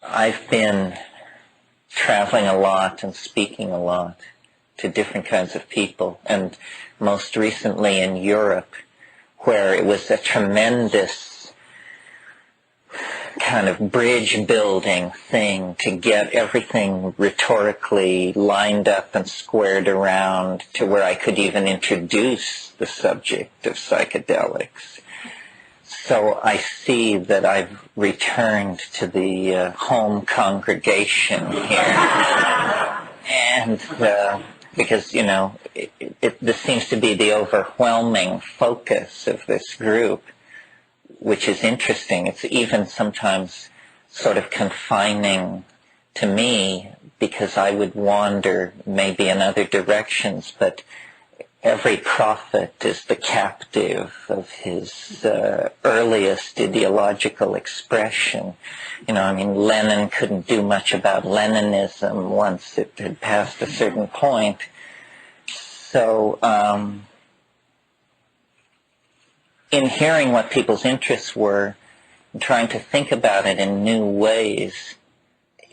I've been traveling a lot and speaking a lot to different kinds of people, and most recently in Europe, where it was a tremendous kind of bridge building thing to get everything rhetorically lined up and squared around to where I could even introduce the subject of psychedelics. So I see that I've returned to the home congregation here. And because, you know, this seems to be the overwhelming focus of this group, which is interesting. It's even sometimes sort of confining to me because I would wander maybe in other directions, but every prophet is the captive of his earliest ideological expression. You know, I mean, Lenin couldn't do much about Leninism once it had passed a certain point. So, in hearing what people's interests were and trying to think about it in new ways,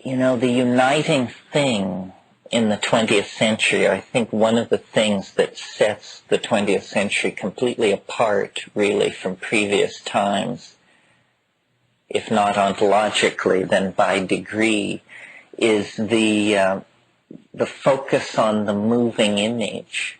you know, the uniting thing in the 20th century, I think one of the things that sets the 20th century completely apart, really, from previous times, if not ontologically, then by degree, is the focus on the moving image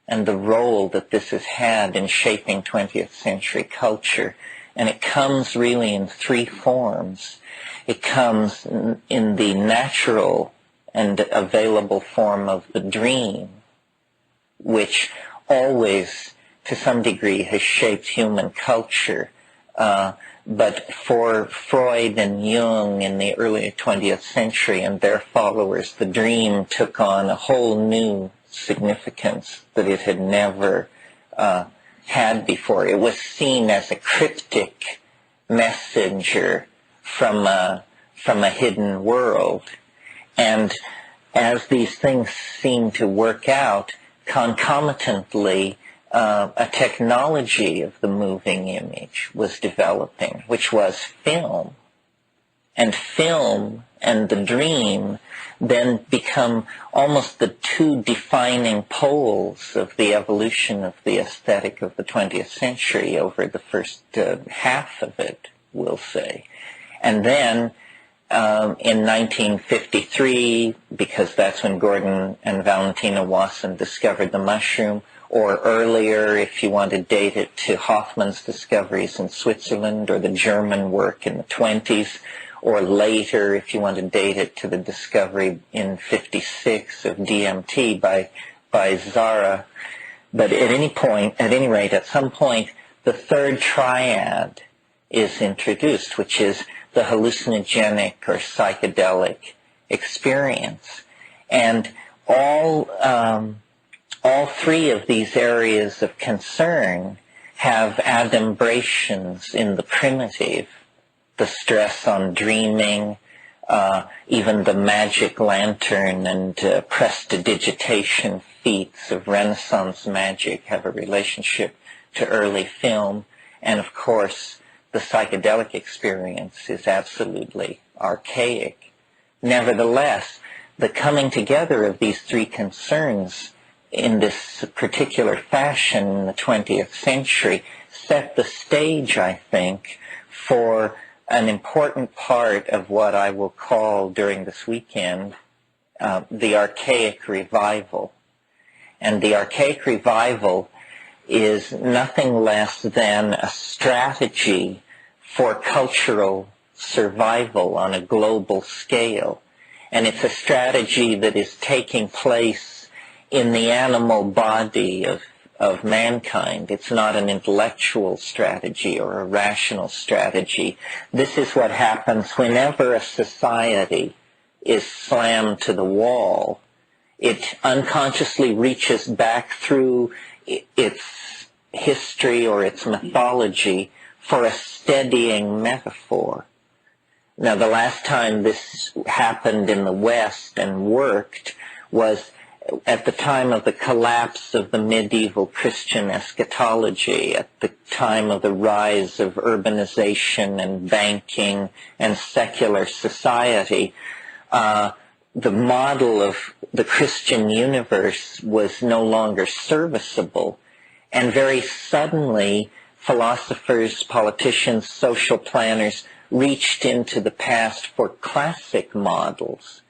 and the role that this has had in shaping 20th century culture. And it comes really in three forms. It comes in the natural and available form of the dream, which always, to some degree, has shaped human culture. But for Freud and Jung in the early 20th century and their followers, the dream took on a whole new significance that it had never had before. It was seen as a cryptic messenger from a hidden world. And as these things seem to work out, concomitantly, a technology of the moving image was developing, which was film. And film and the dream then become almost the two defining poles of the evolution of the aesthetic of the 20th century over the first half of it, we'll say. And then in 1953, because that's when Gordon and Valentina Wasson discovered the mushroom, or earlier, if you want to date it to Hoffman's discoveries in Switzerland, or the German work in the 20s, or later, if you want to date it to the discovery in 56 of DMT by Zara. But at any rate, at some point, the third triad is introduced, which is the hallucinogenic or psychedelic experience. And all three of these areas of concern have adumbrations in the primitive, the stress on dreaming, even the magic lantern and prestidigitation feats of Renaissance magic have a relationship to early film. And of course, the psychedelic experience is absolutely archaic. Nevertheless, the coming together of these three concerns in this particular fashion in the 20th century set the stage, I think, for an important part of what I will call during this weekend the archaic revival. And the archaic revival is nothing less than a strategy for cultural survival on a global scale. And it's a strategy that is taking place in the animal body of mankind. It's not an intellectual strategy or a rational strategy. This is what happens whenever a society is slammed to the wall. It unconsciously reaches back through its history or its mythology for a steadying metaphor. Now, the last time this happened in the West and worked was at the time of the collapse of the medieval Christian eschatology, at the time of the rise of urbanization and banking and secular society, the model of the Christian universe was no longer serviceable, and very suddenly philosophers, politicians, social planners reached into the past for classic models.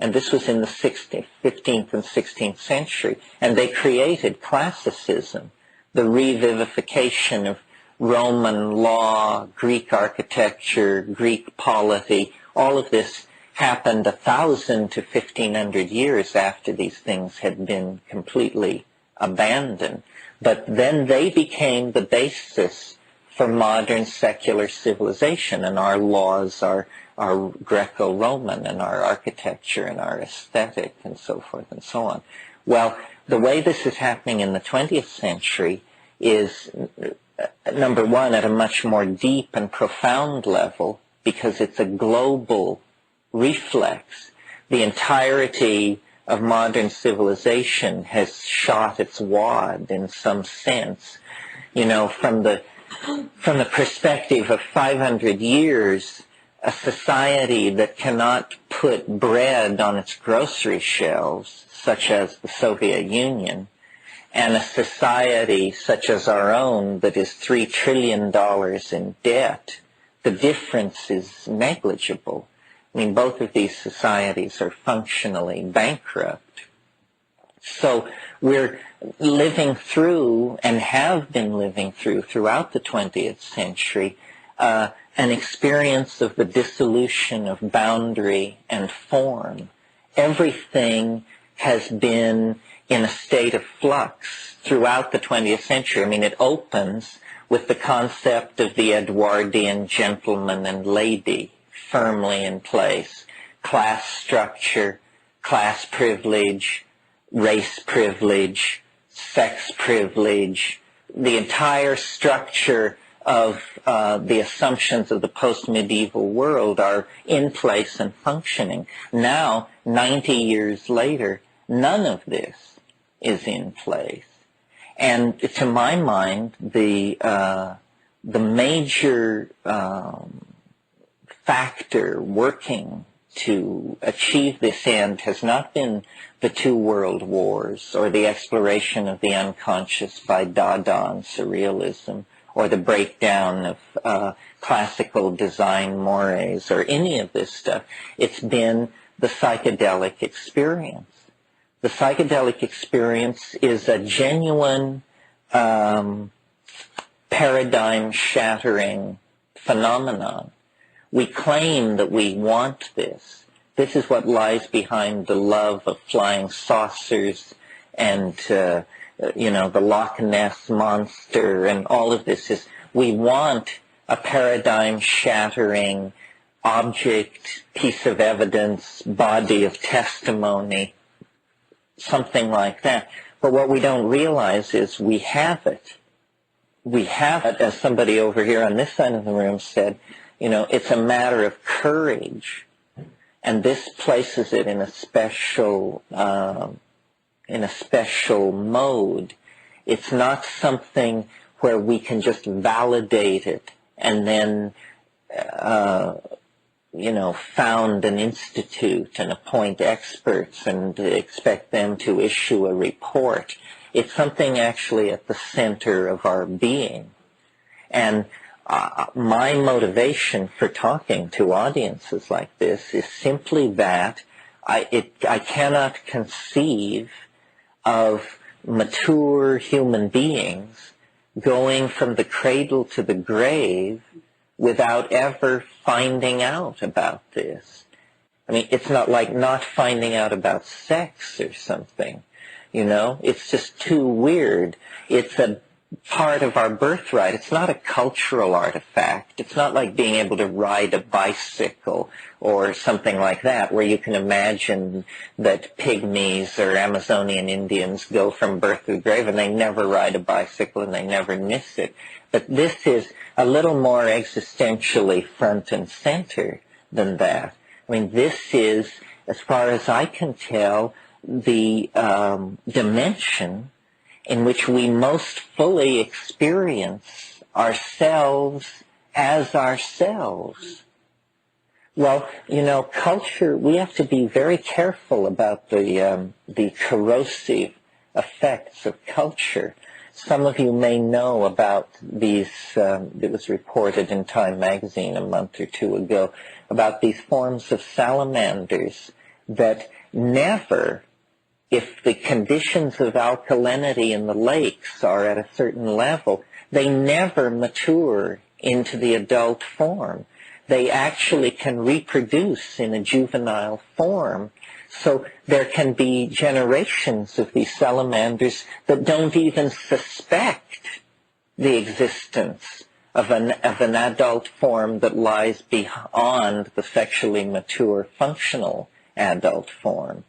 And this was in the 15th and 16th century. And they created classicism, the revivification of Roman law, Greek architecture, Greek polity. All of this happened 1,000 to 1,500 years after these things had been completely abandoned. But then they became the basis for modern secular civilization, and our laws are Greco-Roman, and our architecture and our aesthetic and so forth and so on. Well, the way this is happening in the 20th century is, number one, at a much more deep and profound level, because it's a global reflex. The entirety of modern civilization has shot its wad in some sense. You know, from the perspective of 500 years, a society that cannot put bread on its grocery shelves, such as the Soviet Union, and a society such as our own that is $3 trillion in debt, the difference is negligible. I mean, both of these societies are functionally bankrupt. So we're living through, and have been living through throughout the 20th century, an experience of the dissolution of boundary and form. Everything has been in a state of flux throughout the 20th century. I mean, it opens with the concept of the Edwardian gentleman and lady firmly in place, class structure, class privilege, race privilege, sex privilege, the entire structure of the assumptions of the post-medieval world are in place and functioning. Now, 90 years later, none of this is in place. And to my mind, the major factor working to achieve this end has not been the two world wars or the exploration of the unconscious by Dada and Surrealism, or the breakdown of classical design mores, or any of this stuff. It's been the psychedelic experience. The psychedelic experience is a genuine paradigm-shattering phenomenon. We claim that we want this. This is what lies behind the love of flying saucers and the Loch Ness Monster, and all of this is, we want a paradigm-shattering object, piece of evidence, body of testimony, something like that. But what we don't realize is we have it. We have it, as somebody over here on this side of the room said, it's a matter of courage. And this places it in a special mode. It's not something where we can just validate it and then, found an institute and appoint experts and expect them to issue a report. It's something actually at the center of our being. And my motivation for talking to audiences like this is simply that I cannot conceive of mature human beings going from the cradle to the grave without ever finding out about this. I mean, it's not like not finding out about sex or something, It's just too weird. It's a part of our birthright. It's not a cultural artifact. It's not like being able to ride a bicycle or something like that, where you can imagine that pygmies or Amazonian Indians go from birth to grave and they never ride a bicycle and they never miss it. But this is a little more existentially front and center than that. I mean, this is, as far as I can tell, the dimension in which we most fully experience ourselves as ourselves. Well, culture, we have to be very careful about the corrosive effects of culture. Some of you may know about these, it was reported in Time magazine a month or two ago, about these forms of salamanders that never, if the conditions of alkalinity in the lakes are at a certain level, they never mature into the adult form. They actually can reproduce in a juvenile form. So there can be generations of these salamanders that don't even suspect the existence of an adult form that lies beyond the sexually mature functional adult form.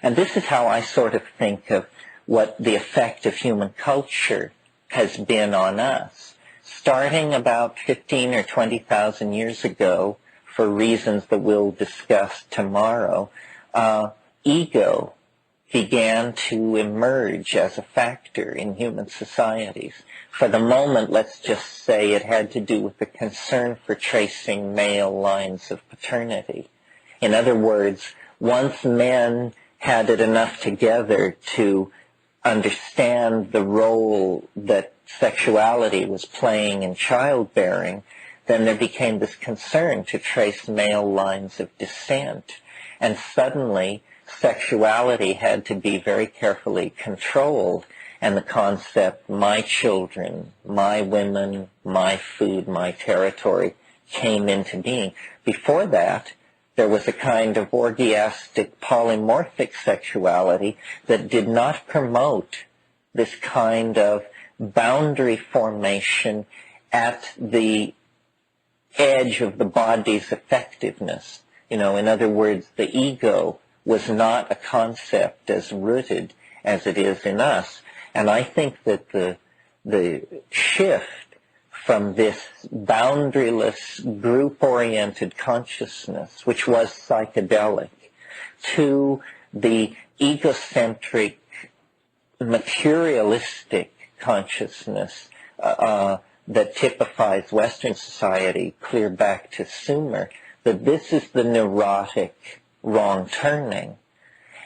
And this is how I sort of think of what the effect of human culture has been on us. Starting about 15 or 20,000 years ago, for reasons that we'll discuss tomorrow, ego began to emerge as a factor in human societies. For the moment, let's just say it had to do with the concern for tracing male lines of paternity. In other words, once men had it enough together to understand the role that sexuality was playing in childbearing, then there became this concern to trace male lines of descent. And suddenly, sexuality had to be very carefully controlled, and the concept, my children, my women, my food, my territory, came into being. Before that, there was a kind of orgiastic polymorphic sexuality that did not promote this kind of boundary formation at the edge of the body's effectiveness. In other words, the ego was not a concept as rooted as it is in us. And I think that the shift from this boundaryless, group-oriented consciousness, which was psychedelic, to the egocentric, materialistic consciousness that typifies Western society clear back to Sumer, that this is the neurotic wrong turning,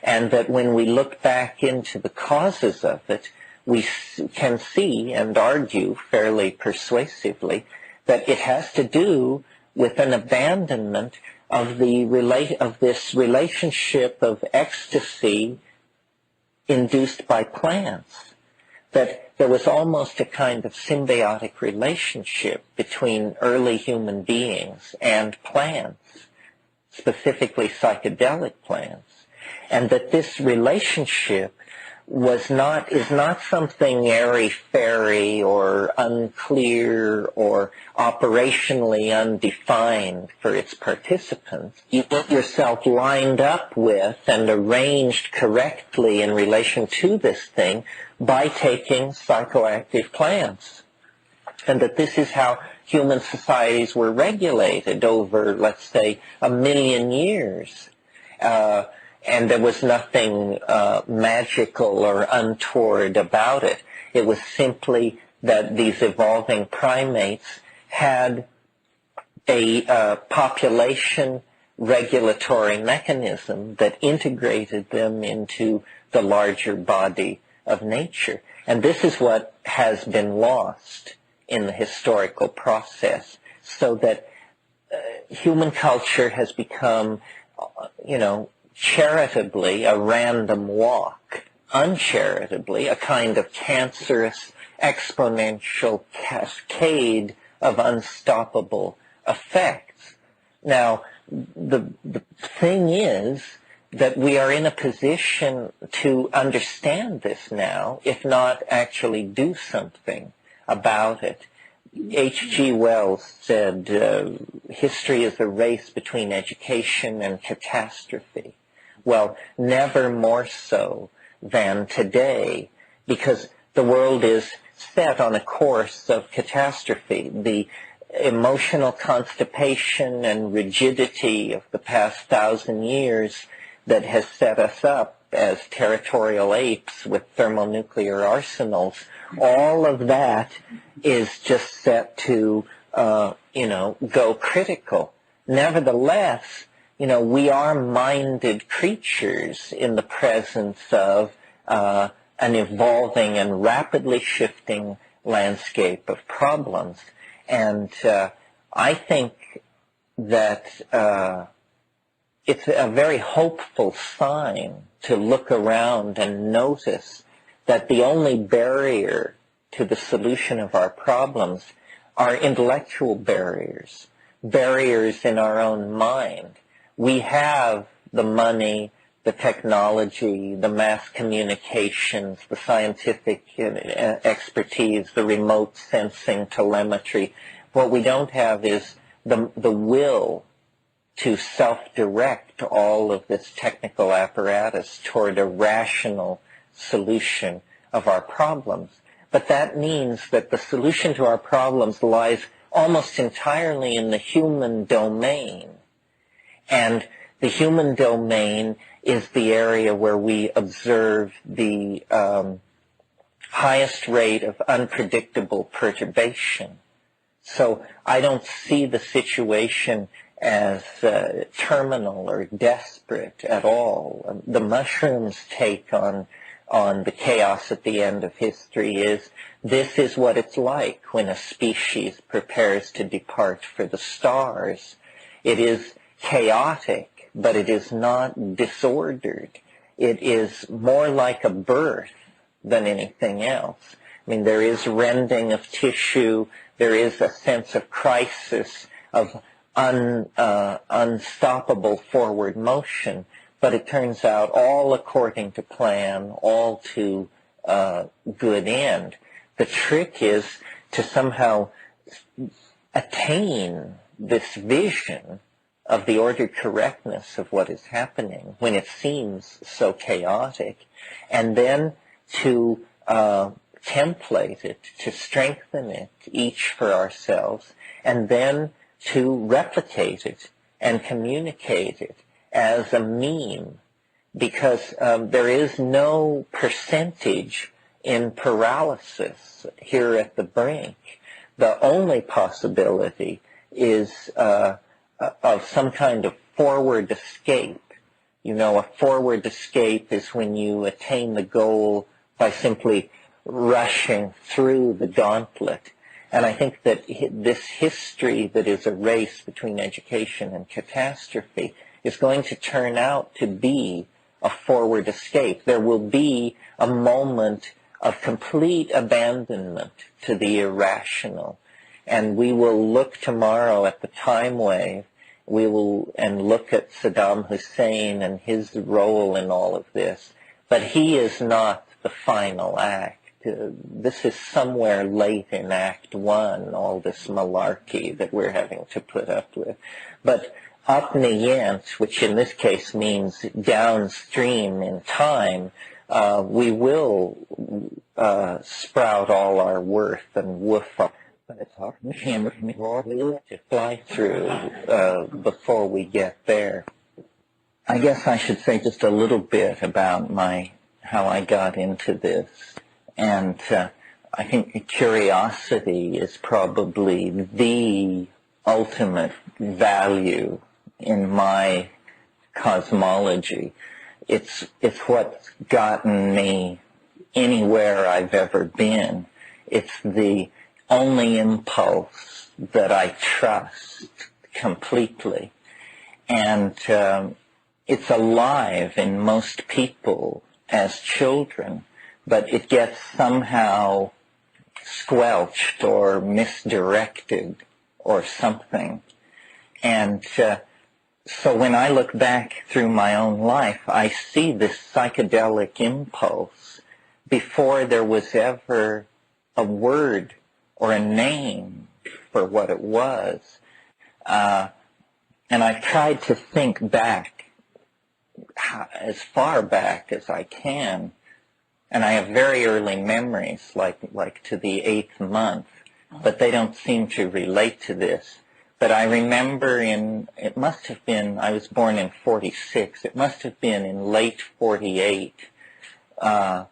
and that when we look back into the causes of it, we can see and argue fairly persuasively that it has to do with an abandonment of this relationship of ecstasy induced by plants. That there was almost a kind of symbiotic relationship between early human beings and plants, specifically psychedelic plants, and that this relationship is not something airy-fairy or unclear or operationally undefined for its participants. You get yourself lined up with and arranged correctly in relation to this thing by taking psychoactive plants. And that this is how human societies were regulated over, let's say, 1 million years. And there was nothing magical or untoward about it. It was simply that these evolving primates had a population regulatory mechanism that integrated them into the larger body of nature. And this is what has been lost in the historical process, so that human culture has become, charitably a random walk, uncharitably a kind of cancerous exponential cascade of unstoppable effects. Now, the thing is that we are in a position to understand this now, if not actually do something about it. H.G. Wells said, history is a race between education and catastrophe. Well, never more so than today, because the world is set on a course of catastrophe. The emotional constipation and rigidity of the past 1,000 years that has set us up as territorial apes with thermonuclear arsenals, all of that is just set to, go critical. Nevertheless, we are minded creatures in the presence of an evolving and rapidly shifting landscape of problems. And I think that it's a very hopeful sign to look around and notice that the only barrier to the solution of our problems are intellectual barriers, barriers in our own mind. We have the money, the technology, the mass communications, the scientific expertise, the remote sensing, telemetry. What we don't have is the will to self-direct all of this technical apparatus toward a rational solution of our problems. But that means that the solution to our problems lies almost entirely in the human domain. And the human domain is the area where we observe the highest rate of unpredictable perturbation. So I don't see the situation as terminal or desperate at all. The mushroom's take on the chaos at the end of history is, this is what it's like when a species prepares to depart for the stars. It is chaotic, but it is not disordered. It is more like a birth than anything else. I mean, there is rending of tissue, there is a sense of crisis, of unstoppable forward motion, but it turns out all according to plan, all to good end. The trick is to somehow attain this vision of the ordered correctness of what is happening when it seems so chaotic, and then to template it, to strengthen it, each for ourselves, and then to replicate it and communicate it as a meme, because there is no percentage in paralysis here at the brink. The only possibility is of some kind of forward escape. A forward escape is when you attain the goal by simply rushing through the gauntlet. And I think that this history that is a race between education and catastrophe is going to turn out to be a forward escape. There will be a moment of complete abandonment to the irrational. And we will look tomorrow at the time wave. We will look at Saddam Hussein and his role in all of this. But he is not the final act. This is somewhere late in Act 1, all this malarkey that we're having to put up with. But Apneyant, which in this case means downstream in time, we will sprout all our worth and woof up. But it's hard to fly through before we get there. I guess I should say just a little bit about how I got into this. And I think curiosity is probably the ultimate value in my cosmology. It's what's gotten me anywhere I've ever been. It's the only impulse that I trust completely. And it's alive in most people as children, but it gets somehow squelched or misdirected or something. And so when I look back through my own life, I see this psychedelic impulse before there was ever a word or a name for what it was. And I've tried to think back as far back as I can. And I have very early memories, like to the 8th month, but they don't seem to relate to this. But I remember it must have been, I was born in 46, it must have been in late 48, I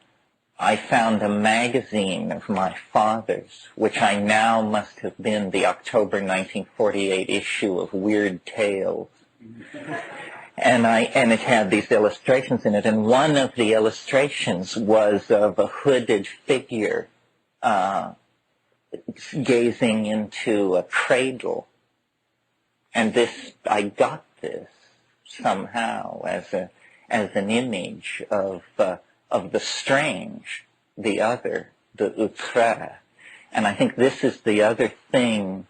found a magazine of my father's, which I now must have been the October 1948 issue of Weird Tales. And it had these illustrations in it, and one of the illustrations was of a hooded figure gazing into a cradle. And I got this somehow as an image of the strange, the other, the outre. And I think this is the other thing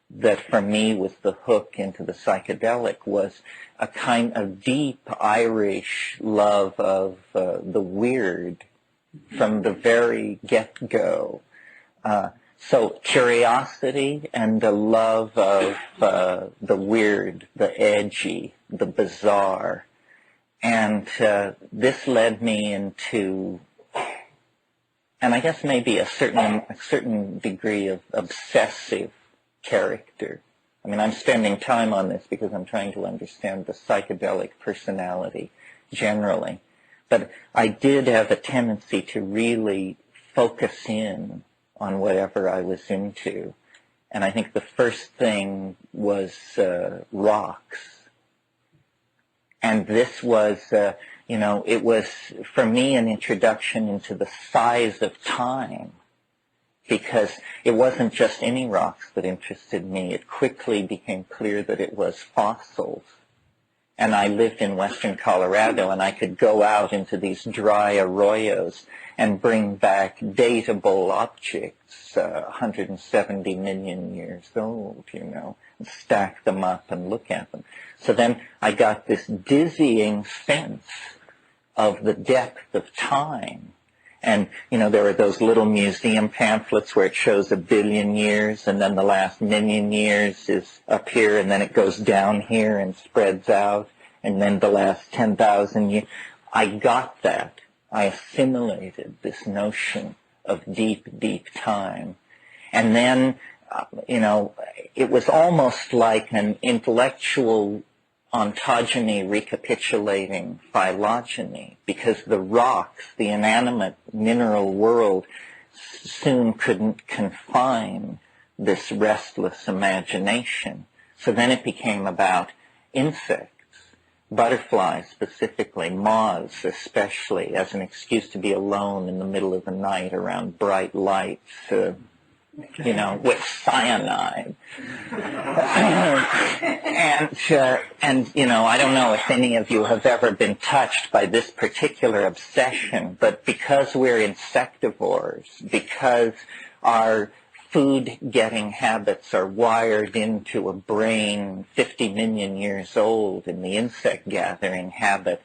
that for me was the hook into the psychedelic, was a kind of deep Irish love of the weird from the very get-go. So curiosity and the love of the weird, the edgy, the bizarre. And this led me into, and I guess maybe a certain degree of obsessive character. I mean, I'm spending time on this because I'm trying to understand the psychedelic personality generally. But I did have a tendency to really focus in on whatever I was into. And I think the first thing was rocks. And this was, it was, for me, an introduction into the size of time, because it wasn't just any rocks that interested me. It quickly became clear that it was fossils. And I lived in western Colorado, and I could go out into these dry arroyos and bring back datable objects, 170 million years old, and stack them up and look at them. So then I got this dizzying sense of the depth of time. And, there are those little museum pamphlets where it shows 1 billion years, and then the last million years is up here, and then it goes down here and spreads out, and then the last 10,000 years. I got that. I assimilated this notion of deep, deep time. And then, it was almost like an intellectual ontogeny recapitulating phylogeny, because the rocks, the inanimate mineral world, soon couldn't confine this restless imagination. So then it became about insects, butterflies specifically, moths especially, as an excuse to be alone in the middle of the night around bright lights, with cyanide. and I don't know if any of you have ever been touched by this particular obsession, but because we're insectivores, because our food-getting habits are wired into a brain 50 million years old in the insect-gathering habit,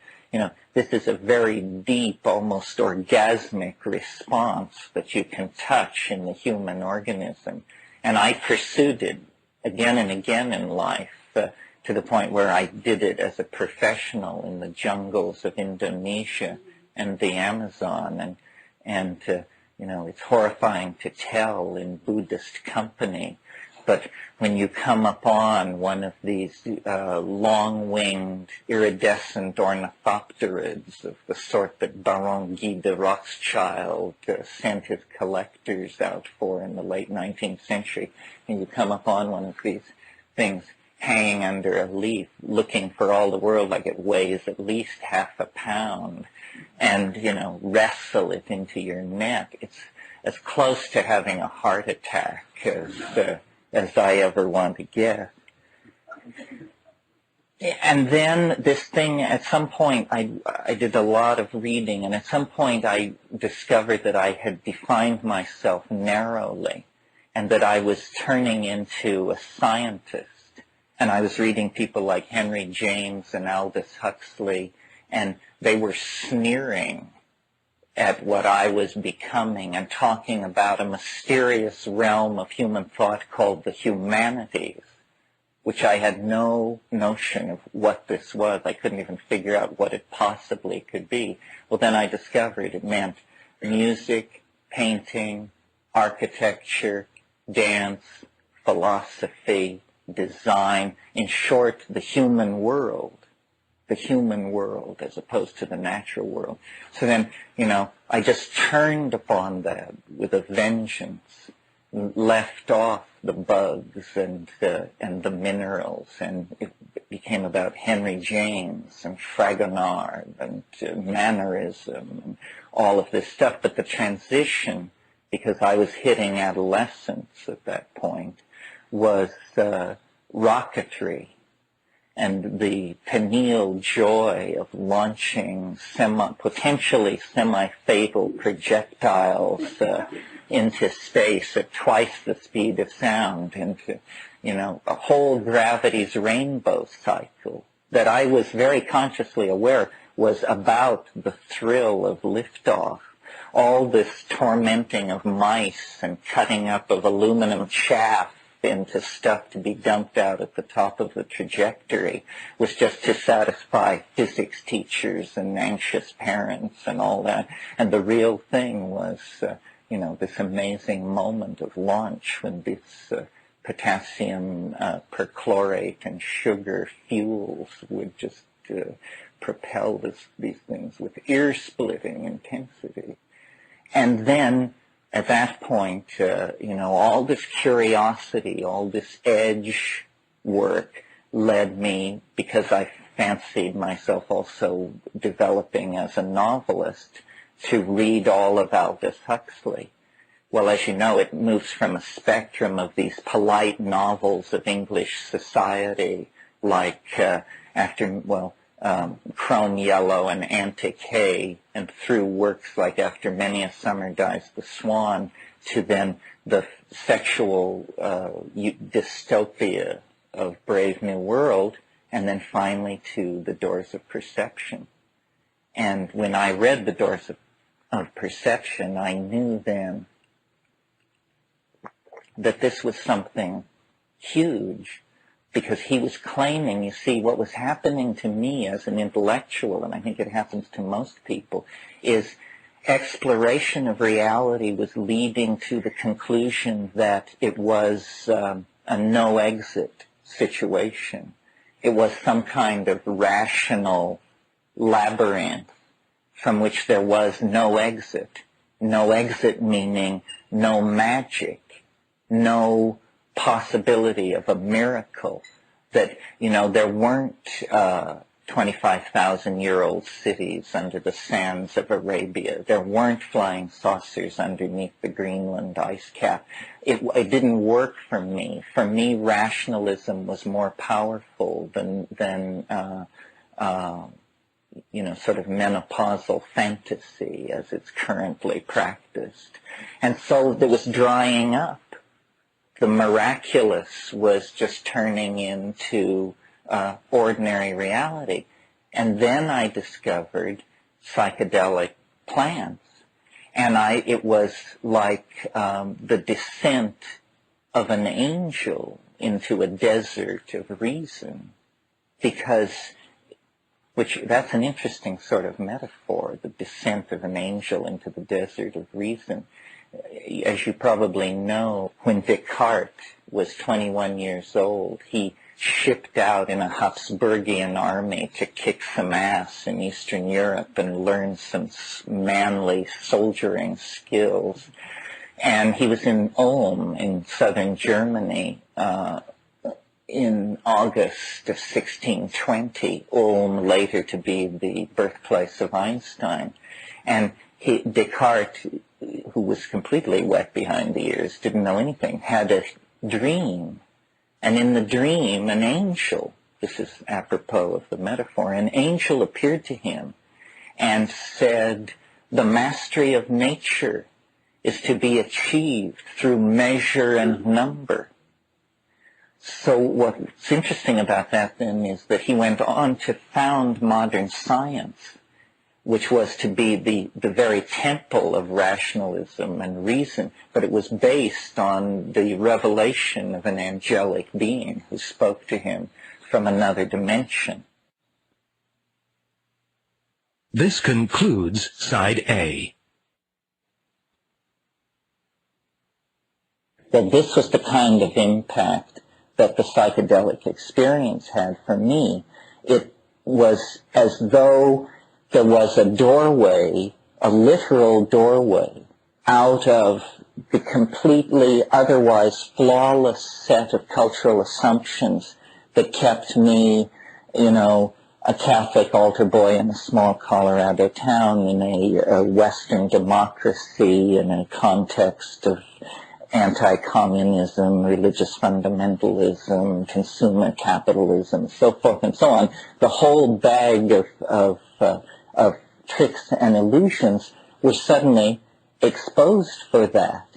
this is a very deep, almost orgasmic response that you can touch in the human organism. And I pursued it again and again in life, to the point where I did it as a professional in the jungles of Indonesia and the Amazon. And it's horrifying to tell in Buddhist company, but when you come upon one of these long-winged, iridescent ornithopterids of the sort that Baron Guy de Rothschild sent his collectors out for in the late 19th century, and you come upon one of these things hanging under a leaf, looking for all the world like it weighs at least half a pound, and, wrestle it into your neck, it's as close to having a heart attack as I ever want to get. And then this thing, at some point, I did a lot of reading, and at some point I discovered that I had defined myself narrowly, and that I was turning into a scientist. And I was reading people like Henry James and Aldous Huxley, and they were sneering at what I was becoming and talking about a mysterious realm of human thought called the humanities, which I had no notion of what this was. I couldn't even figure out what it possibly could be. Well, then I discovered it meant music, painting, architecture, dance, philosophy, design, in short, the human world as opposed to the natural world. So then, I just turned upon that with a vengeance, left off the bugs and the minerals, and it became about Henry James and Fragonard and mannerism and all of this stuff. But the transition, because I was hitting adolescence at that point, was rocketry and the pineal joy of launching potentially semi-fatal projectiles into space at twice the speed of sound, into, a whole gravity's rainbow cycle that I was very consciously aware was about the thrill of liftoff. All this tormenting of mice and cutting up of aluminum chaff into stuff to be dumped out at the top of the trajectory was just to satisfy physics teachers and anxious parents and all that. And the real thing was, this amazing moment of launch when this potassium perchlorate and sugar fuels would just propel these things with ear-splitting intensity. And then, at that point, all this curiosity, all this edge work led me, because I fancied myself also developing as a novelist, to read all of Aldous Huxley. Well, as you know, it moves from a spectrum of these polite novels of English society, like Chrome Yellow and Anti-K, and through works like After Many a Summer Dies the Swan, to then the sexual dystopia of Brave New World, and then finally to The Doors of Perception. And when I read The Doors of Perception, I knew then that this was something huge, because he was claiming, you see, what was happening to me as an intellectual, and I think it happens to most people, is exploration of reality was leading to the conclusion that it was a no-exit situation. It was some kind of rational labyrinth from which there was no exit. No exit meaning no magic, no possibility of a miracle, that, there weren't 25,000-year-old cities under the sands of Arabia. There weren't flying saucers underneath the Greenland ice cap. It didn't work for me. For me, rationalism was more powerful than sort of menopausal fantasy as it's currently practiced. And so there was drying up. The miraculous was just turning into ordinary reality. And then I discovered psychedelic plants. And it was like the descent of an angel into a desert of reason. That's an interesting sort of metaphor, the descent of an angel into the desert of reason. As you probably know, when Descartes was 21 years old, he shipped out in a Habsburgian army to kick some ass in Eastern Europe and learn some manly soldiering skills. And he was in Ulm in southern Germany in August of 1620, Ulm later to be the birthplace of Einstein. And Descartes, who was completely wet behind the ears, didn't know anything, had a dream. And in the dream, an angel, this is apropos of the metaphor, an angel appeared to him and said, the mastery of nature is to be achieved through measure and number. So what's interesting about that then is that he went on to found modern science, which was to be the very temple of rationalism and reason, but it was based on the revelation of an angelic being who spoke to him from another dimension. This concludes Side A. Well, this was the kind of impact that the psychedelic experience had for me. It was as though there was a doorway, a literal doorway, out of the completely otherwise flawless set of cultural assumptions that kept me, a Catholic altar boy in a small Colorado town in a Western democracy in a context of anti-communism, religious fundamentalism, consumer capitalism, so forth and so on. The whole bag of tricks and illusions were suddenly exposed for that.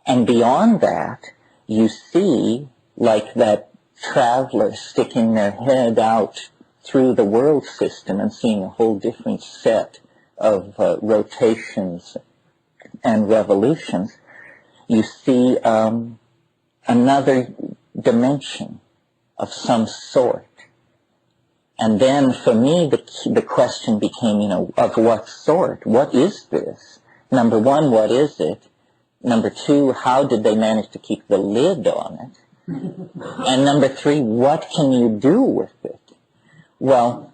And beyond that, you see, like that traveler sticking their head out through the world system and seeing a whole different set of rotations and revolutions, you see another dimension of some sort. And then for me, the question became, of what sort? What is this? Number one, what is it? Number two, how did they manage to keep the lid on it? And number three, what can you do with it? Well,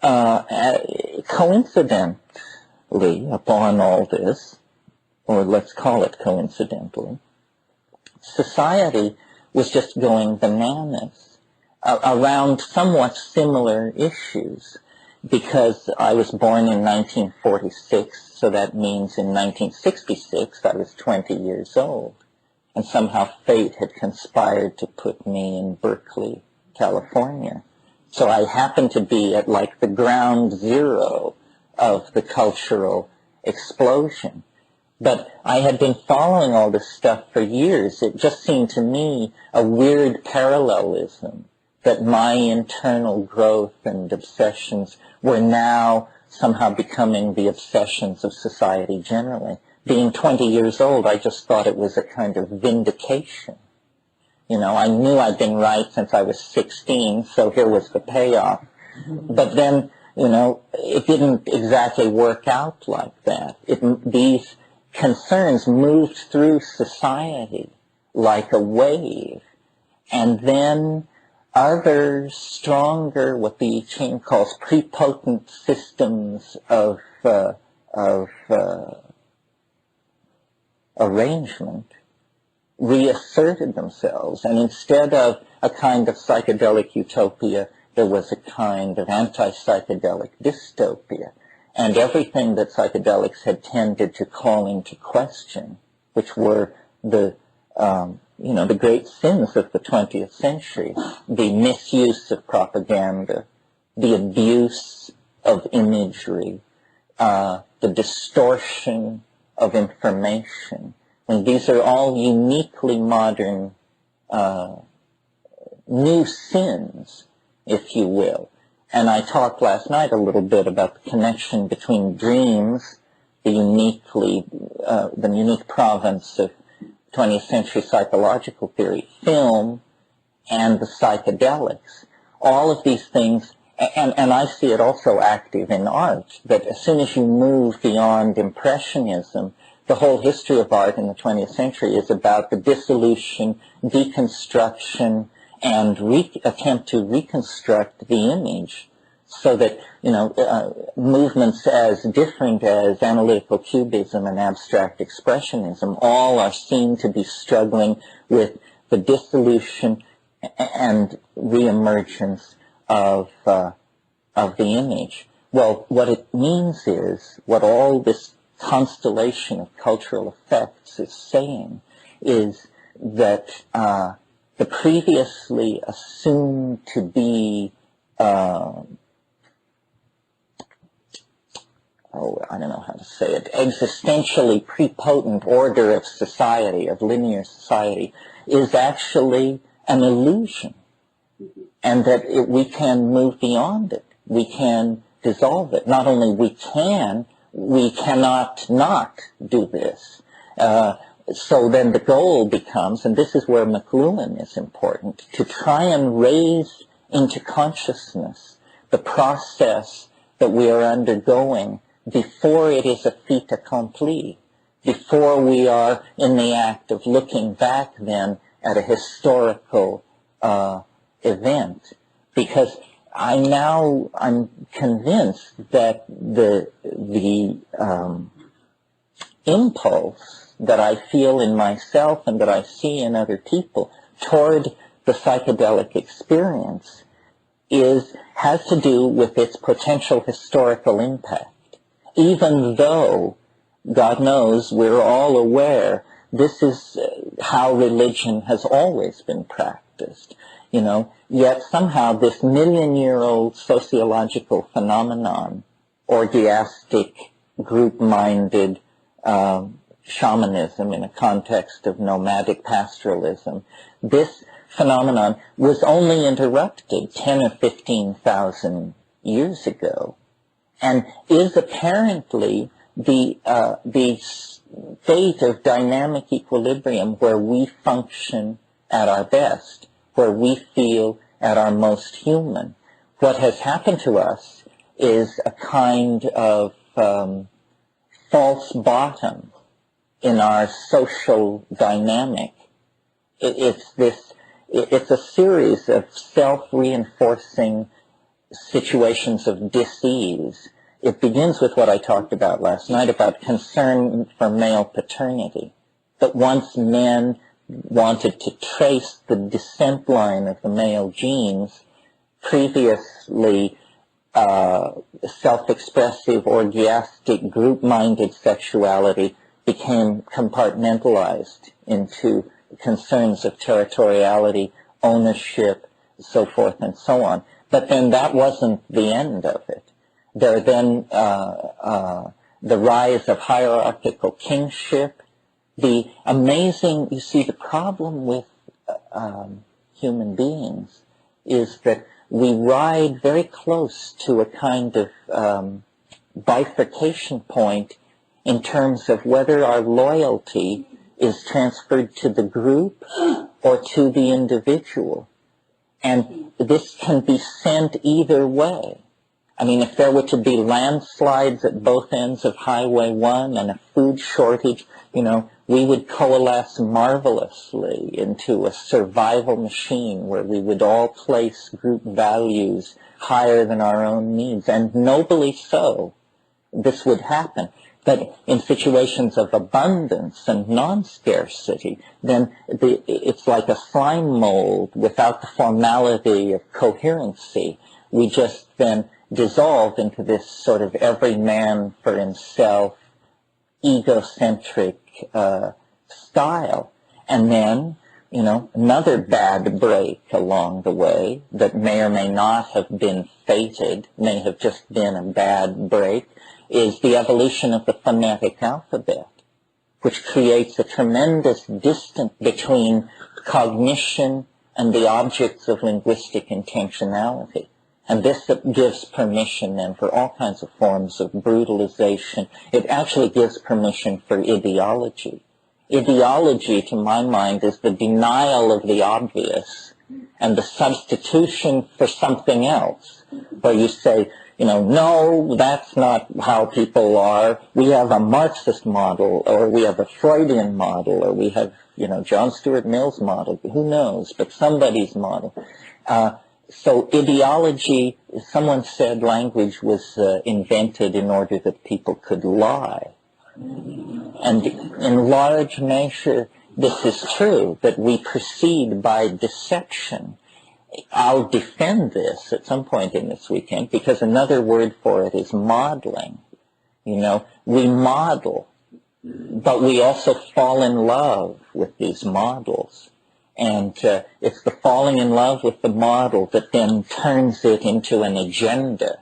coincidentally upon all this, or let's call it coincidentally, society was just going bananas around somewhat similar issues, because I was born in 1946, so that means in 1966 I was 20 years old, and somehow fate had conspired to put me in Berkeley, California. So I happened to be at like the ground zero of the cultural explosion. But I had been following all this stuff for years. It just seemed to me a weird parallelism that my internal growth and obsessions were now somehow becoming the obsessions of society generally. Being 20 years old, I just thought it was a kind of vindication. I knew I'd been right since I was 16, so here was the payoff. But then, it didn't exactly work out like that. These concerns moved through society like a wave, and then other stronger, what the I Ching calls prepotent systems of arrangement reasserted themselves, and instead of a kind of psychedelic utopia, there was a kind of anti-psychedelic dystopia. And everything that psychedelics had tended to call into question, which were the great sins of the 20th century, the misuse of propaganda, the abuse of imagery, the distortion of information. And these are all uniquely modern new sins, if you will. And I talked last night a little bit about the connection between dreams, the unique province of 20th century psychological theory, film, and the psychedelics. All of these things, and I see it also active in art, that as soon as you move beyond Impressionism, the whole history of art in the 20th century is about the dissolution, deconstruction, and attempt to reconstruct the image, so that, movements as different as analytical cubism and abstract expressionism all are seen to be struggling with the dissolution and reemergence of the image. Well, what it means is, what all this constellation of cultural effects is saying, is that the previously assumed to be I don't know how to say it, existentially prepotent order of society, of linear society, is actually an illusion. And that we can move beyond it. We can dissolve it. Not only we cannot not do this. So then the goal becomes, and this is where McLuhan is important, to try and raise into consciousness the process that we are undergoing before it is a fait accompli, before we are in the act of looking back then at a historical event, because I'm convinced that the impulse that I feel in myself and that I see in other people toward the psychedelic experience has to do with its potential historical impact. Even though, God knows, we're all aware this is how religion has always been practiced, yet somehow this million-year-old sociological phenomenon, orgiastic, group-minded shamanism in a context of nomadic pastoralism, this phenomenon was only interrupted 10 or 15,000 years ago, and is apparently the state of dynamic equilibrium where we function at our best, where we feel at our most human. What has happened to us is a kind of false bottom in our social dynamic. It's a series of self-reinforcing situations of dis-ease. It begins with what I talked about last night about concern for male paternity. That once men wanted to trace the descent line of the male genes, previously self-expressive, orgiastic, group-minded sexuality became compartmentalized into concerns of territoriality, ownership, so forth and so on. But then that wasn't the end of it. There then the rise of hierarchical kingship, the amazing, you see, the problem with human beings is that we ride very close to a kind of bifurcation point in terms of whether our loyalty is transferred to the group or to the individual. And this can be sent either way. I mean, if there were to be landslides at both ends of Highway 1 and a food shortage, we would coalesce marvelously into a survival machine where we would all place group values higher than our own needs. And nobly so, this would happen. But in situations of abundance and non-scarcity, then it's like a slime mold without the formality of coherency. We just then dissolve into this sort of every man for himself, egocentric style. And then, another bad break along the way that may or may not have been fated, may have just been a bad break, is the evolution of the phonetic alphabet, which creates a tremendous distance between cognition and the objects of linguistic intentionality. And this gives permission then for all kinds of forms of brutalization. It actually gives permission for ideology. Ideology, to my mind, is the denial of the obvious and the substitution for something else, where you say, no, that's not how people are. We have a Marxist model, or we have a Freudian model, or we have, John Stuart Mill's model. Who knows? But somebody's model. So ideology, someone said language was invented in order that people could lie. And in large measure, this is true, that we proceed by deception. I'll defend this at some point in this weekend, because another word for it is modeling. We model, but we also fall in love with these models. And it's the falling in love with the model that then turns it into an agenda,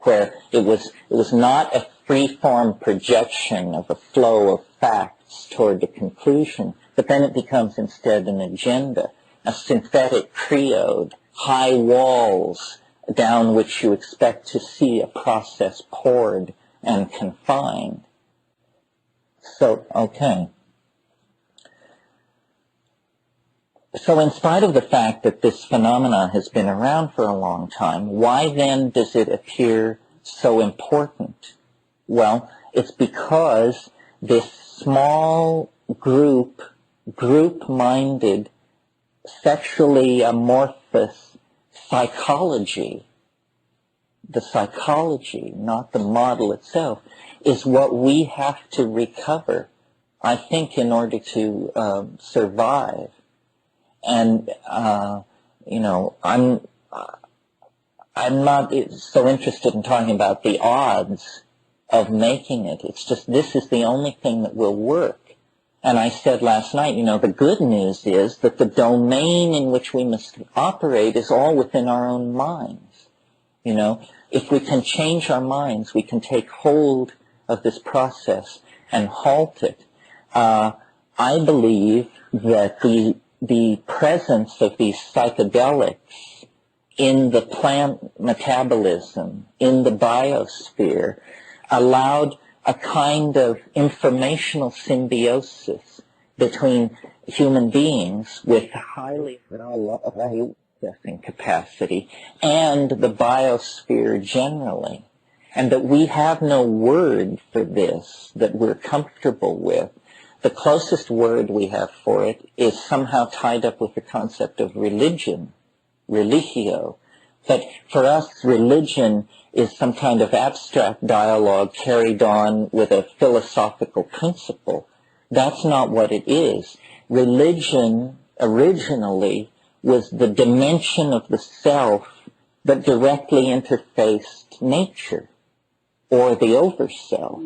where it was not a free-form projection of a flow of facts toward a conclusion, but then it becomes instead an agenda, a synthetic triad, high walls down which you expect to see a process poured and confined. So, okay. So in spite of the fact that this phenomenon has been around for a long time, why then does it appear so important? Well, it's because this small group-minded sexually amorphous psychology, the psychology, not the model itself, is what we have to recover, I think, in order to survive. And, I'm not so interested in talking about the odds of making it. It's just this is the only thing that will work. And I said last night, the good news is that the domain in which we must operate is all within our own minds. If we can change our minds, we can take hold of this process and halt it. I believe that the presence of these psychedelics in the plant metabolism, in the biosphere, allowed a kind of informational symbiosis between human beings with highly processing capacity and the biosphere generally. And that we have no word for this that we're comfortable with. The closest word we have for it is somehow tied up with the concept of religion, religio. But for us, religion is some kind of abstract dialogue carried on with a philosophical principle. That's not what it is. Religion originally was the dimension of the self that directly interfaced nature or the overself.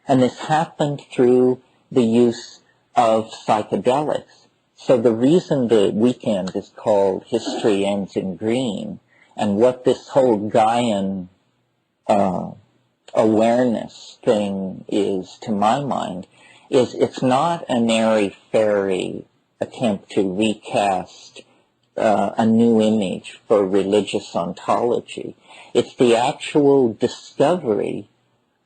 And this happened through the use of psychedelics. So the reason the weekend is called History Ends in Green, and what this whole Gaian awareness thing is, to my mind, is it's not an airy-fairy attempt to recast a new image for religious ontology. It's the actual discovery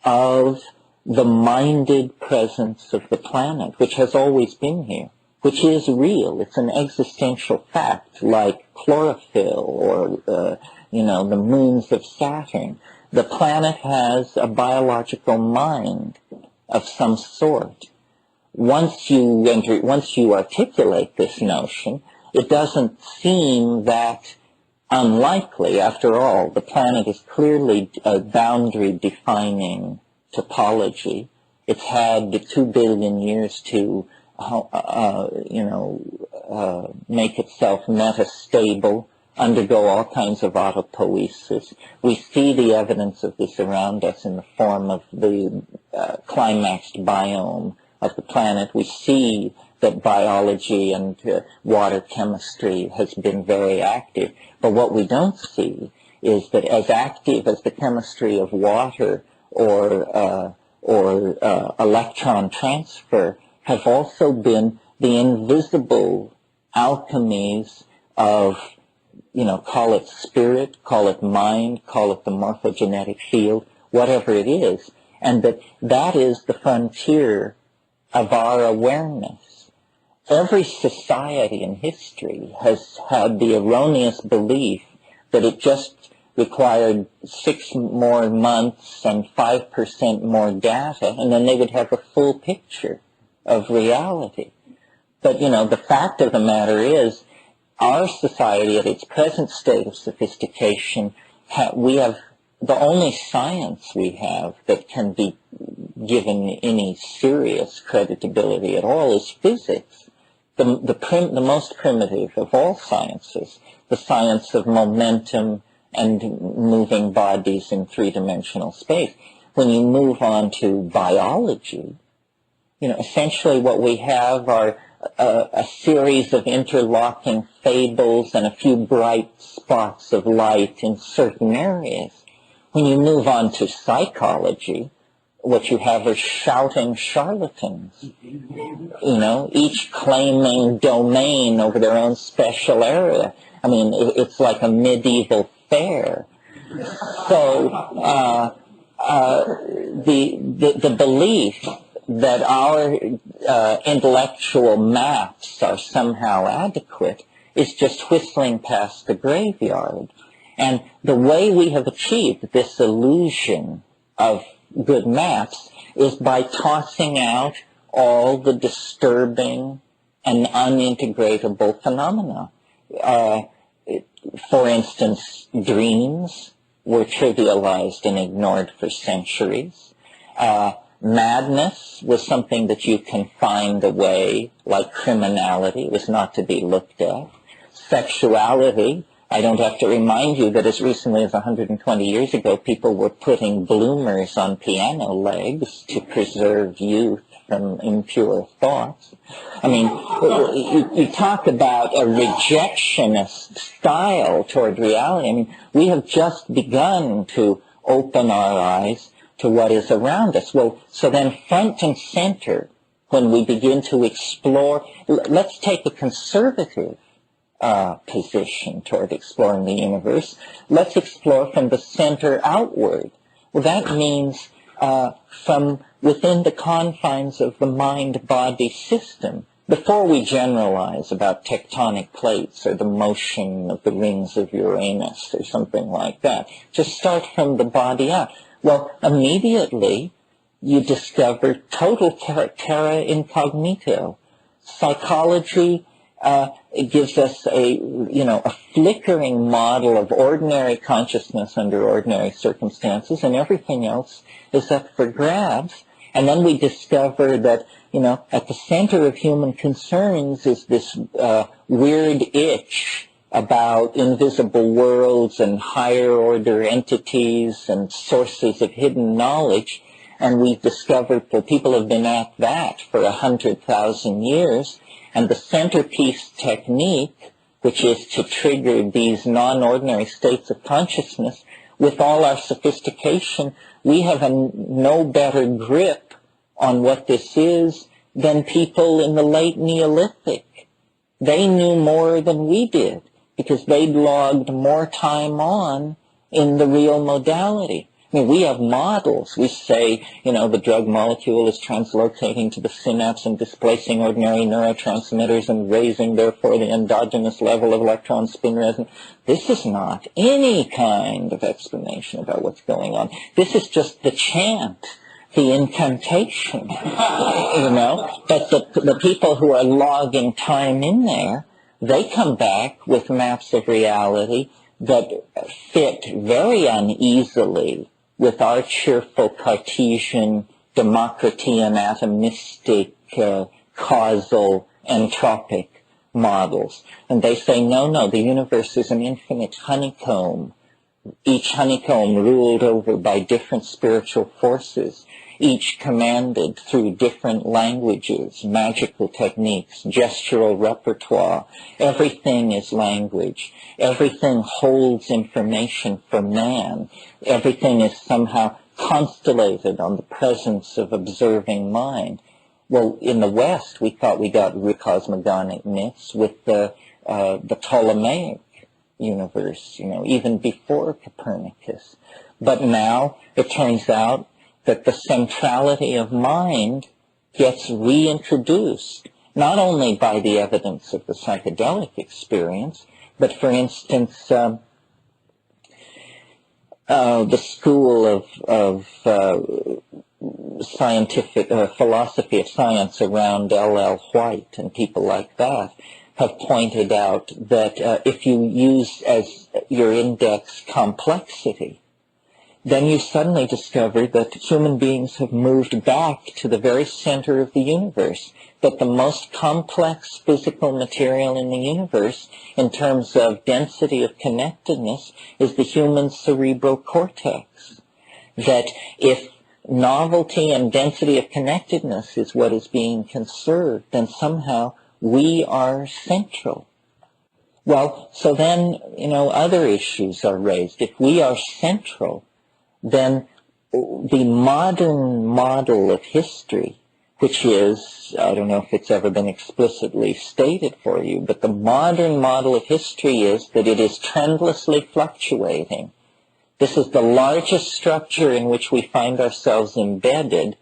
of the minded presence of the planet, which has always been here, which is real. It's an existential fact, like chlorophyll or, the moons of Saturn. The planet has a biological mind of some sort. Once you articulate this notion, it doesn't seem that unlikely. After all, the planet is clearly a boundary-defining topology. It's had 2 billion years to, make itself metastable, undergo all kinds of autopoiesis. We see the evidence of this around us in the form of the climaxed biome of the planet. We see that biology and water chemistry has been very active. But what we don't see is that as active as the chemistry of water or electron transfer have also been the invisible alchemies of, call it spirit, call it mind, call it the morphogenetic field, whatever it is, and that is the frontier of our awareness. Every society in history has had the erroneous belief that it just required 6 more months and 5% more data, and then they would have a full picture of reality. But, the fact of the matter is, our society at its present state of sophistication, we have the only science we have that can be given any serious creditability at all is physics. The most primitive of all sciences, the science of momentum and moving bodies in three-dimensional space. When you move on to biology, essentially what we have are a series of interlocking fables and a few bright spots of light in certain areas. When you move on to psychology, what you have are shouting charlatans, each claiming domain over their own special area. I mean, it's like a medieval fair. So the belief that our intellectual maps are somehow adequate is just whistling past the graveyard. And the way we have achieved this illusion of good maps is by tossing out all the disturbing an unintegratable phenomena. For instance, dreams were trivialized and ignored for centuries. Madness was something that you can find away, like criminality. It was not to be looked at. Sexuality, I don't have to remind you that as recently as 120 years ago, people were putting bloomers on piano legs to preserve youth from impure thoughts. I mean, you talk about a rejectionist style toward reality. I mean, we have just begun to open our eyes to what is around us. Well, so then front and center, when we begin to explore, let's take a conservative position toward exploring the universe. Let's explore from the center outward. Well, that means from within the confines of the mind-body system. Before we generalize about tectonic plates or the motion of the rings of Uranus or something like that, just start from the body out. Well, immediately you discover total terra incognito. Psychology it gives us a flickering model of ordinary consciousness under ordinary circumstances, and everything else is up for grabs. And then we discover that, at the center of human concerns is this weird itch about invisible worlds and higher order entities and sources of hidden knowledge. And we've discovered that people have been at that for 100,000 years. And the centerpiece technique, which is to trigger these non-ordinary states of consciousness, with all our sophistication, we have no better grip on what this is than people in the late Neolithic. They knew more than we did because they'd logged more time on in the real modality. I mean, we have models. We say, the drug molecule is translocating to the synapse and displacing ordinary neurotransmitters and raising, therefore, the endogenous level of electron spin resonance. This is not any kind of explanation about what's going on. This is just the chant, the incantation, But the people who are logging time in there, they come back with maps of reality that fit very uneasily with our cheerful Cartesian, Democritean, atomistic, causal, entropic models. And they say, no, the universe is an infinite honeycomb, each honeycomb ruled over by different spiritual forces, each commanded through different languages, magical techniques, gestural repertoire. Everything is language. Everything holds information for man. Everything is somehow constellated on the presence of observing mind. Well, in the West, we thought we got cosmogonic myths with the Ptolemaic universe, even before Copernicus. But now it turns out that the centrality of mind gets reintroduced, not only by the evidence of the psychedelic experience, but, for instance, the school of scientific philosophy of science around L.L. White and people like that have pointed out that if you use as your index complexity, then you suddenly discover that human beings have moved back to the very center of the universe, that the most complex physical material in the universe, in terms of density of connectedness, is the human cerebral cortex. That if novelty and density of connectedness is what is being conserved, then somehow we are central. Well, so then, other issues are raised. If we are central, then the modern model of history, which is, I don't know if it's ever been explicitly stated for you, but the modern model of history is that it is trendlessly fluctuating. This is the largest structure in which we find ourselves embedded,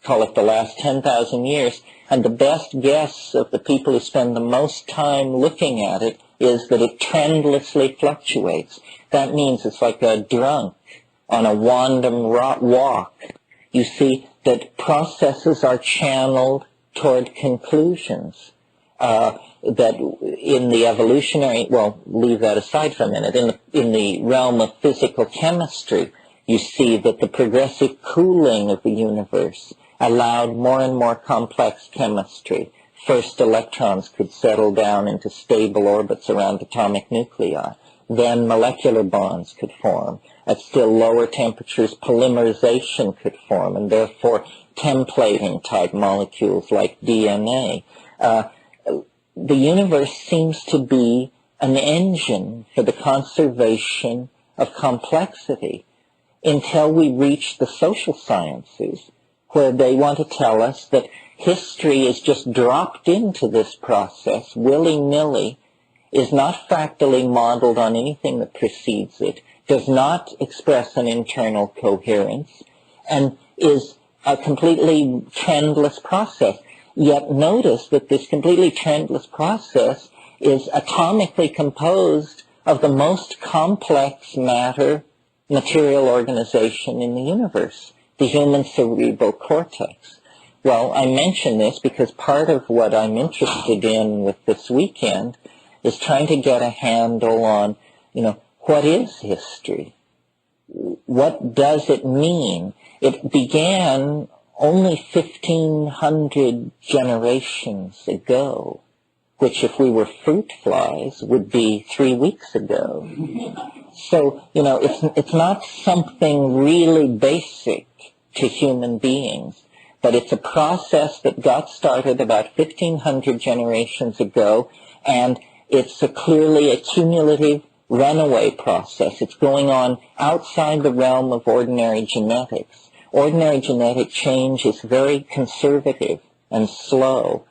call it the last 10,000 years, and the best guess of the people who spend the most time looking at it is that it trendlessly fluctuates. That means it's like a drunk on a random walk. You see that processes are channeled toward conclusions. that in the evolutionary, well, leave that aside for a minute. In the realm of physical chemistry, you see that the progressive cooling of the universe allowed more and more complex chemistry. First, electrons could settle down into stable orbits around atomic nuclei. Then molecular bonds could form. At still lower temperatures, polymerization could form, and therefore templating type molecules like DNA. The universe seems to be an engine for the conservation of complexity until we reach the social sciences, where they want to tell us that history is just dropped into this process willy-nilly, is not fractally modeled on anything that precedes it, does not express an internal coherence, and is a completely trendless process. Yet notice that this completely trendless process is atomically composed of the most complex material organization in the universe, the human cerebral cortex. Well, I mention this because part of what I'm interested in with this weekend is trying to get a handle on, what is history? What does it mean? It began only 1,500 generations ago, which if we were fruit flies would be 3 weeks ago. So, it's not something really basic to human beings, but it's a process that got started about 1,500 generations ago, and it's clearly a cumulative runaway process. It's going on outside the realm of ordinary genetics. Ordinary genetic change is very conservative and slow.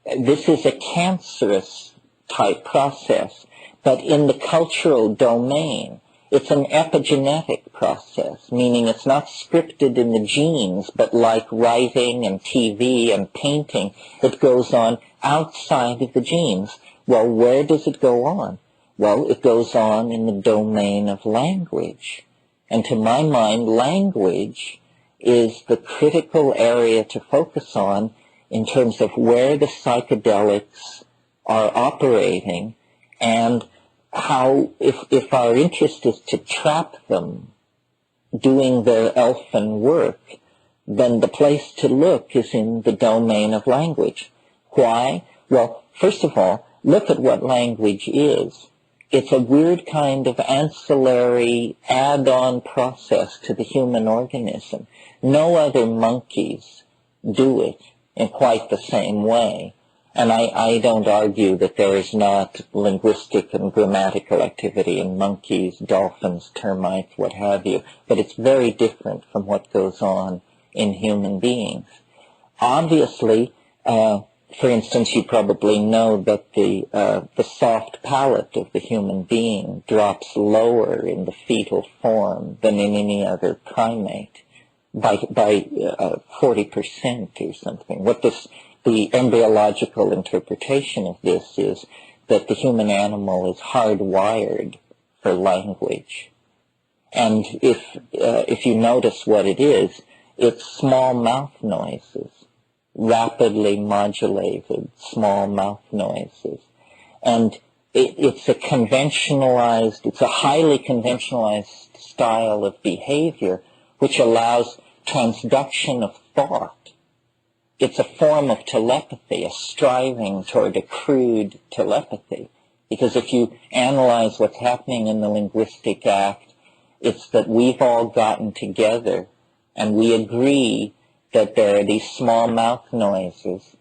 This is a cancerous type process, but in the cultural domain, it's an epigenetic process, meaning it's not scripted in the genes, but like writing and TV and painting, it goes on outside of the genes. Well, where does it go on? Well, it goes on in the domain of language. And to my mind, language is the critical area to focus on in terms of where the psychedelics are operating, and how, if our interest is to trap them doing their elfin work, then the place to look is in the domain of language. Why? Well, first of all, look at what language is. It's a weird kind of ancillary add-on process to the human organism. No other monkeys do it in quite the same way. And I don't argue that there is not linguistic and grammatical activity in monkeys, dolphins, termites, what have you, but it's very different from what goes on in human beings. Obviously, for instance, you probably know that the soft palate of the human being drops lower in the fetal form than in any other primate by 40% or something. The embryological interpretation of this is that the human animal is hardwired for language. And if you notice what it is, it's small mouth noises, rapidly modulated small mouth noises. And it's a highly conventionalized style of behavior which allows transduction of thought. It's a form of telepathy, a striving toward a crude telepathy. Because if you analyze what's happening in the linguistic act, it's that we've all gotten together and we agree that there are these small mouth noises,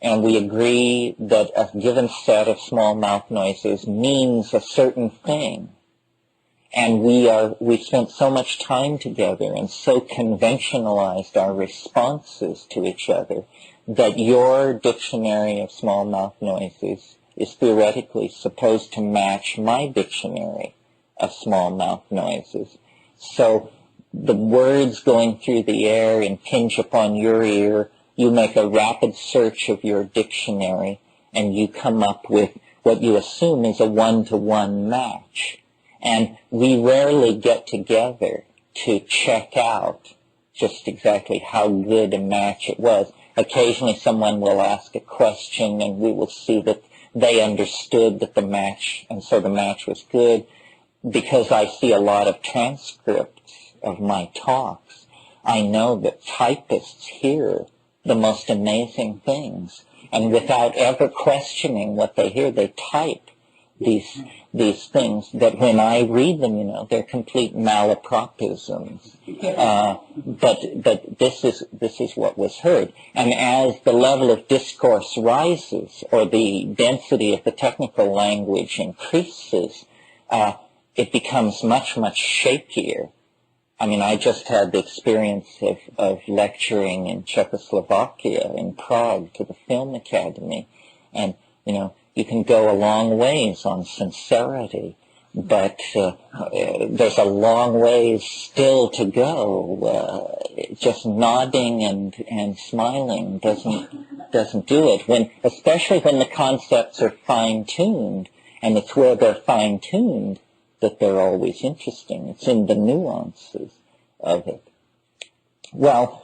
and we agree that a given set of small mouth noises means a certain thing. And we've spent so much time together and so conventionalized our responses to each other that your dictionary of small mouth noises is theoretically supposed to match my dictionary of small mouth noises. So the words going through the air impinge upon your ear, you make a rapid search of your dictionary, and you come up with what you assume is a one-to-one match. And we rarely get together to check out just exactly how good a match it was. occasionally someone will ask a question and we will see that they understood that the match, and so the match was good. Because I see a lot of transcripts of my talks, I know that typists hear the most amazing things. And without ever questioning what they hear, they type these things that when I read them, they're complete malapropisms. But this is what was heard. And as the level of discourse rises, or the density of the technical language increases, it becomes much, much shakier. I mean, I just had the experience of lecturing in Czechoslovakia, in Prague, to the Film Academy. And, you can go a long ways on sincerity, but there's a long ways still to go. Just nodding and smiling doesn't do it. Especially when the concepts are fine-tuned, and it's where they're fine-tuned that they're always interesting. It's in the nuances of it. Well,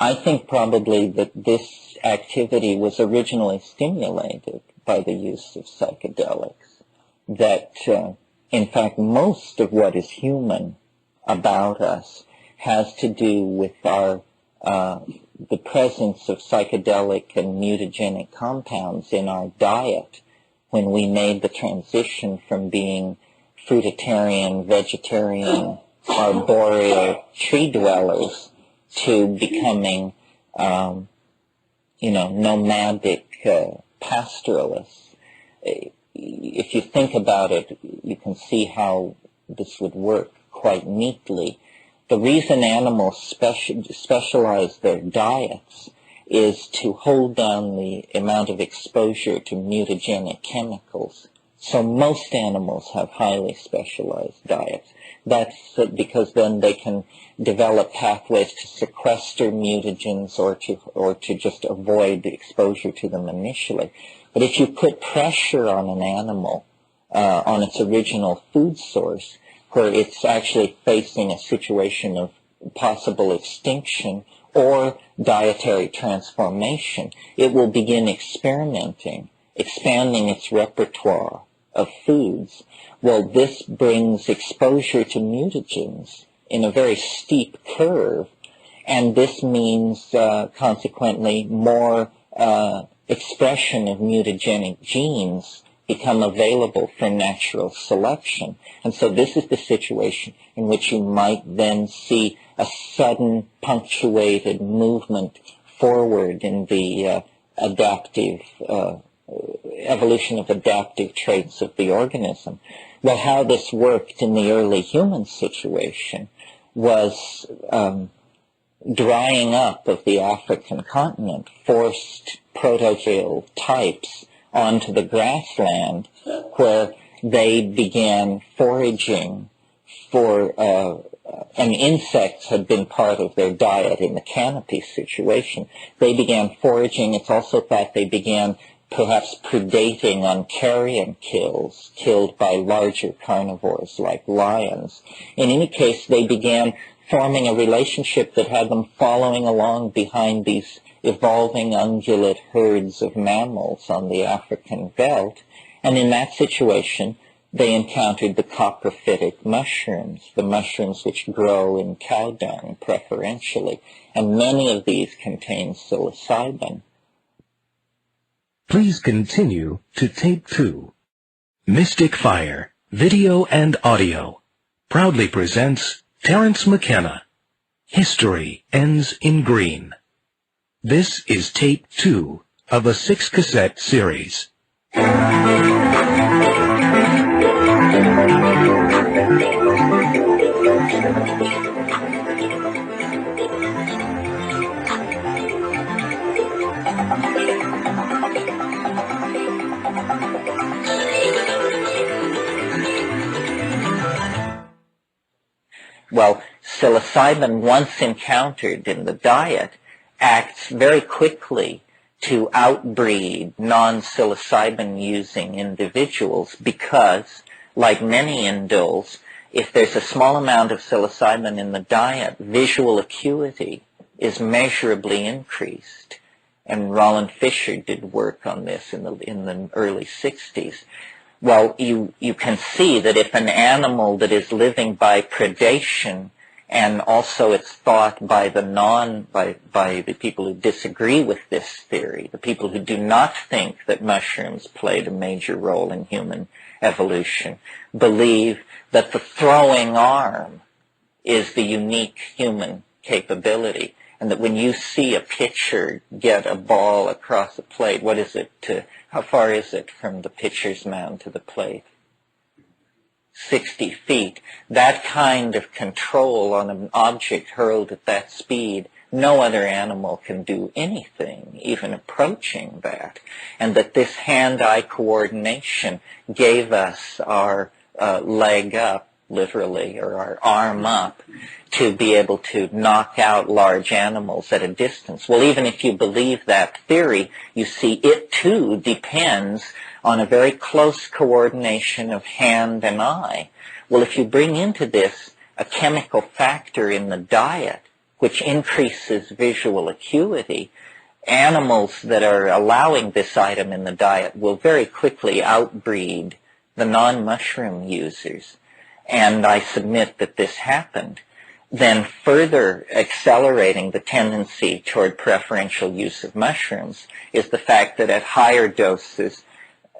I think probably that this activity was originally stimulated by the use of psychedelics. That, in fact, most of what is human about us has to do with the presence of psychedelic and mutagenic compounds in our diet when we made the transition from being fruitarian, vegetarian, arboreal tree dwellers to becoming, nomadic pastoralists. If you think about it, you can see how this would work quite neatly. The reason animals specialize their diets is to hold down the amount of exposure to mutagenic chemicals. So most animals have highly specialized diets. That's because then they can develop pathways to sequester mutagens or to just avoid the exposure to them initially. But if you put pressure on an animal, on its original food source, where it's actually facing a situation of possible extinction or dietary transformation, it will begin experimenting, expanding its repertoire of foods. Well, this brings exposure to mutagens in a very steep curve, and this means consequently more expression of mutagenic genes become available for natural selection. And so this is the situation in which you might then see a sudden punctuated movement forward in the adaptive evolution of adaptive traits of the organism. Well, how this worked in the early human situation was drying up of the African continent forced protozoal types onto the grassland, where they began foraging for, and insects had been part of their diet in the canopy situation. They began foraging. It's also thought they began perhaps predating on carrion kills, killed by larger carnivores like lions. In any case, they began forming a relationship that had them following along behind these evolving ungulate herds of mammals on the African belt. And in that situation, they encountered the coprophytic mushrooms, the mushrooms which grow in cow dung preferentially. And many of these contain psilocybin. Please continue to tape 2. Mystic Fire, Video and Audio, proudly presents Terence McKenna. History Ends in Green. This is tape 2 of a 6-cassette series. Well, psilocybin, once encountered in the diet, acts very quickly to outbreed non-psilocybin-using individuals because, like many induls, if there's a small amount of psilocybin in the diet, visual acuity is measurably increased. And Roland Fisher did work on this in the early 60s. Well, you can see that if an animal that is living by predation, and also it's thought by the people who disagree with this theory, the people who do not think that mushrooms played a major role in human evolution, believe that the throwing arm is the unique human capability, and that when you see a pitcher get a ball across a plate, what is it how far is it from the pitcher's mound to the plate? 60 feet. That kind of control on an object hurled at that speed, no other animal can do anything, even approaching that. And that this hand-eye coordination gave us our leg up, literally, or our arm up, to be able to knock out large animals at a distance. Well, even if you believe that theory, you see it too depends on a very close coordination of hand and eye. Well, if you bring into this a chemical factor in the diet, which increases visual acuity, animals that are allowing this item in the diet will very quickly outbreed the non-mushroom users. And I submit that this happened. Then further accelerating the tendency toward preferential use of mushrooms is the fact that at higher doses,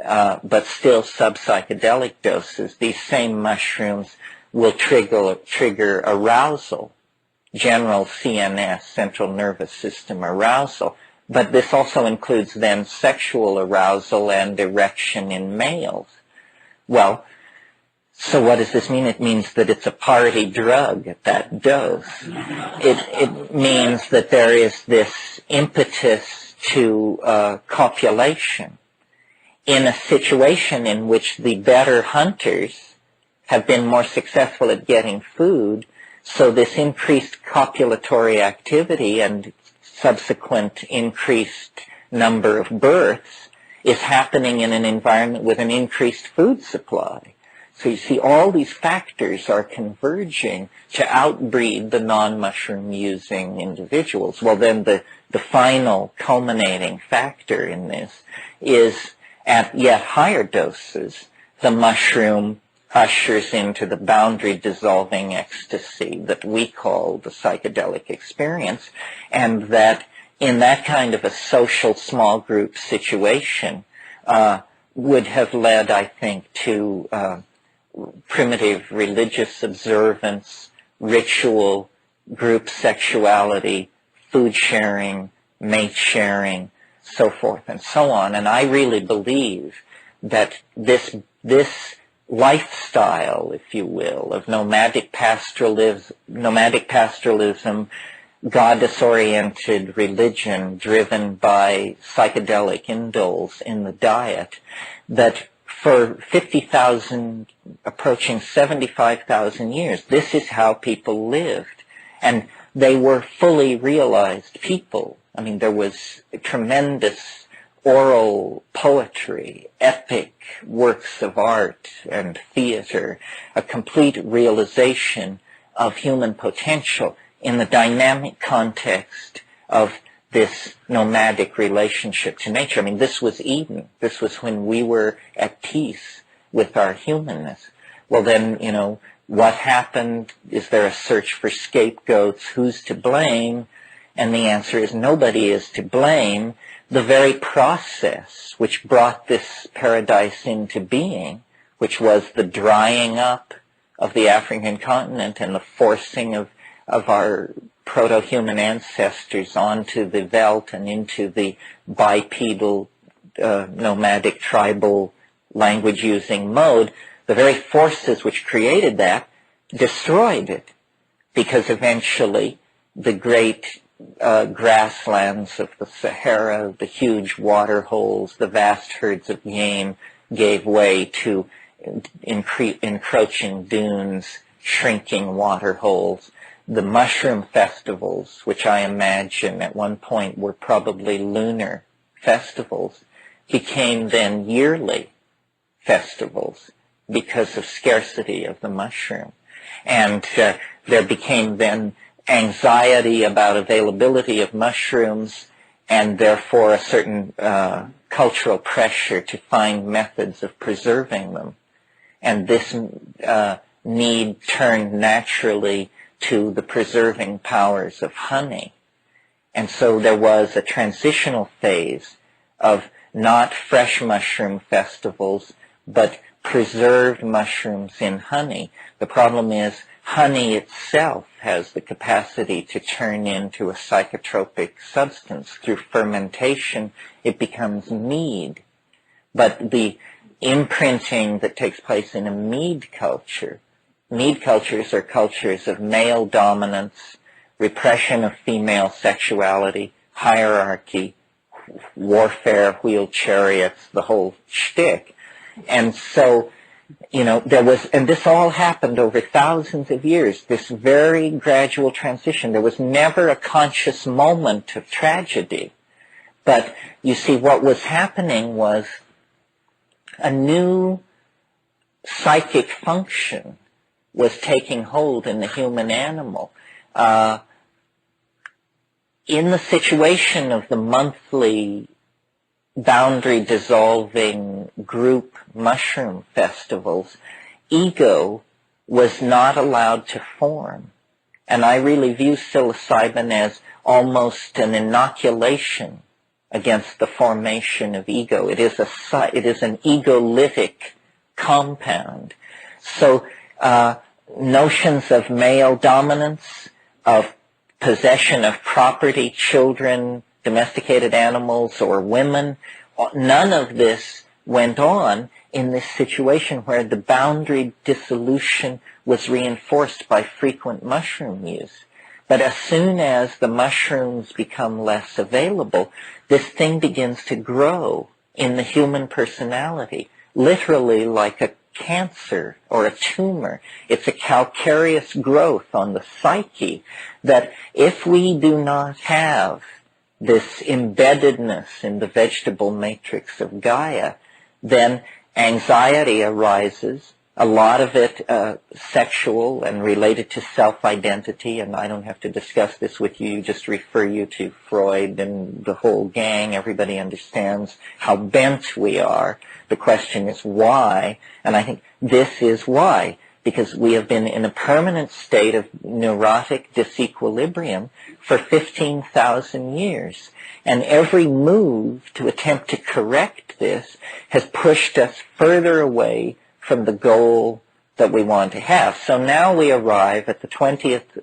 but still sub-psychedelic doses, these same mushrooms will trigger arousal, general CNS, central nervous system arousal. But this also includes then sexual arousal and erection in males. Well, so what does this mean? It means that it's a party drug at that dose. It means that there is this impetus to copulation in a situation in which the better hunters have been more successful at getting food. So this increased copulatory activity and subsequent increased number of births is happening in an environment with an increased food supply. So you see all these factors are converging to outbreed the non-mushroom using individuals. Well, then the final culminating factor in this is at yet higher doses, the mushroom ushers into the boundary dissolving ecstasy that we call the psychedelic experience, and that in that kind of a social small group situation would have led, I think, to primitive religious observance, ritual, group sexuality, food sharing, mate sharing, so forth and so on. And I really believe that this lifestyle, if you will, of nomadic pastoralism, goddess-oriented religion driven by psychedelic indoles in the diet, that for 50,000, approaching 75,000 years, this is how people lived. And they were fully realized people. I mean, there was tremendous oral poetry, epic works of art and theater, a complete realization of human potential in the dynamic context of this nomadic relationship to nature. I mean, this was Eden. This was when we were at peace with our humanness. Well, then, you know, what happened? Is there a search for scapegoats? Who's to blame? And the answer is nobody is to blame. The very process which brought this paradise into being, which was the drying up of the African continent and the forcing of our proto-human ancestors onto the veldt and into the bipedal, nomadic, tribal language-using mode, the very forces which created that destroyed it, because eventually the great grasslands of the Sahara, the huge water holes, the vast herds of game gave way to encroaching dunes, shrinking water holes. The mushroom festivals, which I imagine at one point were probably lunar festivals, became then yearly festivals because of scarcity of the mushroom. And there became then anxiety about availability of mushrooms, and therefore a certain cultural pressure to find methods of preserving them. And this need turned naturally to the preserving powers of honey. And so there was a transitional phase of not fresh mushroom festivals, but preserved mushrooms in honey. The problem is honey itself has the capacity to turn into a psychotropic substance. Through fermentation, it becomes mead. But the imprinting that takes place in a mead cultures are cultures of male dominance, repression of female sexuality, hierarchy, warfare, wheeled chariots, the whole shtick. And so, there was, and this all happened over thousands of years, this very gradual transition. There was never a conscious moment of tragedy. But you see, what was happening was a new psychic function was taking hold in the human animal. In the situation of the monthly boundary-dissolving group mushroom festivals, ego was not allowed to form. And I really view psilocybin as almost an inoculation against the formation of ego. It is an egolytic compound. So notions of male dominance, of possession of property, children, domesticated animals, or women, none of this went on in this situation where the boundary dissolution was reinforced by frequent mushroom use. But as soon as the mushrooms become less available, this thing begins to grow in the human personality, literally like a cancer or a tumor. It's a calcareous growth on the psyche that if we do not have this embeddedness in the vegetable matrix of Gaia, then anxiety arises, a lot of it sexual and related to self-identity, and I don't have to discuss this with you, just refer you to Freud and the whole gang. Everybody understands how bent we are. The question is why, and I think this is why, because we have been in a permanent state of neurotic disequilibrium for 15,000 years. And every move to attempt to correct this has pushed us further away from the goal that we want to have. So now we arrive at the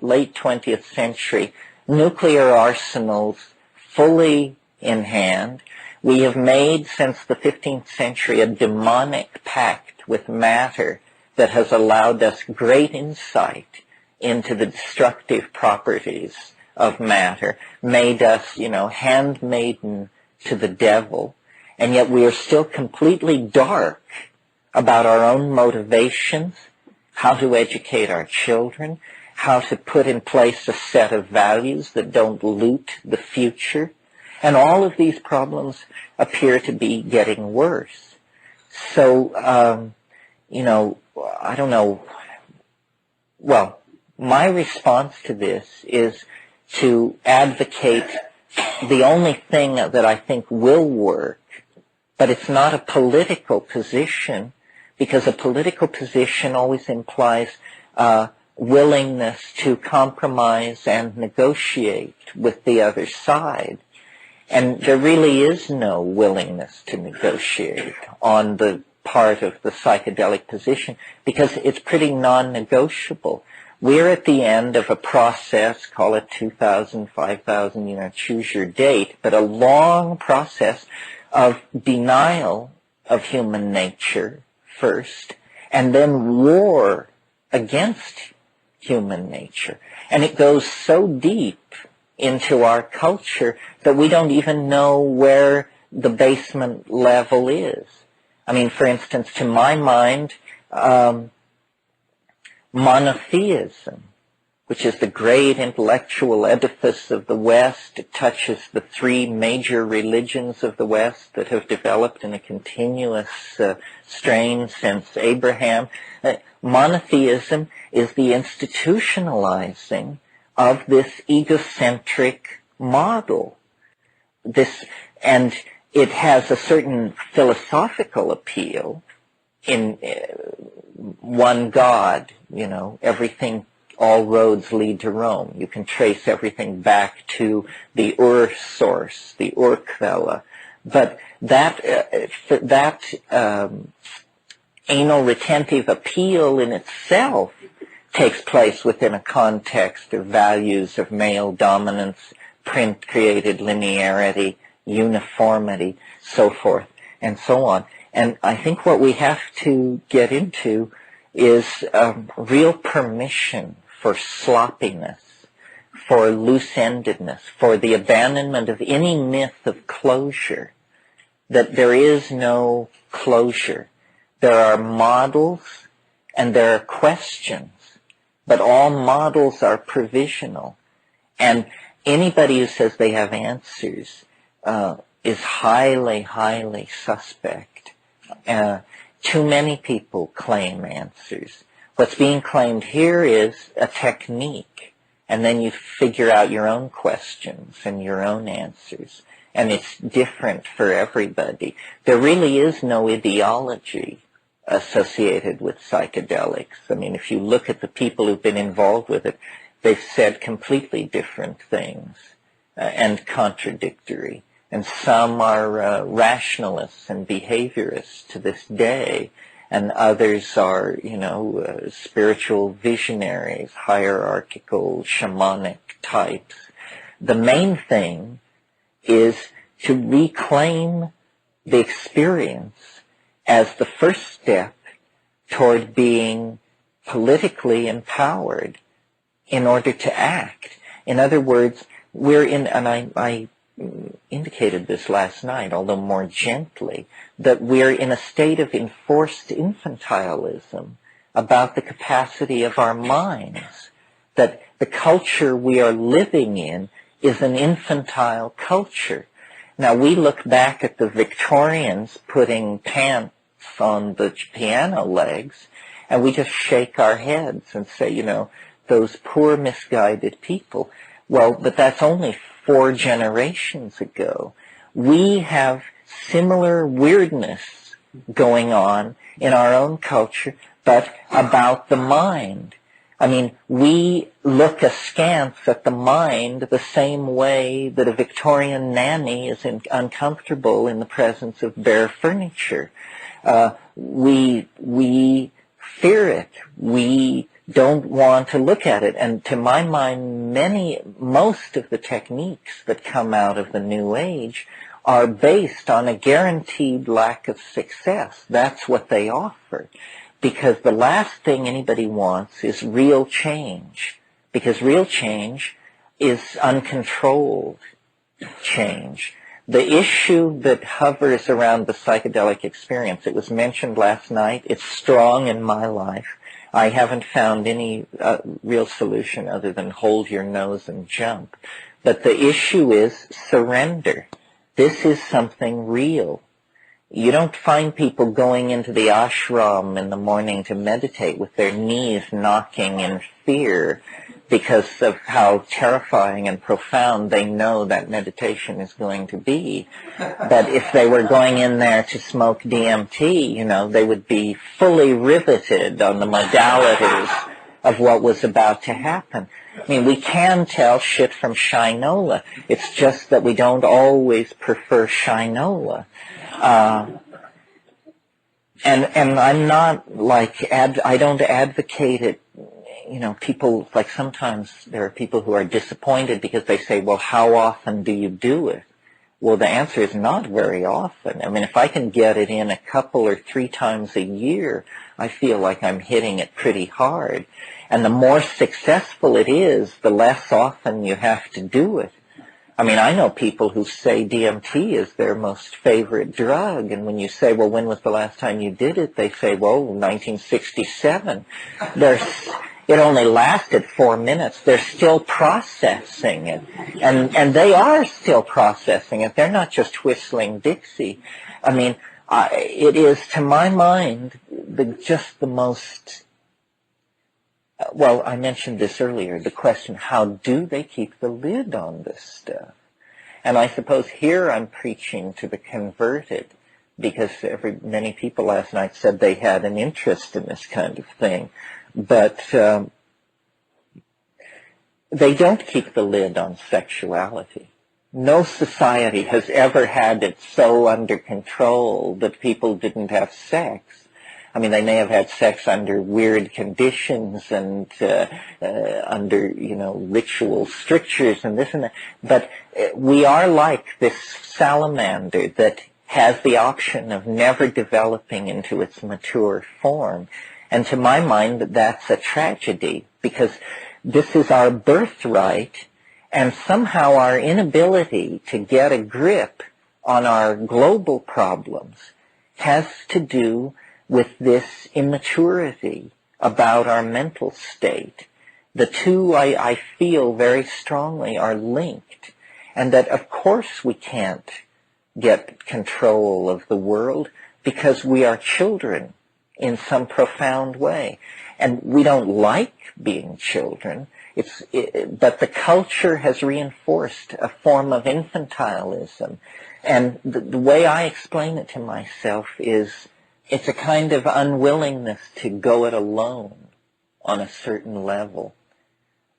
late 20th century, nuclear arsenals fully in hand. We have made, since the 15th century, a demonic pact with matter that has allowed us great insight into the destructive properties of matter, made us, handmaiden to the devil, and yet we are still completely dark about our own motivations, how to educate our children, how to put in place a set of values that don't loot the future. And all of these problems appear to be getting worse. So, I don't know. Well, my response to this is to advocate the only thing that I think will work, but it's not a political position, because a political position always implies willingness to compromise and negotiate with the other side. And there really is no willingness to negotiate on the part of the psychedelic position, because it's pretty non-negotiable. We're at the end of a process, call it 2,000, 5,000, choose your date, but a long process of denial of human nature first, and then war against human nature. And it goes so deep into our culture that we don't even know where the basement level is. I mean, for instance, to my mind, monotheism, which is the great intellectual edifice of the West. It touches the three major religions of the West that have developed in a continuous strain since Abraham. Monotheism is the institutionalizing of this egocentric model. And it has a certain philosophical appeal in one God, everything, all roads lead to Rome. You can trace everything back to the source, the Urquella. But that anal retentive appeal in itself takes place within a context of values of male dominance, print-created linearity, uniformity, so forth, and so on. And I think what we have to get into is real permission for sloppiness, for loose-endedness, for the abandonment of any myth of closure, that there is no closure. There are models and there are questions, but all models are provisional. And anybody who says they have answers is highly, highly suspect. Too many people claim answers. What's being claimed here is a technique, and then you figure out your own questions and your own answers, and it's different for everybody. There really is no ideology associated with psychedelics. I mean, if you look at the people who've been involved with it, they've said completely different things and contradictory. And some are rationalists and behaviorists to this day, and others are, spiritual visionaries, hierarchical, shamanic types. The main thing is to reclaim the experience as the first step toward being politically empowered in order to act. In other words, we're in, and I indicated this last night, although more gently, that we're in a state of enforced infantilism about the capacity of our minds, that the culture we are living in is an infantile culture. Now, we look back at the Victorians putting pants on the piano legs, and we just shake our heads and say, those poor misguided people. Well, but that's only 4 generations ago. We have similar weirdness going on in our own culture, but about the mind. I mean, we look askance at the mind the same way that a Victorian nanny is uncomfortable in the presence of bare furniture. We fear it. We don't want to look at it. And to my mind, most of the techniques that come out of the New Age are based on a guaranteed lack of success. That's what they offer. Because the last thing anybody wants is real change. Because real change is uncontrolled change. The issue that hovers around the psychedelic experience, it was mentioned last night, it's strong in my life. I haven't found any real solution other than hold your nose and jump. But the issue is surrender. This is something real. You don't find people going into the ashram in the morning to meditate with their knees knocking in fear because of how terrifying and profound they know that meditation is going to be. But if they were going in there to smoke DMT, they would be fully riveted on the modalities of what was about to happen. I mean, we can tell shit from shinola. It's just that we don't always prefer shinola. And I'm not like, I don't advocate it. People, like sometimes there are people who are disappointed because they say, well, how often do you do it? Well, the answer is not very often. I mean, if I can get it in a couple or 3 times a year, I feel like I'm hitting it pretty hard. And the more successful it is, the less often you have to do it. I mean, I know people who say DMT is their most favorite drug, and when you say, well, when was the last time you did it? They say, well, 1967. It only lasted 4 minutes. They're still processing it. And they are still processing it. They're not just whistling Dixie. I mean, it is, to my mind, just the most Well, I mentioned this earlier, the question, how do they keep the lid on this stuff? And I suppose here I'm preaching to the converted, because many people last night said they had an interest in this kind of thing. But they don't keep the lid on sexuality. No society has ever had it so under control that people didn't have sex. I mean, they may have had sex under weird conditions and under, ritual strictures and this and that. But we are like this salamander that has the option of never developing into its mature form. And to my mind, that's a tragedy, because this is our birthright, and somehow our inability to get a grip on our global problems has to do with this immaturity about our mental state. The two, I feel very strongly, are linked, and that of course we can't get control of the world because we are children in some profound way. And we don't like being children, but the culture has reinforced a form of infantilism. And the way I explain it to myself is it's a kind of unwillingness to go it alone on a certain level.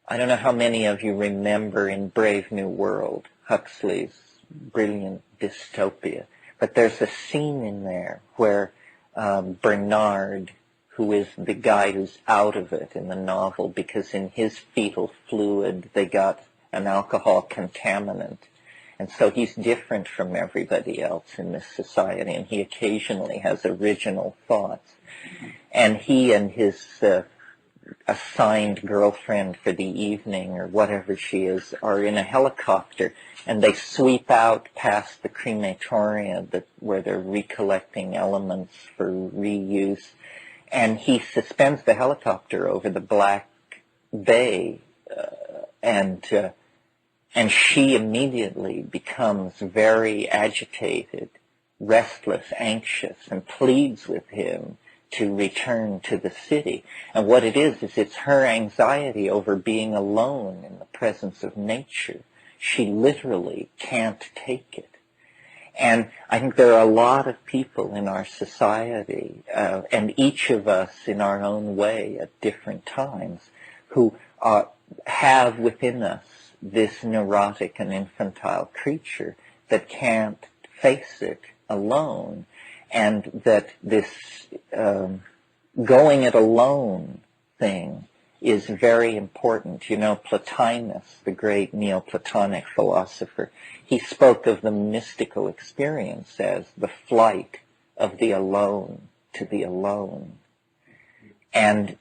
I don't know how many of you remember in Brave New World, Huxley's brilliant dystopia, but there's a scene in there where Bernard, who is the guy who's out of it in the novel because in his fetal fluid they got an alcohol contaminant. And so he's different from everybody else in this society, and he occasionally has original thoughts. And he and his assigned girlfriend for the evening, or whatever she is, are in a helicopter, and they sweep out past the crematoria where they're recollecting elements for reuse. And he suspends the helicopter over the Black Bay, and she immediately becomes very agitated, restless, anxious, and pleads with him to return to the city. And what it is it's her anxiety over being alone in the presence of nature. She literally can't take it. And I think there are a lot of people in our society, and each of us in our own way at different times, who have within us this neurotic and infantile creature that can't face it alone, and that this going it alone thing is very important. Plotinus, the great Neoplatonic philosopher, he spoke of the mystical experience as the flight of the alone to the alone. And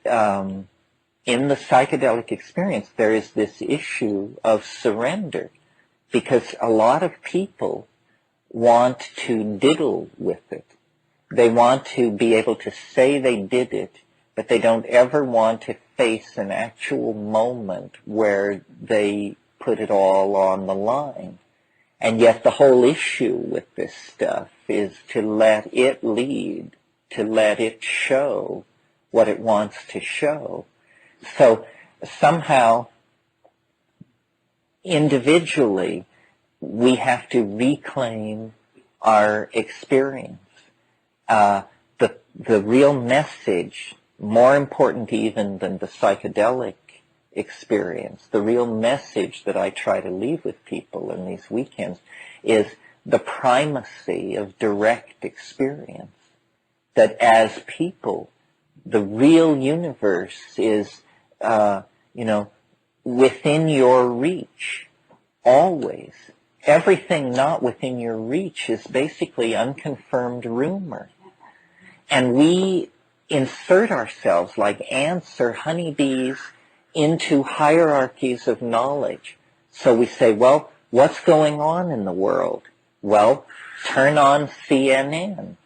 in the psychedelic experience, there is this issue of surrender, because a lot of people want to diddle with it. They want to be able to say they did it, but they don't ever want to face an actual moment where they put it all on the line. And yet the whole issue with this stuff is to let it lead, to let it show what it wants to show. So somehow, individually, we have to reclaim our experience. The real message, more important even than the psychedelic experience, the real message that I try to leave with people in these weekends is the primacy of direct experience. That as people, the real universe is, within your reach, always. Everything not within your reach is basically unconfirmed rumor. And we insert ourselves like ants or honeybees into hierarchies of knowledge. So we say, well, what's going on in the world? Well, turn on CNN.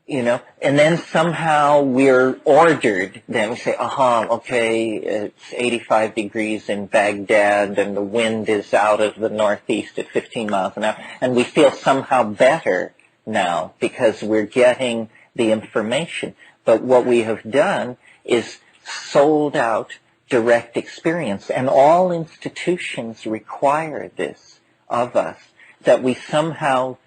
And then somehow we're ordered. Then we say, okay, it's 85 degrees in Baghdad and the wind is out of the northeast at 15 miles an hour. And we feel somehow better now because we're getting the information. But what we have done is sold out direct experience. And all institutions require this of us, that we somehow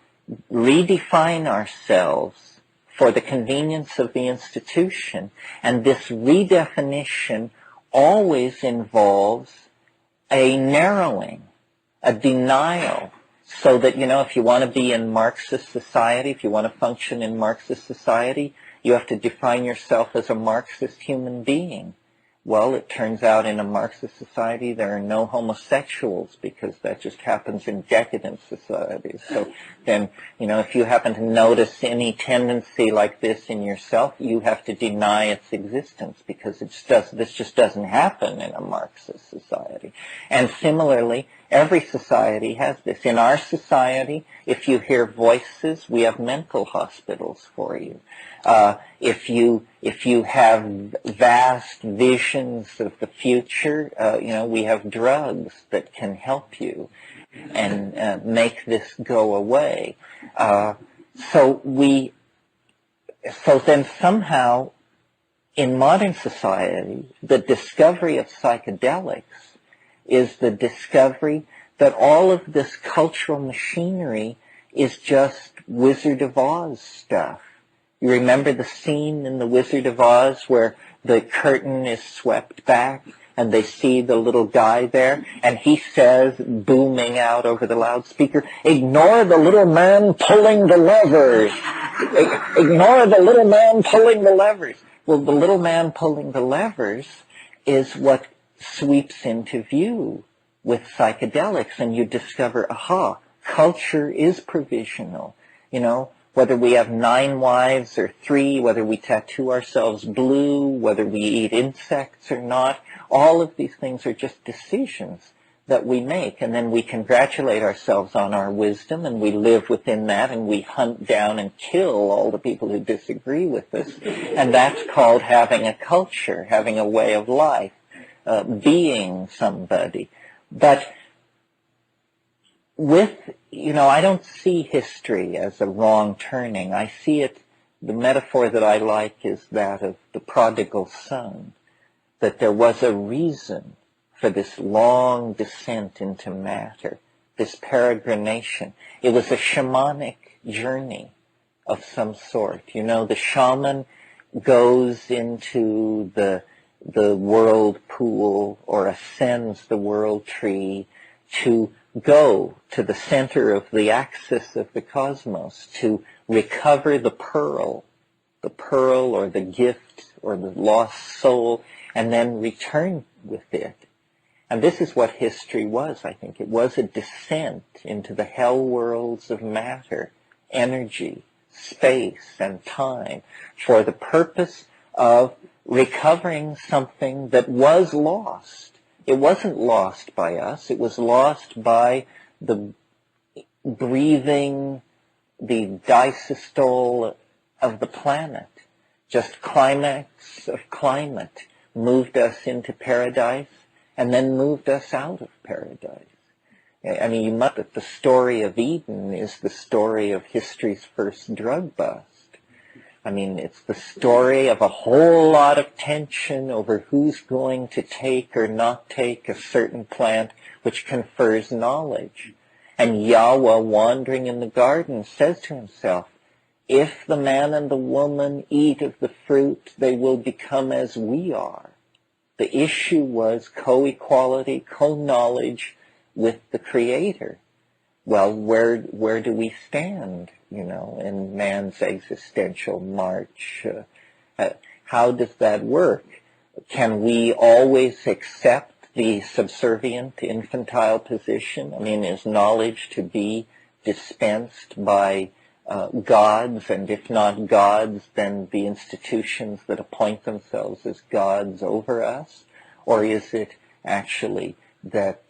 redefine ourselves for the convenience of the institution. And this redefinition always involves a narrowing, a denial, so that, if you want to be in Marxist society, if you want to function in Marxist society, you have to define yourself as a Marxist human being. Well, it turns out in a Marxist society there are no homosexuals, because that just happens in decadent societies. So then, if you happen to notice any tendency like this in yourself, you have to deny its existence, because this just doesn't happen in a Marxist society. And similarly, every society has this. In our society, if you hear voices, we have mental hospitals for you. If you have vast visions of the future, we have drugs that can help you and make this go away. So then somehow in modern society, the discovery of psychedelics is the discovery that all of this cultural machinery is just Wizard of Oz stuff. You remember the scene in The Wizard of Oz where the curtain is swept back and they see the little guy there, and he says, booming out over the loudspeaker, "Ignore the little man pulling the levers. Ignore the little man pulling the levers." Well, the little man pulling the levers is what sweeps into view with psychedelics, and you discover, aha, culture is provisional. Whether we have 9 wives or 3, whether we tattoo ourselves blue, whether we eat insects or not, all of these things are just decisions that we make, and then we congratulate ourselves on our wisdom, and we live within that, and we hunt down and kill all the people who disagree with us, and that's called having a culture, having a way of life, being somebody. But I don't see history as a wrong turning. I see it, the metaphor that I like is that of the prodigal son, that there was a reason for this long descent into matter, this peregrination. It was a shamanic journey of some sort. The shaman goes into the world pool or ascends the world tree to go to the center of the axis of the cosmos, to recover the pearl or the gift or the lost soul, and then return with it. And this is what history was, I think. It was a descent into the hell worlds of matter, energy, space, and time, for the purpose of recovering something that was lost. It wasn't lost by us. It was lost by the breathing, the disystole of the planet. Just climax of climate moved us into paradise and then moved us out of paradise. I mean, that the story of Eden is the story of history's first drug bust. I mean, it's the story of a whole lot of tension over who's going to take or not take a certain plant which confers knowledge. And Yahweh, wandering in the garden, says to himself, if the man and the woman eat of the fruit, they will become as we are. The issue was co-equality, co-knowledge with the Creator. Well, where do we stand, in man's existential march? How does that work? Can we always accept the subservient, infantile position? I mean, is knowledge to be dispensed by gods, and if not gods, then the institutions that appoint themselves as gods over us? Or is it actually that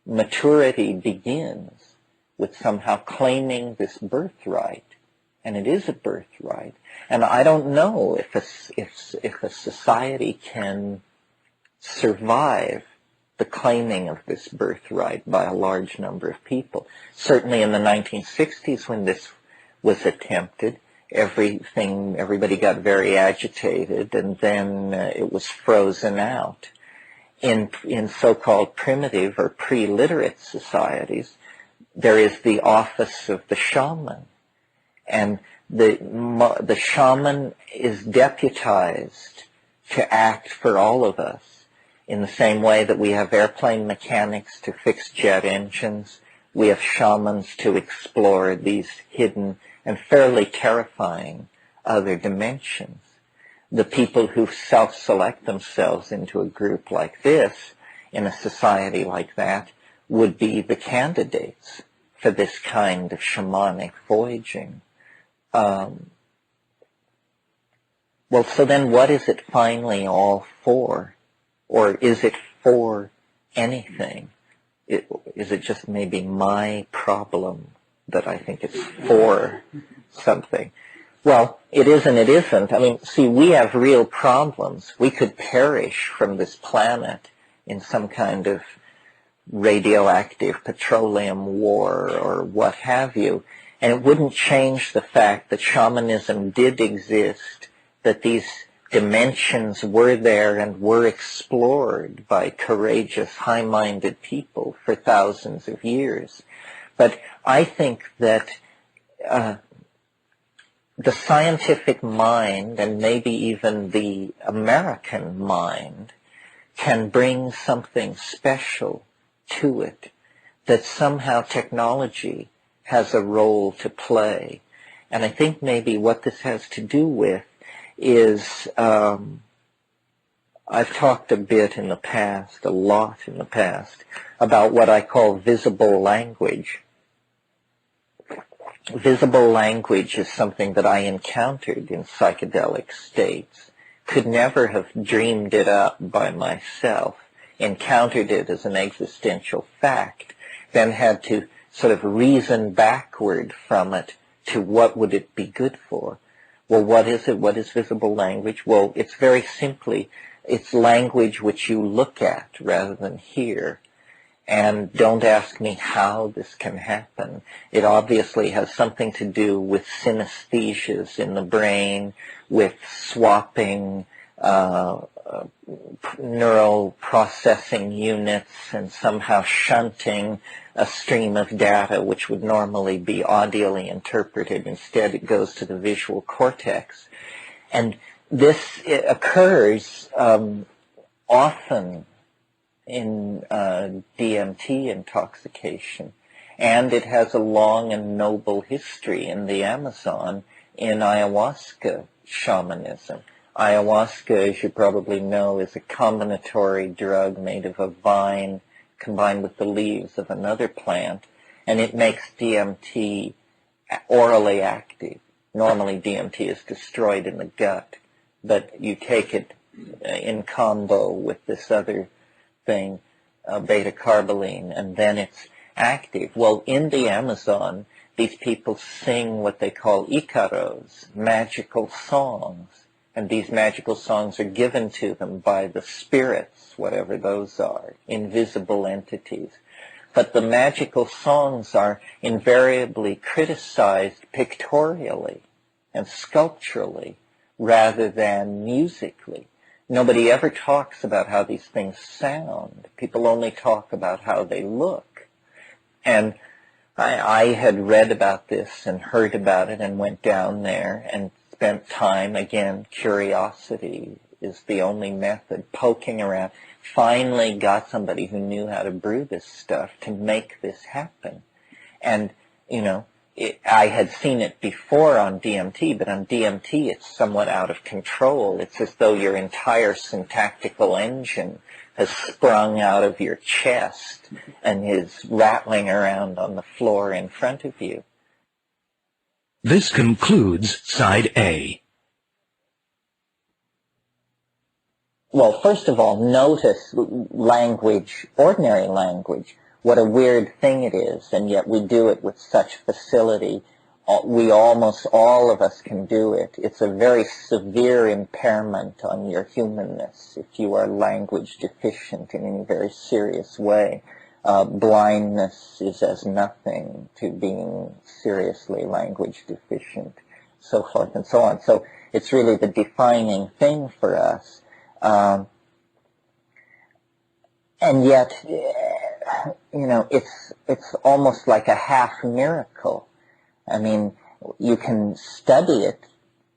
maturity begins with somehow claiming this birthright, and it is a birthright? And I don't know if a society can survive the claiming of this birthright by a large number of people. Certainly in the 1960s, when this was attempted, everybody got very agitated, and then it was frozen out. In so-called primitive or pre-literate societies, there is the office of the shaman, and the shaman is deputized to act for all of us in the same way that we have airplane mechanics to fix jet engines. We have shamans to explore these hidden and fairly terrifying other dimensions. The people who self-select themselves into a group like this, in a society like that, would be the candidates for this kind of shamanic voyaging. Well, so then what is it finally all for? Or is it for anything? Is it just maybe my problem that I think it's for something? Well, it is and it isn't. I mean, see, we have real problems. We could perish from this planet in some kind of radioactive petroleum war or what have you, and it wouldn't change the fact that shamanism did exist, that these dimensions were there and were explored by courageous, high-minded people for thousands of years. But I think that the scientific mind, and maybe even the American mind, can bring something special to it, that somehow technology has a role to play. And I think maybe what this has to do with is, I've talked a bit in the past, a lot in the past, about what I call visible language. Visible language is something that I encountered in psychedelic states, could never have dreamed it up by myself, encountered it as an existential fact, then had to sort of reason backward from it to what would it be good for. Well, what is it? What is visible language? Well, it's very simply, it's language which you look at rather than hear. And don't ask me how this can happen. It obviously has something to do with synesthesias in the brain, with swapping neural processing units and somehow shunting a stream of data which would normally be audially interpreted. Instead, it goes to the visual cortex. And this occurs often in DMT intoxication, and it has a long and noble history in the Amazon in ayahuasca shamanism. Ayahuasca, as you probably know, is a combinatory drug made of a vine combined with the leaves of another plant, and it makes DMT orally active. Normally DMT is destroyed in the gut, but you take it in combo with this other thing, beta-carboline, and then it's active. Well, in the Amazon, these people sing what they call icaros, magical songs, and these magical songs are given to them by the spirits, whatever those are, invisible entities. But the magical songs are invariably criticized pictorially and sculpturally rather than musically. Nobody ever talks about how these things sound. People only talk about how they look. And I had read about this and heard about it and went down there and spent time, again, curiosity is the only method, poking around. Finally got somebody who knew how to brew this stuff to make this happen. And, you know, I had seen it before on DMT, but on DMT it's somewhat out of control. It's as though your entire syntactical engine has sprung out of your chest and is rattling around on the floor in front of you. This concludes Side A. Well, first of all, notice language, ordinary language, what a weird thing it is, and yet we do it with such facility. We almost all of us can do it. It's a very severe impairment on your humanness if you are language deficient in any very serious way. Blindness is as nothing to being seriously language deficient. so forth and so on. So it's really the defining thing for us. And yet, it's almost like a half miracle. I mean, you can study it.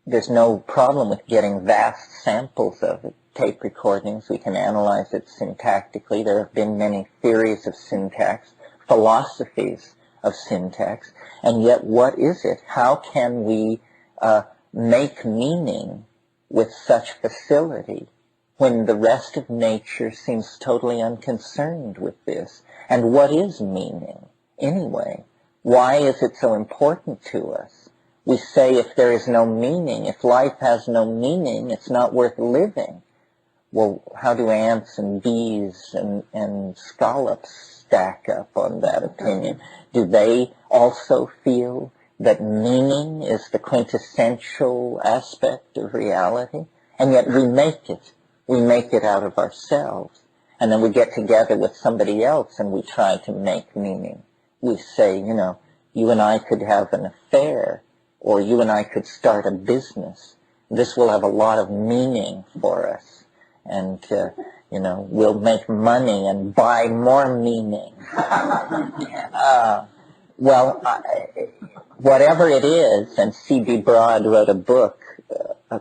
There's no problem with getting vast samples of it, tape recordings. We can analyze it syntactically. There have been many theories of syntax, philosophies of syntax, and yet what is it? How can we make meaning with such facility when the rest of nature seems totally unconcerned with this? And what is meaning, anyway? Why is it so important to us? We say if there is no meaning, if life has no meaning, it's not worth living. Well, how do ants and bees and scallops stack up on that opinion? Do they also feel that meaning is the quintessential aspect of reality? And yet we make it. We make it out of ourselves. And then we get together with somebody else and we try to make meaning. We say, you and I could have an affair, or you and I could start a business. This will have a lot of meaning for us. And, we'll make money and buy more meaning. Whatever it is, and C.B. Broad wrote a book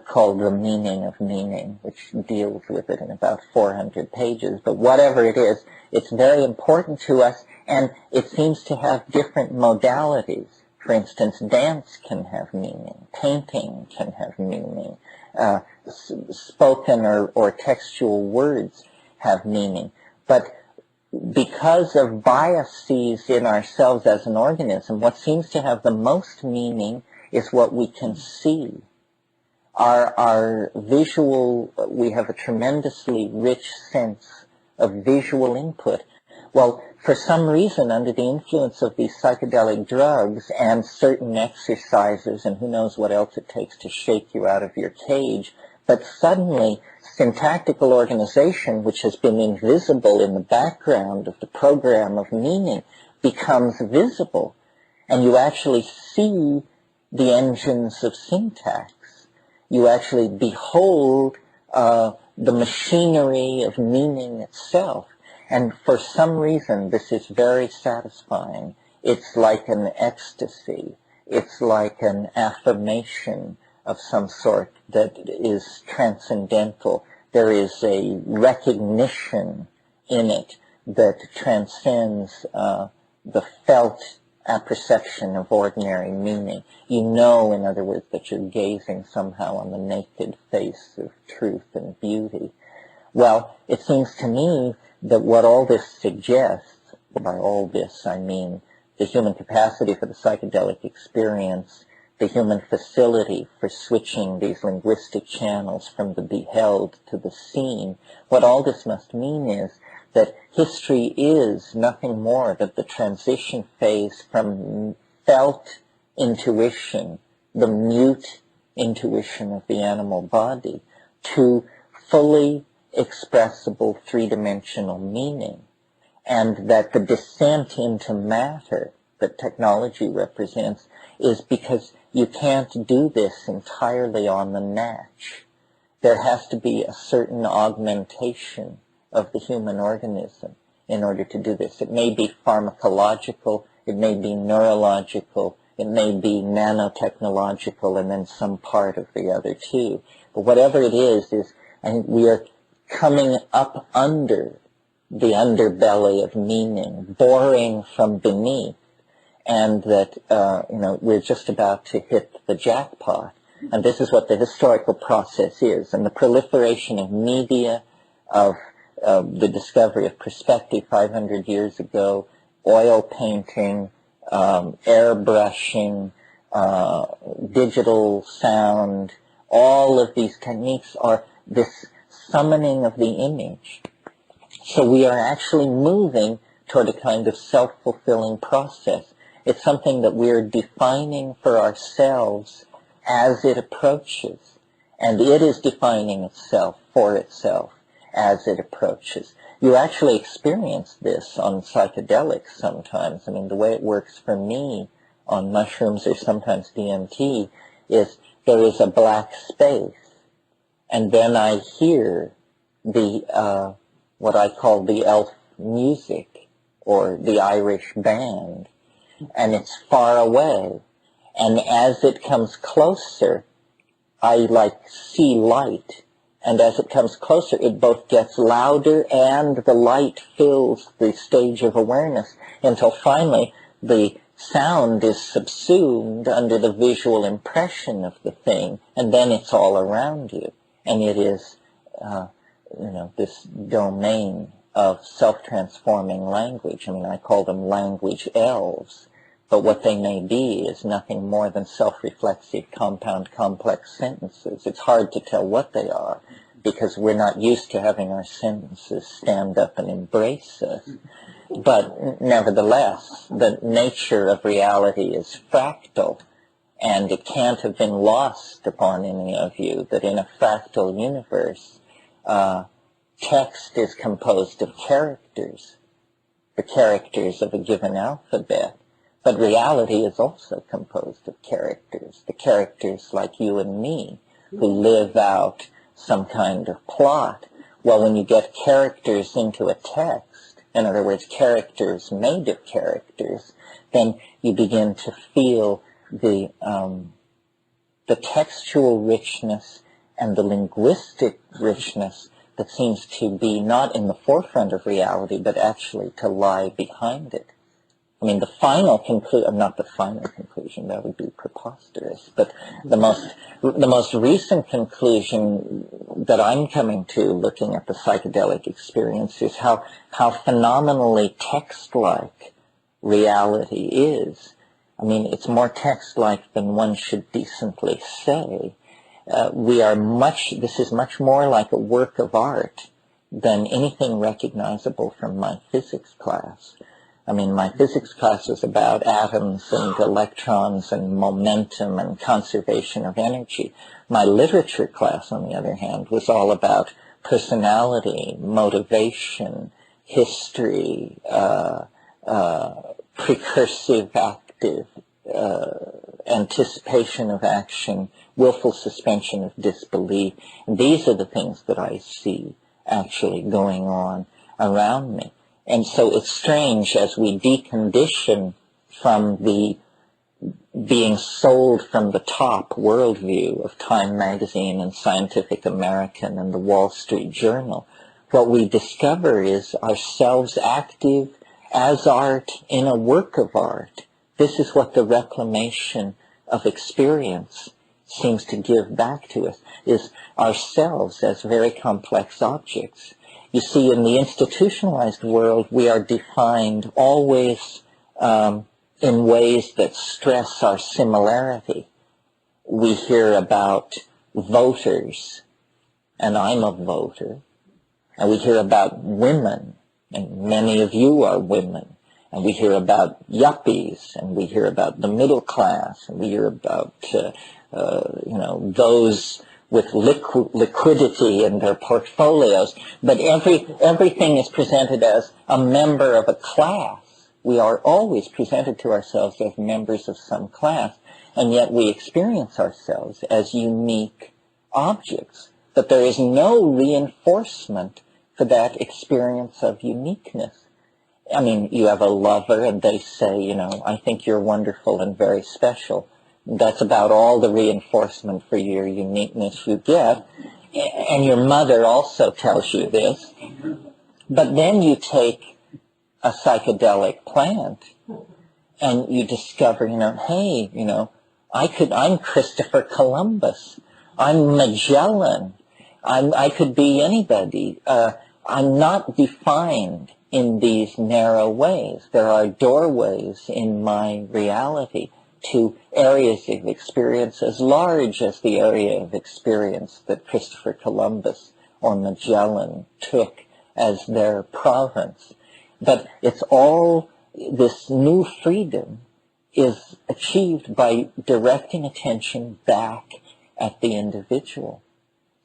called The Meaning of Meaning, which deals with it in about 400 pages. But whatever it is, it's very important to us, and it seems to have different modalities. For instance, dance can have meaning, painting can have meaning, spoken or textual words have meaning. But because of biases in ourselves as an organism, what seems to have the most meaning is what we can see. Our visual, we have a tremendously rich sense of visual input. Well, for some reason, under the influence of these psychedelic drugs and certain exercises, and who knows what else it takes to shake you out of your cage, but suddenly syntactical organization, which has been invisible in the background of the program of meaning, becomes visible. And you actually see the engines of syntax. You actually behold the machinery of meaning itself. And for some reason, this is very satisfying. It's like an ecstasy. It's like an affirmation of some sort that is transcendental. There is a recognition in it that transcends the felt apperception of ordinary meaning. You know, in other words, that you're gazing somehow on the naked face of truth and beauty. Well, it seems to me that what all this suggests, by all this I mean the human capacity for the psychedelic experience, the human facility for switching these linguistic channels from the beheld to the seen, what all this must mean is that history is nothing more than the transition phase from felt intuition, the mute intuition of the animal body, to fully expressible three-dimensional meaning, and that the descent into matter that technology represents is because you can't do this entirely on the natch. There has to be a certain augmentation of the human organism in order to do this. It may be pharmacological, it may be neurological, it may be nanotechnological, and then some part of the other two. But whatever it is I think we are coming up under the underbelly of meaning, boring from beneath, and that, we're just about to hit the jackpot. And this is what the historical process is. And the proliferation of media, of the discovery of perspective 500 years ago, oil painting, airbrushing, digital sound, all of these techniques are this summoning of the image. So we are actually moving toward a kind of self-fulfilling process. It's something that we're defining for ourselves as it approaches. And it is defining itself for itself as it approaches. You actually experience this on psychedelics sometimes. I mean, the way it works for me on mushrooms or sometimes DMT is there is a black space, and then I hear the what I call the elf music, or the Irish band, and it's far away. And as it comes closer, I see light. And as it comes closer, it both gets louder and the light fills the stage of awareness until finally the sound is subsumed under the visual impression of the thing, and then it's all around you. And it is, this domain of self-transforming language. I mean, I call them language elves. But what they may be is nothing more than self-reflexive, compound, complex sentences. It's hard to tell what they are because we're not used to having our sentences stand up and embrace us. But nevertheless, the nature of reality is fractal, and it can't have been lost upon any of you that in a fractal universe, text is composed of characters, the characters of a given alphabet. But reality is also composed of characters, the characters like you and me, who live out some kind of plot. Well, when you get characters into a text, in other words, characters made of characters, then you begin to feel the textual richness and the linguistic richness that seems to be not in the forefront of reality, but actually to lie behind it. I mean, the final conclusion, not the final conclusion, that would be preposterous, but the most recent conclusion that I'm coming to looking at the psychedelic experience is how phenomenally text-like reality is. I mean, it's more text-like than one should decently say. This is much more like a work of art than anything recognizable from my physics class. I mean, my physics class was about atoms and electrons and momentum and conservation of energy. My literature class, on the other hand, was all about personality, motivation, history, precursive active, anticipation of action, willful suspension of disbelief. And these are the things that I see actually going on around me. And so it's strange as we decondition from the being sold from the top worldview of Time Magazine and Scientific American and the Wall Street Journal, what we discover is ourselves active as art in a work of art. This is what the reclamation of experience seems to give back to us, is ourselves as very complex objects. You see, in the institutionalized world, we are defined always in ways that stress our similarity. We hear about voters, and I'm a voter, and we hear about women, and many of you are women, and we hear about yuppies, and we hear about the middle class, and we hear about those with liquidity in their portfolios, but everything is presented as a member of a class. We are always presented to ourselves as members of some class, and yet we experience ourselves as unique objects, but there is no reinforcement for that experience of uniqueness. I mean, you have a lover and they say, I think you're wonderful and very special. That's about all the reinforcement for your uniqueness you get. And your mother also tells you this. But then you take a psychedelic plant and you discover, hey, I'm Christopher Columbus. I'm Magellan. I could be anybody. I'm not defined in these narrow ways. There are doorways in my reality to areas of experience as large as the area of experience that Christopher Columbus or Magellan took as their province. But it's all, this new freedom is achieved by directing attention back at the individual.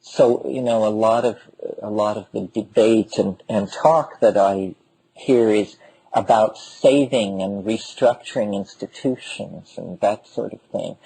So, a lot of the debate and talk that I hear is about saving and restructuring institutions and that sort of thing.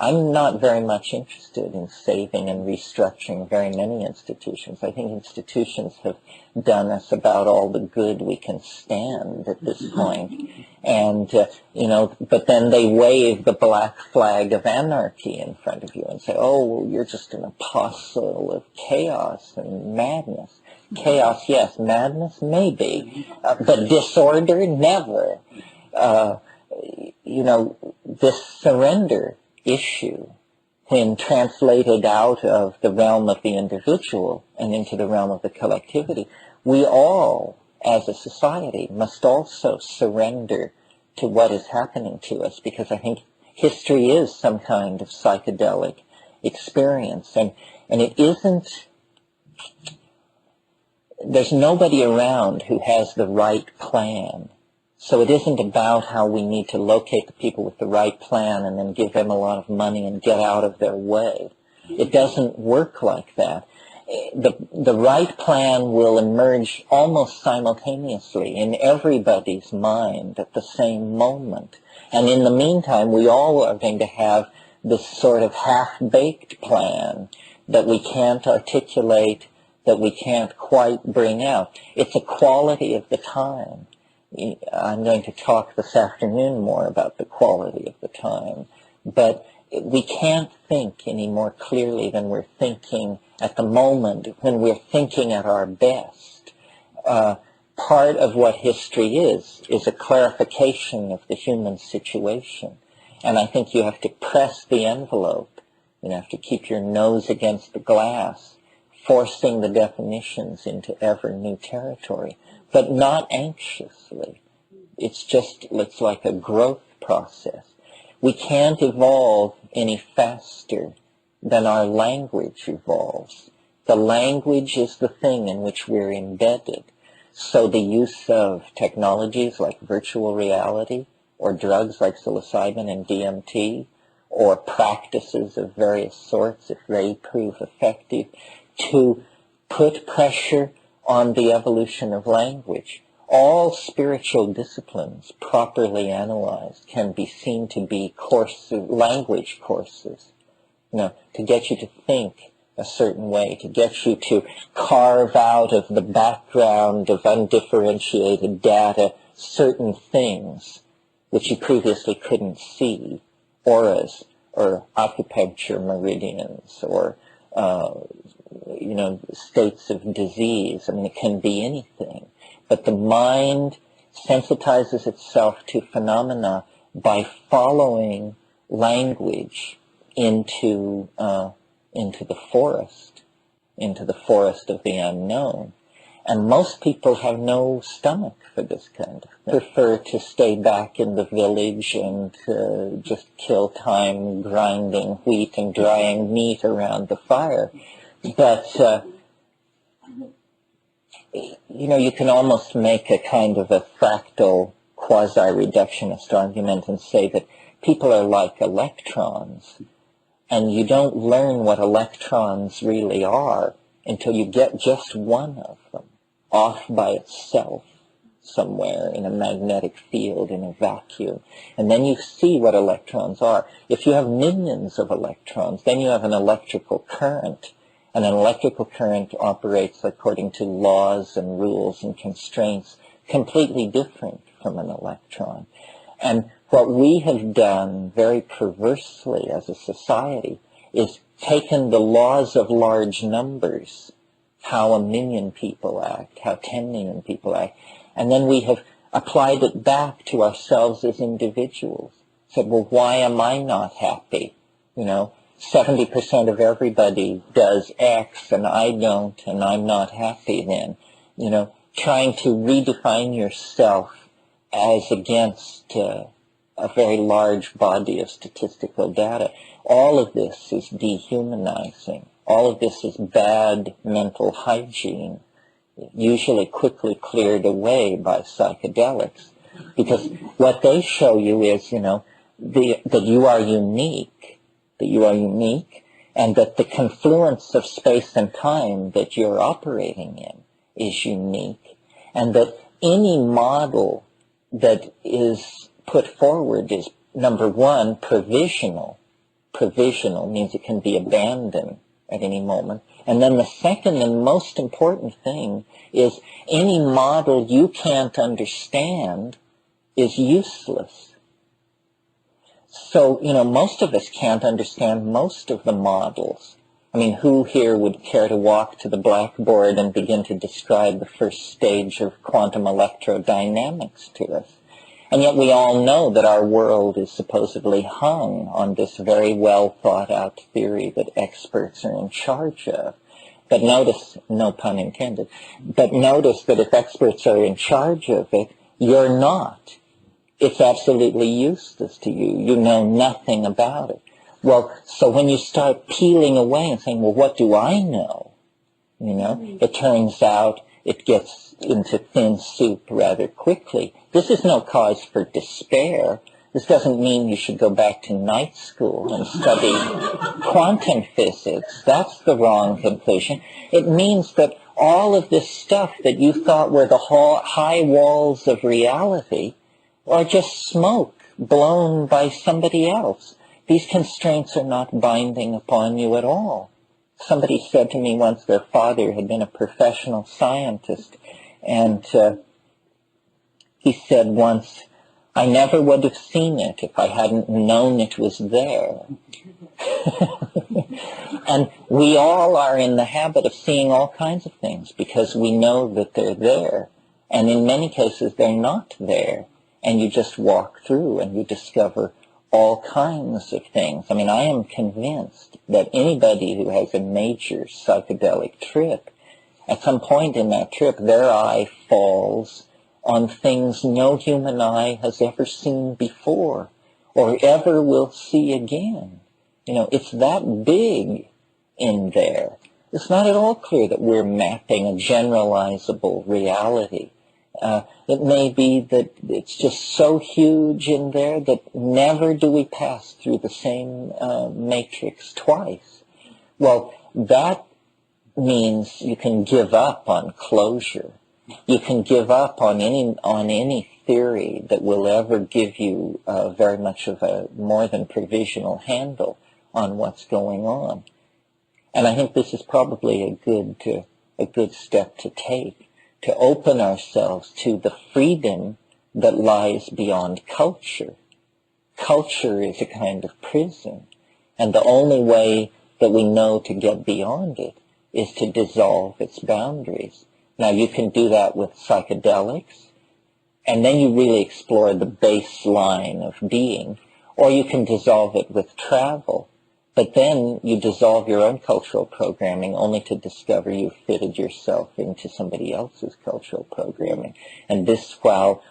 I'm not very much interested in saving and restructuring very many institutions. I think institutions have done us about all the good we can stand at this point. And, but then they wave the black flag of anarchy in front of you and say, oh, well, you're just an apostle of chaos and madness. Chaos, yes. Madness, maybe. But disorder, never. This surrender issue, when translated out of the realm of the individual and into the realm of the collectivity, we all, as a society, must also surrender to what is happening to us, because I think history is some kind of psychedelic experience, and it isn't, there's nobody around who has the right plan. So it isn't about how we need to locate the people with the right plan and then give them a lot of money and get out of their way. It doesn't work like that. The right plan will emerge almost simultaneously in everybody's mind at the same moment. And in the meantime, we all are going to have this sort of half-baked plan that we can't articulate, that we can't quite bring out. It's a quality of the time. I'm going to talk this afternoon more about the quality of the time, but we can't think any more clearly than we're thinking at the moment when we're thinking at our best. Part of what history is a clarification of the human situation, and I think you have to press the envelope. You have to keep your nose against the glass, forcing the definitions into ever new territory, but not anxiously. It's like a growth process. We can't evolve any faster than our language evolves. The language is the thing in which we're embedded. So the use of technologies like virtual reality, or drugs like psilocybin and DMT, or practices of various sorts, if they prove effective, to put pressure on the evolution of language. All spiritual disciplines, properly analyzed, can be seen to be language courses, to get you to think a certain way, to get you to carve out of the background of undifferentiated data certain things which you previously couldn't see, auras or acupuncture meridians or states of disease. I mean, it can be anything. But the mind sensitizes itself to phenomena by following language into the forest of the unknown. And most people have no stomach for this kind of thing. Prefer to stay back in the village and just kill time grinding wheat and drying meat around the fire. But, you can almost make a kind of a fractal quasi-reductionist argument and say that people are like electrons, and you don't learn what electrons really are until you get just one of them off by itself somewhere in a magnetic field in a vacuum. And then you see what electrons are. If you have millions of electrons, then you have an electrical current. And an electrical current operates according to laws and rules and constraints completely different from an electron. And what we have done very perversely as a society is taken the laws of large numbers, how 1 million people act, how 10 million people act, and then we have applied it back to ourselves as individuals. Said, well, why am I not happy? 70% of everybody does X and I don't, and I'm not happy then. Trying to redefine yourself as against a very large body of statistical data. All of this is dehumanizing. All of this is bad mental hygiene, usually quickly cleared away by psychedelics. Because what they show you is, that you are unique, and that the confluence of space and time that you're operating in is unique, and that any model that is put forward is, number one, provisional, provisional, means it can be abandoned at any moment. And then the second and most important thing is any model you can't understand is useless. So, most of us can't understand most of the models. I mean, who here would care to walk to the blackboard and begin to describe the first stage of quantum electrodynamics to us? And yet we all know that our world is supposedly hung on this very well thought out theory that experts are in charge of. But notice, no pun intended, but notice that if experts are in charge of it, you're not. It's absolutely useless to you. You know nothing about it. Well, so when you start peeling away and saying, well, what do I know? It turns out it gets into thin soup rather quickly. This is no cause for despair. This doesn't mean you should go back to night school and study quantum physics. That's the wrong conclusion. It means that all of this stuff that you thought were the high walls of reality are just smoke blown by somebody else. These constraints are not binding upon you at all. Somebody said to me once their father had been a professional scientist, and he said once, I never would have seen it if I hadn't known it was there. And we all are in the habit of seeing all kinds of things because we know that they're there. And in many cases, they're not there. And you just walk through and you discover all kinds of things. I mean, I am convinced that anybody who has a major psychedelic trip, at some point in that trip, their eye falls on things no human eye has ever seen before or ever will see again. It's that big in there. It's not at all clear that we're mapping a generalizable reality. It may be that it's just so huge in there that never do we pass through the same matrix twice. Well, that means you can give up on closure. You can give up on any theory that will ever give you very much of a more than provisional handle on what's going on. And I think this is probably a good step to take, to open ourselves to the freedom that lies beyond culture. Culture is a kind of prison, and the only way that we know to get beyond it is to dissolve its boundaries. Now, you can do that with psychedelics, and then you really explore the baseline of being, or you can dissolve it with travel. But then you dissolve your own cultural programming only to discover you fitted yourself into somebody else's cultural programming. And this, while,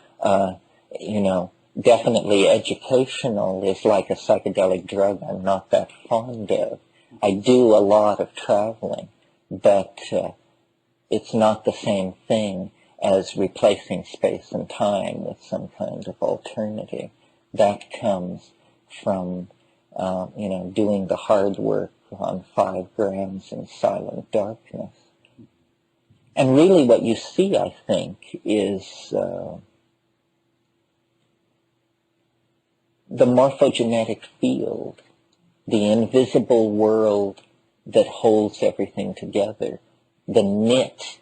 definitely educational, is like a psychedelic drug I'm not that fond of. I do a lot of traveling, but it's not the same thing as replacing space and time with some kind of alternative. That comes from doing the hard work on 5 grams in silent darkness. And really what you see, I think, is the morphogenetic field, the invisible world that holds everything together, the knit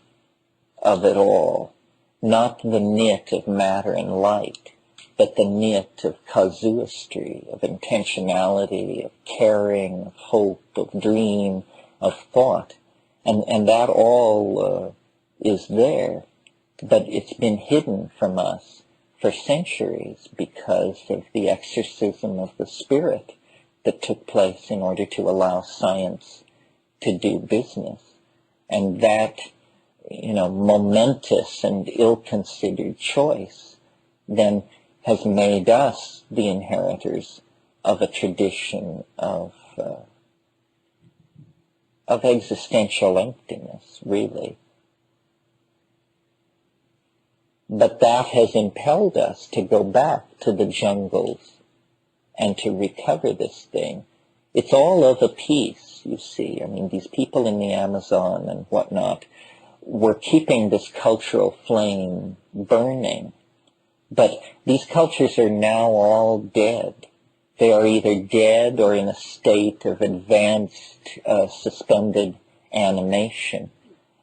of it all, not the knit of matter and light, but the knit of casuistry, of intentionality, of caring, of hope, of dream, of thought. And that all is there, but it's been hidden from us for centuries because of the exorcism of the spirit that took place in order to allow science to do business. And that, momentous and ill-considered choice then has made us the inheritors of a tradition of existential emptiness, really. But that has impelled us to go back to the jungles and to recover this thing. It's all of a piece, you see. I mean, these people in the Amazon and whatnot were keeping this cultural flame burning. But these cultures are now all dead. They are either dead or in a state of advanced suspended animation.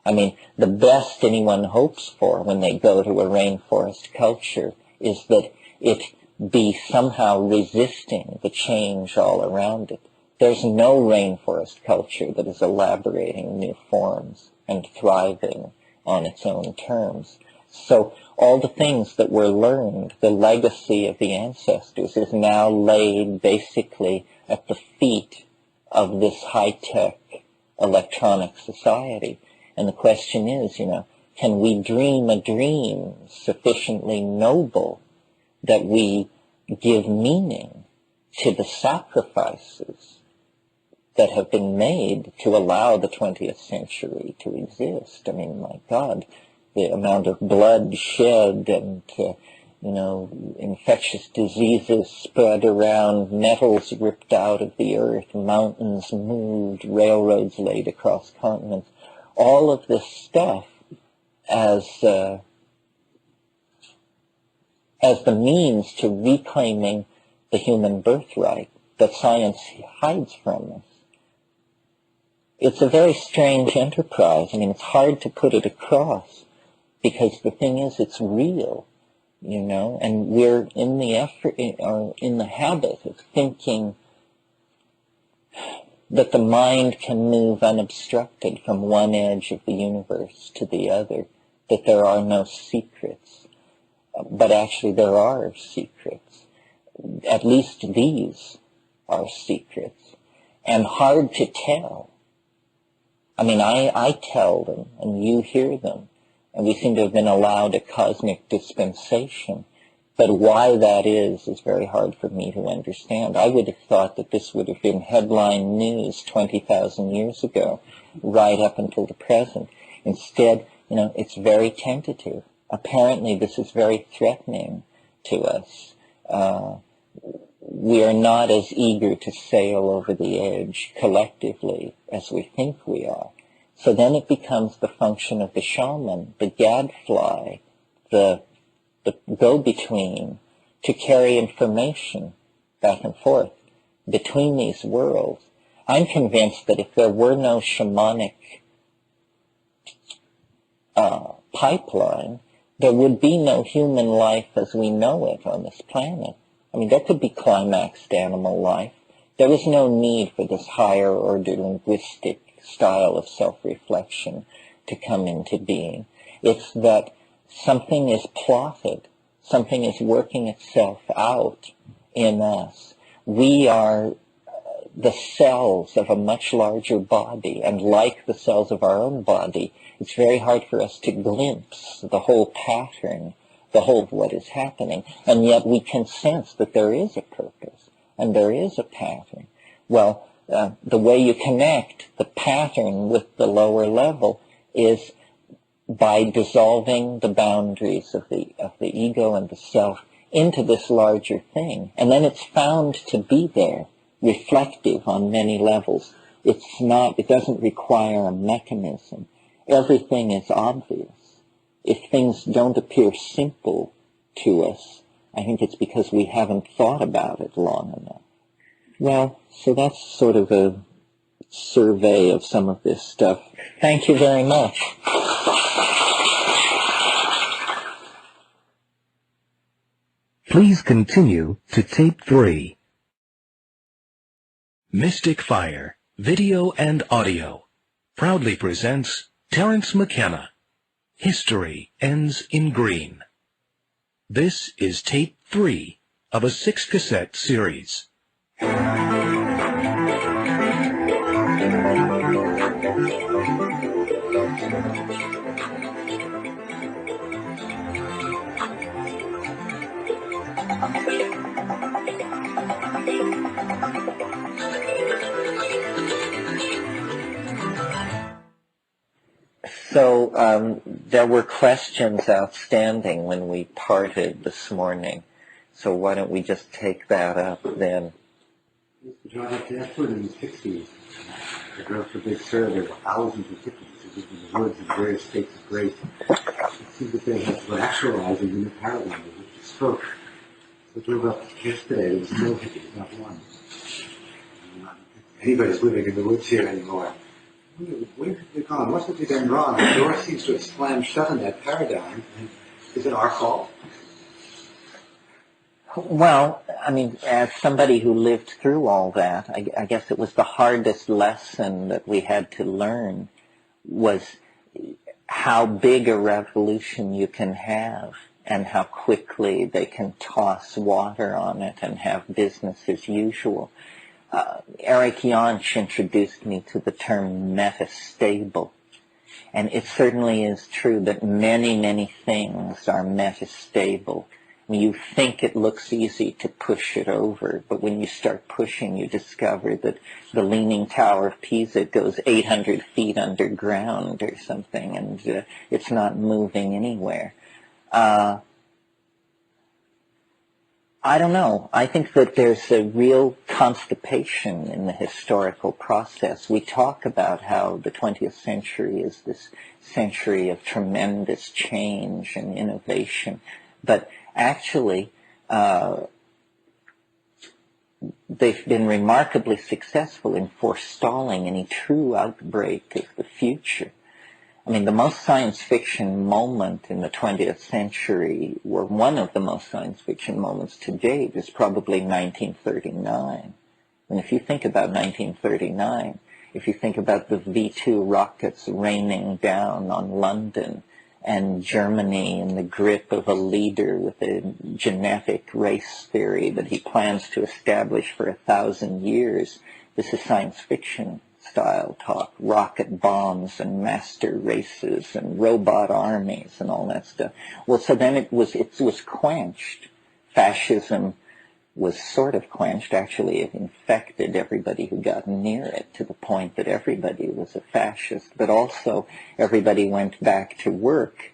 I mean, the best anyone hopes for when they go to a rainforest culture is that it be somehow resisting the change all around it. There's no rainforest culture that is elaborating new forms and thriving on its own terms. So all the things that were learned, the legacy of the ancestors, is now laid basically at the feet of this high-tech electronic society. And the question is, can we dream a dream sufficiently noble that we give meaning to the sacrifices that have been made to allow the 20th century to exist? I mean, my God, the amount of blood shed and, infectious diseases spread around, metals ripped out of the earth, mountains moved, railroads laid across continents. All of this stuff as the means to reclaiming the human birthright that science hides from us. It's a very strange enterprise. I mean, it's hard to put it across because the thing is, it's real, and we're in the habit of thinking that the mind can move unobstructed from one edge of the universe to the other, that there are no secrets. But actually there are secrets. At least these are secrets, and hard to tell. I mean, I tell them, and you hear them, and we seem to have been allowed a cosmic dispensation. But why that is very hard for me to understand. I would have thought that this would have been headline news 20,000 years ago, right up until the present. Instead, it's very tentative. Apparently, this is very threatening to us. We are not as eager to sail over the edge collectively as we think we are. So then it becomes the function of the shaman, the gadfly, the go-between, to carry information back and forth between these worlds. I'm convinced that if there were no shamanic pipeline, there would be no human life as we know it on this planet. I mean, there could be climaxed animal life. There is no need for this higher order linguistic style of self-reflection to come into being. It's that something is plotted, something is working itself out in us. We are the cells of a much larger body, and like the cells of our own body, it's very hard for us to glimpse the whole pattern, the whole of what is happening, and yet we can sense that there is a purpose, and there is a pattern. Well, the way you connect the pattern with the lower level is by dissolving the boundaries of the ego and the self into this larger thing. And then it's found to be there, reflective on many levels. It doesn't require a mechanism. Everything is obvious. If things don't appear simple to us, I think it's because we haven't thought about it long enough. Well, so that's sort of a survey of some of this stuff. Thank you very much. Please continue to tape 3. Mystic Fire, Video and Audio, proudly presents Terence McKenna. History Ends in Green. This is tape 3 of a 6-cassette series. So there were questions outstanding when we parted this morning. So why don't we just take that up then? John, I put in the 60s. I drove for a big survey. There were thousands of hippies who lived in the woods in various states of grace. It seemed that they had to actualize a new paradigm, which is spoke. So drove up yesterday, there was no hippie, not one. Anybody's living in the woods here anymore. Where have they gone? What have they done wrong? The door seems to have slammed shut in that paradigm. And is it our fault? Well, I mean, as somebody who lived through all that, I guess it was the hardest lesson that we had to learn was how big a revolution you can have and how quickly they can toss water on it and have business as usual. Eric Jansch introduced me to the term metastable. And it certainly is true that many, many things are metastable. You think it looks easy to push it over, but when you start pushing, you discover that the Leaning Tower of Pisa goes 800 feet underground or something, and it's not moving anywhere. I don't know. I think that there's a real constipation in the historical process. We talk about how the 20th century is this century of tremendous change and innovation, but actually, they've been remarkably successful in forestalling any true outbreak of the future. I mean, the most science fiction moment in the 20th century, or one of the most science fiction moments to date, is probably 1939. And if you think about 1939, if you think about the V-2 rockets raining down on London, and Germany in the grip of a leader with a genetic race theory that he plans to establish for 1,000 years. This is science fiction style talk, rocket bombs and master races and robot armies and all that stuff. Well, so then it was quenched. Fascism was sort of quenched. Actually, it infected everybody who got near it to the point that everybody was a fascist. But also, everybody went back to work,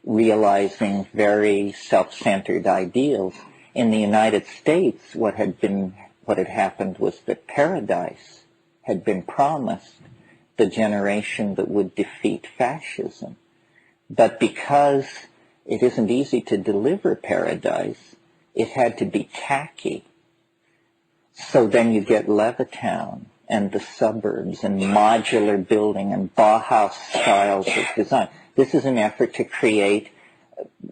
realizing very self-centered ideals. In the United States, what had happened was that paradise had been promised, the generation that would defeat fascism. But because it isn't easy to deliver paradise, it had to be tacky. So then you get Levittown and the suburbs and modular building and Bauhaus styles of design. This is an effort to create,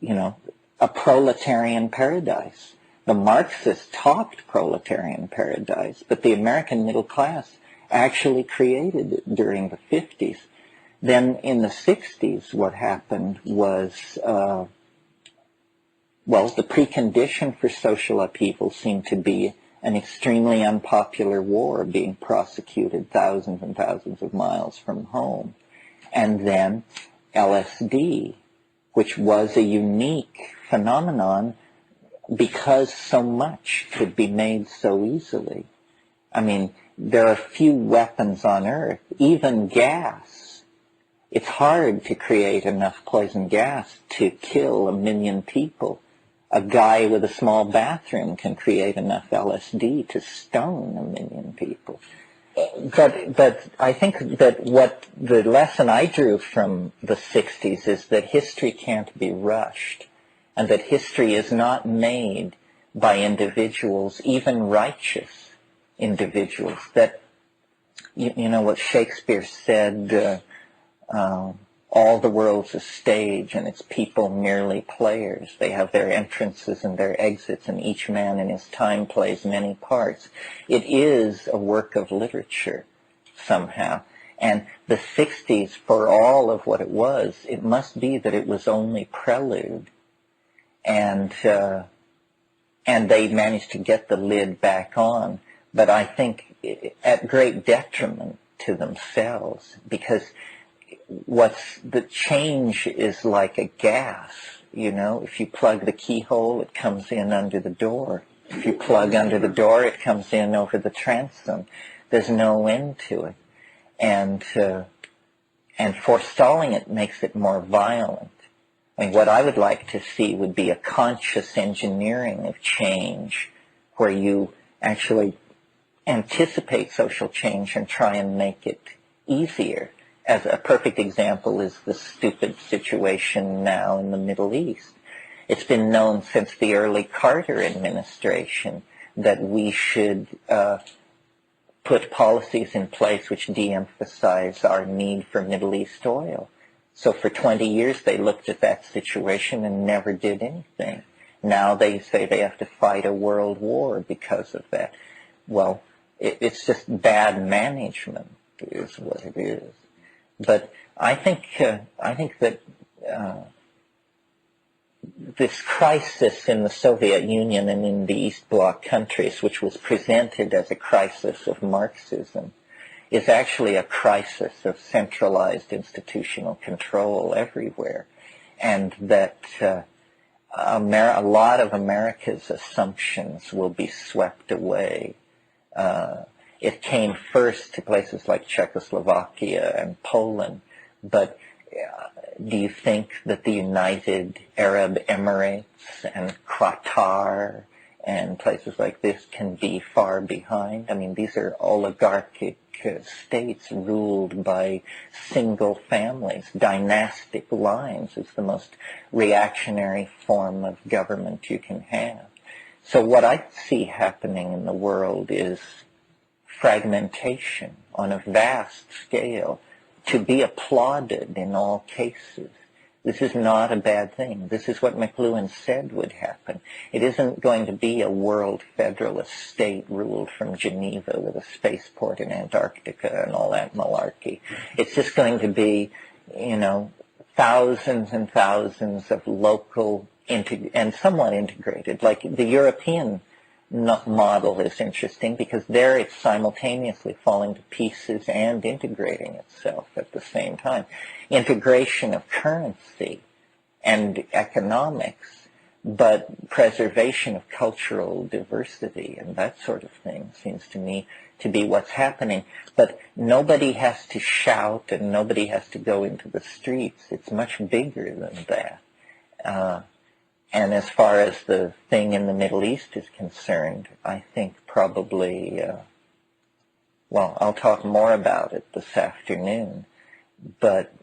a proletarian paradise. The Marxists talked proletarian paradise, but the American middle class actually created it during the 50s. Then in the 60s, what happened was, the precondition for social upheaval seemed to be an extremely unpopular war being prosecuted thousands and thousands of miles from home. And then LSD, which was a unique phenomenon because so much could be made so easily. I mean, there are few weapons on Earth, even gas. It's hard to create enough poison gas to kill 1 million people. A guy with a small bathroom can create enough LSD to stone 1 million people. But I think that what the lesson I drew from the 60s is that history can't be rushed, and that history is not made by individuals, even righteous individuals. That, you know what Shakespeare said, all the world's a stage and its people merely players. They have their entrances and their exits, and each man in his time plays many parts. It is a work of literature somehow. And the 60s, for all of what it was, it must be that it was only prelude. And they managed to get the lid back on, but I think at great detriment to themselves, because the change is like a gas, if you plug the keyhole, it comes in under the door. If you plug under the door, it comes in over the transom. There's no end to it. And forestalling it makes it more violent. I mean, what I would like to see would be a conscious engineering of change, where you actually anticipate social change and try and make it easier. As a perfect example is the stupid situation now in the Middle East. It's been known since the early Carter administration that we should put policies in place which de-emphasize our need for Middle East oil. So for 20 years they looked at that situation and never did anything. Now they say they have to fight a world war because of that. Well, it's just bad management is what it is. But I think that this crisis in the Soviet Union and in the East Bloc countries, which was presented as a crisis of Marxism, is actually a crisis of centralized institutional control everywhere, and that a lot of America's assumptions will be swept away. It came first to places like Czechoslovakia and Poland, but do you think that the United Arab Emirates and Qatar and places like this can be far behind? I mean, these are oligarchic states ruled by single families. Dynastic lines is the most reactionary form of government you can have. So what I see happening in the world is fragmentation on a vast scale, to be applauded in all cases. This is not a bad thing. This is what McLuhan said would happen. It isn't going to be a world federalist state ruled from Geneva with a spaceport in Antarctica and all that malarkey. It's just going to be, thousands and thousands of local and somewhat integrated. Like the European model is interesting because there it's simultaneously falling to pieces and integrating itself at the same time. Integration of currency and economics, but preservation of cultural diversity and that sort of thing seems to me to be what's happening. But nobody has to shout and nobody has to go into the streets. It's much bigger than that. And as far as the thing in the Middle East is concerned, I think probably, I'll talk more about it this afternoon, but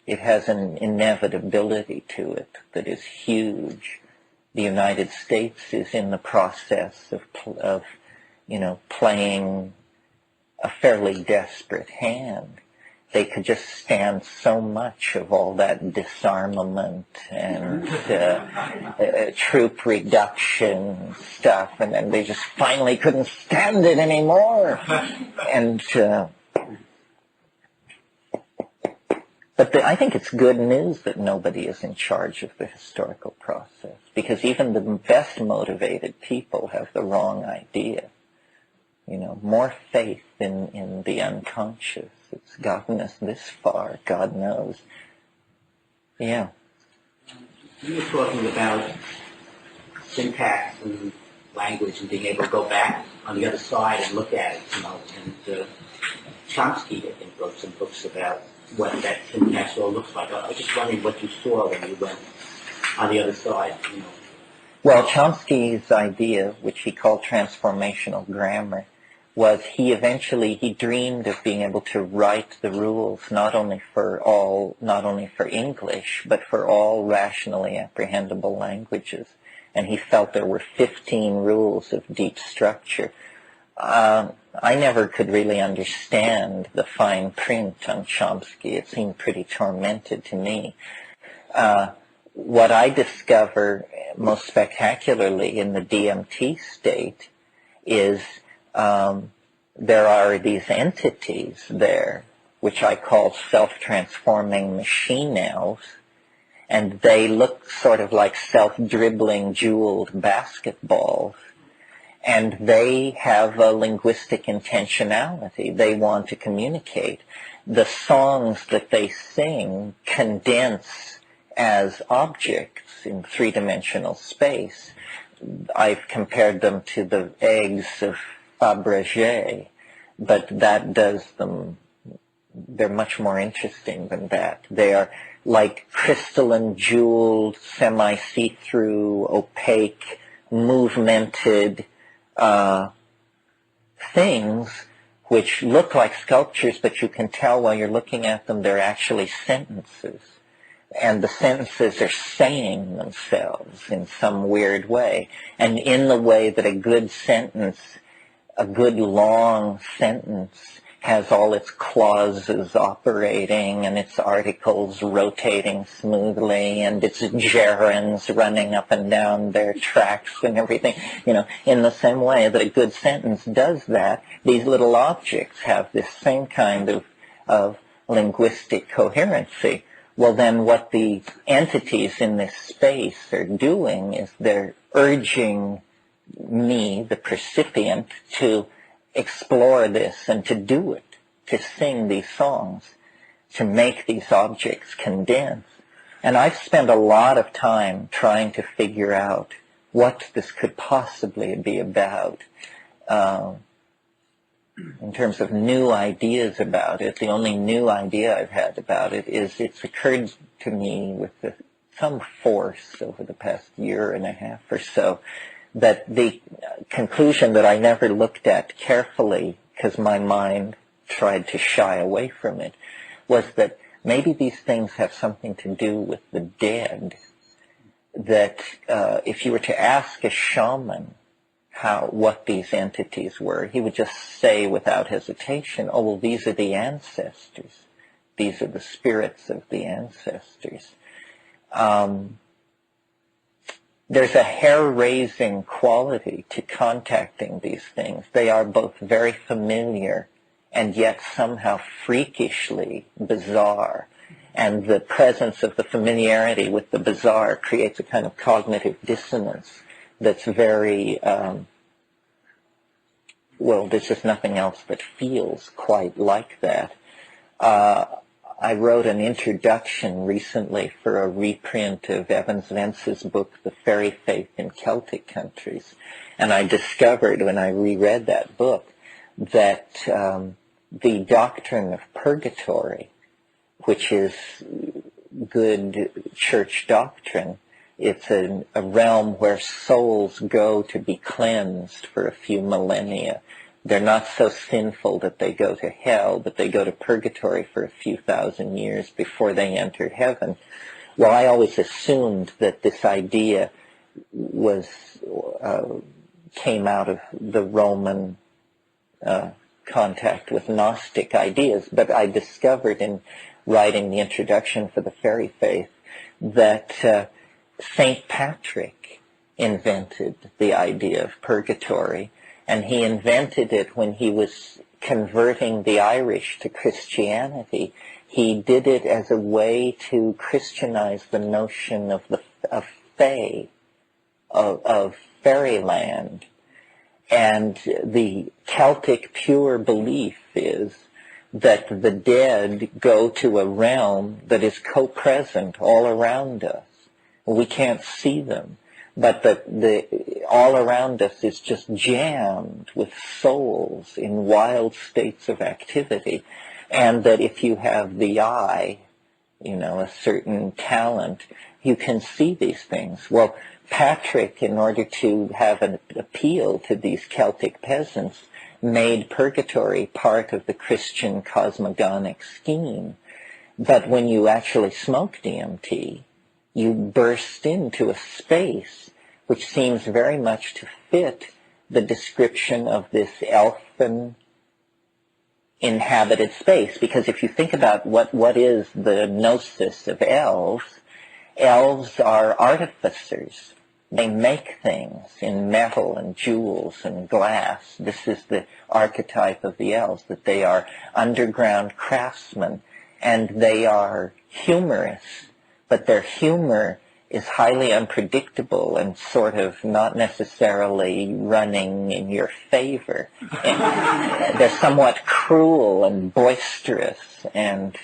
it has an inevitability to it that is huge. The United States is in the process of playing a fairly desperate hand. They could just stand so much of all that disarmament and troop reduction stuff, and then they just finally couldn't stand it anymore. And I think it's good news that nobody is in charge of the historical process, because even the best motivated people have the wrong idea. More faith in the unconscious. It's gotten us this far, God knows. Yeah. You were talking about syntax and language and being able to go back on the other side and look at it, and Chomsky, I think, wrote some books about what that syntax all looks like. I was just wondering what you saw when you went on the other side, Well, Chomsky's idea, which he called transformational grammar, was he dreamed of being able to write the rules not only for English, but for all rationally apprehendable languages. And he felt there were 15 rules of deep structure. I never could really understand the fine print on Chomsky. It seemed pretty tormented to me. What I discover most spectacularly in the DMT state is there are these entities there, which I call self-transforming machine elves, and they look sort of like self-dribbling jeweled basketballs, and they have a linguistic intentionality. They want to communicate. The songs that they sing condense as objects in three-dimensional space. I've compared them to the eggs of Fabergé, but that does them, they're much more interesting than that. They are like crystalline, jeweled, semi-see-through, opaque, movemented things which look like sculptures, but you can tell while you're looking at them they're actually sentences. and the sentences are saying themselves in some weird way, and in the way that a good sentence, a good long sentence, has all its clauses operating and its articles rotating smoothly and its gerunds running up and down their tracks and everything. In the same way that a good sentence does that, these little objects have this same kind of linguistic coherency. Well, then what the entities in this space are doing is they're urging me, the percipient, to explore this and to do it, to sing these songs, to make these objects condense. And I've spent a lot of time trying to figure out what this could possibly be about. In terms of new ideas about it, the only new idea I've had about it is it's occurred to me with some force over the past year and a half or so, that the conclusion that I never looked at carefully because my mind tried to shy away from it was that maybe these things have something to do with the dead. That if you were to ask a shaman what these entities were, he would just say without hesitation, oh, well, these are the ancestors. These are the spirits of the ancestors. There's a hair-raising quality to contacting these things. They are both very familiar and yet somehow freakishly bizarre. And the presence of the familiarity with the bizarre creates a kind of cognitive dissonance that's very, there's just nothing else that feels quite like that. I wrote an introduction recently for a reprint of Evans Vence's book, The Fairy Faith in Celtic Countries. And I discovered when I reread that book that the doctrine of purgatory, which is good church doctrine, it's a realm where souls go to be cleansed for a few millennia. They're not so sinful that they go to hell, but they go to purgatory for a few thousand years before they enter heaven. Well, I always assumed that this idea came out of the Roman contact with Gnostic ideas, but I discovered in writing the introduction for the Fairy Faith that St. Patrick invented the idea of purgatory, and he invented it when he was converting the Irish to Christianity. He did it as a way to Christianize the notion of fae, of fairyland. And the Celtic pure belief is that the dead go to a realm that is co-present all around us. We can't see them, but all around us is just jammed with souls in wild states of activity, and that if you have the eye, a certain talent, you can see these things. Well, Patrick, in order to have an appeal to these Celtic peasants, made purgatory part of the Christian cosmogonic scheme. But when you actually smoke DMT, you burst into a space which seems very much to fit the description of this elfin inhabited space. Because if you think about what is the gnosis of elves, elves are artificers. They make things in metal and jewels and glass. This is the archetype of the elves, that they are underground craftsmen, and they are humorous, but their humor is highly unpredictable and sort of not necessarily running in your favor. They're somewhat cruel and boisterous and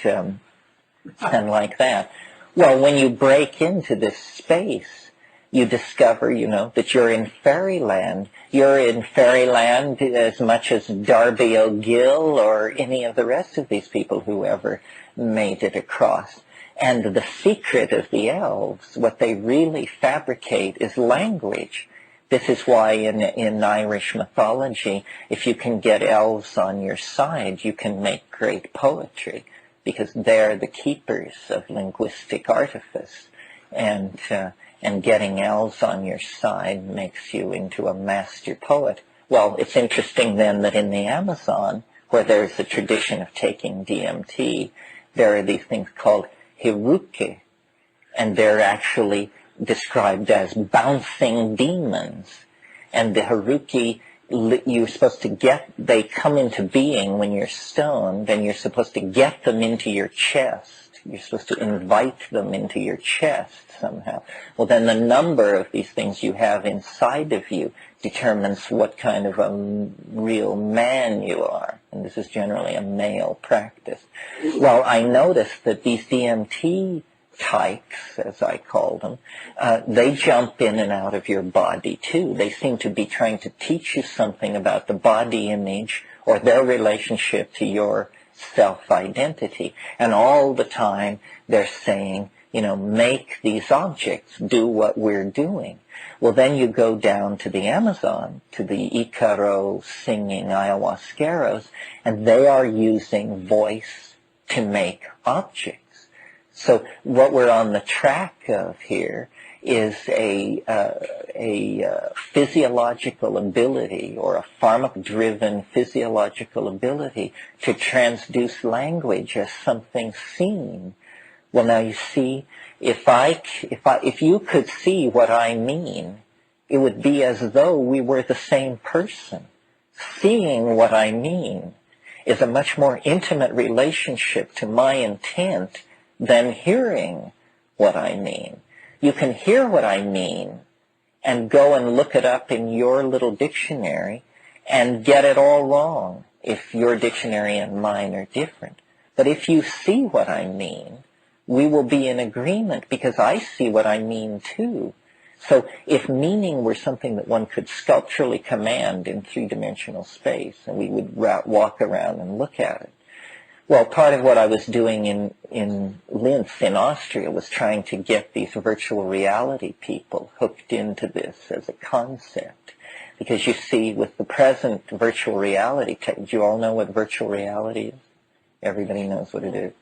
like that. Well, when you break into this space, you discover, that you're in fairyland. You're in fairyland as much as Darby O'Gill or any of the rest of these people who ever made it across. And the secret of the elves, what they really fabricate, is language. This is why in Irish mythology, if you can get elves on your side, you can make great poetry. because they're the keepers of linguistic artifice. And getting elves on your side makes you into a master poet. Well, it's interesting then that in the Amazon, where there's a tradition of taking DMT, there are these things called hiruke, and they're actually described as bouncing demons. And the hiruke, you're supposed to they come into being when you're stoned, and you're supposed to get them into your chest. You're supposed to invite them into your chest somehow. Well, then the number of these things you have inside of you determines what kind of a real man you are. And this is generally a male practice. Well, I noticed that these DMT types, as I call them, they jump in and out of your body too. They seem to be trying to teach you something about the body image or their relationship to your self-identity. And all the time they're saying, make these objects do what we're doing. Well, then you go down to the Amazon, to the Icaro singing ayahuasqueros, and they are using voice to make objects. So what we're on the track of here is a physiological ability, or a pharmac-driven physiological ability to transduce language as something seen. Well, now you see, if you could see what I mean, it would be as though we were the same person. Seeing what I mean is a much more intimate relationship to my intent than hearing what I mean. You can hear what I mean and go and look it up in your little dictionary and get it all wrong if your dictionary and mine are different. But if you see what I mean, we will be in agreement because I see what I mean too. So if meaning were something that one could sculpturally command in three-dimensional space, and we would walk around and look at it. Well, part of what I was doing in Linz in Austria was trying to get these virtual reality people hooked into this as a concept. Because you see, with the present virtual reality, do you all know what virtual reality is? Everybody knows what it is.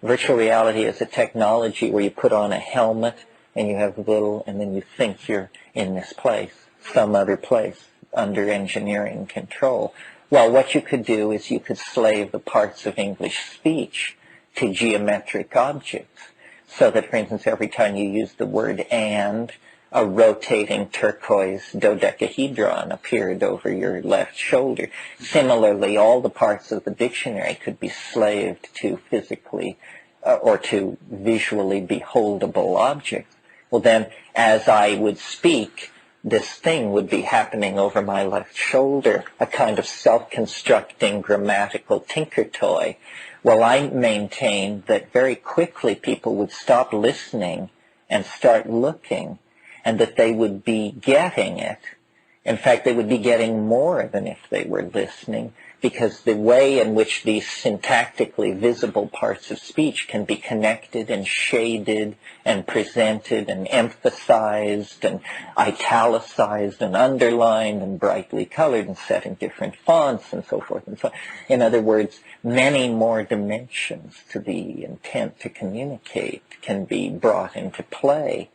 Virtual reality is a technology where you put on a helmet and you have and then you think you're in this place, some other place, under engineering control. Well, what you could do is you could slave the parts of English speech to geometric objects. So that, for instance, every time you use the word and, a rotating turquoise dodecahedron appeared over your left shoulder. Similarly, all the parts of the dictionary could be slaved to physically or to visually beholdable objects. Well, then, as I would speak, this thing would be happening over my left shoulder, a kind of self-constructing grammatical tinker toy. Well, I maintained that very quickly people would stop listening and start looking, and that they would be getting it. In fact, they would be getting more than if they were listening, because the way in which these syntactically visible parts of speech can be connected and shaded and presented and emphasized and italicized and underlined and brightly colored and set in different fonts and so forth and so on. In other words, many more dimensions to the intent to communicate can be brought into play.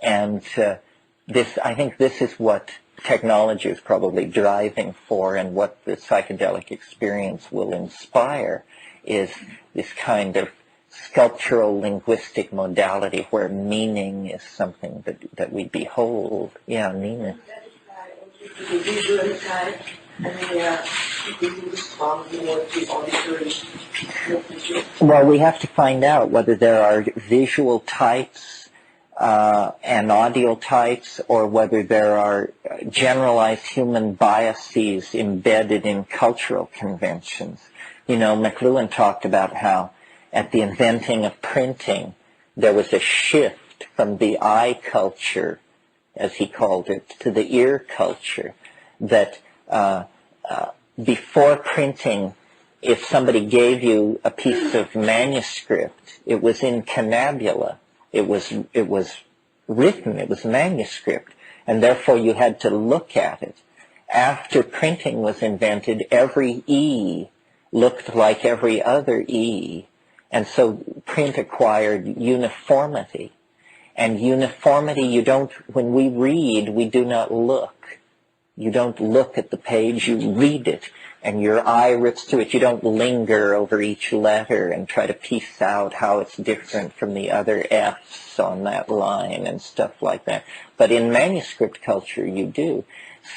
And I think this is what technology is probably driving for, and what the psychedelic experience will inspire is this kind of sculptural linguistic modality where meaning is something that we behold. Yeah, Nina. Well, we have to find out whether there are visual types and audio types, or whether there are generalized human biases embedded in cultural conventions. You know, McLuhan talked about how at the inventing of printing, there was a shift from the eye culture, as he called it, to the ear culture, that before printing, if somebody gave you a piece of manuscript, it was in cannabula. It was written, it was manuscript, and therefore you had to look at it. After printing was invented, every E looked like every other E, And so print acquired uniformity. And uniformity, when we read, we do not look. You don't look at the page, you read it, and your eye rips through it. You don't linger over each letter and try to piece out how it's different from the other F's on that line and stuff like that. But in manuscript culture, you do.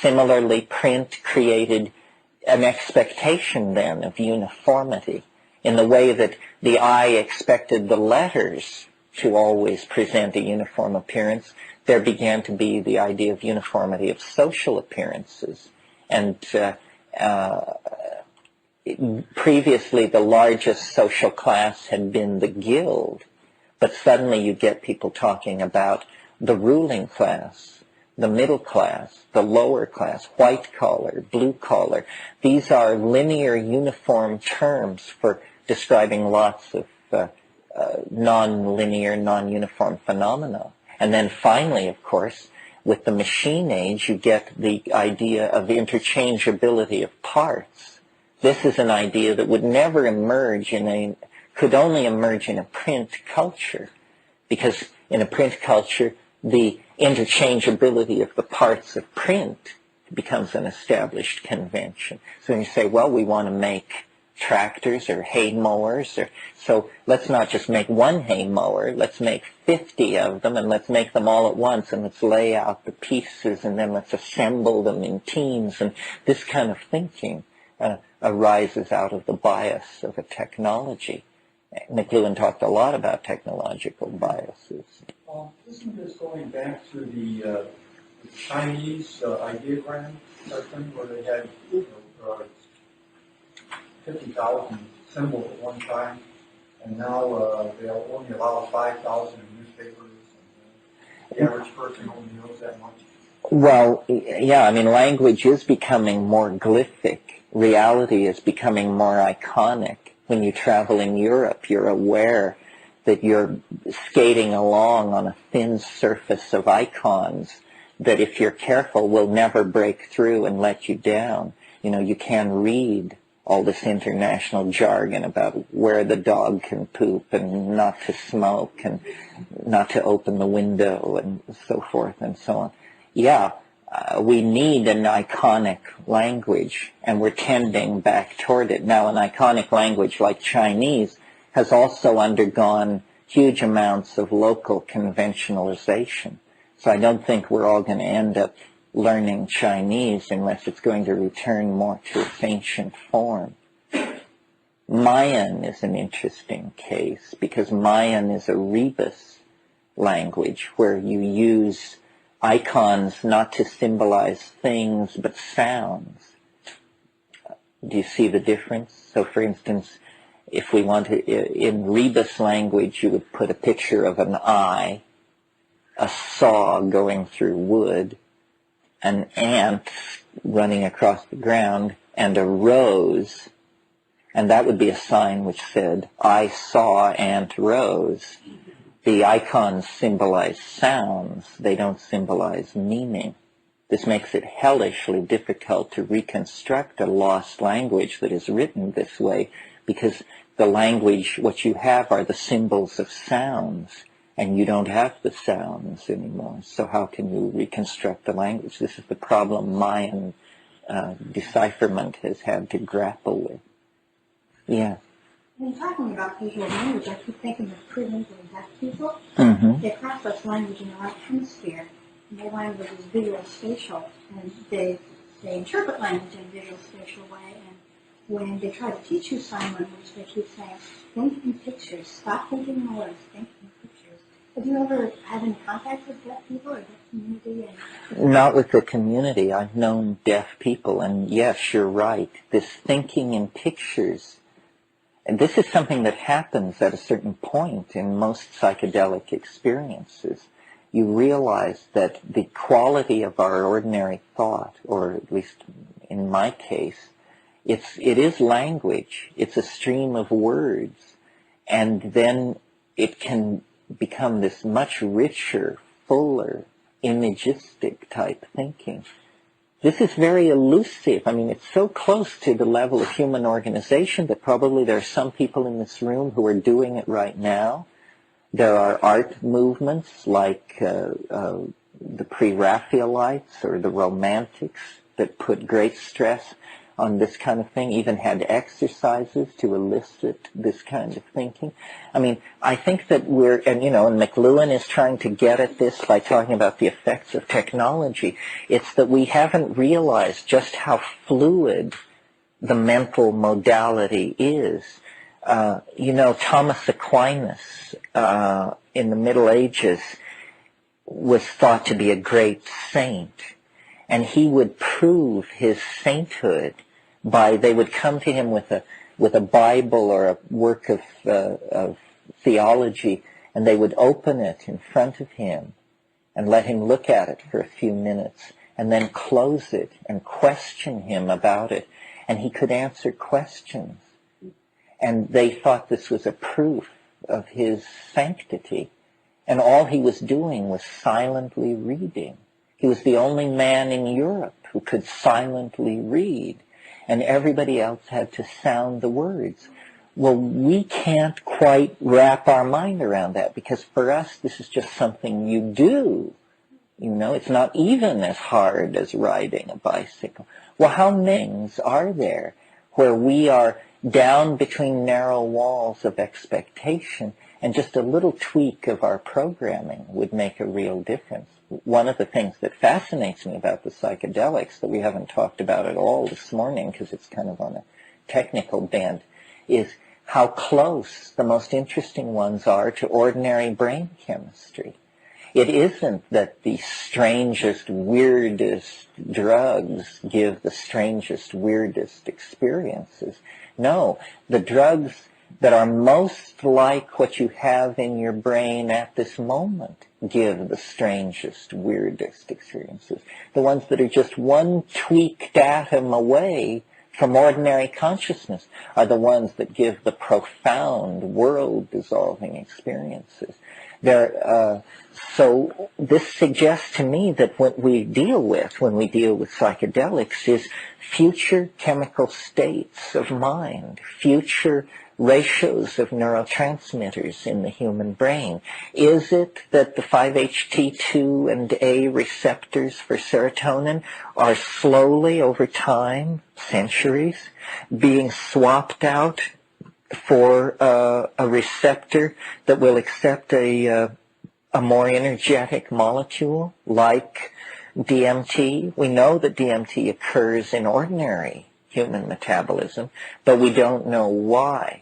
Similarly, print created an expectation then of uniformity in the way that the eye expected the letters to always present a uniform appearance. There began to be the idea of uniformity of social appearances. And previously the largest social class had been the guild, but suddenly you get people talking about the ruling class, the middle class, the lower class, white collar, blue collar. These are linear, uniform terms for describing lots of non-linear, non-uniform phenomena. And then finally, of course, with the machine age, you get the idea of interchangeability of parts. This is an idea that would never emerge could only emerge in a print culture, because in a print culture, the interchangeability of the parts of print becomes an established convention. So when you say, well, we want to make tractors or hay mowers, so let's not just make one hay mower, let's make 50 of them, and let's make them all at once, and let's lay out the pieces, and then let's assemble them in teams. And this kind of thinking arises out of the bias of a technology. McLuhan talked a lot about technological biases. Isn't this going back to the Chinese ideogram thing where they had 50,000 symbols at one time, and now they'll only allow 5,000 in newspapers, and the average person only knows that much? Well, yeah, I mean, language is becoming more glyphic. Reality is becoming more iconic. When you travel in Europe, you're aware that you're skating along on a thin surface of icons that, if you're careful, will never break through and let you down. You know, you can read all this international jargon about where the dog can poop and not to smoke and not to open the window and so forth and so on. Yeah, we need an iconic language, and we're tending back toward it. Now, an iconic language like Chinese has also undergone huge amounts of local conventionalization. So I don't think we're all going to end up learning Chinese unless it's going to return more to its ancient form. Mayan is an interesting case because Mayan is a rebus language where you use icons not to symbolize things but sounds. Do you see the difference? So for instance, if we want to, in rebus language, you would put a picture of an eye, a saw going through wood, an ant running across the ground, and a rose, and that would be a sign which said, I saw ant rose. The icons symbolize sounds, they don't symbolize meaning. This makes it hellishly difficult to reconstruct a lost language that is written this way, because the language, what you have are the symbols of sounds, and you don't have the sounds anymore. So how can you reconstruct the language? This is the problem Mayan decipherment has had to grapple with. Yeah. When talking about visual language, I keep thinking of pre-mentally deaf people. Mm-hmm. They process language in the right hemisphere, and their language is visual spatial, and they interpret language in a visual spatial way. And when they try to teach you sign language, they keep saying, think in pictures, stop thinking in words, think in pictures. Have you ever had any contact with deaf people or deaf community? Not with the community. I've known deaf people, and yes, you're right. This thinking in pictures, and this is something that happens at a certain point in most psychedelic experiences. You realize that the quality of our ordinary thought, or at least in my case, it is language. It's a stream of words. And then it can become this much richer, fuller, imagistic type thinking. This is very elusive. I mean, it's so close to the level of human organization that probably there are some people in this room who are doing it right now. There are art movements like the pre-Raphaelites or the Romantics that put great stress on this kind of thing, even had exercises to elicit this kind of thinking. I mean, I think that and McLuhan is trying to get at this by talking about the effects of technology. It's that we haven't realized just how fluid the mental modality is. Thomas Aquinas in the Middle Ages was thought to be a great saint, and he would prove his sainthood they would come to him with a Bible or a work of theology, and they would open it in front of him and let him look at it for a few minutes, and then close it and question him about it, and he could answer questions. And they thought this was a proof of his sanctity. And all he was doing was silently reading. He was the only man in Europe who could silently read, and everybody else had to sound the words. Well, we can't quite wrap our mind around that, because for us this is just something you do. It's not even as hard as riding a bicycle. Well, how many things are there where we are down between narrow walls of expectation, and just a little tweak of our programming would make a real difference? One of the things that fascinates me about the psychedelics that we haven't talked about at all this morning, because it's kind of on a technical bent, is how close the most interesting ones are to ordinary brain chemistry. It isn't that the strangest, weirdest drugs give the strangest, weirdest experiences. No, the drugs that are most like what you have in your brain at this moment give the strangest, weirdest experiences. The ones that are just one tweaked atom away from ordinary consciousness are the ones that give the profound, world-dissolving experiences. So this suggests to me that what we deal with when we deal with psychedelics is future chemical states of mind, future ratios of neurotransmitters in the human brain. Is it that the 5-HT2 and A receptors for serotonin are slowly over time, centuries, being swapped out for a receptor that will accept a more energetic molecule like DMT? We know that DMT occurs in ordinary human metabolism, but we don't know why.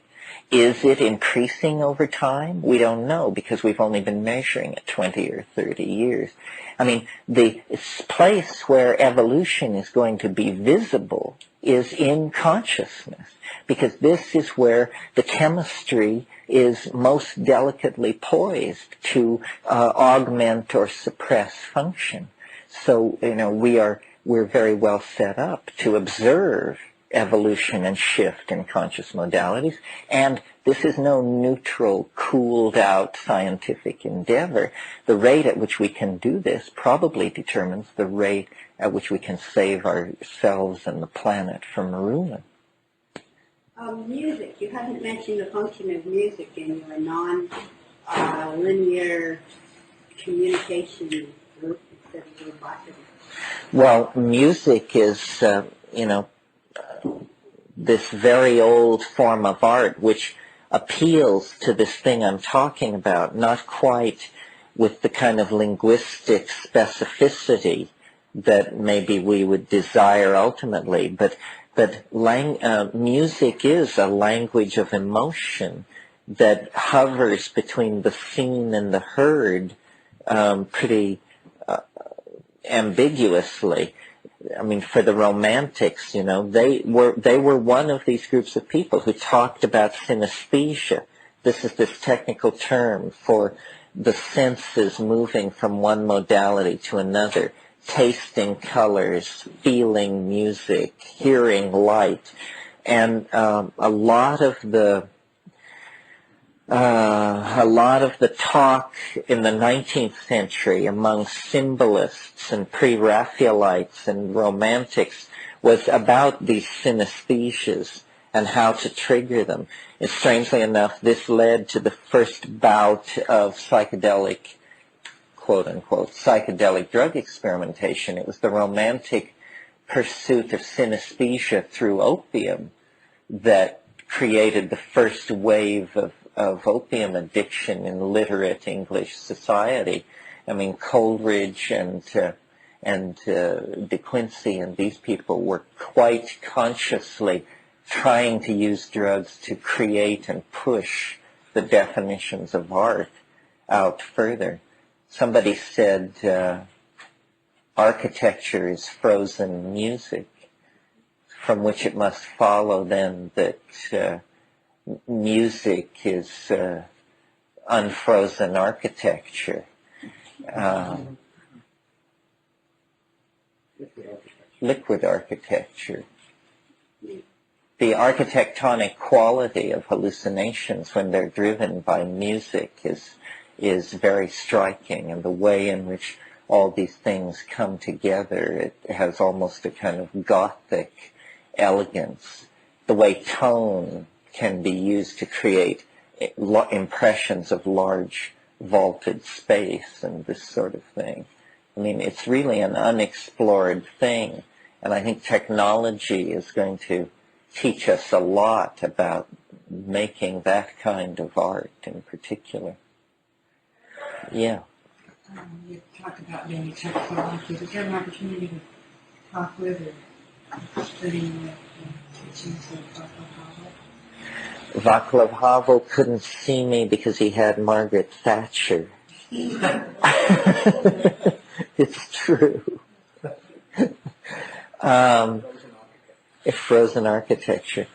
Is it increasing over time? We don't know, because we've only been measuring it 20 or 30 years. I mean, the place where evolution is going to be visible is in consciousness, because this is where the chemistry is most delicately poised to augment or suppress function. So, we're very well set up to observe evolution and shift in conscious modalities, and this is no neutral, cooled out scientific endeavor. The rate at which we can do this probably determines the rate at which we can save ourselves and the planet from ruin. Music. You haven't mentioned the function of music in your non-linear communication group instead of robotic. Well, music is, this very old form of art which appeals to this thing I'm talking about, not quite with the kind of linguistic specificity that maybe we would desire ultimately, but music is a language of emotion that hovers between the seen and the heard pretty ambiguously. I mean, for the Romantics, they were one of these groups of people who talked about synesthesia. This is this technical term for the senses moving from one modality to another, tasting colors, feeling music, hearing light. And a lot of the a lot of the talk in the 19th century among symbolists and pre-Raphaelites and romantics was about these synesthesias and how to trigger them. And strangely enough, this led to the first bout of psychedelic, quote-unquote, psychedelic drug experimentation. It was the romantic pursuit of synesthesia through opium that created the first wave of opium addiction in literate English society. I mean, Coleridge and De Quincey and these people were quite consciously trying to use drugs to create and push the definitions of art out further. Somebody said architecture is frozen music, from which it must follow then that music is unfrozen architecture. Liquid architecture. The architectonic quality of hallucinations when they're driven by music is very striking, and the way in which all these things come together, it has almost a kind of Gothic elegance. The way tone can be used to create impressions of large vaulted space and this sort of thing. I mean, it's really an unexplored thing, and I think technology is going to teach us a lot about making that kind of art in particular. Yeah. You talked about being a Czechoslovakia. Is there an opportunity to talk with or study with teachings of Václav Havel couldn't see me because he had Margaret Thatcher. It's true. Frozen architecture.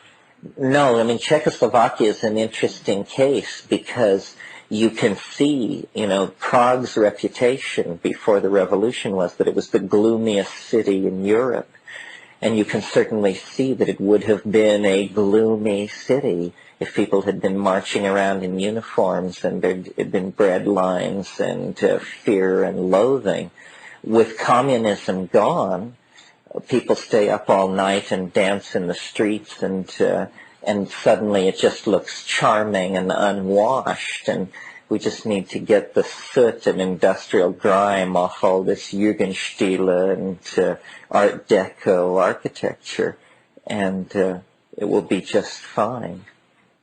No, I mean, Czechoslovakia is an interesting case because you can see, Prague's reputation before the revolution was that it was the gloomiest city in Europe. And you can certainly see that it would have been a gloomy city if people had been marching around in uniforms and there had been bread lines and fear and loathing. With communism gone, people stay up all night and dance in the streets, and suddenly it just looks charming and unwashed, and we just need to get the soot and industrial grime off all this Jugendstil and Art Deco architecture, and it will be just fine.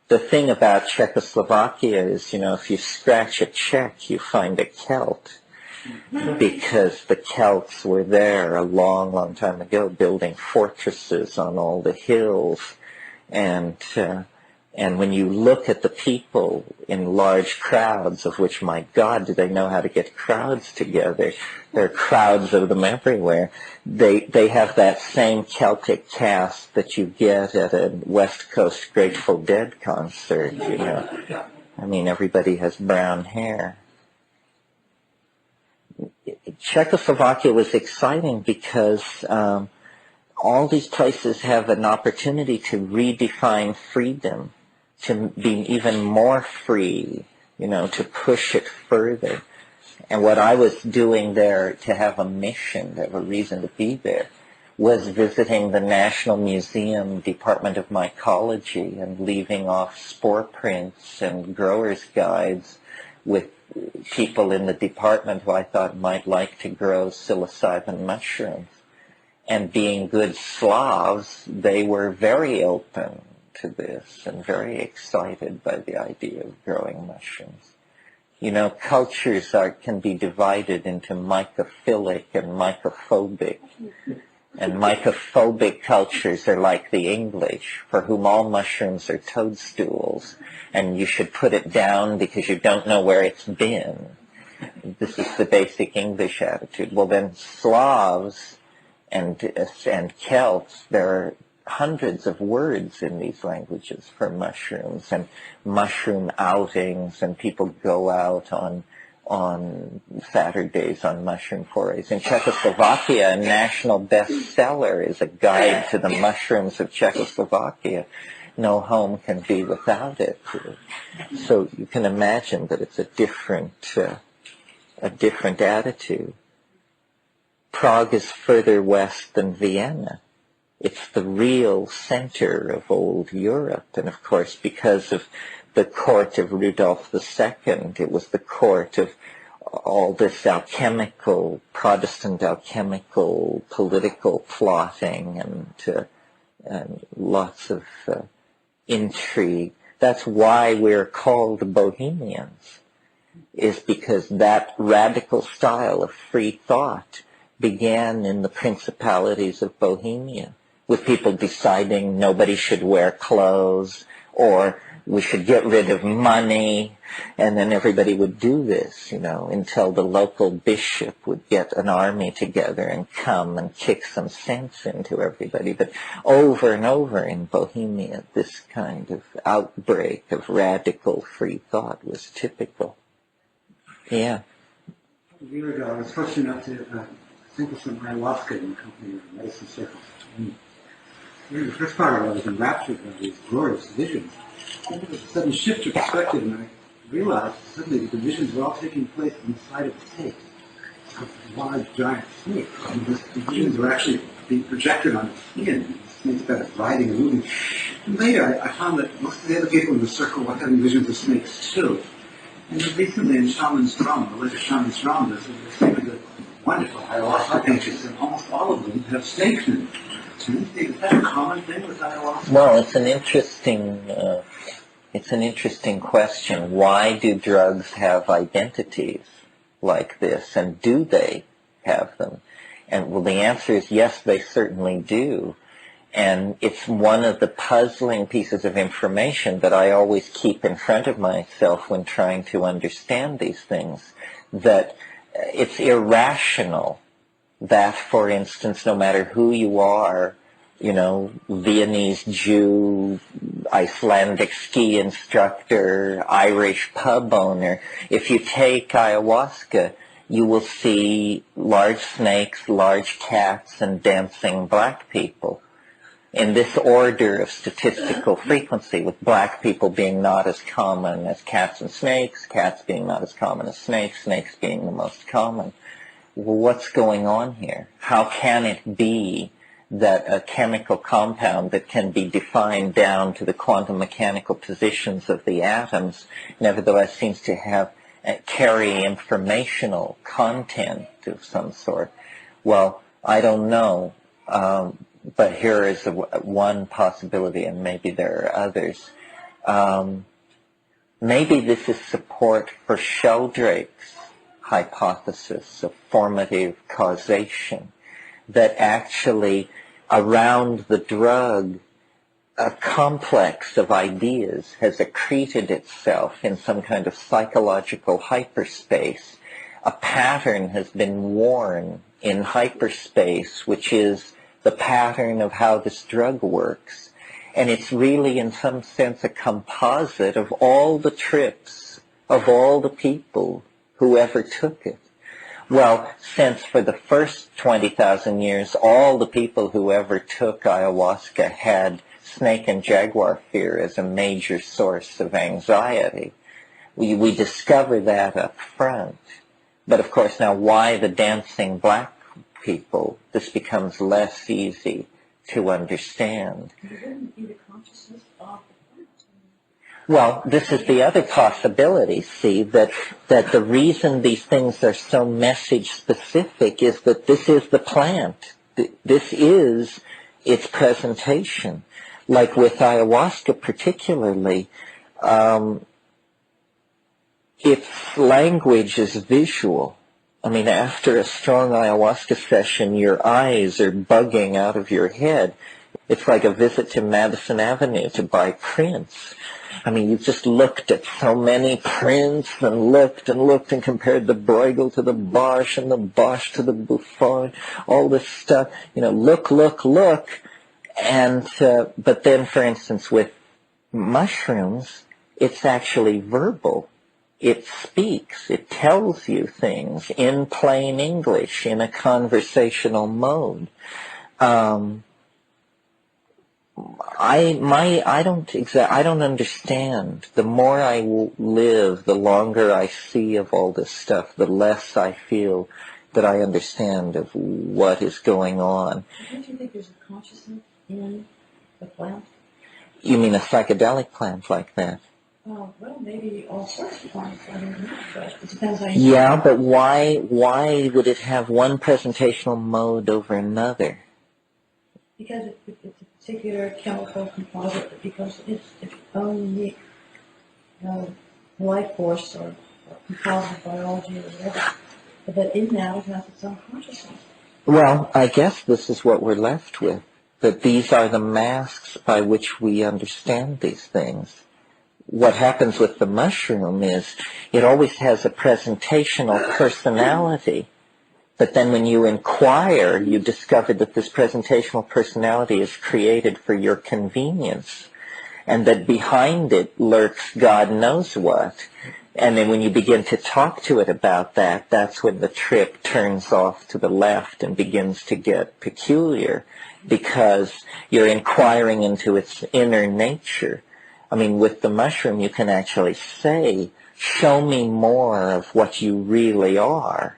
The thing about Czechoslovakia is, if you scratch a Czech, you find a Celt, because the Celts were there a long, long time ago, building fortresses on all the hills, and when you look at the people in large crowds, of which, my God, do they know how to get crowds together? There are crowds of them everywhere. They have that same Celtic cast that you get at a West Coast Grateful Dead concert, I mean, everybody has brown hair. Czechoslovakia was exciting because all these places have an opportunity to redefine freedom, to be even more free, to push it further. And what I was doing there to have a mission, to have a reason to be there, was visiting the National Museum Department of Mycology and leaving off spore prints and growers' guides with people in the department who I thought might like to grow psilocybin mushrooms. And being good Slavs, they were very open to this and very excited by the idea of growing mushrooms. Cultures can be divided into mycophilic and mycophobic. And mycophobic cultures are like the English, for whom all mushrooms are toadstools, and you should put it down because you don't know where it's been. This is the basic English attitude. Well, then Slavs and Celts, there are hundreds of words in these languages for mushrooms, and mushroom outings, and people go out on Saturdays on mushroom forays. In Czechoslovakia, a national bestseller is a guide to the mushrooms of Czechoslovakia, no home can be without it. So you can imagine that it's a different attitude. Prague is further west than Vienna. It's the real center of old Europe. And of course, because of the court of Rudolf II, it was the court of all this alchemical, Protestant alchemical, political plotting and lots of intrigue. That's why we're called Bohemians, is because that radical style of free thought began in the principalities of Bohemia, with people deciding nobody should wear clothes, or we should get rid of money, and then everybody would do this, until the local bishop would get an army together and come and kick some sense into everybody. But over and over in Bohemia, this kind of outbreak of radical free thought was typical. Yeah. A year ago, I was fortunate enough to sample some ayahuasca in the company of medicine circles. And during the first part of it, I was enraptured by these glorious visions. And there was a sudden shift of perspective, and I realized suddenly that the visions were all taking place inside of a tape. A large, giant snake. And the visions were actually being projected on the skin. The snake started riding and moving. And later, I found that most of the other people in the circle were having visions of snakes, too. And then recently in Shaman's Drum, the later Shaman's Drum, there's a series of wonderful ayahuasca paintings, and almost all of them have snakes in them. Is that a common thing with ayahuasca? Well, it's an interesting question. Why do drugs have identities like this, and do they have them? And well, the answer is yes, they certainly do. And it's one of the puzzling pieces of information that I always keep in front of myself when trying to understand these things, that it's irrational that, for instance, no matter who you are, Viennese Jew, Icelandic ski instructor, Irish pub owner, if you take ayahuasca, you will see large snakes, large cats, and dancing black people, in this order of statistical frequency, with black people being not as common as cats and snakes, cats being not as common as snakes, snakes being the most common. Well, what's going on here? How can it be that a chemical compound that can be defined down to the quantum mechanical positions of the atoms nevertheless seems to carry informational content of some sort? Well, I don't know. But here is one possibility, and maybe there are others. Maybe this is support for Sheldrake's hypothesis of formative causation, that actually around the drug, a complex of ideas has accreted itself in some kind of psychological hyperspace. A pattern has been worn in hyperspace, which is the pattern of how this drug works. And it's really, in some sense, a composite of all the trips of all the people who ever took it. Well, since for the first 20,000 years, all the people who ever took ayahuasca had snake and jaguar fear as a major source of anxiety, we discover that up front. But of course, now why the dancing black people? This becomes less easy to understand. Well, this is the other possibility, see, that the reason these things are so message specific is that this is the plant. This is its presentation. Like with ayahuasca particularly, its language is visual. I mean, after a strong ayahuasca session, your eyes are bugging out of your head. It's like a visit to Madison Avenue to buy prints. I mean, you've just looked at so many prints and looked and compared the Bruegel to the Bosch and the Bosch to the Buffon, all this stuff. Look. And, but then, for instance, with mushrooms, it's actually verbal. It speaks. It tells you things in plain English, in a conversational mode. I don't understand. The more I live, the longer I see of all this stuff, the less I feel that I understand of what is going on. Don't you think there's a consciousness in the plant? You mean a psychedelic plant like that? Well, maybe all sorts of plants. I don't know, but it depends on your Yeah, but why would it have one presentational mode over another? Because it's a particular chemical composite, because it's its own unique life force or composite biology or whatever. But in that, it has its own consciousness. Well, I guess this is what we're left with, that these are the masks by which we understand these things. What happens with the mushroom is it always has a presentational personality, but then when you inquire, you discover that this presentational personality is created for your convenience, and that behind it lurks God knows what. And then when you begin to talk to it about that, that's when the trip turns off to the left and begins to get peculiar, because you're inquiring into its inner nature. I mean, with the mushroom, you can actually say, show me more of what you really are.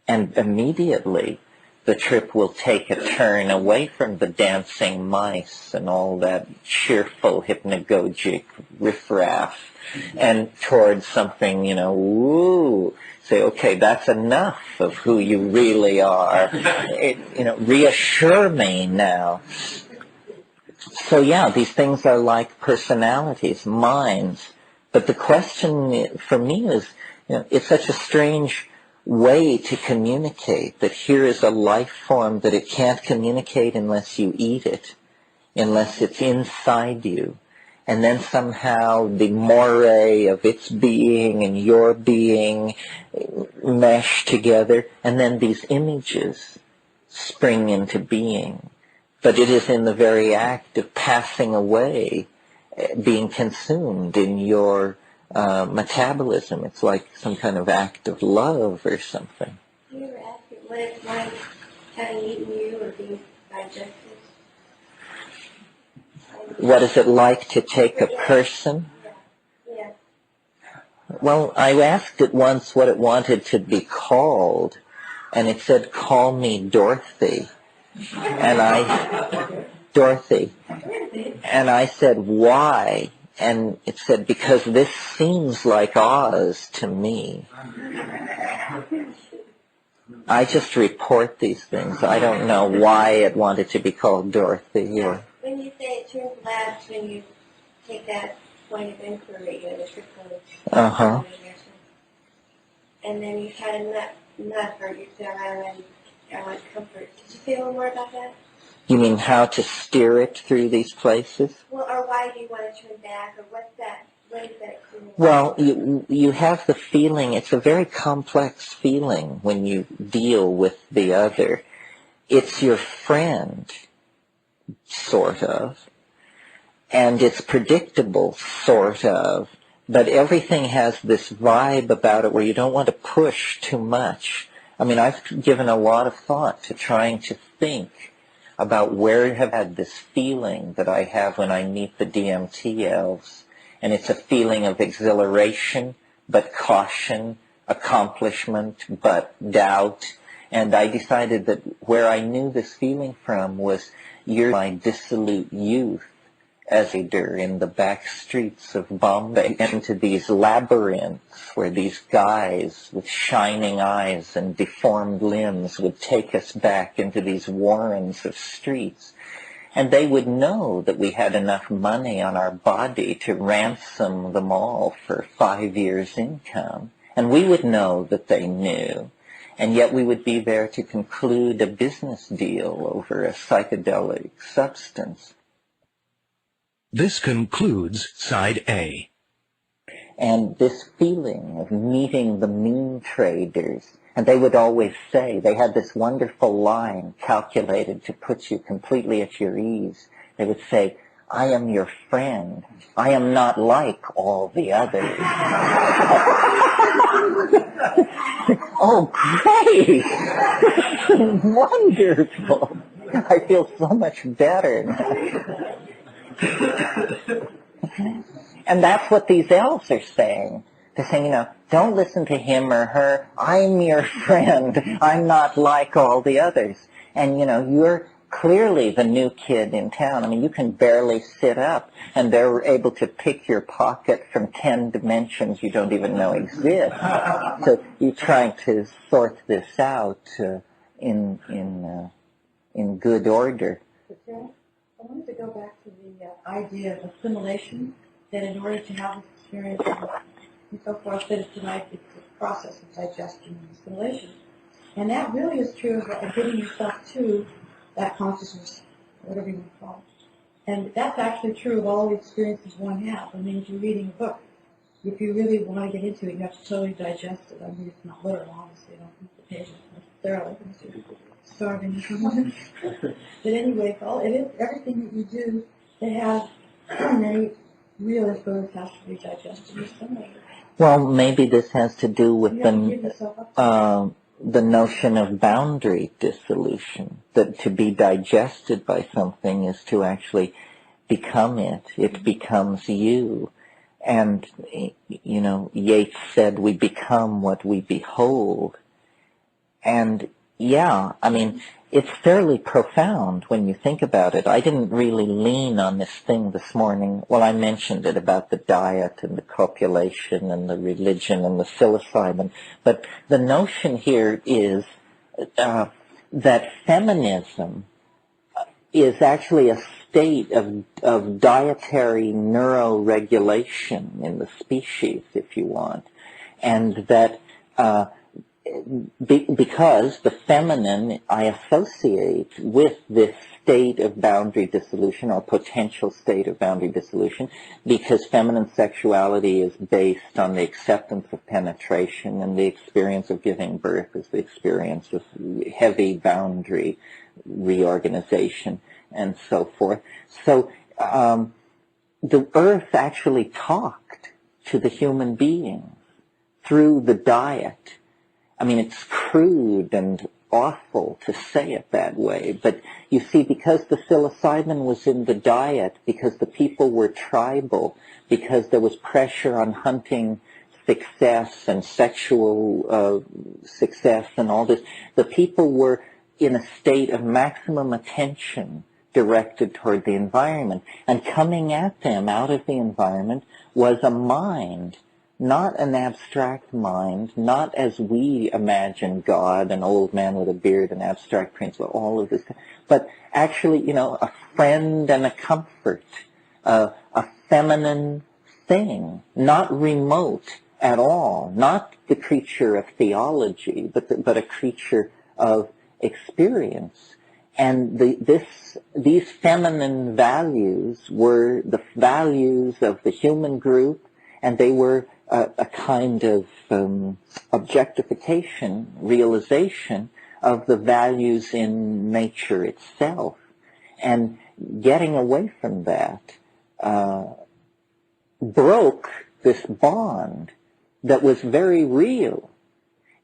And immediately, the trip will take a turn away from the dancing mice and all that cheerful, hypnagogic riffraff, and towards something, woo, say, okay, that's enough of who you really are. Reassure me now. So yeah, these things are like personalities, minds. But the question for me is, it's such a strange way to communicate, that here is a life form that it can't communicate unless you eat it, unless it's inside you. And then somehow the moire of its being and your being mesh together, and then these images spring into being. But it is in the very act of passing away, being consumed in your metabolism. It's like some kind of act of love or something. Do you ever ask it what it's like having eaten you or being digested? What is it like to take a person? Yeah. Well, I asked it once what it wanted to be called, and it said, call me Dorothy. Dorothy. And I said, why? And it said, because this seems like Oz to me. I just report these things. I don't know why it wanted to be called Dorothy. Or When you say it turns labs, when you take that point of inquiry, the trickle, and then you try to not hurt yourself, I want comfort. Did you say a little more about that? You mean how to steer it through these places? Well, or why do you want to turn back, or what's that? What is that? Well, you have the feeling, it's a very complex feeling when you deal with the other. It's your friend, sort of, and it's predictable, sort of, but everything has this vibe about it where you don't want to push too much. I mean, I've given a lot of thought to trying to think about where I have had this feeling that I have when I meet the DMT elves. And it's a feeling of exhilaration, but caution, accomplishment, but doubt. And I decided that where I knew this feeling from was my dissolute youth as a leader in the back streets of Bombay, into these labyrinths where these guys with shining eyes and deformed limbs would take us back into these warrens of streets. And they would know that we had enough money on our body to ransom them all for 5 years' income. And we would know that they knew. And yet we would be there to conclude a business deal over a psychedelic substance. This concludes Side A. And this feeling of meeting the mean traders, and they would always say, they had this wonderful line calculated to put you completely at your ease. They would say, I am your friend. I am not like all the others. Oh, great! Wonderful! I feel so much better now. And that's what these elves are saying. They're saying, don't listen to him or her. I'm your friend. I'm not like all the others. And, you're clearly the new kid in town. I mean, you can barely sit up, and they're able to pick your pocket from 10 dimensions you don't even know exist. So you're trying to sort this out in good order. I wanted to go back to the idea of assimilation, that in order to have this experience and so forth, that it's a process of digestion and assimilation. And that really is true of getting yourself to that consciousness, whatever you want to call it. And that's actually true of all the experiences one has. I mean, if you're reading a book, if you really want to get into it, you have to totally digest it. I mean, it's not literal, obviously. You don't read the pages necessarily because you're starving someone. But anyway, everything that you do that has many real influence has to be digested in some way. Well, maybe this has to do with the notion of boundary dissolution, that to be digested by something is to actually become it. It becomes you. And, Yeats said, we become what we behold. And, yeah, I mean, it's fairly profound when you think about it. I didn't really lean on this thing this morning. Well, I mentioned it about the diet and the copulation and the religion and the psilocybin. But the notion here is that feminism is actually a state of dietary neuroregulation in the species, if you want. And that because the feminine I associate with this state of boundary dissolution or potential state of boundary dissolution, because feminine sexuality is based on the acceptance of penetration, and the experience of giving birth is the experience of heavy boundary reorganization and so forth. So the earth actually talked to the human beings through the diet. I mean, it's crude and awful to say it that way, but you see, because the psilocybin was in the diet, because the people were tribal, because there was pressure on hunting success and sexual success and all this, the people were in a state of maximum attention directed toward the environment, and coming at them out of the environment was a mind. Not an abstract mind, not as we imagine God, an old man with a beard, an abstract principle, all of this, but actually, a friend and a comfort, a feminine thing, not remote at all, not the creature of theology, but a creature of experience. And these feminine values were the values of the human group, and they were a kind of objectification, realization of the values in nature itself. And getting away from that broke this bond that was very real.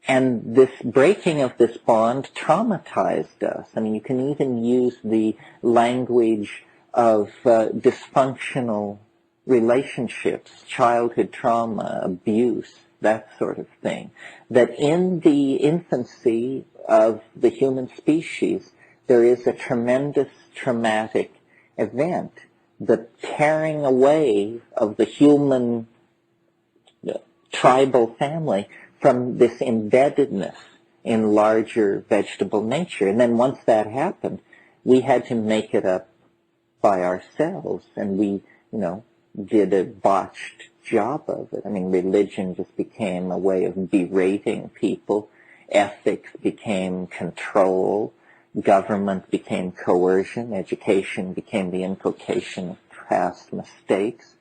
And this breaking of this bond traumatized us. I mean, you can even use the language of dysfunctional relationships, childhood trauma, abuse, that sort of thing. That in the infancy of the human species, there is a tremendous traumatic event, the tearing away of the human tribal family from this embeddedness in larger vegetable nature. And then once that happened, we had to make it up by ourselves, and we, did a botched job of it. I mean, religion just became a way of berating people. Ethics became control. Government became coercion. Education became the inculcation of past mistakes,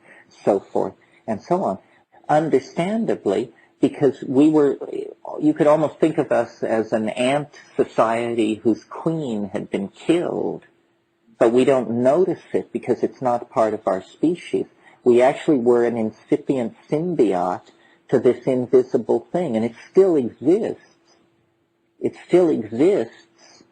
so forth and so on. Understandably, because you could almost think of us as an ant society whose queen had been killed, but we don't notice it because it's not part of our species. We actually were an incipient symbiote to this invisible thing, and it still exists. It still exists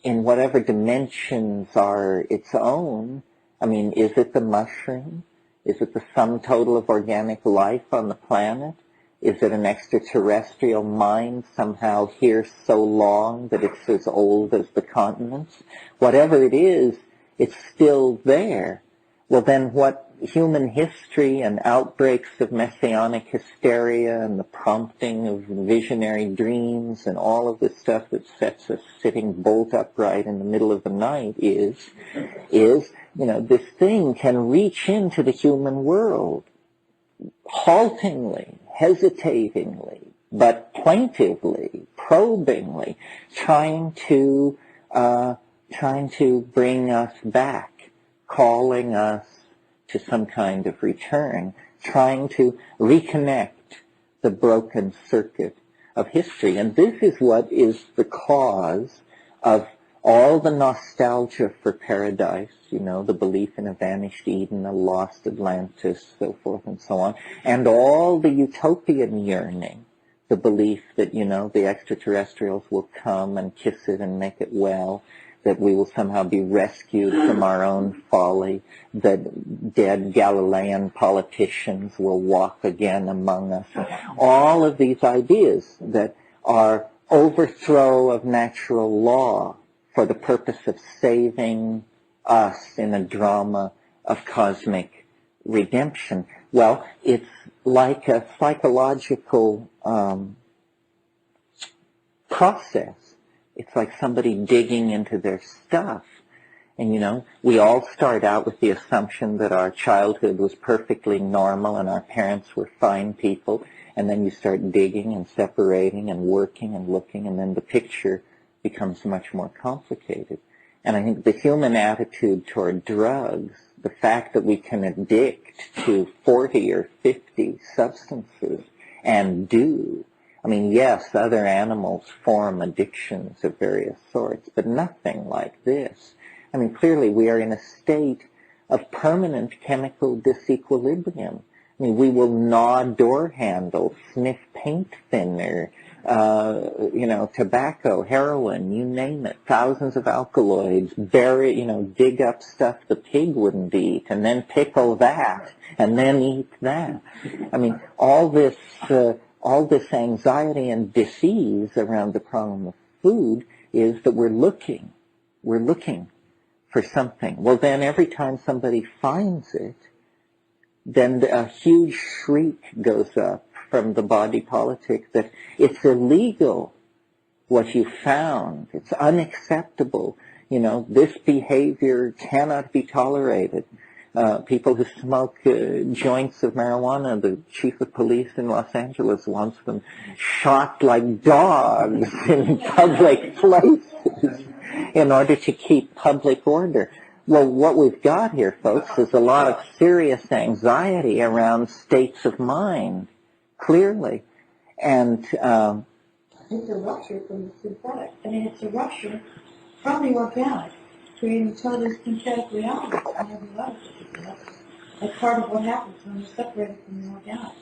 in whatever dimensions are its own, I mean, is it the mushroom? Is it the sum total of organic life on the planet? Is it an extraterrestrial mind somehow here so long that it's as old as the continents? Whatever it is, it's still there. Well, then what human history and outbreaks of messianic hysteria and the prompting of visionary dreams and all of this stuff that sets us sitting bolt upright in the middle of the night is, this thing can reach into the human world haltingly, hesitatingly, but plaintively, probingly, trying to bring us back, calling us to some kind of return, trying to reconnect the broken circuit of history. And this is what is the cause of all the nostalgia for paradise, the belief in a vanished Eden, a lost Atlantis, so forth and so on, and all the utopian yearning, the belief that, the extraterrestrials will come and kiss it and make it well, that we will somehow be rescued from our own folly, that dead Galilean politicians will walk again among us. All of these ideas that are overthrow of natural law for the purpose of saving us in a drama of cosmic redemption. Well, it's like a psychological process. It's like somebody digging into their stuff. And, we all start out with the assumption that our childhood was perfectly normal and our parents were fine people. And then you start digging and separating and working and looking, and then the picture becomes much more complicated. And I think the human attitude toward drugs, the fact that we can addict to 40 or 50 substances and yes, other animals form addictions of various sorts, but nothing like this. Clearly we are in a state of permanent chemical disequilibrium. We will gnaw door handles, sniff paint thinner, tobacco, heroin, you name it, thousands of alkaloids, dig up stuff the pig wouldn't eat, and then pickle that, and then eat that. All this anxiety and disease around the problem of food is that we're looking for something. Well, then every time somebody finds it, then a huge shriek goes up from the body politic that it's illegal what you found. It's unacceptable. This behavior cannot be tolerated. People who smoke joints of marijuana, the chief of police in Los Angeles wants them shot like dogs in public places in order to keep public order. Well, what we've got here, folks, is a lot of serious anxiety around states of mind, clearly. And it's a rupture from the synthetic. It's a rupture from the organic, creating totally synthetic realities on every level. That's part of what happens when we're separated from the organic.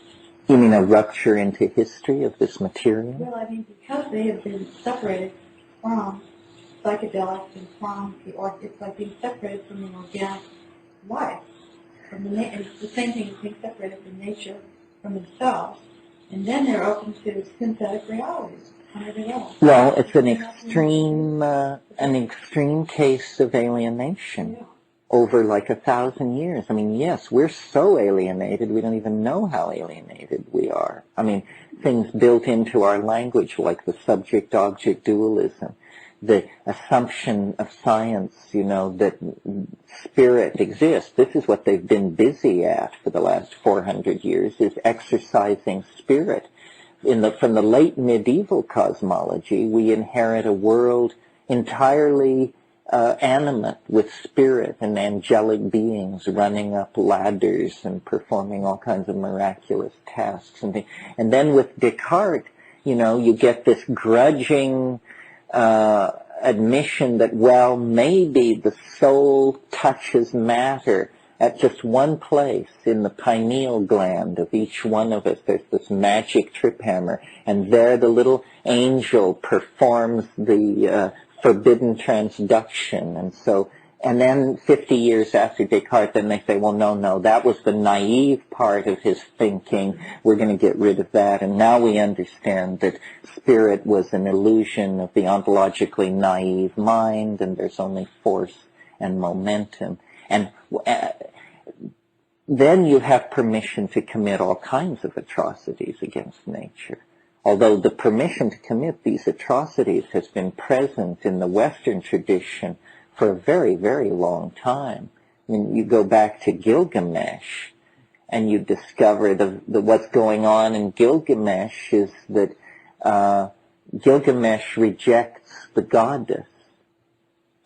You mean a rupture into history of this material? Well, because they have been separated from psychedelics and from it's like being separated from the organic life. It's the same thing as being separated from nature, from themselves, and then they're open to synthetic realities on every level. Well, it's an extreme case of alienation. Yeah. Over like 1,000 years. Yes, we're so alienated, we don't even know how alienated we are. Things built into our language like the subject-object dualism, the assumption of science, that spirit exists. This is what they've been busy at for the last 400 years, is exercising spirit. From the late medieval cosmology, we inherit a world entirely animate with spirit and angelic beings running up ladders and performing all kinds of miraculous tasks and things. And then with Descartes, you get this grudging admission that, well, maybe the soul touches matter at just one place in the pineal gland of each one of us. There's this magic trip hammer, and there the little angel performs the forbidden transduction, and so And then 50 years after Descartes, then they say, well, no, that was the naive part of his thinking. We're going to get rid of that. And now we understand that spirit was an illusion of the ontologically naive mind, and there's only force and momentum. And then you have permission to commit all kinds of atrocities against nature. Although the permission to commit these atrocities has been present in the Western tradition for a very, very long time. I mean, you go back to Gilgamesh, and you discover what's going on in Gilgamesh is that Gilgamesh rejects the goddess,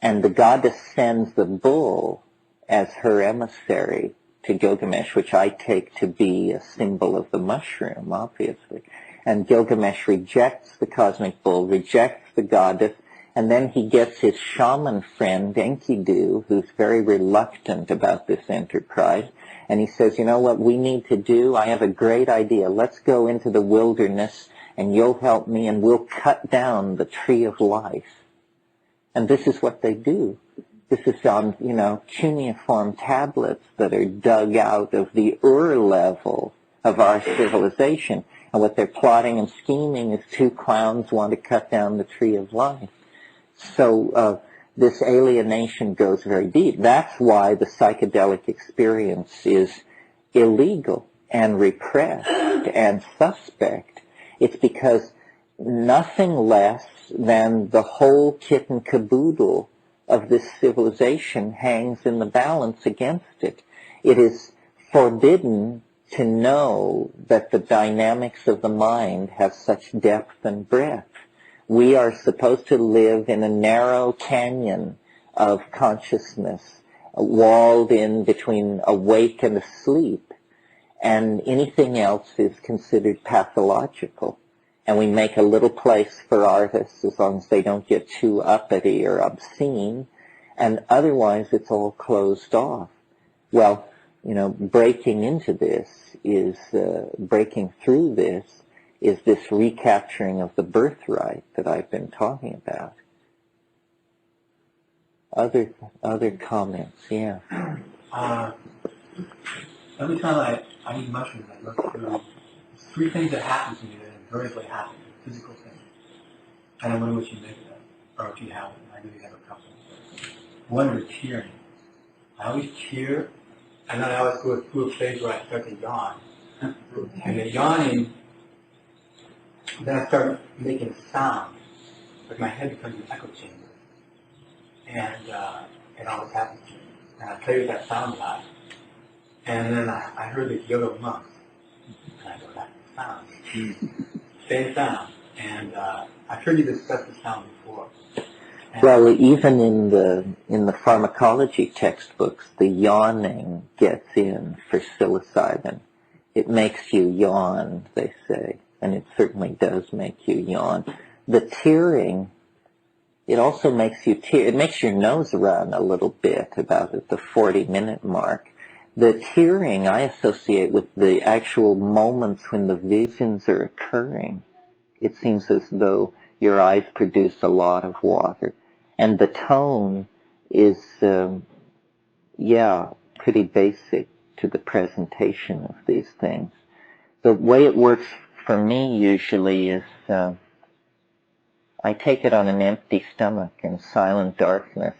and the goddess sends the bull as her emissary to Gilgamesh, which I take to be a symbol of the mushroom, obviously. And Gilgamesh rejects the cosmic bull, rejects the goddess, and then he gets his shaman friend, Enkidu, who's very reluctant about this enterprise, and he says, you know what we need to do? I have a great idea. Let's go into the wilderness, and you'll help me, and we'll cut down the tree of life. And this is what they do. This is on, cuneiform tablets that are dug out of the level of our civilization. And what they're plotting and scheming is two clowns want to cut down the tree of life. So this alienation goes very deep. That's why the psychedelic experience is illegal and repressed and suspect. It's because nothing less than the whole kit and caboodle of this civilization hangs in the balance against it. It is forbidden to know that the dynamics of the mind have such depth and breadth. We are supposed to live in a narrow canyon of consciousness, walled in between awake and asleep, and anything else is considered pathological. And we make a little place for artists as long as they don't get too uppity or obscene, and otherwise it's all closed off. Well, breaking into this is, breaking through this is this recapturing of the birthright that I've been talking about. Other comments, yeah. Every time I eat mushrooms, I go through three things that happen to me that invariably happen, physical things. And I wonder what you make of that, or if you have it. I really have a couple. One is tearing. I always tear, and then I always go through a phase where I start to yawn. And the yawning, then I start making sound, like my head becomes an echo chamber. And it always happens to me. And I play with that sound a lot. And then I heard the yoga monks. And I go, that's the sound. Same sound. And I've heard you discuss the sound before. And well, even in the pharmacology textbooks, the yawning gets in for psilocybin. It makes you yawn, they say, and it certainly does make you yawn. The tearing, it also makes you tear. It makes your nose run a little bit about at the 40-minute mark. The tearing I associate with the actual moments when the visions are occurring. It seems as though your eyes produce a lot of water. And the tone is, pretty basic to the presentation of these things. The way it works for me usually is I take it on an empty stomach in silent darkness,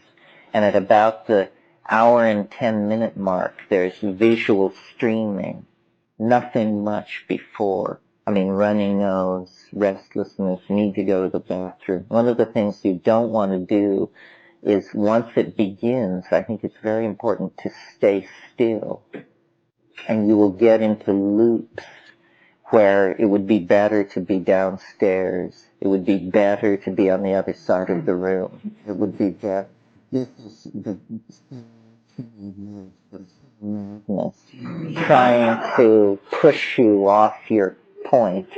and at about the hour and 10-minute mark there's visual streaming, nothing much before. I mean, running nose, restlessness, need to go to the bathroom. One of the things you don't want to do is once it begins, I think it's very important to stay still. And you will get into loops where it would be better to be downstairs. It would be better to be on the other side of the room. It would be better. This is the trying to push you off your point,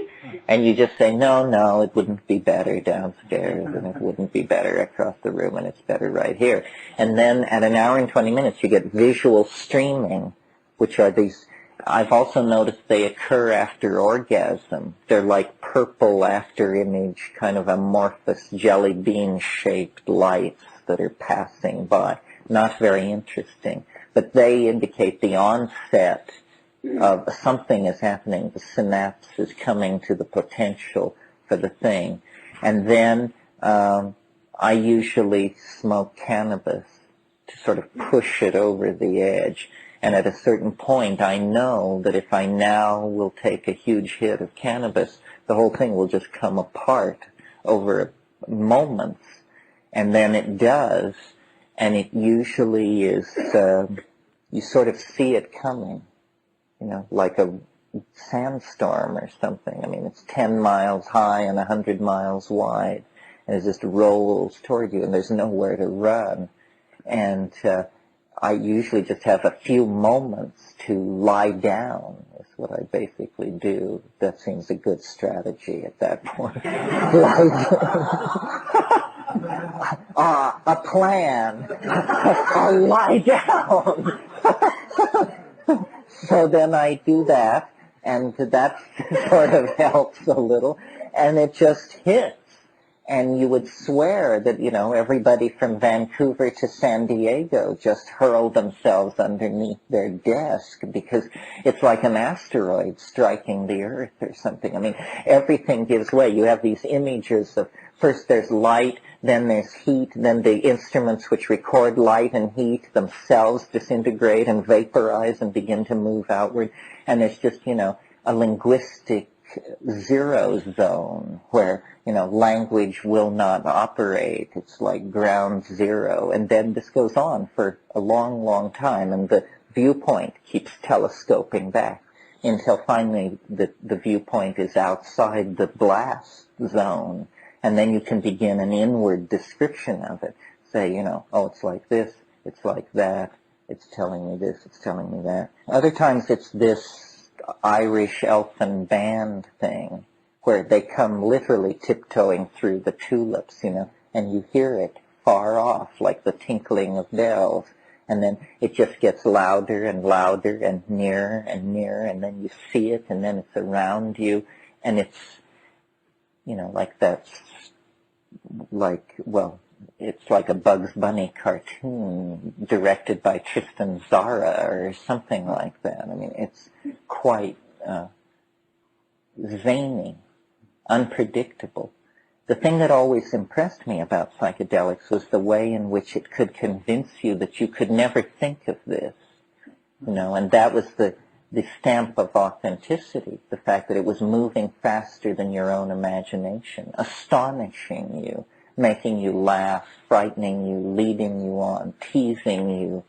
and you just say, no, it wouldn't be better downstairs, and it wouldn't be better across the room, and it's better right here. And then at an hour and 20 minutes, you get visual streaming, which are these, I've also noticed they occur after orgasm. They're like purple after image, kind of amorphous jelly bean-shaped lights that are passing by. not very interesting. But they indicate the onset of something is happening. The synapse is coming to the potential for the thing. And then I usually smoke cannabis to sort of push it over the edge. And at a certain point, I know that if I now will take a huge hit of cannabis, the whole thing will just come apart over moments. And then it does, and it usually is, you sort of see it coming, like a sandstorm or something. I mean, it's 10 miles high and 100 miles wide, and it just rolls toward you, and there's nowhere to run. And I usually just have a few moments to lie down, is what I basically do. That seems a good strategy at that point. A plan. I'll lie down. So then I do that, and that sort of helps a little, and it just hits. And you would swear that, everybody from Vancouver to San Diego just hurled themselves underneath their desk because it's like an asteroid striking the Earth or something. I mean, everything gives way. You have these images of, first there's light, then there's heat, then the instruments which record light and heat themselves disintegrate and vaporize and begin to move outward. And there's just, a linguistic zero zone where, language will not operate. It's like ground zero. And then this goes on for a long, long time, and the viewpoint keeps telescoping back until finally the viewpoint is outside the blast zone. And then you can begin an inward description of it. Say, it's like this, it's like that, it's telling me this, it's telling me that. Other times it's this Irish elfin band thing, where they come literally tiptoeing through the tulips, and you hear it far off, like the tinkling of bells, and then it just gets louder and louder and nearer, and then you see it, and then it's around you, and it's, like that's, it's like a Bugs Bunny cartoon directed by Tristan Tzara or something like that. I mean, it's quite zany, unpredictable. The thing that always impressed me about psychedelics was the way in which it could convince you that you could never think of this, and that was the stamp of authenticity, the fact that it was moving faster than your own imagination, astonishing you, making you laugh, frightening you, leading you on, teasing you.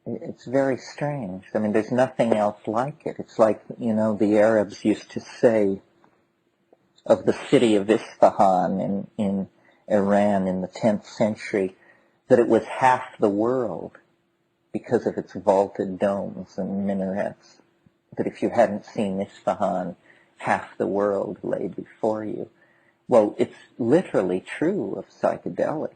It's very strange. I mean, there's nothing else like it. It's like, the Arabs used to say of the city of Isfahan in Iran in the 10th century that it was half the world because of its vaulted domes and minarets. That if you hadn't seen Isfahan, half the world lay before you. Well, it's literally true of psychedelics.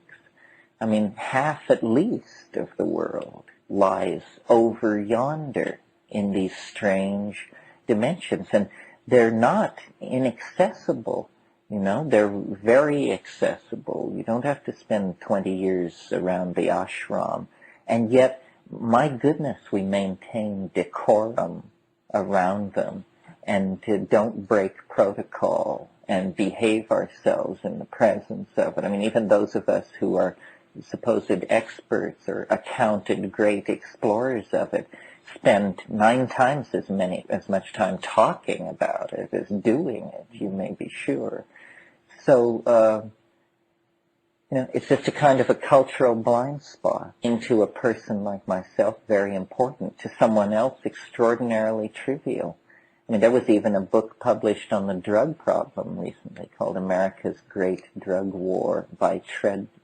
I mean, half at least of the world lies over yonder in these strange dimensions. And they're not inaccessible, they're very accessible. You don't have to spend 20 years around the ashram. And yet, my goodness, we maintain decorum around them and don't break protocol and behave ourselves in the presence of it. I mean, even those of us who are supposed experts or accounted great explorers of it spend 9 times as much time talking about it as doing it, you may be sure. So, it's just a kind of a cultural blind spot into a person like myself, very important, to someone else extraordinarily trivial. I mean, there was even a book published on the drug problem recently called America's Great Drug War by Treadwell,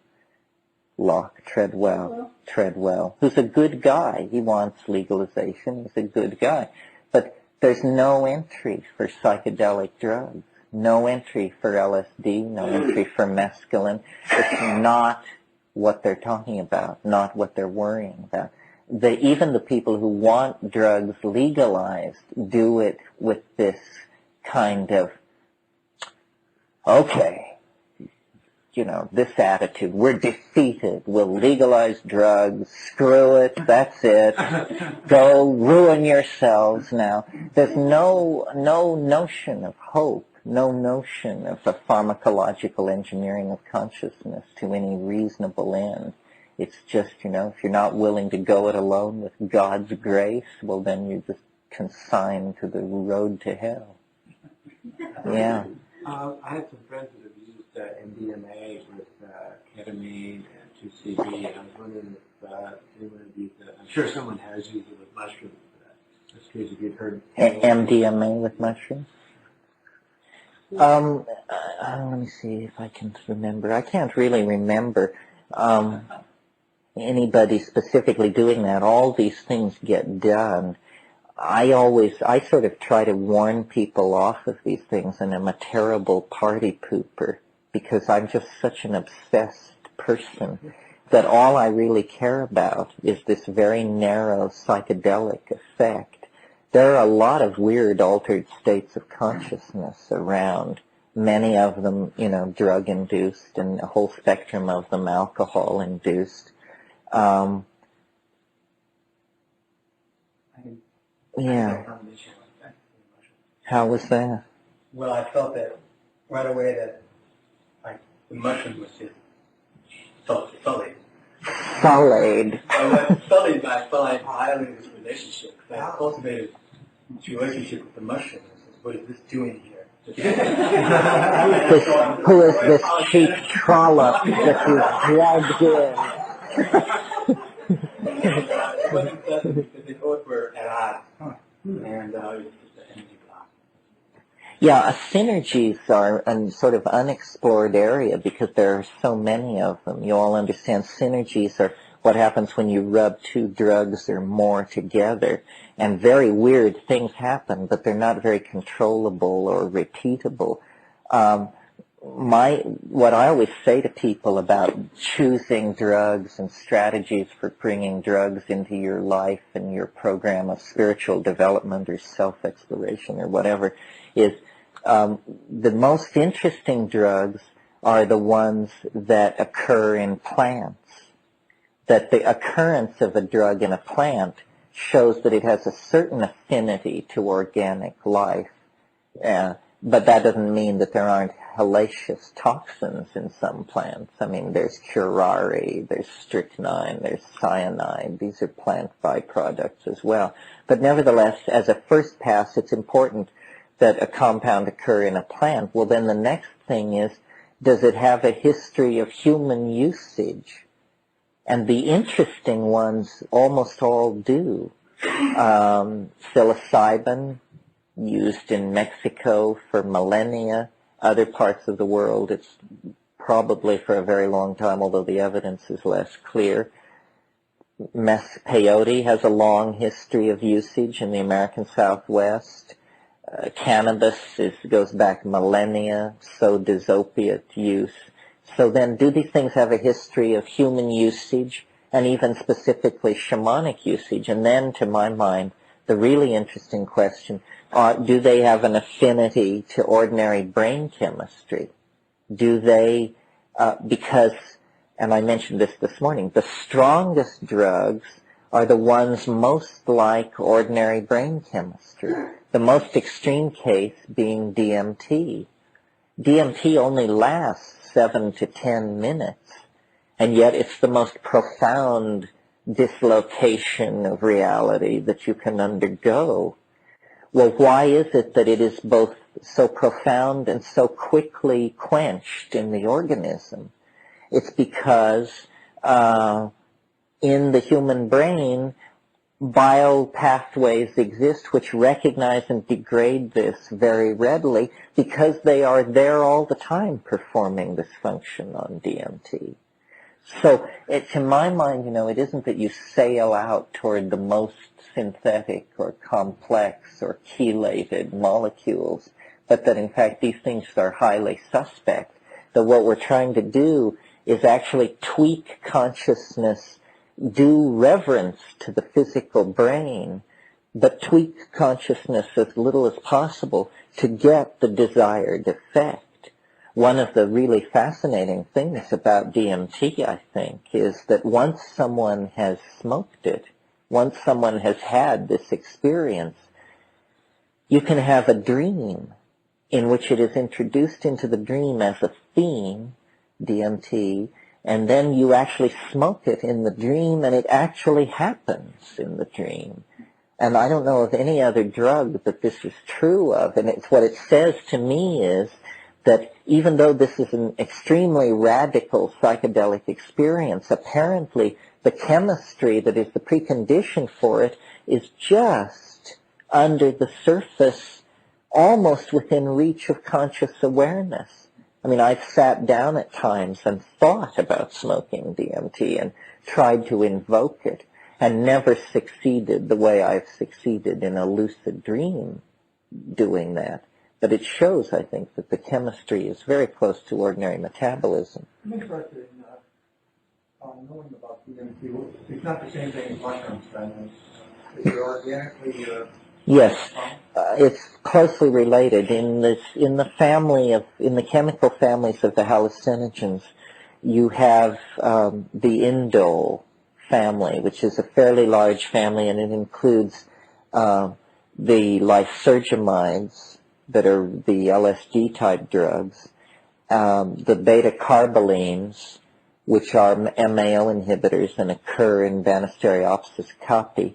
who's a good guy. He wants legalization. He's a good guy. But there's no entry for psychedelic drugs, no entry for LSD, no entry for mescaline. It's not what they're talking about, not what they're worrying about. Even the people who want drugs legalized do it with this kind of, okay, this attitude. We're defeated. We'll legalize drugs. Screw it. That's it. Go ruin yourselves now. There's no notion of hope, no notion of a pharmacological engineering of consciousness to any reasonable end. It's just, if you're not willing to go it alone with God's grace, well, then you're just consigned to the road to hell. Yeah. I have some friends that have used MDMA with ketamine and 2CB, and I was wondering if anyone had used it. I'm sure someone has used it with mushrooms. Just curious if you've heard. MDMA with mushrooms? Let me see if I can remember. I can't really remember anybody specifically doing that. All these things get done. I sort of try to warn people off of these things, and I'm a terrible party pooper because I'm just such an obsessed person that all I really care about is this very narrow psychedelic effect. There are a lot of weird altered states of consciousness around, many of them, drug-induced, and a whole spectrum of them alcohol-induced. Yeah. How was that? Well, I felt that right away that the mushroom was just sullied. Sullied. I was sullied, but I felt I violated this relationship. I cultivated this relationship with the mushroom. I said, what is this doing here? Who is this cheap trollop that you dragged in? It wasn't pleasant because they both were at odds. And it was just an energy block. Yeah, synergies are a sort of unexplored area because there are so many of them. You all understand synergies are what happens when you rub two drugs or more together. And very weird things happen, but they're not very controllable or repeatable. What I always say to people about choosing drugs and strategies for bringing drugs into your life and your program of spiritual development or self-exploration or whatever is the most interesting drugs are the ones that occur in plants. That the occurrence of a drug in a plant shows that it has a certain affinity to organic life. But that doesn't mean that there aren't hellacious toxins in some plants. I mean, there's curare, there's strychnine, there's cyanide. These are plant byproducts as well. But nevertheless, as a first pass, it's important that a compound occur in a plant. Well, then the next thing is, does it have a history of human usage? And the interesting ones almost all do. Psilocybin, used in Mexico for millennia. Other parts of the world, it's probably for a very long time, although the evidence is less clear. Peyote has a long history of usage in the American Southwest. Cannabis goes back millennia, so does opiate use. So then, do these things have a history of human usage, and even specifically shamanic usage? And then, to my mind, the really interesting question, do they have an affinity to ordinary brain chemistry? Do they, because, and I mentioned this morning, the strongest drugs are the ones most like ordinary brain chemistry. The most extreme case being DMT. DMT only lasts 7 to 10 minutes, and yet it's the most profound dislocation of reality that you can undergo. Well, why is it that it is both so profound and so quickly quenched in the organism? It's because in the human brain, biopathways exist which recognize and degrade this very readily because they are there all the time performing this function on DMT. So, to my mind, it isn't that you sail out toward the most synthetic or complex or chelated molecules, but that in fact these things are highly suspect. That what we're trying to do is actually tweak consciousness, do reverence to the physical brain, but tweak consciousness as little as possible to get the desired effect. one of the really fascinating things about DMT, I think, is that once someone has smoked it, once someone has had this experience, you can have a dream in which it is introduced into the dream as a theme, DMT, and then you actually smoke it in the dream, and it actually happens in the dream. And I don't know of any other drug that this is true of, and what it says to me is that even though this is an extremely radical psychedelic experience, apparently the chemistry that is the precondition for it is just under the surface, almost within reach of conscious awareness. I mean, I've sat down at times and thought about smoking DMT and tried to invoke it, and never succeeded the way I've succeeded in a lucid dream doing that. But it shows, I think, that the chemistry is very close to ordinary metabolism. I'm interested in knowing about DMT. It's not the same thing as mushrooms, then. Is it organically? Yes, it's closely related. In the chemical families of the hallucinogens, you have the indole family, which is a fairly large family, and it includes the lysergamides, that are the LSD type drugs, the beta-carbolines, which are MAO inhibitors and occur in Banisteriopsis caapi,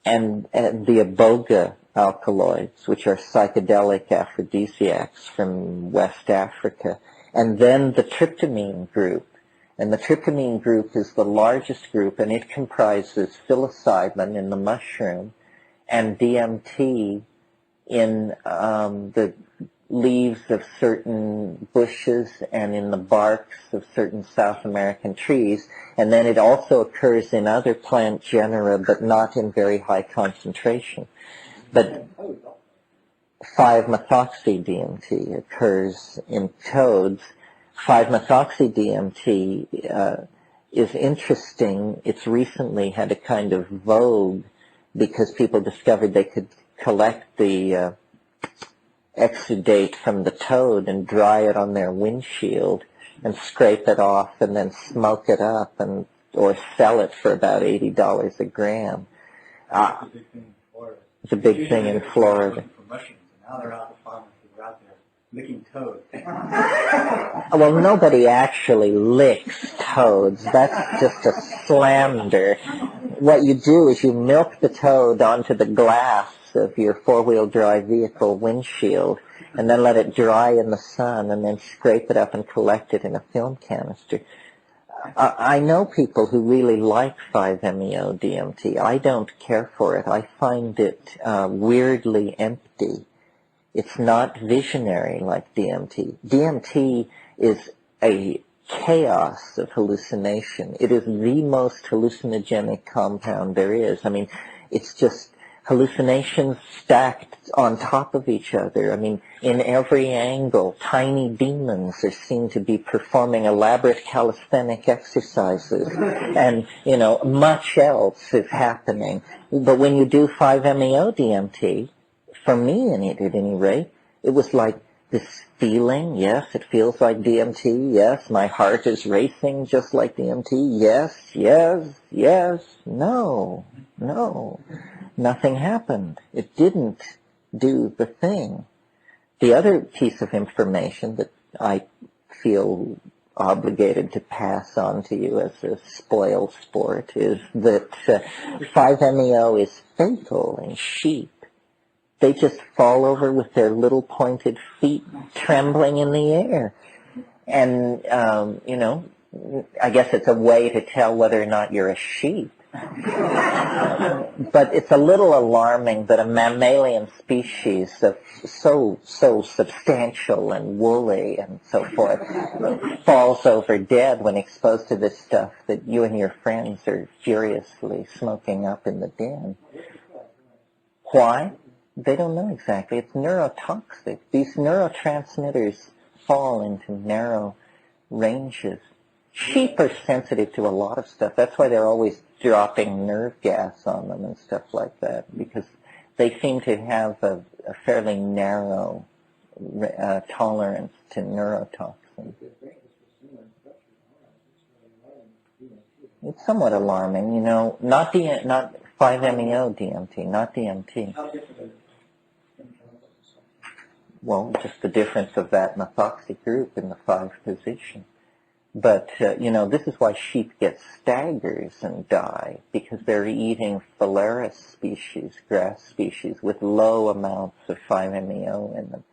and the iboga alkaloids, which are psychedelic aphrodisiacs from West Africa, and then the tryptamine group. And the tryptamine group is the largest group, and it comprises psilocybin in the mushroom and DMT in the leaves of certain bushes and in the barks of certain South American trees. And then it also occurs in other plant genera, but not in very high concentration. But 5-methoxy-DMT occurs in toads. 5-methoxy-DMT is interesting. It's recently had a kind of vogue because people discovered they could collect the exudate from the toad and dry it on their windshield and scrape it off and then smoke it up or sell it for about $80 a gram. It's a big thing in Florida. Now they're out the farmers who are out there licking toads. Well, nobody actually licks toads. That's just a slander. What you do is you milk the toad onto the glass of your four-wheel drive vehicle windshield and then let it dry in the sun and then scrape it up and collect it in a film canister. I know people who really like 5-MeO-DMT. I don't care for it. I find it weirdly empty. It's not visionary like DMT. DMT is a chaos of hallucination. It is the most hallucinogenic compound there is. I mean, it's just hallucinations stacked on top of each other. I mean, in every angle, tiny demons are seen to be performing elaborate calisthenic exercises, and, much else is happening. But when you do 5-MeO-DMT, for me, at any rate, it was like this feeling. Yes, it feels like DMT. Yes, my heart is racing just like DMT. Yes, yes, yes. No. Nothing happened. It didn't do the thing. The other piece of information that I feel obligated to pass on to you as a spoil sport is that 5-MeO is fatal in sheep. They just fall over with their little pointed feet trembling in the air. And, I guess it's a way to tell whether or not you're a sheep. But it's a little alarming that a mammalian species so substantial and woolly and so forth falls over dead when exposed to this stuff that you and your friends are furiously smoking up in the den. Why? They don't know exactly. It's neurotoxic. These neurotransmitters fall into narrow ranges. Sheep are sensitive to a lot of stuff. That's why they're always dropping nerve gas on them and stuff like that, because they seem to have a fairly narrow tolerance to neurotoxins. It's somewhat alarming, not 5-MeO DMT, not DMT. Well, just the difference of that methoxy group in the 5 position. But, this is why sheep get staggers and die, because they're eating phalaris species, grass species, with low amounts of 5-MeO in them.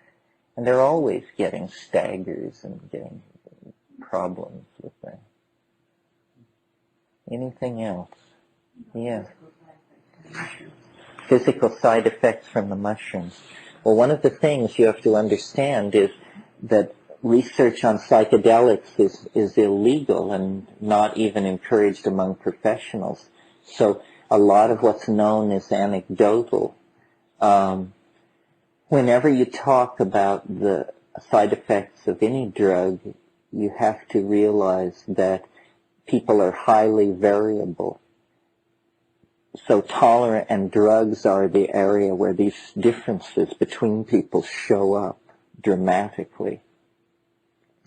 And they're always getting staggers and getting problems with that. Anything else? Yeah. Physical side effects from the mushrooms. Well, one of the things you have to understand is that research on psychedelics is illegal and not even encouraged among professionals. So a lot of what's known is anecdotal. Whenever you talk about the side effects of any drug, you have to realize that people are highly variable. So tolerant and drugs are the area where these differences between people show up dramatically.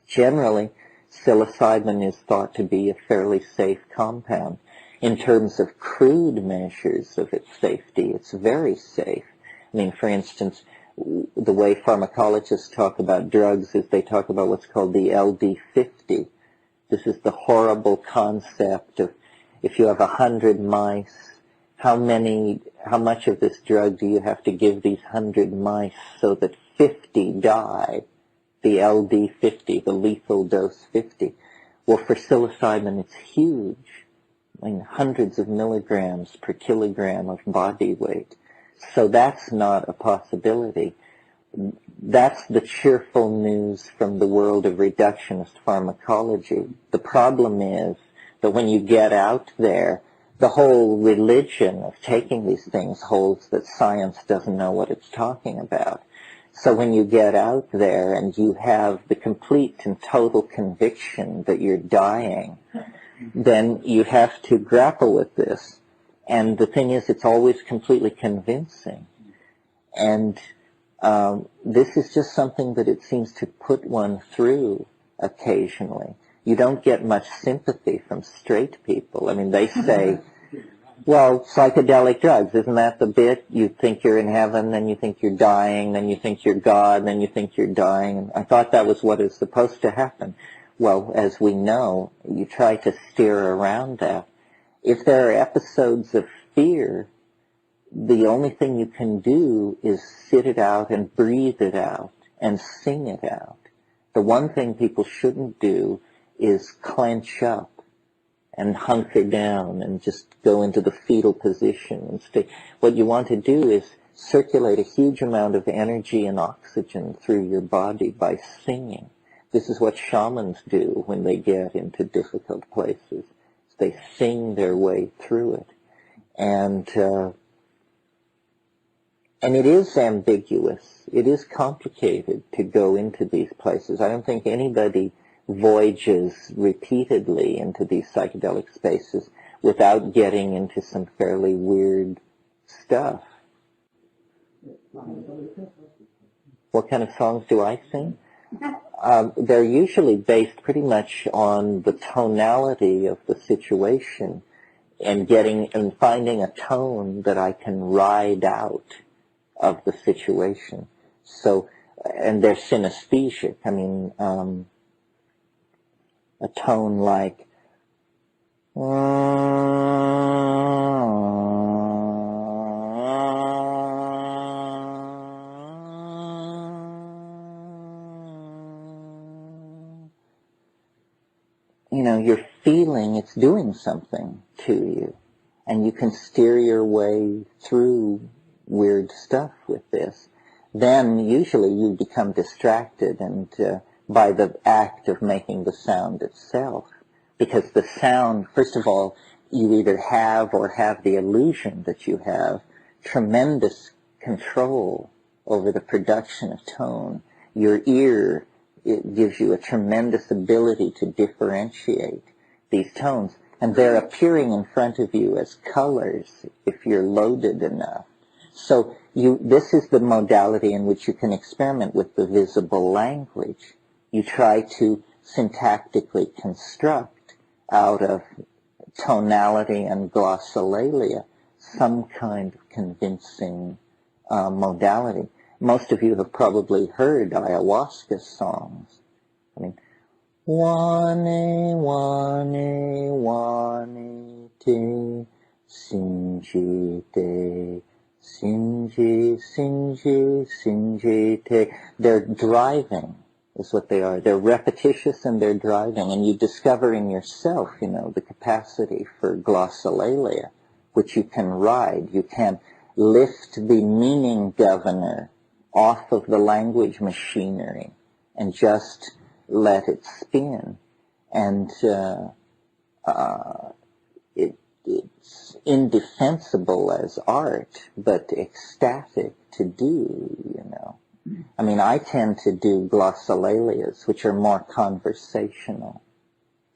Generally, psilocybin is thought to be a fairly safe compound. In terms of crude measures of its safety, it's very safe. I mean, for instance, the way pharmacologists talk about drugs is they talk about what's called the LD50. This is the horrible concept of if you have 100 mice, how much of this drug do you have to give these 100 mice so that 50 die? The LD50, the lethal dose 50. Well, for psilocybin, it's huge. I mean, hundreds of milligrams per kilogram of body weight. So that's not a possibility. That's the cheerful news from the world of reductionist pharmacology. The problem is that when you get out there, the whole religion of taking these things holds that science doesn't know what it's talking about. So when you get out there and you have the complete and total conviction that you're dying, then you have to grapple with this. And the thing is, it's always completely convincing. And this is just something that it seems to put one through occasionally. You don't get much sympathy from straight people. I mean, they say, well, psychedelic drugs, isn't that the bit? You think you're in heaven, then you think you're dying, then you think you're God, then you think you're dying. And I thought that was what is supposed to happen. Well, as we know, you try to steer around that. If there are episodes of fear, the only thing you can do is sit it out and breathe it out and sing it out. The one thing people shouldn't do is clench up and hunker down and just go into the fetal position and stay. What you want to do is circulate a huge amount of energy and oxygen through your body by singing. This is what shamans do when they get into difficult places. They sing their way through it. And it is ambiguous. It is complicated to go into these places. I don't think anybody voyages repeatedly into these psychedelic spaces without getting into some fairly weird stuff. What kind of songs do I sing? They're usually based pretty much on the tonality of the situation and finding a tone that I can ride out of the situation. So, and they're synesthesic. I mean, a tone like you're feeling it's doing something to you, and you can steer your way through weird stuff with this. Then usually you become distracted and by the act of making the sound itself, because the sound, first of all, you either have or have the illusion that you have tremendous control over the production of tone. Your ear, it gives you a tremendous ability to differentiate these tones, and they're appearing in front of you as colors if you're loaded enough. So this is the modality in which you can experiment with the visible language. You try to syntactically construct out of tonality and glossolalia some kind of convincing modality. Most of you have probably heard ayahuasca songs. I mean, wane, wane, wane, te, sinji, te, sinji, sinji, sinji, te. They're driving, is what they are. They're repetitious and they're driving. And you discover in yourself, the capacity for glossolalia, which you can ride. You can lift the meaning governor off of the language machinery and just let it spin. And it's indefensible as art, but ecstatic to do, I mean, I tend to do glossolalias, which are more conversational.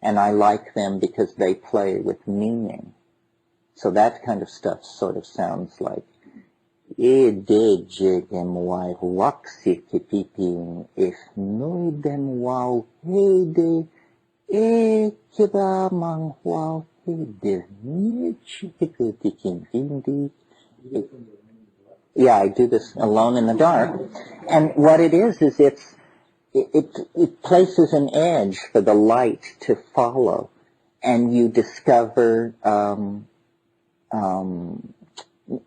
And I like them because they play with meaning. So that kind of stuff sort of sounds like e de jegem wai waxi kipipin if noidem wow he de e kiba mang wow he de nichikutikin indi. Yeah, I do this alone in the dark. And what it is it places an edge for the light to follow, and you discover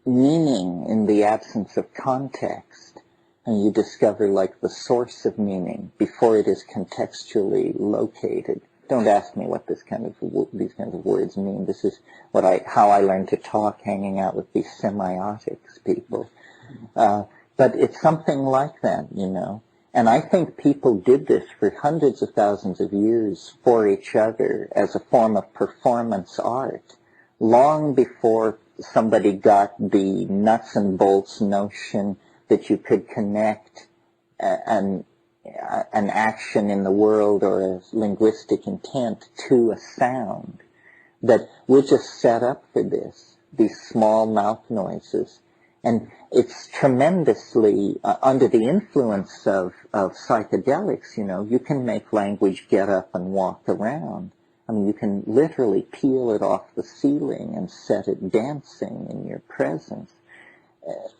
meaning in the absence of context, and you discover like the source of meaning before it is contextually located. Don't ask me what these kinds of words mean. This is how I learned to talk, hanging out with these semiotics people. But it's something like that, And I think people did this for hundreds of thousands of years for each other as a form of performance art, long before somebody got the nuts and bolts notion that you could connect an action in the world or a linguistic intent to a sound. That we're just set up for this, these small mouth noises. And it's tremendously, under the influence of psychedelics, you can make language get up and walk around. I mean, you can literally peel it off the ceiling and set it dancing in your presence.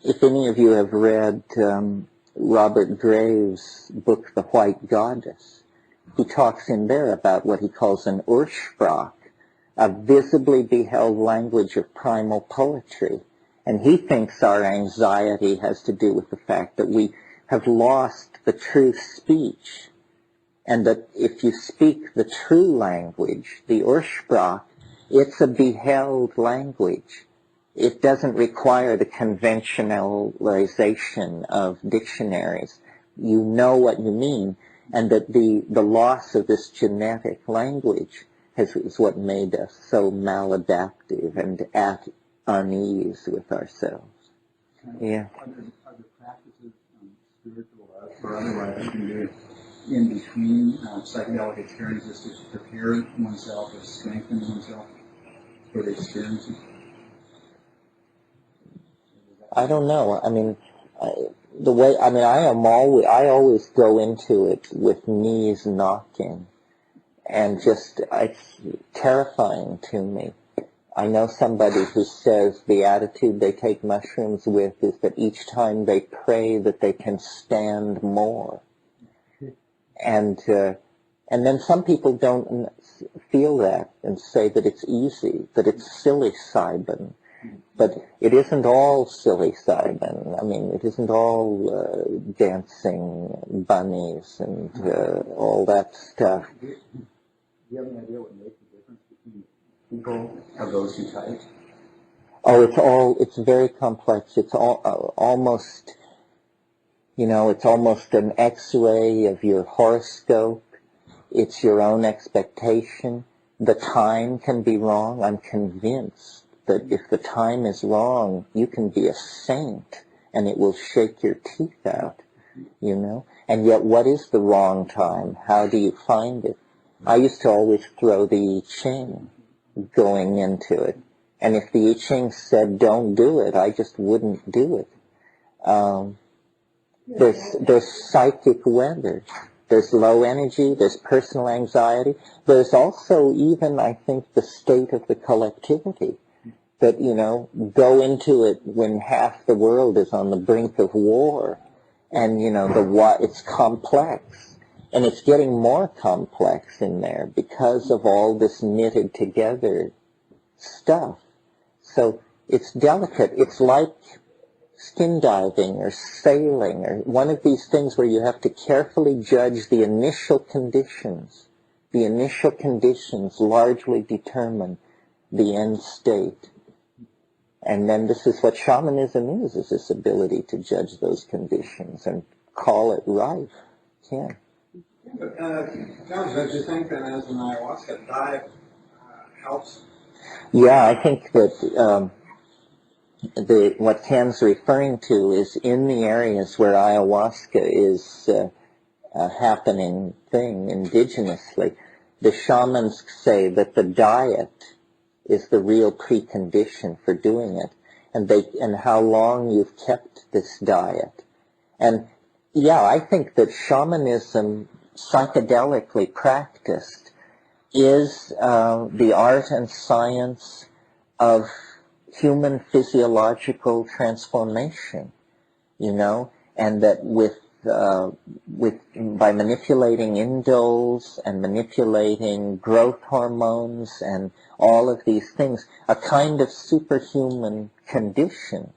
If any of you have read Robert Graves' book, The White Goddess, he talks in there about what he calls an Ursprach, a visibly beheld language of primal poetry. And he thinks our anxiety has to do with the fact that we have lost the true speech, and that if you speak the true language, the Ursprach, it's a beheld language. It doesn't require the conventionalization of dictionaries. You know what you mean, and that the loss of this genetic language is what made us so maladaptive and at unease with ourselves. Yeah. Are there practices, spiritual or otherwise, you can do in between psychedelic experiences to prepare oneself or strengthen oneself for the experiences? I don't know. I mean, I always go into it with knees knocking, and it's terrifying to me. I know somebody who says the attitude they take mushrooms with is that each time they pray that they can stand more. And then some people don't feel that and say that it's easy, that it's psilocybin. But it isn't all psilocybin. I mean, it isn't all dancing bunnies and all that stuff. Do you have any idea what makes the difference between people of those two types? Oh, it's very complex. It's almost, it's almost an X-ray of your horoscope. It's your own expectation. The time can be wrong. I'm convinced that if the time is wrong, you can be a saint and it will shake your teeth out, And yet, what is the wrong time? How do you find it? I used to always throw the I Ching going into it. And if the I Ching said don't do it, I just wouldn't do it. There's psychic weather. There's low energy. There's personal anxiety. There's also even, I think, the state of the collectivity. That, go into it when half the world is on the brink of war. And, it's complex. And it's getting more complex in there because of all this knitted together stuff. So it's delicate. It's like skin diving or sailing or one of these things where you have to carefully judge the initial conditions. The initial conditions largely determine the end state. And then this is what shamanism is this ability to judge those conditions and call it right. Yeah. But, John, don't you think that as an ayahuasca diet helps? Yeah, I think that what Ken's referring to is in the areas where ayahuasca is a happening thing indigenously, the shamans say that the diet is the real precondition for doing it, and how long you've kept this diet. And yeah, I think that shamanism, psychedelically practiced, is the art and science of human physiological transformation, and that by manipulating indoles and manipulating growth hormones and all of these things, a kind of superhuman condition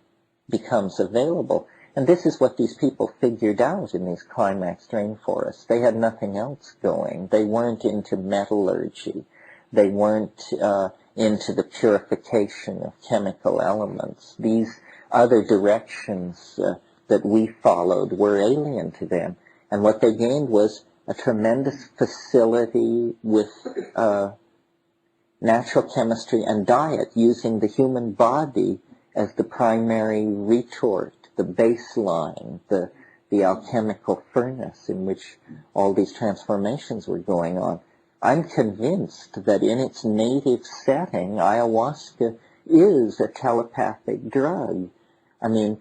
becomes available. And this is what these people figured out in these climaxed rainforests. They had nothing else going. They weren't into metallurgy. They weren't into the purification of chemical elements. These other directions that we followed were alien to them. And what they gained was a tremendous facility with natural chemistry and diet, using the human body as the primary retort, the baseline, the alchemical furnace in which all these transformations were going on. I'm convinced that in its native setting, ayahuasca is a telepathic drug. I mean,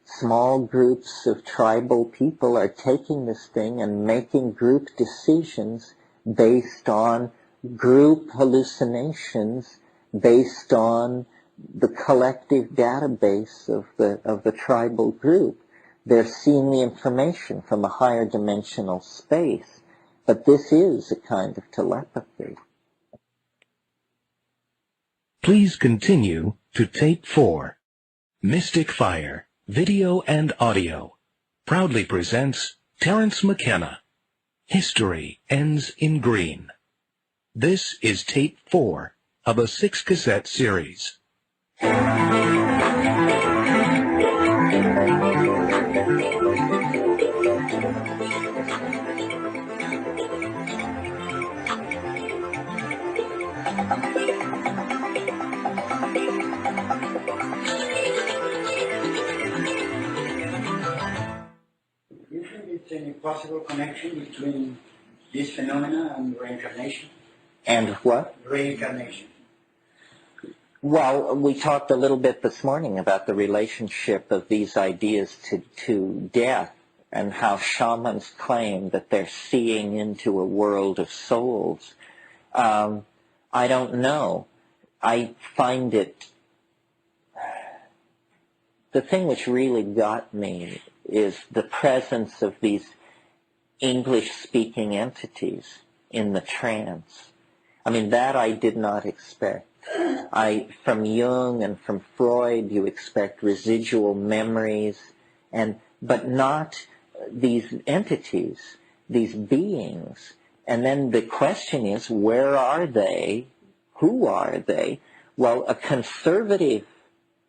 small groups of tribal people are taking this thing and making group decisions based on group hallucinations, based on the collective database of the tribal group. They're seeing the information from a higher dimensional space. But this is a kind of telepathy. Please continue to tape 4. Mystic Fire, Video and Audio, proudly presents Terence McKenna. History Ends in Green. This is tape 4 of a 6-cassette series. Any possible connection between this phenomena and reincarnation? And what? Reincarnation. Well, we talked a little bit this morning about the relationship of these ideas to death, and how shamans claim that they're seeing into a world of souls. I don't know. I find it... The thing which really got me is the presence of these English-speaking entities in the trance. I mean, that I did not expect. From Jung and from Freud, you expect residual memories, but not these entities, these beings. And then the question is, where are they? Who are they? Well, a conservative,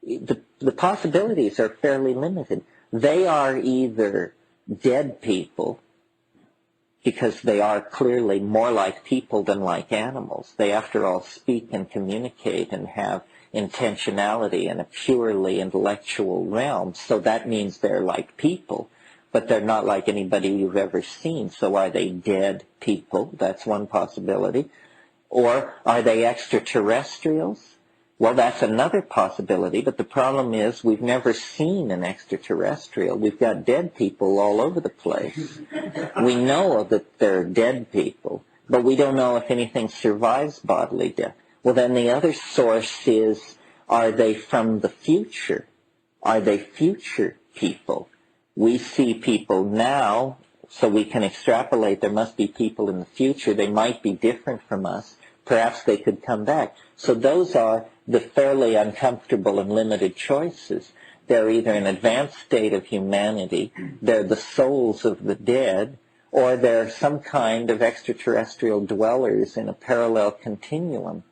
the possibilities are fairly limited. They are either dead people, because they are clearly more like people than like animals. They, after all, speak and communicate and have intentionality in a purely intellectual realm. So that means they're like people, but they're not like anybody you've ever seen. So are they dead people? That's one possibility. Or are they extraterrestrials? Well, that's another possibility, but the problem is we've never seen an extraterrestrial. We've got dead people all over the place. We know that there are dead people, but we don't know if anything survives bodily death. Well, then the other source is, are they from the future? Are they future people? We see people now, so we can extrapolate there must be people in the future. They might be different from us. Perhaps they could come back. So those are the fairly uncomfortable and limited choices. They're either an advanced state of humanity, they're the souls of the dead, or they're some kind of extraterrestrial dwellers in a parallel continuum.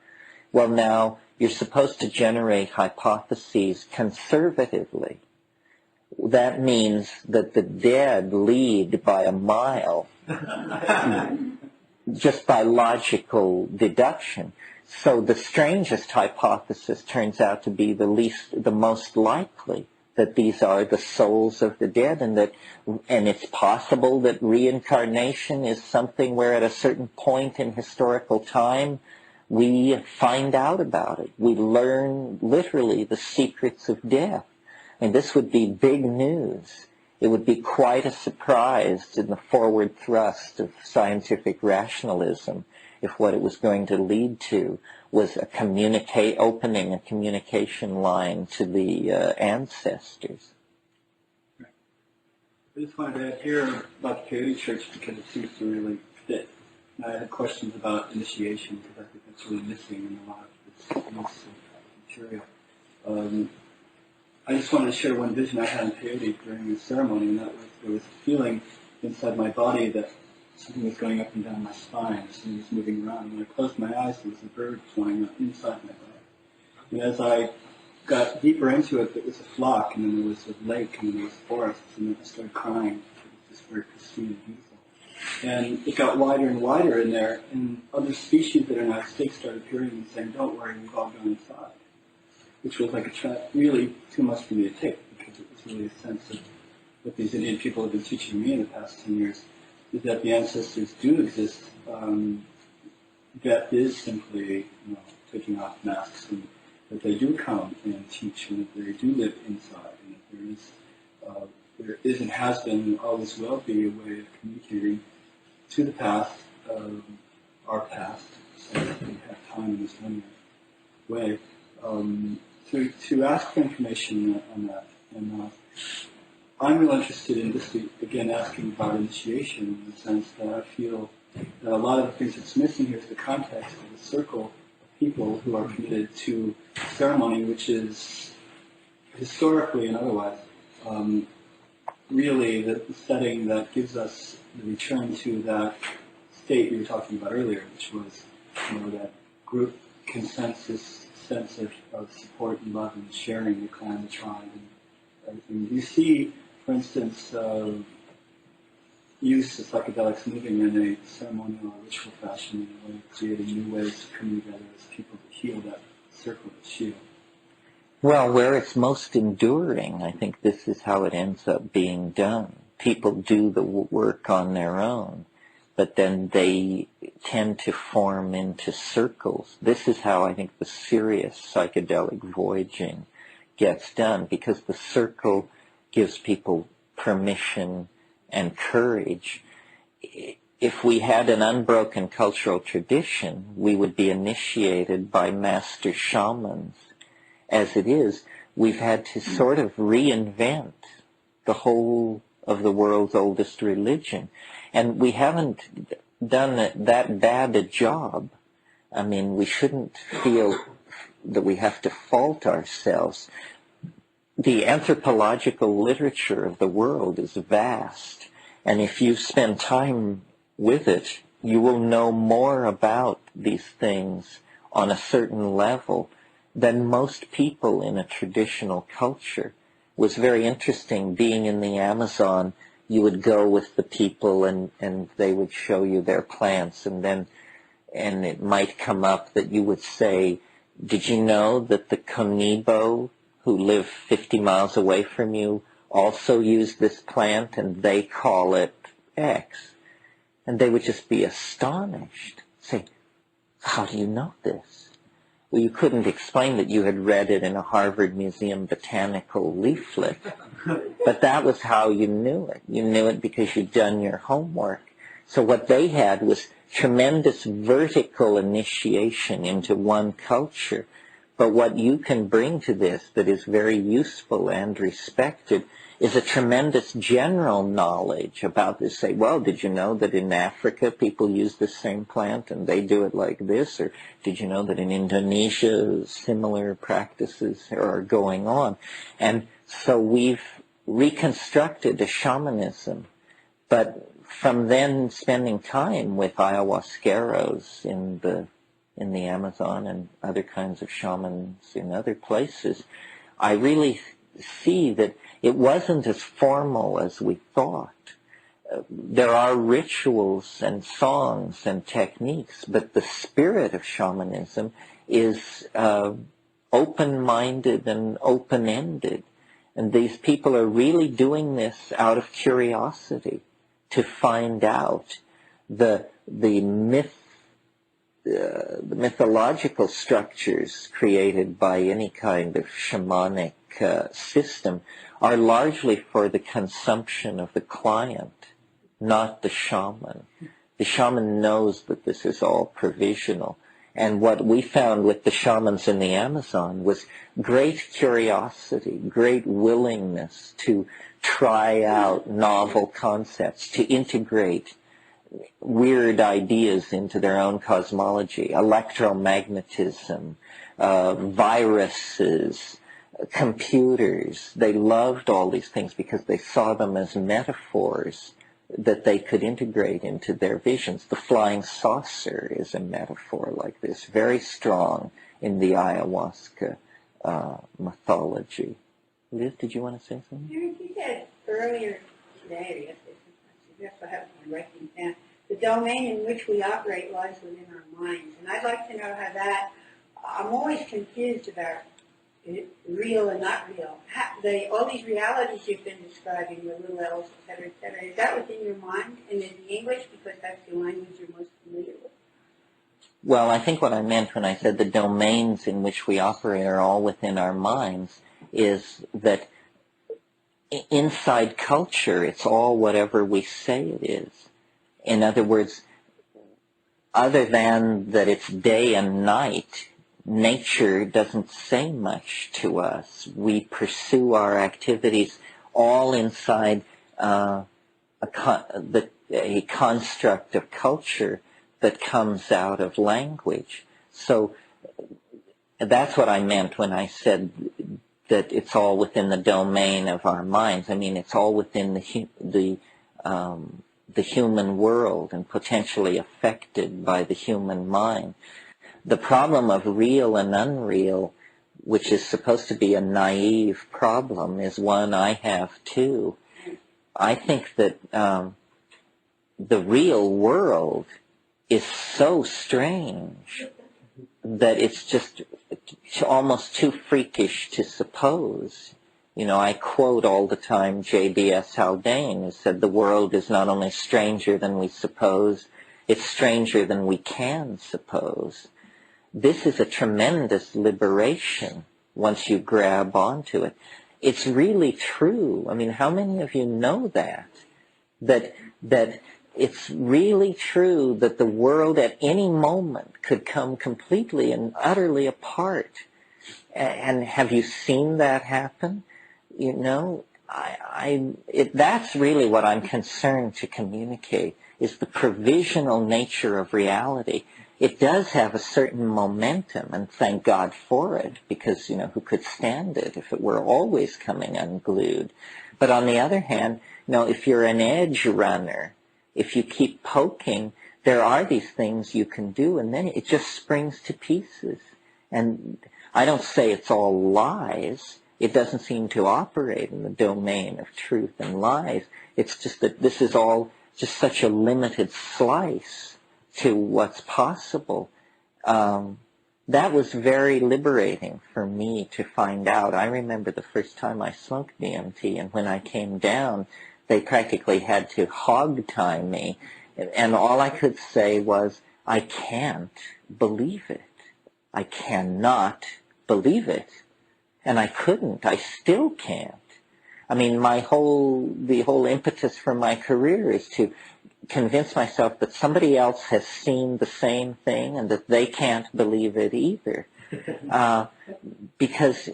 Well, now, you're supposed to generate hypotheses conservatively. That means that the dead lead by a mile, just by logical deduction. So the strangest hypothesis turns out to be the most likely, that these are the souls of the dead, and it's possible that reincarnation is something where at a certain point in historical time we find out about it. We learn literally the secrets of death. And this would be big news. It would be quite a surprise in the forward thrust of scientific rationalism if what it was going to lead to was opening a communication line to the ancestors. I just wanted to add here about the Peyote Church because it seems to really fit. And I had questions about initiation because I think that's really missing in a lot of this material. I just wanted to share one vision I had in Peyote during the ceremony, and that was there was a feeling inside my body that something was going up and down my spine, something was moving around. And when I closed my eyes, there was a bird flying up inside my body. And as I got deeper into it, there was a flock, and then there was a lake, and then there was forests, and then I started crying. It was just very pristine and beautiful. And it got wider and wider in there, and other species that are not snakes started appearing and saying, "Don't worry, we've all gone inside." Which was like really too much for me to take, because it was really a sense of what these Indian people have been teaching me in the past 10 years, is that the ancestors do exist. Death is simply taking off masks, and that they do come and teach, and that they do live inside, and that there is and has been and always will be a way of communicating to the past, our past, so that we have time in this linear way. To ask for information on that. And I'm real interested in this, again, asking about initiation in the sense that I feel that a lot of the things that's missing here is the context of the circle of people who are committed to ceremony, which is historically and otherwise really the setting that gives us the return to that state you were talking about earlier, which was that group consensus sense of support and love and sharing the clan, the tribe, and everything. You see, for instance, use of psychedelics moving in a ceremonial or ritual fashion, in a way, creating new ways of coming together as people to heal that circle of shield. Well, where it's most enduring, I think this is how it ends up being done. People do the work on their own, but then they tend to form into circles. This is how I think the serious psychedelic voyaging gets done, because the circle gives people permission and courage. If we had an unbroken cultural tradition, we would be initiated by master shamans. As it is, we've had to sort of reinvent the whole of the world's oldest religion. And we haven't done that bad a job. I mean, we shouldn't feel that we have to fault ourselves. The anthropological literature of the world is vast, and if you spend time with it, you will know more about these things on a certain level than most people in a traditional culture. It was very interesting being in the Amazon. You would go with the people and they would show you their plants, and it might come up that you would say, "Did you know that the Conibo who live 50 miles away from you also use this plant and they call it X?" And they would just be astonished, say, "How do you know this?" Well, you couldn't explain that you had read it in a Harvard Museum botanical leaflet, but that was how you knew it. You knew it because you'd done your homework. So what they had was tremendous vertical initiation into one culture. But what you can bring to this that is very useful and respected is a tremendous general knowledge about this. Say, well, did you know that in Africa people use this same plant and they do it like this? Or did you know that in Indonesia similar practices are going on? And so we've reconstructed a shamanism. But from then spending time with ayahuasqueros in the Amazon and other kinds of shamans in other places, I really see that it wasn't as formal as we thought. There are rituals and songs and techniques, but the spirit of shamanism is open-minded and open-ended. And these people are really doing this out of curiosity to find out the mythological structures created by any kind of shamanic system are largely for the consumption of the client, not the shaman. The shaman knows that this is all provisional. And what we found with the shamans in the Amazon was great curiosity, great willingness to try out novel concepts, to integrate weird ideas into their own cosmology, electromagnetism, viruses, computers. They loved all these things because they saw them as metaphors that they could integrate into their visions. The flying saucer is a metaphor like this, very strong in the ayahuasca mythology. Liz, did you want to say something? You said earlier today, or yesterday, I have been writing down, the domain in which we operate lies within our minds. And I'd like to know how that, I'm always confused about real and not real. All these realities you've been describing, the little L's, et cetera, is that within your mind? And is the English, because that's the language you're most familiar with? Well, I think what I meant when I said the domains in which we operate are all within our minds is that inside culture, it's all whatever we say it is. In other words, other than that it's day and night, nature doesn't say much to us. We pursue our activities all inside a construct of culture that comes out of language. So that's what I meant when I said that it's all within the domain of our minds. I mean, it's all within the human world and potentially affected by the human mind. The problem of real and unreal, which is supposed to be a naive problem, is one I have too. I think that the real world is so strange that it's just almost too freakish to suppose. You know, I quote all the time J.B.S. Haldane, who said the world is not only stranger than we suppose, it's stranger than we can suppose. This is a tremendous liberation once you grab onto it. It's really true. I mean, how many of you know that it's really true that the world at any moment could come completely and utterly apart? And have you seen that happen? You know, that's really what I'm concerned to communicate, is the provisional nature of reality. It does have a certain momentum, and thank God for it, because, you know, who could stand it if it were always coming unglued? But on the other hand, you know, if you're an edge runner, if you keep poking, there are these things you can do, and then it just springs to pieces. And I don't say it's all lies. It doesn't seem to operate in the domain of truth and lies. It's just that this is all just such a limited slice to what's possible. That was very liberating for me to find out. I remember the first time I smoked DMT, and when I came down, they practically had to hog-tie me. And all I could say was, I can't believe it. I cannot believe it. And I couldn't. I still can't. I mean, the whole impetus for my career is to convince myself that somebody else has seen the same thing and that they can't believe it either. Because,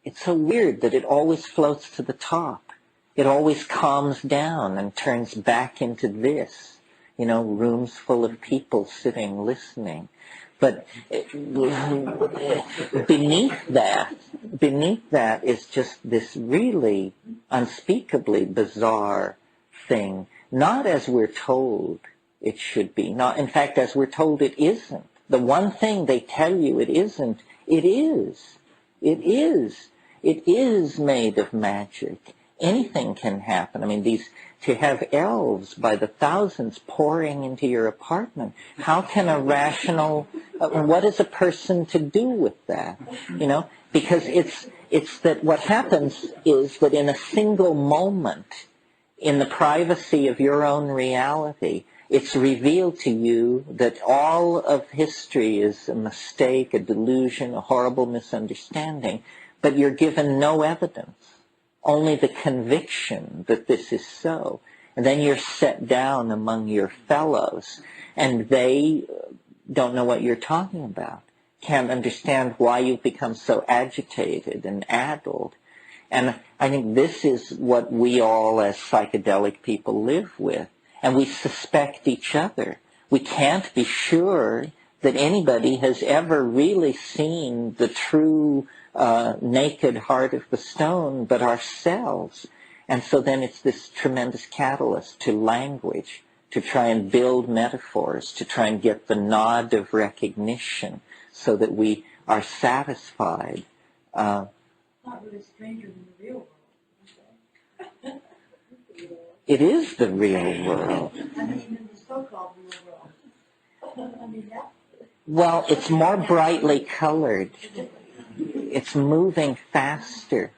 it's so weird that it always floats to the top. It always calms down and turns back into this, rooms full of people sitting, listening. But beneath that is just this really unspeakably bizarre thing, not as we're told it should be, not, in fact, as we're told it isn't. The one thing they tell you it isn't, it is. It is. It is made of magic. Anything can happen. I mean, to have elves by the thousands pouring into your apartment, how can a rational, what is a person to do with that? Because it's that what happens is that in a single moment, in the privacy of your own reality, it's revealed to you that all of history is a mistake, a delusion, a horrible misunderstanding, but you're given no evidence. Only the conviction that this is so. And then you're set down among your fellows, and they don't know what you're talking about, can't understand why you've become so agitated and addled. And I think this is what we all as psychedelic people live with. And we suspect each other. We can't be sure that anybody has ever really seen the true naked heart of the stone but ourselves. And so then it's this tremendous catalyst to language, to try and build metaphors, to try and get the nod of recognition so that we are satisfied. Not really stranger than the real world. It is the real world. I mean, in the so-called real world. I mean, yeah. Well, it's more brightly colored. It's moving faster.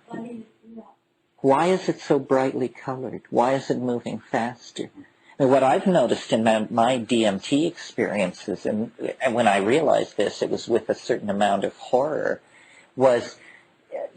Why is it so brightly colored? Why is it moving faster? And what I've noticed in my DMT experiences, and when I realized this, it was with a certain amount of horror, was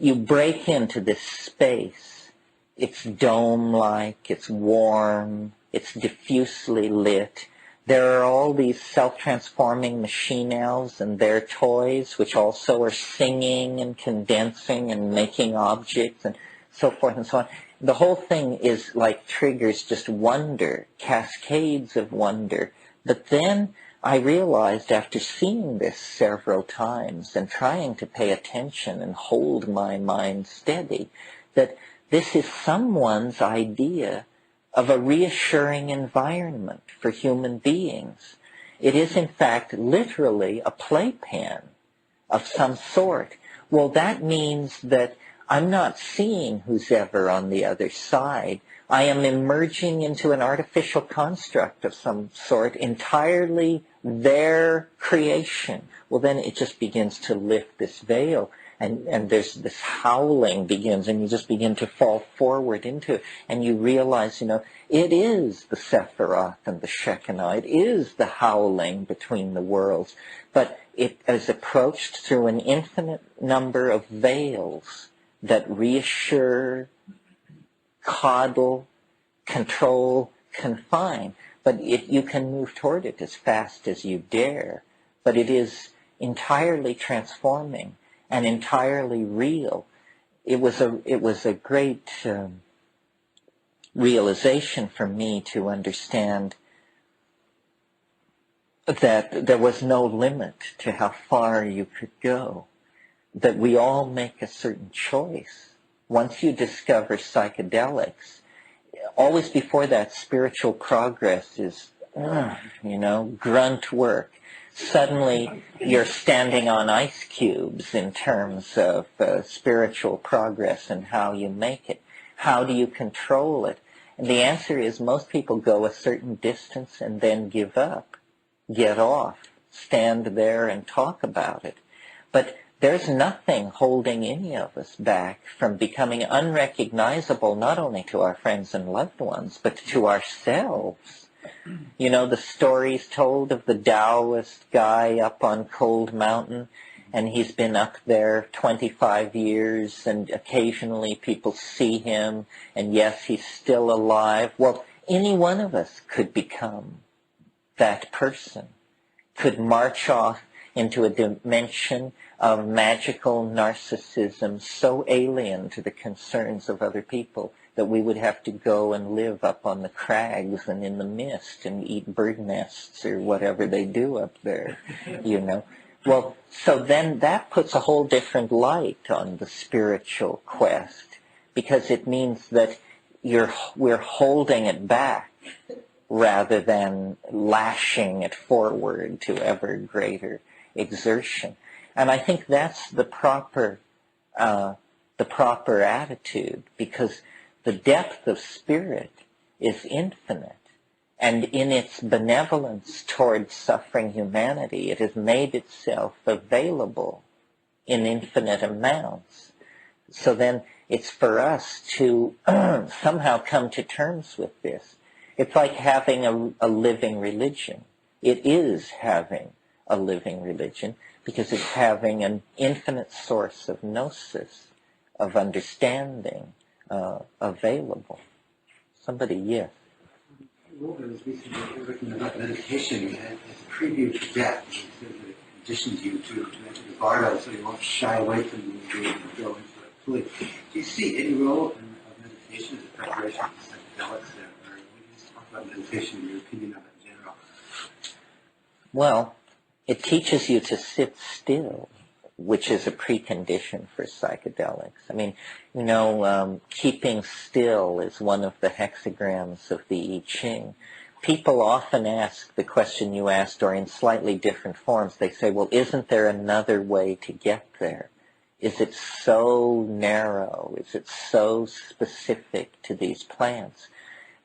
you break into this space. It's dome-like, it's warm, it's diffusely lit. There are all these self-transforming machine elves and their toys, which also are singing and condensing and making objects and so forth and so on. The whole thing is like triggers just wonder, cascades of wonder. But then I realized after seeing this several times and trying to pay attention and hold my mind steady, that this is someone's idea of a reassuring environment for human beings. It is, in fact, literally a playpen of some sort. Well, that means that I'm not seeing who's ever on the other side. I am emerging into an artificial construct of some sort, entirely their creation. Well, then it just begins to lift this veil. And there's this howling begins, and you just begin to fall forward into it, and you realize, it is the Sephiroth and the Shekinah. It is the howling between the worlds, but it is approached through an infinite number of veils that reassure, coddle, control, confine. But you can move toward it as fast as you dare, but it is entirely transforming and entirely real. It was a great realization for me to understand that there was no limit to how far you could go, that we all make a certain choice. Once you discover psychedelics, always before that, spiritual progress is, grunt work. Suddenly you're standing on ice cubes in terms of spiritual progress and how you make it. How do you control it? And the answer is most people go a certain distance and then give up, get off, stand there and talk about it. But there's nothing holding any of us back from becoming unrecognizable not only to our friends and loved ones, but to ourselves. You know, the stories told of the Taoist guy up on Cold Mountain, and he's been up there 25 years, and occasionally people see him, and yes, he's still alive. Well, any one of us could become that person, could march off into a dimension of magical narcissism so alien to the concerns of other people that we would have to go and live up on the crags and in the mist and eat bird nests or whatever they do up there, you know. Well, so then that puts a whole different light on the spiritual quest, because it means that we're holding it back rather than lashing it forward to ever greater exertion. And I think that's the proper attitude, because the depth of spirit is infinite, and in its benevolence towards suffering humanity, it has made itself available in infinite amounts. So then it's for us to somehow come to terms with this. It's like having a living religion. It is having a living religion because it's having an infinite source of gnosis, of understanding, available. Somebody, yes. Wolfgang was recently working about meditation as a preview to death. He said that it conditions you to enter the bardo so you won't shy away from the engagement and go into it fully. Do you see any role of meditation as a preparation for psychedelics, or would you just talk about meditation and your opinion of it in general? Well, it teaches you to sit still, which is a precondition for psychedelics. I mean, you know, keeping still is one of the hexagrams of the I Ching. People often ask the question you asked, or in slightly different forms. They say, well, isn't there another way to get there? Is it so narrow? Is it so specific to these plants?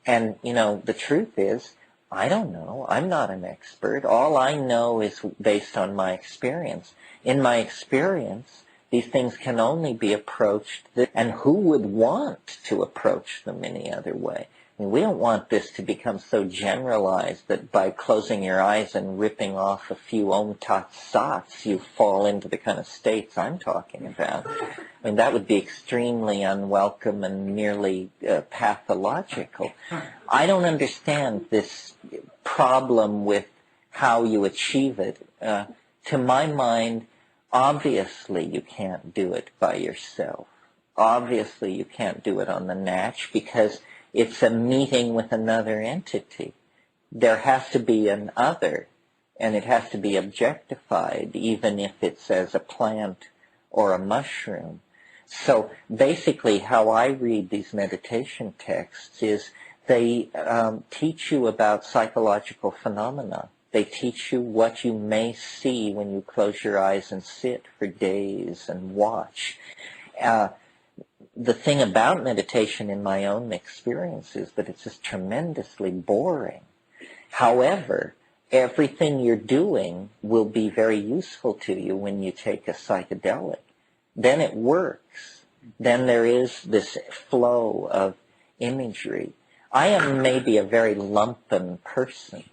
And, you know, the truth is, I don't know. I'm not an expert. All I know is based on my experience. In my experience, these things can only be approached, and who would want to approach them any other way? I mean, we don't want this to become so generalized that by closing your eyes and ripping off a few Om Tat Sats, you fall into the kind of states I'm talking about. I mean, that would be extremely unwelcome and nearly pathological. I don't understand this problem with how you achieve it. To my mind, obviously you can't do it by yourself. Obviously you can't do it on the natch because it's a meeting with another entity. There has to be an other, and it has to be objectified, even if it's as a plant or a mushroom. So basically how I read these meditation texts is they teach you about psychological phenomena. They teach you what you may see when you close your eyes and sit for days and watch. The thing about meditation in my own experience is that it's just tremendously boring. However, everything you're doing will be very useful to you when you take a psychedelic. Then it works. Then there is this flow of imagery. I am maybe a very lumpen person,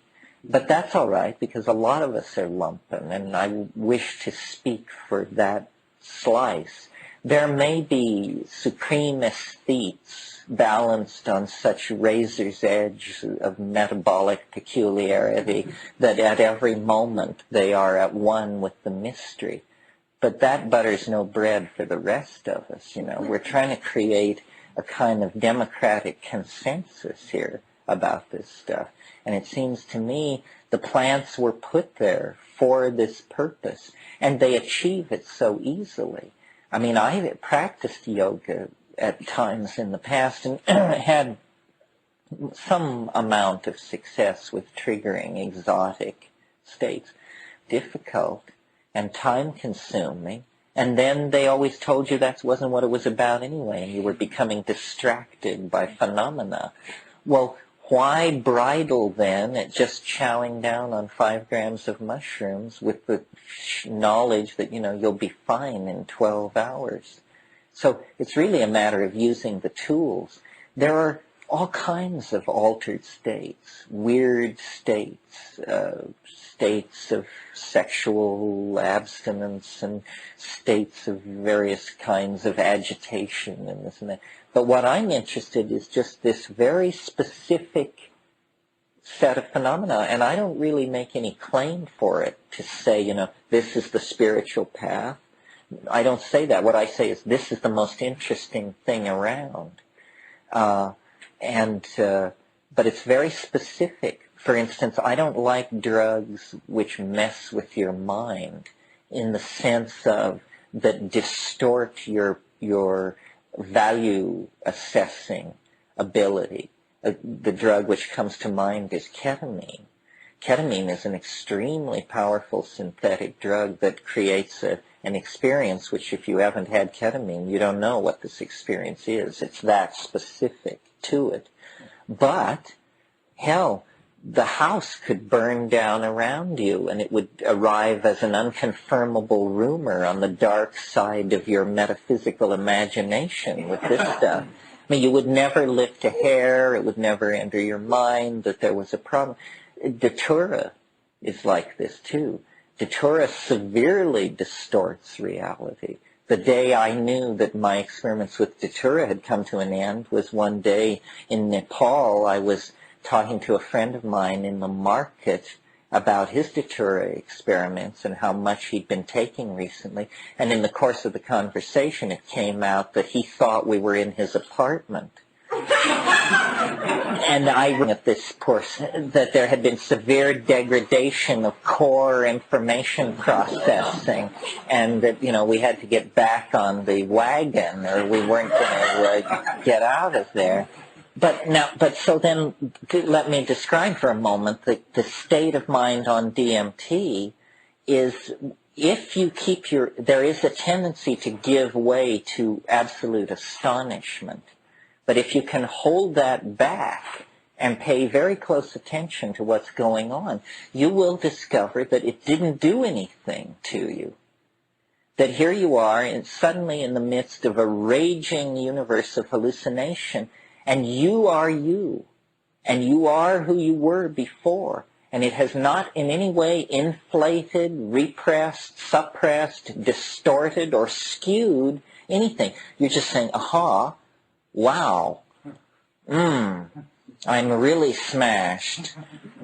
but that's all right because a lot of us are lumpen, and I wish to speak for that slice. There may be supreme aesthetes balanced on such razor's edge of metabolic peculiarity that at every moment they are at one with the mystery. But that butters no bread for the rest of us, you know. We're trying to create a kind of democratic consensus here about this stuff. And it seems to me the plants were put there for this purpose, and they achieve it so easily. I mean, I practiced yoga at times in the past and had some amount of success with triggering exotic states. Difficult and time-consuming. And then they always told you that wasn't what it was about anyway, and you were becoming distracted by phenomena. Well, why bridle then at just chowing down on 5 grams of mushrooms with the knowledge that, you know, you'll be fine in 12 hours? So it's really a matter of using the tools. There are all kinds of altered states, weird states, states of sexual abstinence and states of various kinds of agitation and this and that. But what I'm interested in is just this very specific set of phenomena, and I don't really make any claim for it to say, you know, this is the spiritual path. I don't say that. What I say is this is the most interesting thing around. But it's very specific. For instance, I don't like drugs which mess with your mind in the sense of that distort your value assessing ability. The drug which comes to mind is ketamine. Ketamine is an extremely powerful synthetic drug that creates an experience which, if you haven't had ketamine, you don't know what this experience is. It's that specific to it. But, hell, the house could burn down around you and it would arrive as an unconfirmable rumor on the dark side of your metaphysical imagination with this stuff. I mean, you would never lift a hair. It would never enter your mind that there was a problem. Datura is like this, too. Datura severely distorts reality. The day I knew that my experiments with Datura had come to an end was one day in Nepal. I was talking to a friend of mine in the market about his Datura experiments and how much he'd been taking recently. And in the course of the conversation, it came out that he thought we were in his apartment. And I at this person that there had been severe degradation of core information processing, and that, you know, we had to get back on the wagon or we weren't going to get out of there. But so then let me describe for a moment the state of mind on DMT is if you keep there is a tendency to give way to absolute astonishment. But if you can hold that back and pay very close attention to what's going on, you will discover that it didn't do anything to you. That here you are and suddenly in the midst of a raging universe of hallucination, and you are you, and you are who you were before, and it has not in any way inflated, repressed, suppressed, distorted, or skewed anything. You're just saying, aha, wow, I'm really smashed.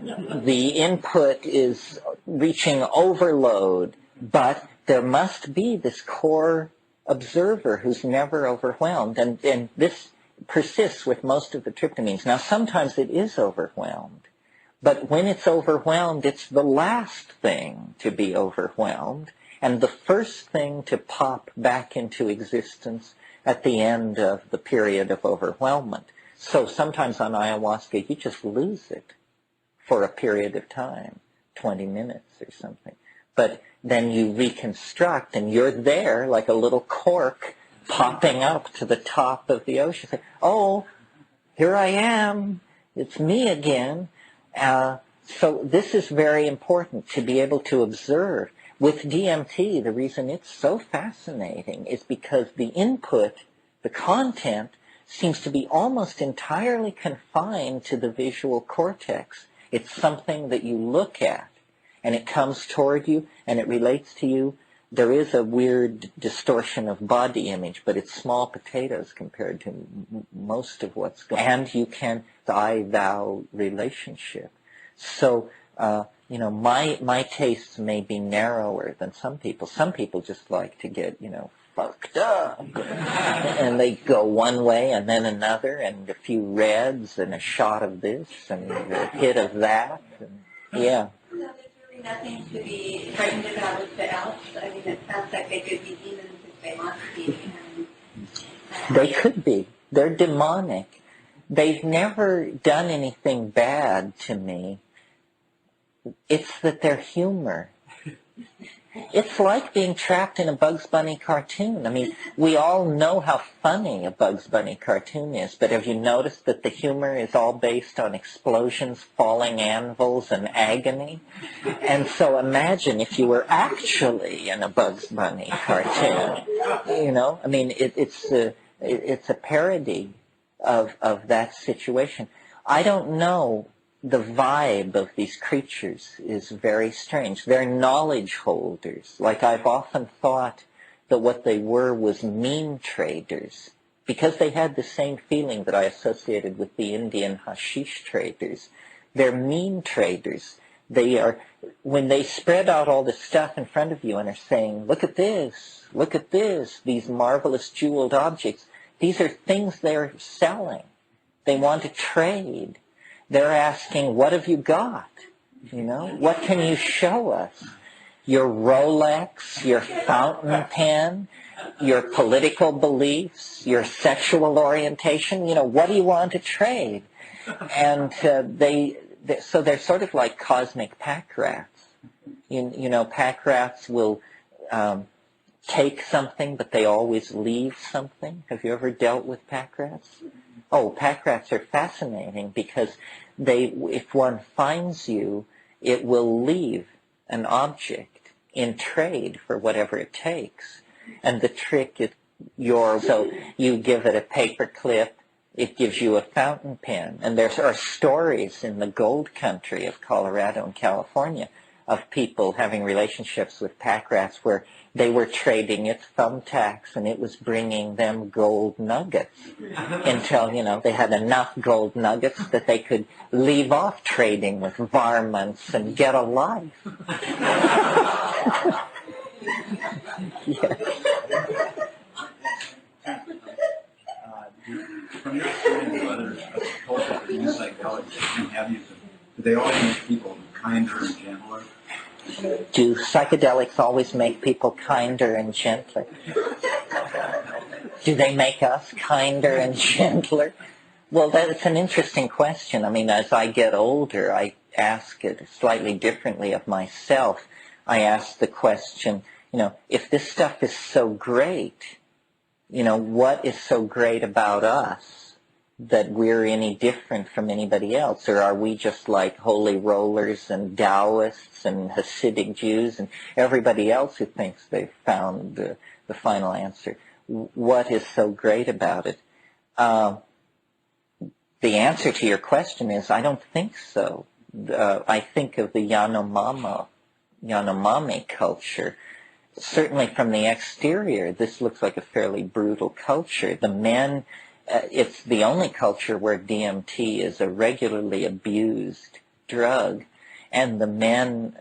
The input is reaching overload, but there must be this core observer who's never overwhelmed, and this persists with most of the tryptamines. Now, sometimes it is overwhelmed, but when it's overwhelmed, it's the last thing to be overwhelmed, and the first thing to pop back into existence at the end of the period of overwhelmment. So sometimes on ayahuasca, you just lose it for a period of time, 20 minutes or something. But then you reconstruct, and you're there like a little cork popping up to the top of the ocean. Say, oh, here I am. It's me again. So this is very important to be able to observe. With DMT, the reason it's so fascinating is because the input, the content, seems to be almost entirely confined to the visual cortex. It's something that you look at, and it comes toward you, and it relates to you. There is a weird distortion of body image, but it's small potatoes compared to most of what's going on. And you can, the I-thou relationship. So, you know, my tastes may be narrower than some people. Some people just like to get, you know, fucked up. And they go one way and then another, and a few reds and a shot of this and a hit of that. And, yeah. So there's really nothing to be frightened about with the elves. I mean, it sounds like they could be demons if they want to be. They could be. They're demonic. They've never done anything bad to me. It's that they're humor. It's like being trapped in a Bugs Bunny cartoon. I mean, we all know how funny a Bugs Bunny cartoon is, but have you noticed that the humor is all based on explosions, falling anvils, and agony? And so imagine if you were actually in a Bugs Bunny cartoon. You know, I mean, it's a parody of that situation. I don't know. The vibe of these creatures is very strange. They're knowledge holders. Like, I've often thought that what they were was meme traders, because they had the same feeling that I associated with the Indian hashish traders. They're meme traders. They are, when they spread out all this stuff in front of you and are saying, look at this, these marvelous jeweled objects, these are things they're selling. They want to trade. They're asking, what have you got? You know, what can you show us? Your Rolex, your fountain pen, your political beliefs, your sexual orientation, you know, what do you want to trade? And so they're sort of like cosmic pack rats. You know, pack rats will take something, but they always leave something. Have you ever dealt with pack rats? Oh, pack rats are fascinating because if one finds you, it will leave an object in trade for whatever it takes. And the trick is so you give it a paper clip, it gives you a fountain pen. And there are stories in the gold country of Colorado and California of people having relationships with pack rats where they were trading its thumbtacks and it was bringing them gold nuggets until, you know, they had enough gold nuggets that they could leave off trading with varmints and get a life. Yes. From your experience with other cultures that use psychedelics and have used them, do they always make people kinder and gentler? Do psychedelics always make people kinder and gentler? Do they make us kinder and gentler? Well, that's an interesting question. I mean, as I get older, I ask it slightly differently of myself. I ask the question, you know, if this stuff is so great, you know, what is so great about us that we're any different from anybody else? Or are we just like holy rollers and Taoists and Hasidic Jews and everybody else who thinks they've found the final answer? What is so great about it? The answer to your question is I don't think so. I think of the Yanomami culture. Certainly from the exterior, this looks like a fairly brutal culture. The men, it's the only culture where DMT is a regularly abused drug, and the men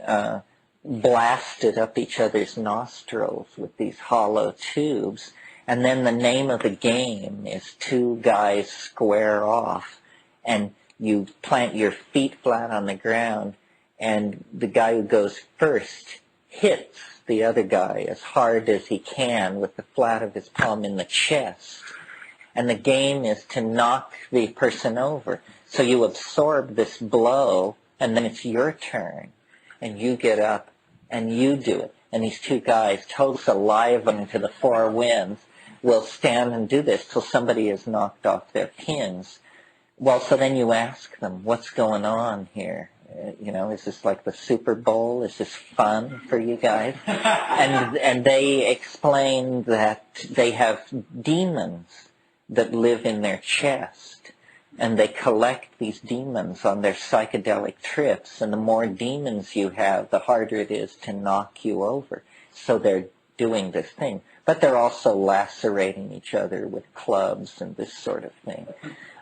blasted up each other's nostrils with these hollow tubes, and then the name of the game is two guys square off, and you plant your feet flat on the ground, and the guy who goes first hits the other guy as hard as he can with the flat of his palm in the chest. And the game is to knock the person over. So you absorb this blow, and then it's your turn. And you get up, and you do it. And these two guys, totally alive to the four winds, will stand and do this till somebody is knocked off their pins. Well, so then you ask them, what's going on here? You know, is this like the Super Bowl? Is this fun for you guys? And they explain that they have demons that live in their chest, and they collect these demons on their psychedelic trips, and the more demons you have, the harder it is to knock you over. So they're doing this thing. But they're also lacerating each other with clubs and this sort of thing.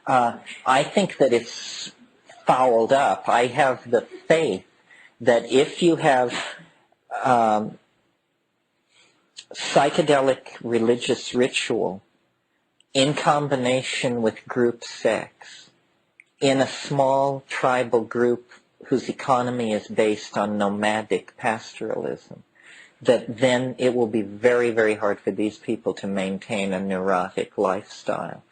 I think that it's fouled up. I have the faith that if you have psychedelic religious ritual in combination with group sex in a small tribal group whose economy is based on nomadic pastoralism, that then it will be very, very hard for these people to maintain a neurotic lifestyle.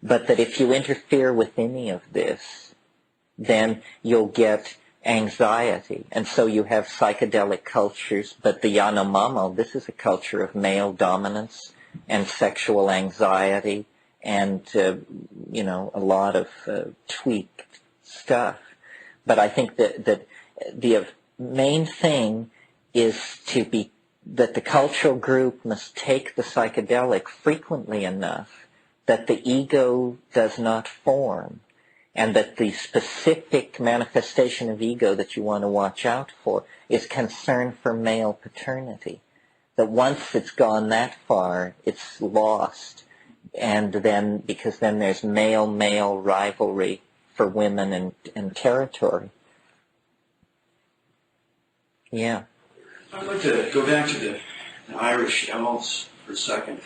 But that if you interfere with any of this, then you'll get anxiety. And so you have psychedelic cultures, but the Yanomamo, this is a culture of male dominance and sexual anxiety and, a lot of tweaked stuff. But I think that the main thing is that the cultural group must take the psychedelic frequently enough that the ego does not form, and that the specific manifestation of ego that you want to watch out for is concern for male paternity. That once it's gone that far, it's lost. And then, because then there's male-male rivalry for women and territory. Yeah. I'd like to go back to the Irish elves for a second.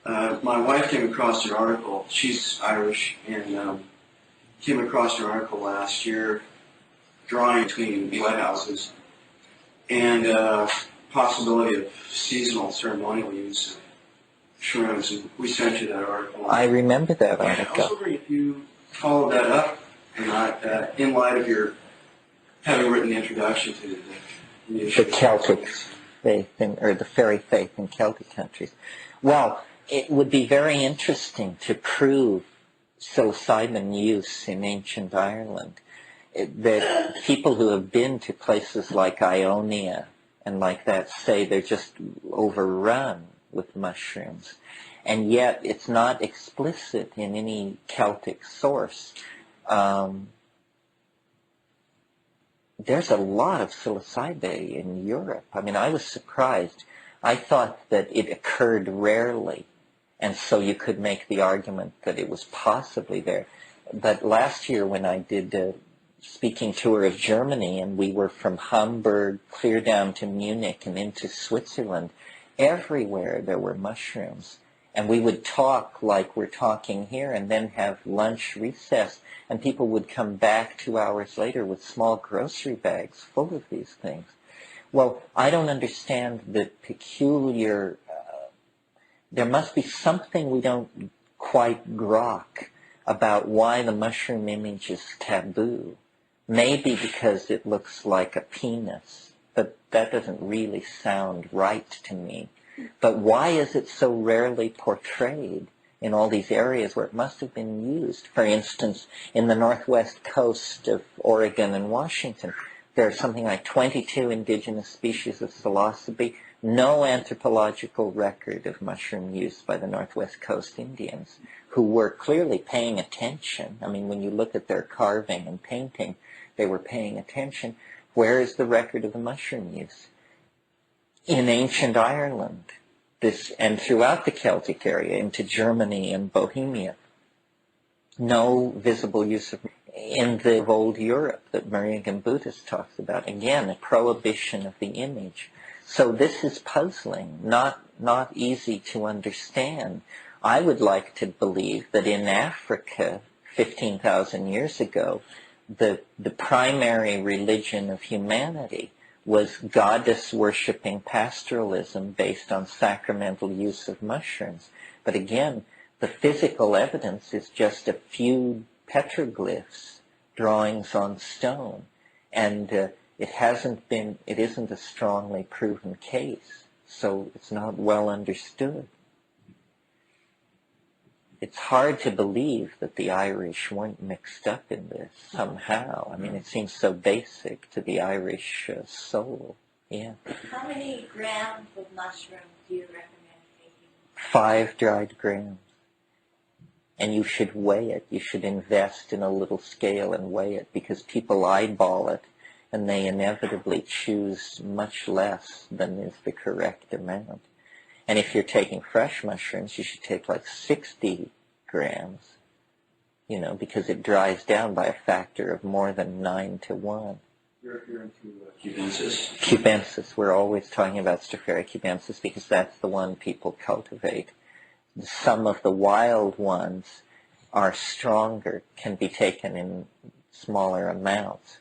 My wife came across an article. She's Irish, and came across an article last year drawing between lighthouses and possibility of seasonal ceremonial use of shrooms. And we sent you that article. I remember that article. I was wondering if you followed that up or not, in light of your having written the introduction to the Celtic faith, or the fairy faith in Celtic countries. Well, it would be very interesting to prove psilocybin use in ancient Ireland. That people who have been to places like Ionia and like that say they're just overrun with mushrooms. And yet it's not explicit in any Celtic source. There's a lot of psilocybe in Europe. I mean, I was surprised. I thought that it occurred rarely, and so you could make the argument that it was possibly there. But last year when I did a speaking tour of Germany, and we were from Hamburg clear down to Munich and into Switzerland, everywhere there were mushrooms. And we would talk like we're talking here and then have lunch recess, and people would come back 2 hours later with small grocery bags full of these things. Well, I don't understand the peculiar, there must be something we don't quite grok about why the mushroom image is taboo. Maybe because it looks like a penis, but that doesn't really sound right to me. But why is it so rarely portrayed in all these areas where it must have been used? For instance, in the northwest coast of Oregon and Washington, there are something like 22 indigenous species of psilocybe, no anthropological record of mushroom use by the northwest coast Indians, who were clearly paying attention. I mean, when you look at their carving and painting, they were paying attention. Where is the record of the mushroom use? In ancient Ireland, and throughout the Celtic area, into Germany and Bohemia, no visible use of. In the old Europe that Maria Gimbutas talks about, again, a prohibition of the image. So this is puzzling, not easy to understand. I would like to believe that in Africa, 15,000 years ago, the primary religion of humanity was goddess-worshipping pastoralism based on sacramental use of mushrooms. But again, the physical evidence is just a few petroglyphs, drawings on stone, and it isn't a strongly proven case, so it's not well understood. It's hard to believe that the Irish weren't mixed up in this somehow. I mean, it seems so basic to the Irish soul. Yeah. How many grams of mushrooms do you recommend taking? 5 dried grams. And you should weigh it. You should invest in a little scale and weigh it, because people eyeball it and they inevitably choose much less than is the correct amount. And if you're taking fresh mushrooms, you should take like 60 grams, because it dries down by a factor of more than 9 to 1. You're into cubensis. Cubensis. We're always talking about Stropharia cubensis because that's the one people cultivate. Some of the wild ones are stronger, can be taken in smaller amounts.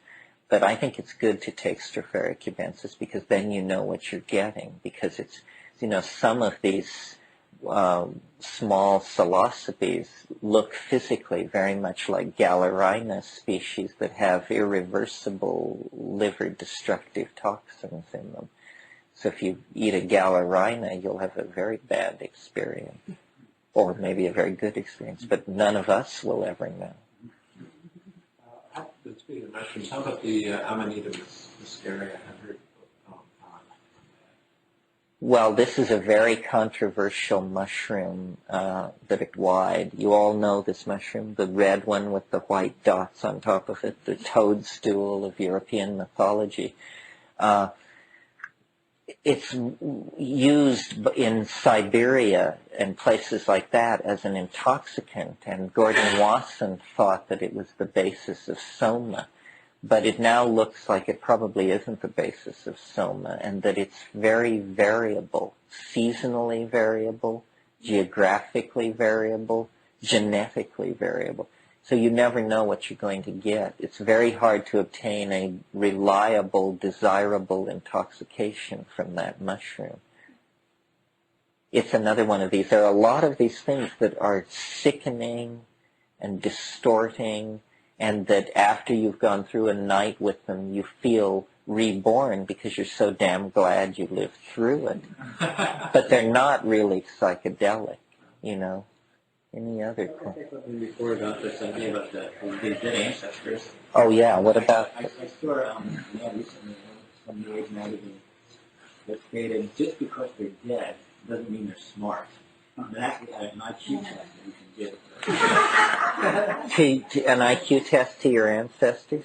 But I think it's good to take Stropharia cubensis because then you know what you're getting, because it's, some of these small psilocybes look physically very much like Galerina species that have irreversible liver-destructive toxins in them. So if you eat a Galerina, you'll have a very bad experience, or maybe a very good experience, but none of us will ever know. Speaking of mushrooms, how about the Amanita muscaria? I've heard Well, this is a very controversial mushroom that is wide. You all know this mushroom, the red one with the white dots on top of it, the toadstool of European mythology. It's used in Siberia and places like that as an intoxicant, and Gordon Wasson thought that it was the basis of soma. But it now looks like it probably isn't the basis of soma, and that it's very variable, seasonally variable, geographically variable, genetically variable. So you never know what you're going to get. It's very hard to obtain a reliable, desirable intoxication from that mushroom. It's another one of these. There are a lot of these things that are sickening and distorting, and that after you've gone through a night with them, you feel reborn because you're so damn glad you lived through it. But they're not really psychedelic, you know. Any other question? Before about this idea about the dead ancestors. Oh yeah, what about? I saw an ad recently from New Age magazine that stated just because they're dead doesn't mean they're smart. And that's an IQ test that you can give. An IQ test to your ancestors?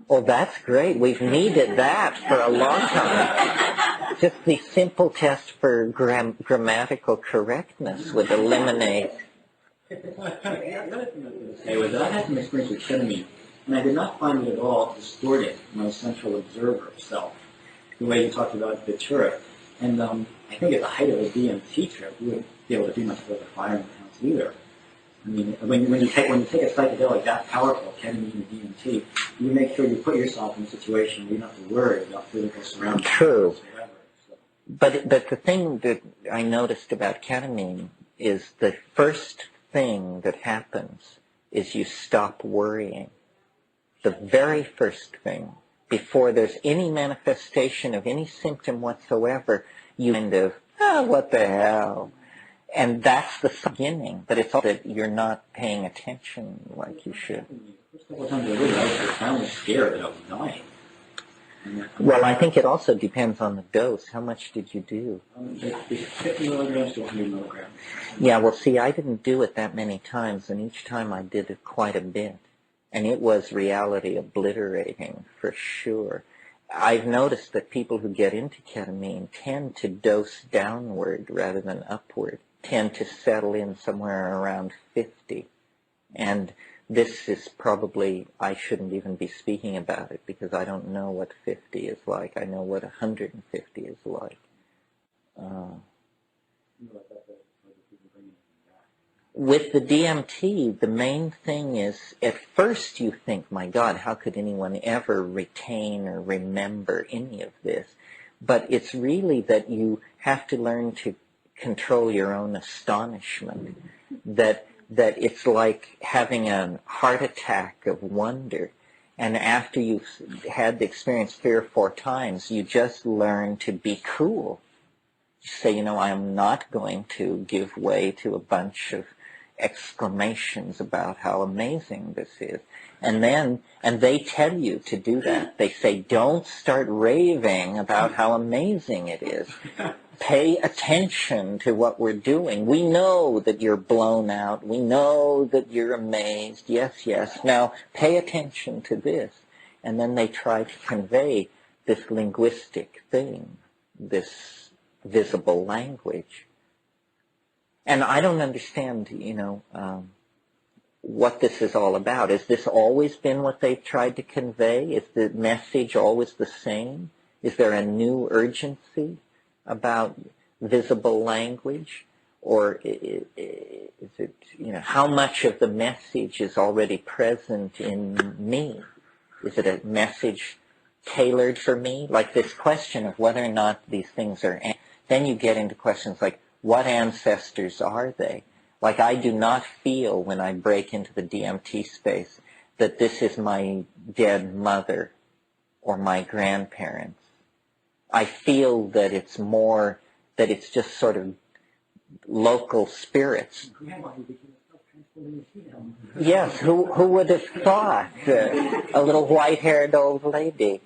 Oh, that's great. We've needed that for a long time. Just the simple test for grammatical correctness would eliminate. The other thing I was going to say was that I had some experience with ketamine, and I did not find it at all distorting my central observer self, the way you talked about Datura. And I think at the height of a DMT trip, you wouldn't be able to do much with the fire in the house either. I mean, when you take a psychedelic that powerful, ketamine and DMT, you make sure you put yourself in a situation where you don't have to worry about physical surroundings. True. But the thing that I noticed about ketamine is the first thing that happens is you stop worrying. The very first thing, before there's any manifestation of any symptom whatsoever, you kind of, what the hell? And that's the beginning, but it's all that you're not paying attention like you should. I was scared that I was dying. Well, I think it also depends on the dose. How much did you do? 50 milligrams to 100 milligrams. Yeah, well, see, I didn't do it that many times, and each time I did it quite a bit. And it was reality obliterating, for sure. I've noticed that people who get into ketamine tend to dose downward rather than upward, tend to settle in somewhere around 50. And this is probably, I shouldn't even be speaking about it because I don't know what 50 is like. I know what 150 is like. With the DMT, the main thing is, at first you think, my God, how could anyone ever retain or remember any of this? But it's really that you have to learn to control your own astonishment, that it's like having a heart attack of wonder. And after you've had the experience 3 or 4 times, you just learn to be cool. You say, you know, I'm not going to give way to a bunch of exclamations about how amazing this is. And they tell you to do that. They say, don't start raving about how amazing it is. Pay attention to what we're doing. We know that you're blown out. We know that you're amazed. Yes, yes. Now, pay attention to this. And then they try to convey this linguistic thing, this visible language. And I don't understand, what this is all about. Has this always been what they've tried to convey? Is the message always the same? Is there a new urgency about visible language? Or is it, how much of the message is already present in me? Is it a message tailored for me? Like this question of whether or not these things are... Then you get into questions like, what ancestors are they? Like, I do not feel when I break into the DMT space that this is my dead mother or my grandparents. I feel that it's more, that it's just sort of local spirits. Yes, who would have thought? A little white-haired old lady.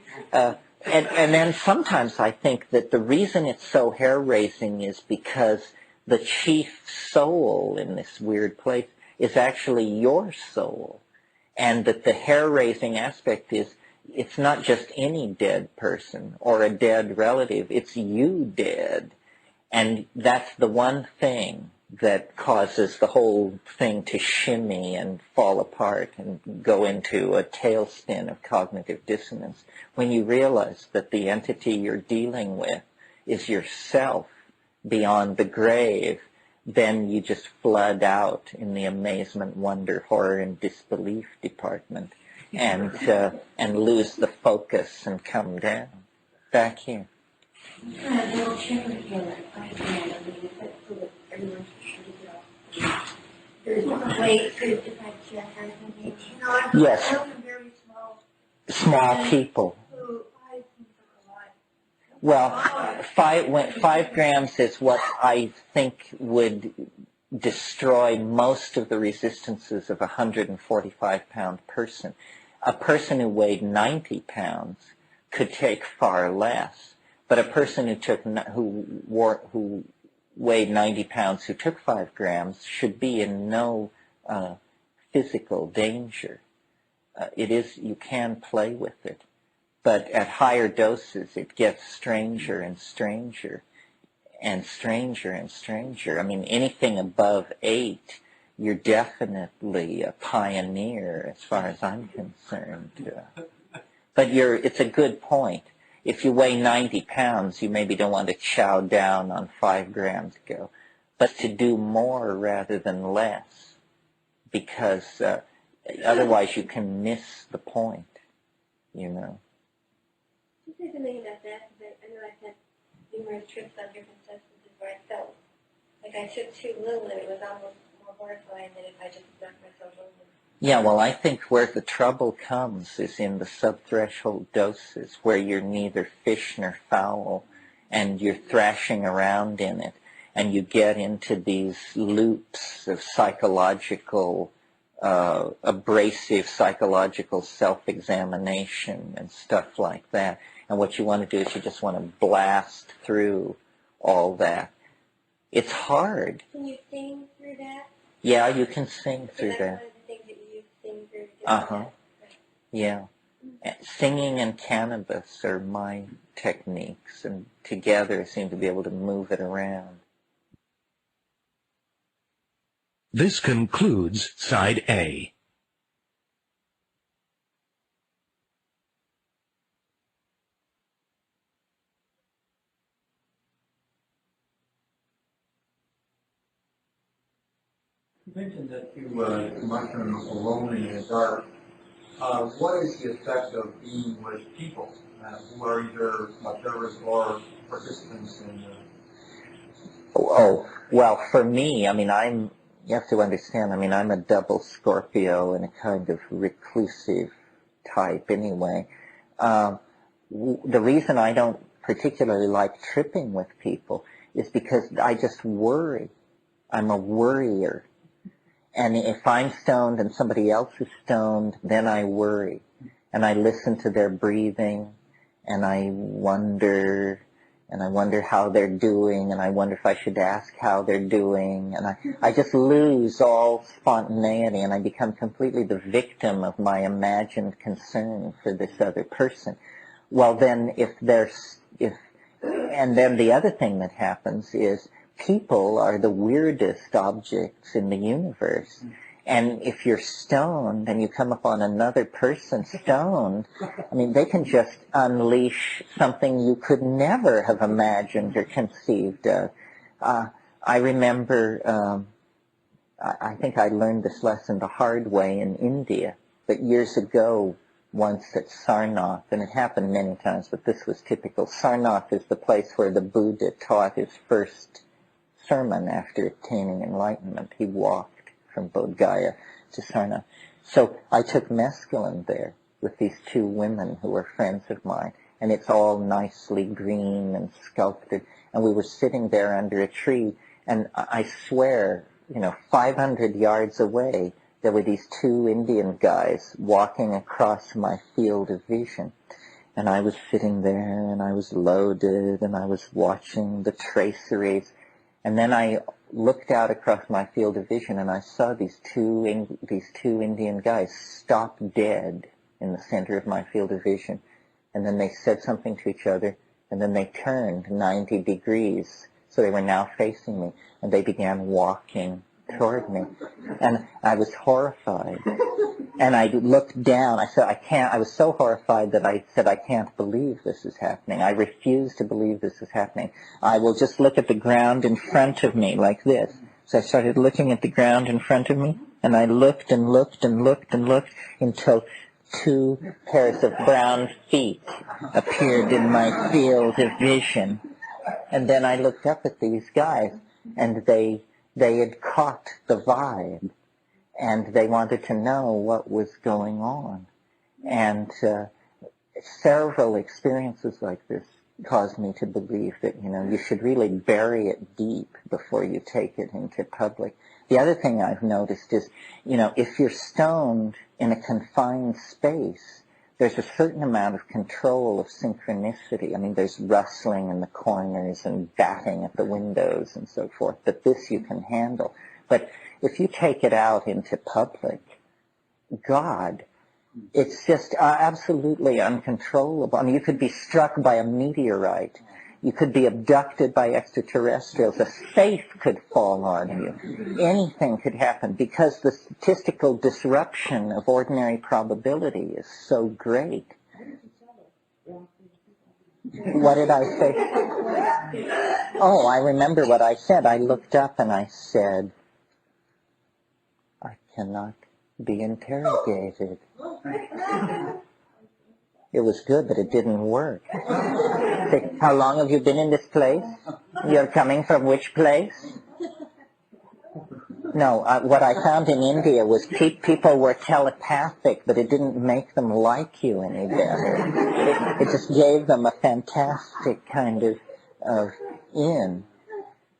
And then sometimes I think that the reason it's so hair-raising is because the chief soul in this weird place is actually your soul. And that the hair-raising aspect is, it's not just any dead person or a dead relative, it's you dead. And that's the one thing that causes the whole thing to shimmy and fall apart and go into a tailspin of cognitive dissonance. When you realize that the entity you're dealing with is yourself beyond the grave, then you just flood out in the amazement, wonder, horror, and disbelief department and lose the focus and come down. Back here. Little children here, so that everyone there's different ways to decide everything. Yes. Very Small people. who I think are alive. Well, 5 grams is what I think would destroy most of the resistances of a 145-pound person. A person who weighed 90 pounds could take far less, but a person who weighed 90 pounds who took 5 grams should be in no physical danger. You can play with it, but at higher doses it gets stranger and stranger and stranger and stranger. I mean, anything above 8, you're definitely a pioneer as far as I'm concerned. But it's a good point. If you weigh 90 pounds, you maybe don't want to chow down on 5 grams ago, but to do more rather than less, because otherwise you can miss the point, you know. You say something about that, because I know I've had numerous trips on different substances where I felt like I took too little and it was almost more horrifying than if I just knocked myself over. Yeah, well, I think where the trouble comes is in the subthreshold doses, where you're neither fish nor fowl, and you're thrashing around in it, and you get into these loops of psychological, abrasive psychological self-examination and stuff like that. And what you want to do is you just want to blast through all that. It's hard. Can you sing through that? Yeah, you can sing through that. Yeah. Singing and cannabis are my techniques, and together seem to be able to move it around. This concludes Side A. You mentioned that you mushroom alone in the dark. What is the effect of being with people who are either observers or participants in Well, for me, I mean, you have to understand, I mean, I'm a double Scorpio and a kind of reclusive type anyway. The reason I don't particularly like tripping with people is because I just worry. I'm a worrier. And if I'm stoned and somebody else is stoned, then I worry. And I listen to their breathing, and I wonder how they're doing, and I wonder if I should ask how they're doing. And I just lose all spontaneity, and I become completely the victim of my imagined concern for this other person. Well, then and then the other thing that happens is people are the weirdest objects in the universe. And if you're stoned and you come upon another person stoned, I mean, they can just unleash something you could never have imagined or conceived of. I remember, I think I learned this lesson the hard way in India, but years ago, once at Sarnath, and it happened many times, but this was typical. Sarnath is the place where the Buddha taught his first sermon after attaining enlightenment. He walked from Bodh Gaya to Sarnath. So I took mescaline there with these 2 women who were friends of mine, and it's all nicely green and sculpted. And we were sitting there under a tree, and I swear, 500 yards away, there were these 2 Indian guys walking across my field of vision. And I was sitting there, and I was loaded, and I was watching the traceries. And then I looked out across my field of vision, and I saw these two Indian guys stop dead in the center of my field of vision. And then they said something to each other, and then they turned 90 degrees. So they were now facing me, and they began walking toward me. And I was horrified. And I looked down. I said, I was so horrified that I said, I can't believe this is happening. I refuse to believe this is happening. I will just look at the ground in front of me like this. So I started looking at the ground in front of me, and I looked and looked and looked and looked until 2 pairs of brown feet appeared in my field of vision. And then I looked up at these guys, and they had caught the vibe, and they wanted to know what was going on. And several experiences like this caused me to believe that, you should really bury it deep before you take it into public. The other thing I've noticed is, if you're stoned in a confined space, there's a certain amount of control of synchronicity. I mean, there's rustling in the corners and batting at the windows and so forth, but this you can handle. But if you take it out into public, God, it's just absolutely uncontrollable. I mean, you could be struck by a meteorite. You could be abducted by extraterrestrials. A safe could fall on you. Anything could happen because the statistical disruption of ordinary probability is so great. What did I say? Oh, I remember what I said. I looked up and I said, I cannot be interrogated. It was good, but it didn't work. How long have you been in this place? You're coming from which place? No, what I found in India was people were telepathic, but it didn't make them like you any better. It just gave them a fantastic kind of in.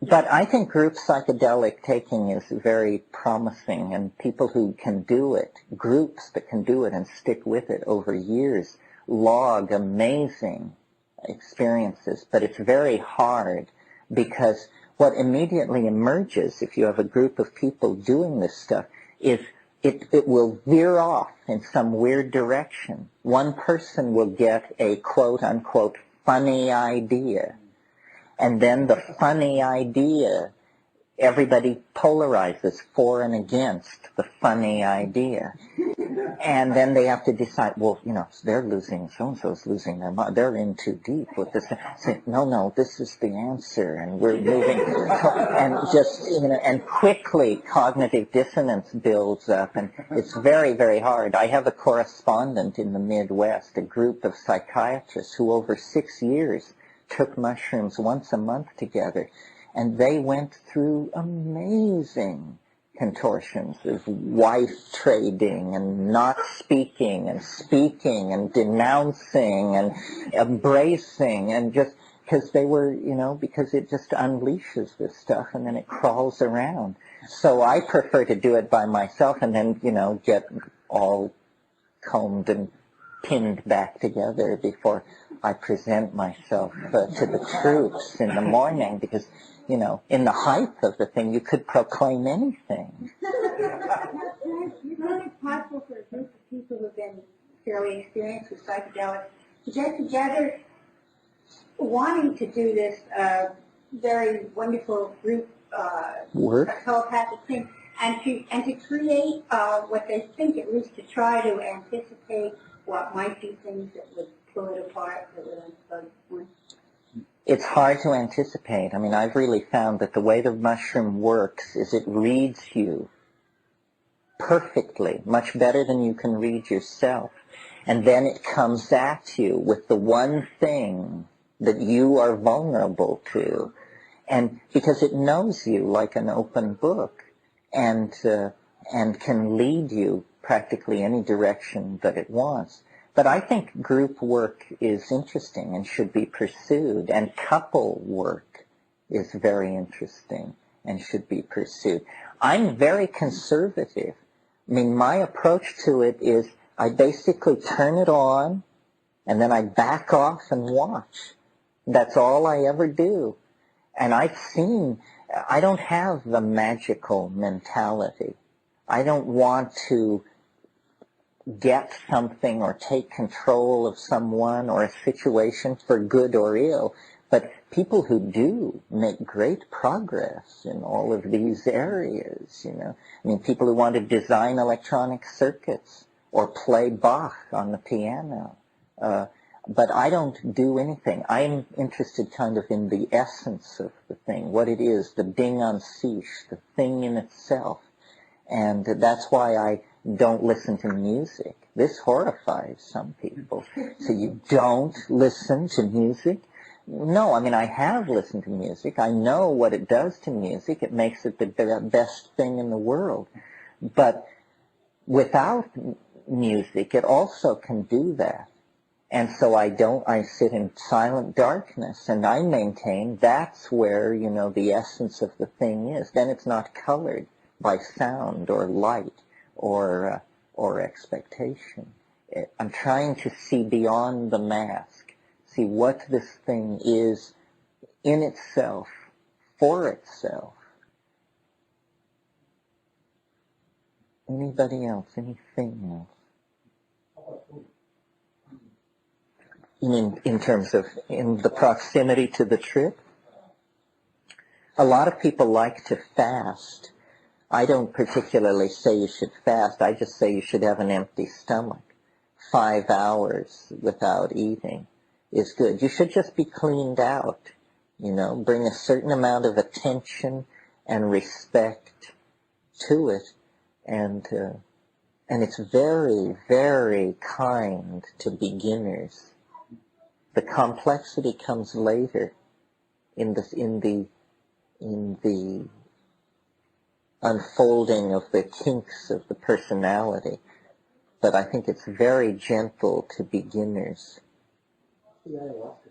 But I think group psychedelic taking is very promising, and people who can do it, groups that can do it and stick with it over years, log amazing experiences. But it's very hard because what immediately emerges if you have a group of people doing this stuff is it will veer off in some weird direction. One person will get a quote-unquote funny idea, and then the funny idea, everybody polarizes for and against the funny idea. And then they have to decide, well, they're losing, so-and-so's losing their mind. They're in too deep with this. Say, no, this is the answer, and we're moving. And just, and quickly cognitive dissonance builds up, and it's very, very hard. I have a correspondent in the Midwest, a group of psychiatrists who over 6 years took mushrooms once a month together, and they went through amazing contortions of wife trading and not speaking and denouncing and embracing, and just because they were, because it just unleashes this stuff and then it crawls around. So I prefer to do it by myself and then, get all combed and pinned back together before I present myself to the troops in the morning, because, in the height of the thing, you could proclaim anything. You think it's possible for a group of people who have been fairly experienced with psychedelics to get together wanting to do this very wonderful group work, telepathic thing, and to create what they think, at least to try to anticipate what might be things that would pull it apart, that would unplug one? It's hard to anticipate. I mean, I've really found that the way the mushroom works is it reads you perfectly, much better than you can read yourself. And then it comes at you with the one thing that you are vulnerable to. And because it knows you like an open book and can lead you practically any direction that it wants. But I think group work is interesting and should be pursued, and couple work is very interesting and should be pursued. I'm very conservative. I mean, my approach to it is I basically turn it on and then I back off and watch. That's all I ever do. And I don't have the magical mentality. I don't want to get something or take control of someone or a situation for good or ill. But people who do make great progress in all of these areas, I mean, people who want to design electronic circuits or play Bach on the piano. But I don't do anything. I'm interested kind of in the essence of the thing, what it is, the ding en sich, the thing in itself. And that's why I don't listen to music. This horrifies some people. So you don't listen to music? No, I mean, I have listened to music. I know what it does to music. It makes it the best thing in the world. But without music, it also can do that. And so I sit in silent darkness, and I maintain that's where, the essence of the thing is. Then it's not colored by sound or light or expectation. I'm trying to see beyond the mask, see what this thing is in itself, for itself. Anybody else? Anything else? You mean in terms of in the proximity to the trip? A lot of people like to fast. I don't particularly say you should fast. I just say you should have an empty stomach. 5 hours without eating is good. You should just be cleaned out, bring a certain amount of attention and respect to it. And it's very, very kind to beginners. The complexity comes later in the unfolding of the kinks of the personality. But I think it's very gentle to beginners. You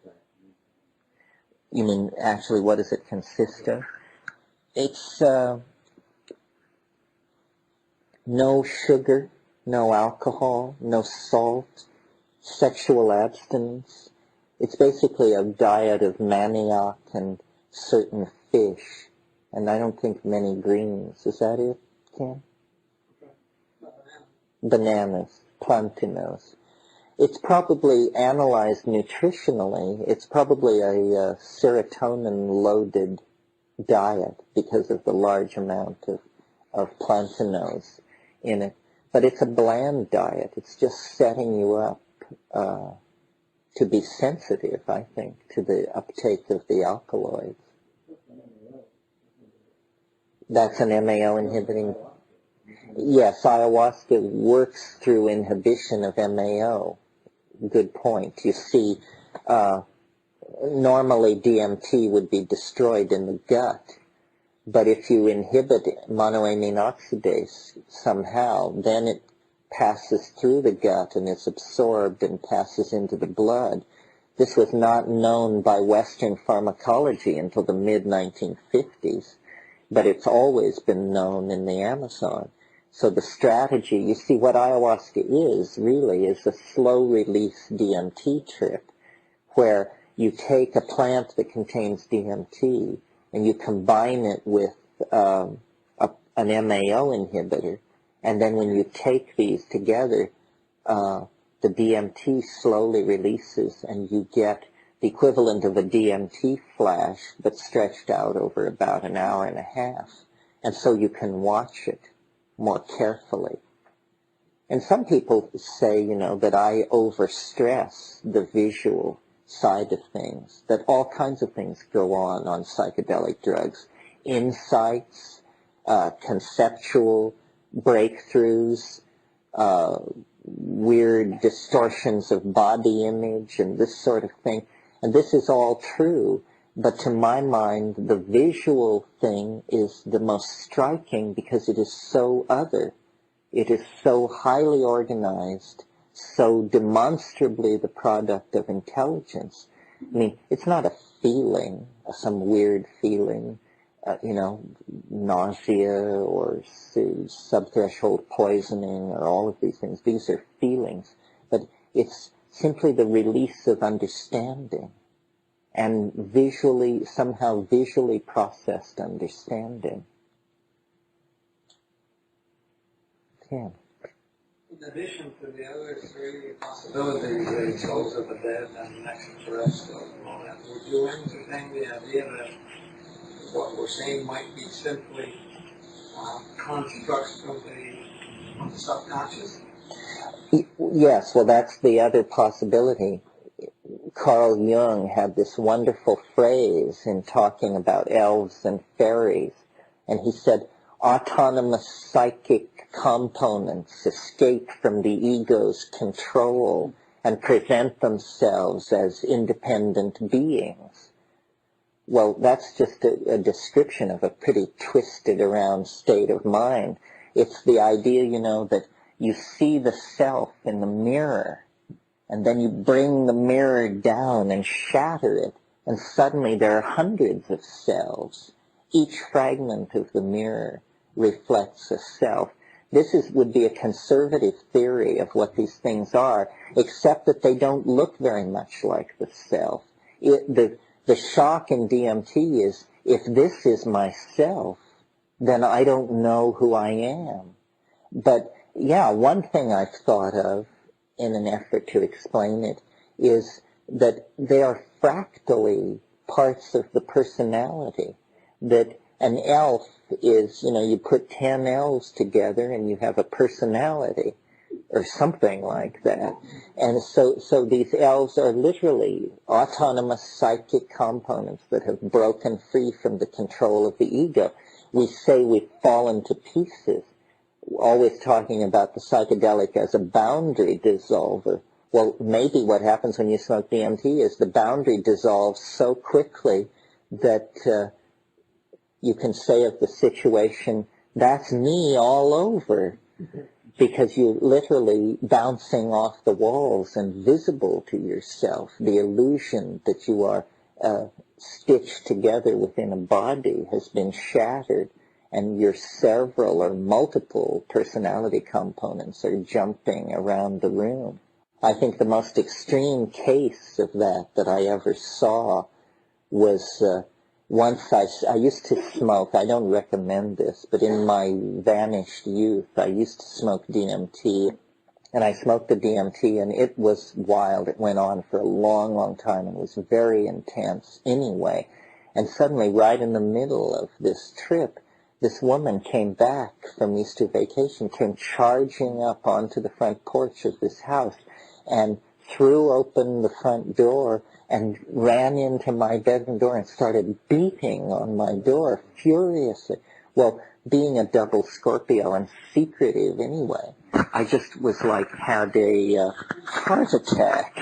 mean, actually, what does it consist of? It's no sugar, no alcohol, no salt, sexual abstinence. It's basically a diet of manioc and certain fish, and I don't think many greens. Is that it, Ken? Bananas, plantinos. It's probably analyzed nutritionally. It's probably a serotonin-loaded diet because of the large amount of plantinos in it. But it's a bland diet. It's just setting you up to be sensitive, I think, to the uptake of the alkaloids. That's an MAO inhibiting. Yes, ayahuasca works through inhibition of MAO. Good point. You see, normally DMT would be destroyed in the gut, but if you inhibit monoamine oxidase somehow, then it passes through the gut and is absorbed and passes into the blood. This was not known by Western pharmacology until the mid-1950s, but it's always been known in the Amazon. So the strategy, you see what ayahuasca is, really, is a slow-release DMT trip, where you take a plant that contains DMT and you combine it with an MAO inhibitor, and then when you take these together, the DMT slowly releases and you get the equivalent of a DMT flash, but stretched out over about an hour and a half. And so you can watch it more carefully. And some people say, that I overstress the visual side of things, that all kinds of things go on psychedelic drugs. Insights, conceptual breakthroughs, weird distortions of body image and this sort of thing. And this is all true, but to my mind, the visual thing is the most striking because it is so other. It is so highly organized, so demonstrably the product of intelligence. I mean, it's not a feeling, some weird feeling, nausea or subthreshold poisoning or all of these things. These are feelings, but it's simply the release of understanding, and somehow visually processed understanding. Yeah. In addition to the other three possibilities, the souls of the dead and extraterrestrial and all that, would you entertain the idea that what we're saying might be simply constructs from the subconscious? Yes, well, that's the other possibility. Carl Jung had this wonderful phrase in talking about elves and fairies, and he said, autonomous psychic components escape from the ego's control and present themselves as independent beings. Well, that's just a description of a pretty twisted around state of mind. It's the idea, that you see the self in the mirror, and then you bring the mirror down and shatter it, and suddenly there are hundreds of selves. Each fragment of the mirror reflects a self. This would be a conservative theory of what these things are, except that they don't look very much like the self. The shock in DMT is, if this is myself, then I don't know who I am. But, yeah, one thing I've thought of in an effort to explain it is that they are fractally parts of the personality. That an elf is, you put 10 elves together and you have a personality, or something like that. And so these elves are literally autonomous psychic components that have broken free from the control of the ego. We say we've fallen to pieces, always talking about the psychedelic as a boundary dissolver. Well, maybe what happens when you smoke DMT is the boundary dissolves so quickly that you can say of the situation, that's me all over, because you're literally bouncing off the walls and visible to yourself. The illusion that you are stitched together within a body has been shattered, and your several or multiple personality components are jumping around the room. I think the most extreme case of that I ever saw was once I used to smoke. I don't recommend this, but in my vanished youth, I used to smoke DMT, and I smoked the DMT, and it was wild. It went on for a long, long time, and was very intense anyway. And suddenly, right in the middle of this trip, this woman came back from Easter vacation, came charging up onto the front porch of this house, and threw open the front door and ran into my bedroom door and started beating on my door furiously. Well, being a double Scorpio and secretive anyway, I just was like, had a heart attack.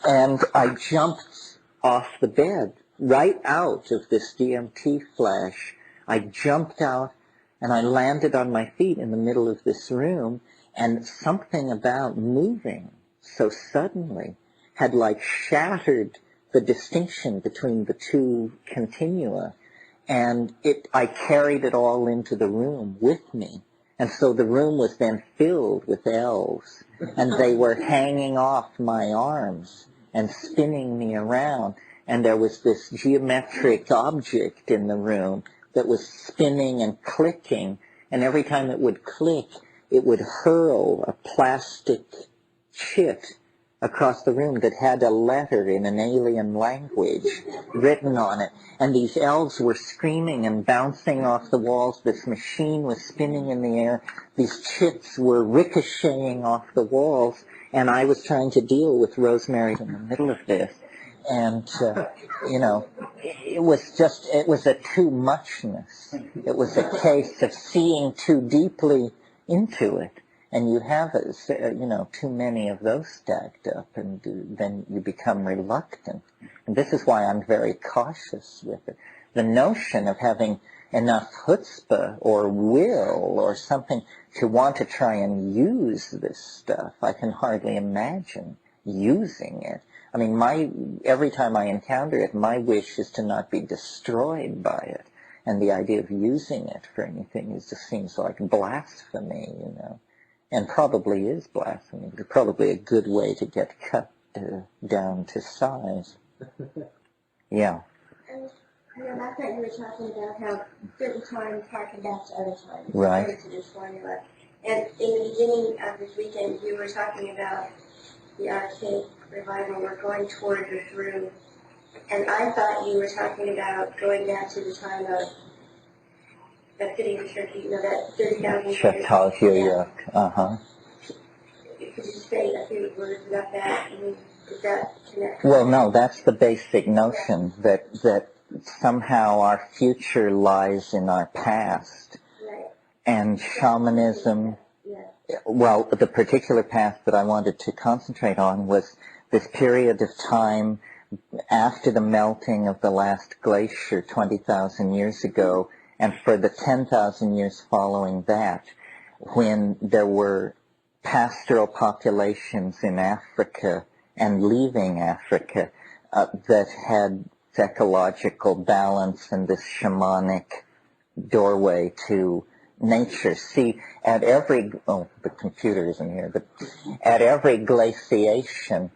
And I jumped off the bed, right out of this DMT flash. I jumped out and I landed on my feet in the middle of this room, and something about moving so suddenly had like shattered the distinction between the two continua, and I carried it all into the room with me. And so the room was then filled with elves, and they were hanging off my arms and spinning me around, and there was this geometric object in the room that was spinning and clicking, and every time it would click, it would hurl a plastic chit across the room that had a letter in an alien language written on it. And these elves were screaming and bouncing off the walls. This machine was spinning in the air. These chits were ricocheting off the walls. And I was trying to deal with Rosemary in the middle of this. And, it was a too muchness. It was a case of seeing too deeply into it. And you have, too many of those stacked up, and then you become reluctant. And this is why I'm very cautious with it. The notion of having enough chutzpah or will or something to want to try and use this stuff, I can hardly imagine using it. I mean, every time I encounter it, my wish is to not be destroyed by it. And the idea of using it for anything just seems like blasphemy, and probably is blasphemy. It's probably a good way to get cut down to size. Yeah. Last night you were talking about how certain times harken back to other times. Right. To this formula. And in the beginning of this weekend, you were talking about the archaic revival. We're going toward the through. And I thought you were talking about going back to the time of that fitting the church, that 30,000 years. Chatal Huk. Uh-huh. Could you say a few words about that? I mean, does that connect? Well, no, that's the basic notion that somehow our future lies in our past. Right. And shamanism, well, the particular path that I wanted to concentrate on was this period of time after the melting of the last glacier 20,000 years ago, and for the 10,000 years following that, when there were pastoral populations in Africa and leaving Africa that had ecological balance and this shamanic doorway to nature. See, at every, oh, the computer isn't here, but at every glaciation,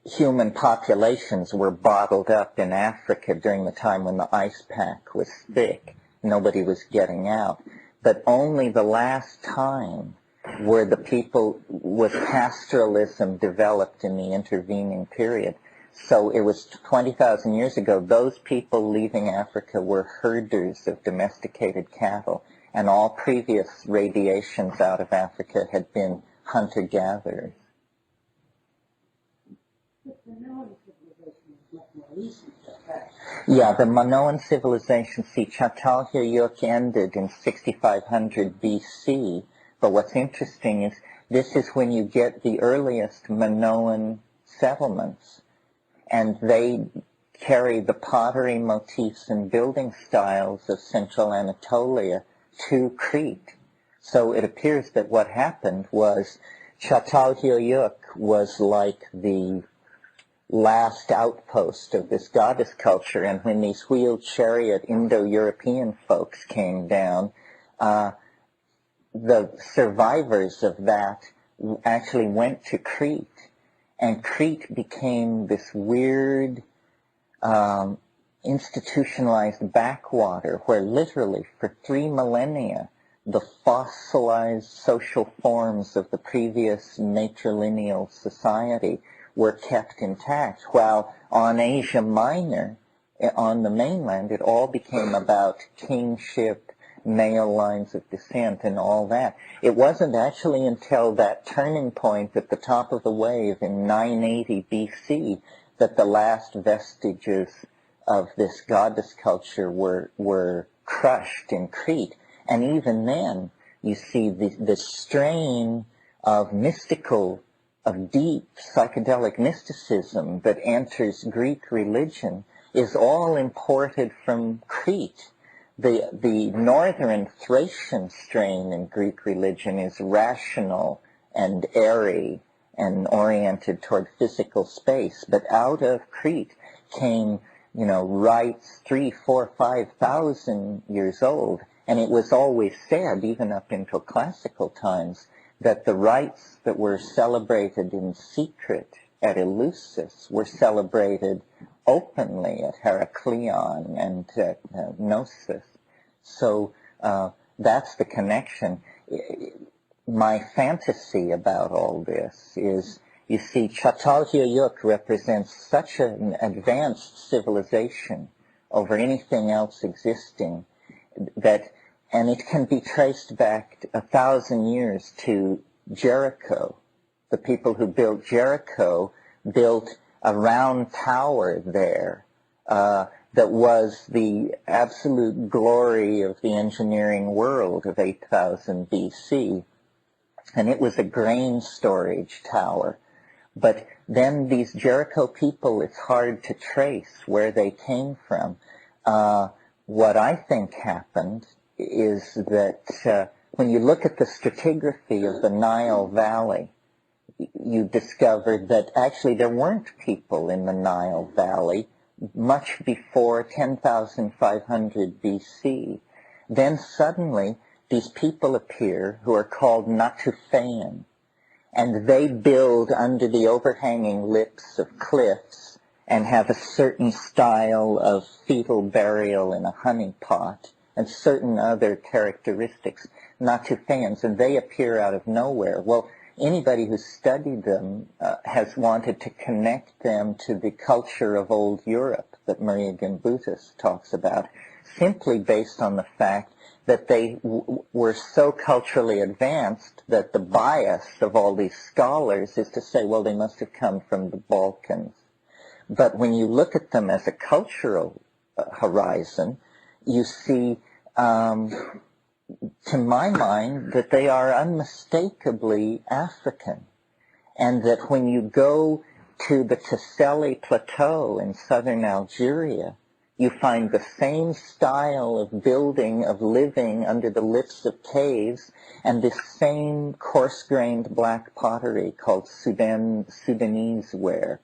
human populations were bottled up in Africa during the time when the ice pack was thick. Nobody was getting out. But only the last time where the people, was pastoralism developed in the intervening period. So it was 20,000 years ago, those people leaving Africa were herders of domesticated cattle, and all previous radiations out of Africa had been hunter-gatherers. Yeah, the Minoan civilization, see, Chatal Huk ended in 6500 BC, but what's interesting is this is when you get the earliest Minoan settlements, and they carry the pottery motifs and building styles of central Anatolia to Crete. So it appears that what happened was Chatal Huk was like the last outpost of this goddess culture, and when these wheeled chariot Indo-European folks came down, the survivors of that actually went to Crete, and Crete became this weird institutionalized backwater where literally for 3 millennia the fossilized social forms of the previous matrilineal society were kept intact, while on Asia Minor, on the mainland, it all became about kingship, male lines of descent, and all that. It wasn't actually until that turning point at the top of the wave in 980 BC that the last vestiges of this goddess culture were crushed in Crete. And even then, you see the strain of of deep psychedelic mysticism that enters Greek religion is all imported from Crete. The northern Thracian strain in Greek religion is rational and airy and oriented toward physical space, but out of Crete came, rites 3, 4, 5,000 years old, and it was always said, even up until classical times, that the rites that were celebrated in secret at Eleusis were celebrated openly at Heracleion and at Gnosis. So that's the connection. My fantasy about all this is, you see, Chatal Huk represents such an advanced civilization over anything else existing that, and it can be traced back 1,000 years to Jericho. The people who built Jericho built a round tower there that was the absolute glory of the engineering world of 8,000 BC. And it was a grain storage tower. But then these Jericho people, it's hard to trace where they came from. What I think happened is that when you look at the stratigraphy of the Nile Valley, you discovered that actually there weren't people in the Nile Valley much before 10,500 BC. Then suddenly these people appear who are called Natufayan, and they build under the overhanging lips of cliffs and have a certain style of fetal burial in a honey pot and certain other characteristics, Natufayans, and they appear out of nowhere. Well, anybody who's studied them has wanted to connect them to the culture of old Europe that Maria Gimbutas talks about, simply based on the fact that they were so culturally advanced that the bias of all these scholars is to say, well, they must have come from the Balkans. But when you look at them as a cultural horizon, you see, to my mind, that they are unmistakably African, and that when you go to the Tesseli Plateau in southern Algeria, you find the same style of building, of living under the lips of caves, and this same coarse-grained black pottery called Sudanese ware.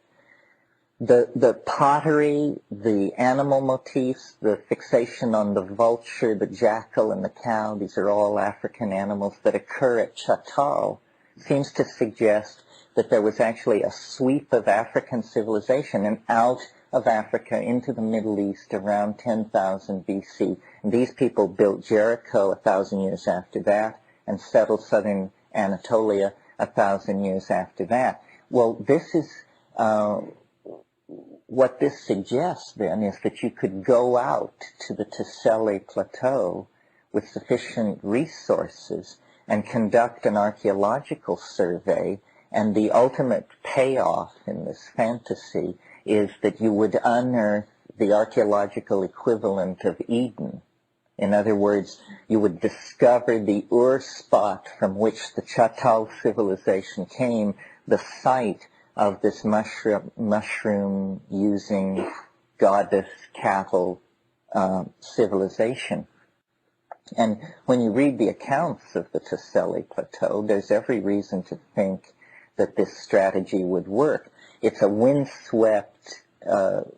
The pottery, the animal motifs, the fixation on the vulture, the jackal, and the cow, these are all African animals that occur at Chatal, seems to suggest that there was actually a sweep of African civilization and out of Africa into the Middle East around 10,000 BC. And these people built Jericho 1,000 years after that and settled southern Anatolia 1,000 years after that. Well, this is what this suggests, then, is that you could go out to the Tesseli Plateau with sufficient resources and conduct an archaeological survey, and the ultimate payoff in this fantasy is that you would unearth the archaeological equivalent of Eden. In other words, you would discover the Ur spot from which the Chatal civilization came, the site of this mushroom-using goddess cattle civilization. And when you read the accounts of the Tesseli Plateau, there's every reason to think that this strategy would work. It's a windswept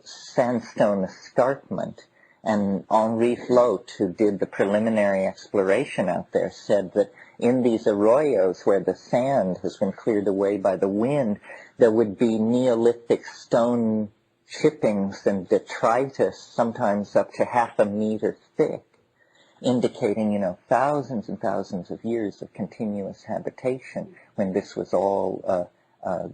sandstone escarpment, and Henri Flotte, who did the preliminary exploration out there, said that in these arroyos where the sand has been cleared away by the wind, there would be Neolithic stone chippings and detritus, sometimes up to 0.5 meter thick, indicating, thousands and thousands of years of continuous habitation when this was all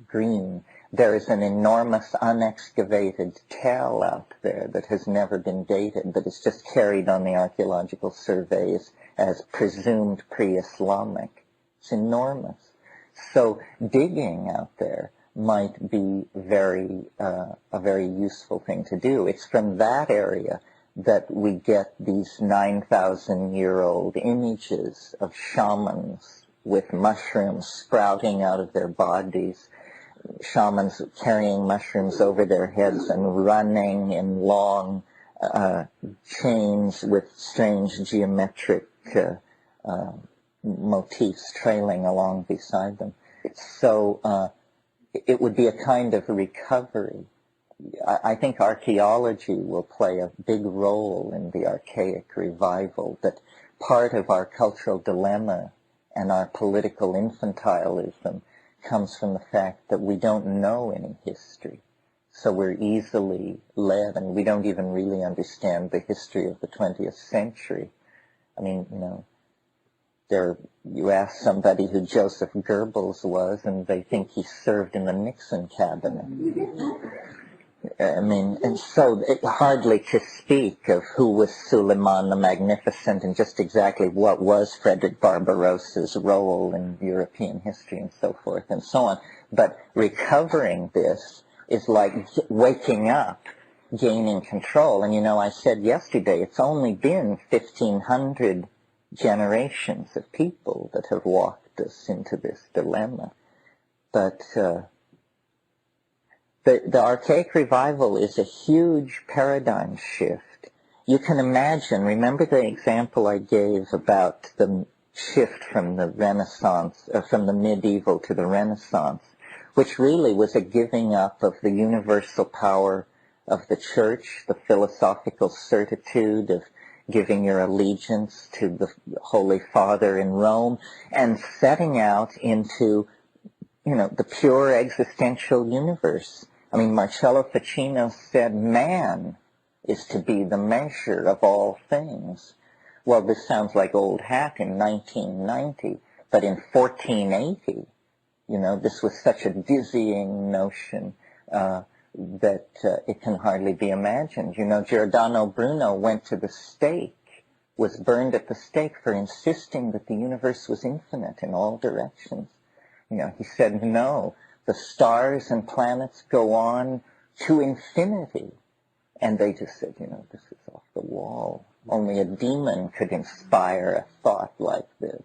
green. There is an enormous unexcavated tell out there that has never been dated, but is just carried on the archaeological surveys as presumed pre-Islamic. It's enormous. So digging out there might be a very useful thing to do. It's from that area that we get these 9,000-year-old images of shamans with mushrooms sprouting out of their bodies, shamans carrying mushrooms over their heads and running in long chains with strange geometric motifs trailing along beside them. So it would be a kind of recovery. I think archaeology will play a big role in the archaic revival, that part of our cultural dilemma and our political infantilism comes from the fact that we don't know any history. So we're easily led, and we don't even really understand the history of the 20th century. I mean, you ask somebody who Joseph Goebbels was, and they think he served in the Nixon cabinet. I mean, and so hardly to speak of who was Suleiman the Magnificent and just exactly what was Frederick Barbarossa's role in European history and so forth and so on. But recovering this is like waking up, gaining control. And I said yesterday, it's only been 1,500 generations of people that have walked us into this dilemma. But the archaic revival is a huge paradigm shift. You can imagine, remember the example I gave about the shift from the Renaissance, from the medieval to the Renaissance, which really was a giving up of the universal power of the church, the philosophical certitude of, giving your allegiance to the Holy Father in Rome, and setting out into, the pure existential universe. I mean, Marcello Ficino said man is to be the measure of all things. Well, this sounds like old hat in 1990, but in 1480, this was such a dizzying notion that it can hardly be imagined. Giordano Bruno went to the stake, was burned at the stake for insisting that the universe was infinite in all directions. He said, no, the stars and planets go on to infinity. And they just said, this is off the wall. Only a demon could inspire a thought like this.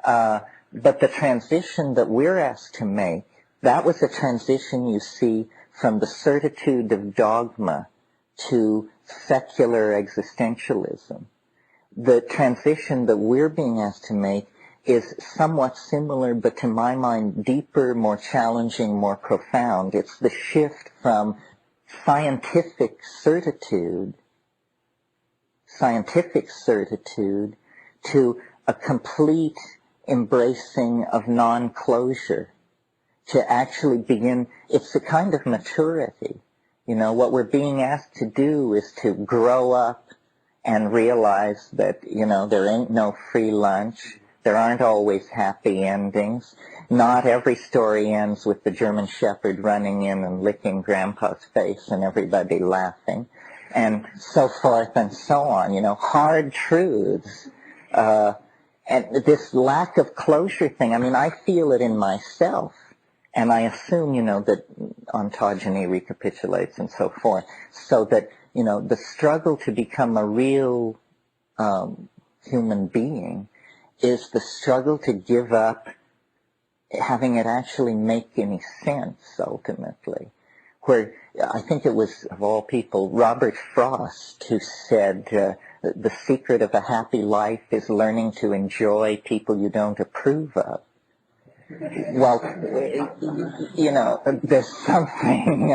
But the transition that we're asked to make, that was a transition, you see, from the certitude of dogma to secular existentialism. The transition that we're being asked to make is somewhat similar, but to my mind, deeper, more challenging, more profound. It's the shift from scientific certitude to a complete embracing of non-closure, to actually begin. It's a kind of maturity. What we're being asked to do is to grow up and realize that, there ain't no free lunch. There aren't always happy endings. Not every story ends with the German Shepherd running in and licking Grandpa's face and everybody laughing, and so forth and so on. Hard truths. And this lack of closure thing, I feel it in myself. And I assume, that ontogeny recapitulates and so forth, so that, the struggle to become a real human being is the struggle to give up having it actually make any sense, ultimately. Where I think it was, of all people, Robert Frost who said, the secret of a happy life is learning to enjoy people you don't approve of. Well, there's something,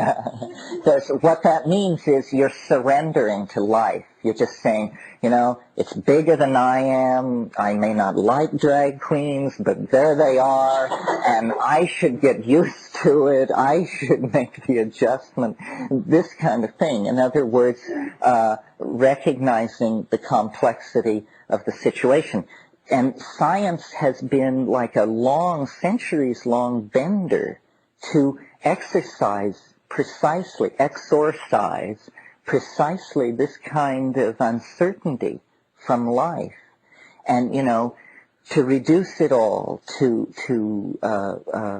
what that means is you're surrendering to life. You're just saying, it's bigger than I am. I may not like drag queens, but there they are, and I should get used to it. I should make the adjustment. This kind of thing. In other words, recognizing the complexity of the situation. And science has been like a centuries-long bender to exorcise precisely this kind of uncertainty from life. And, to reduce it all to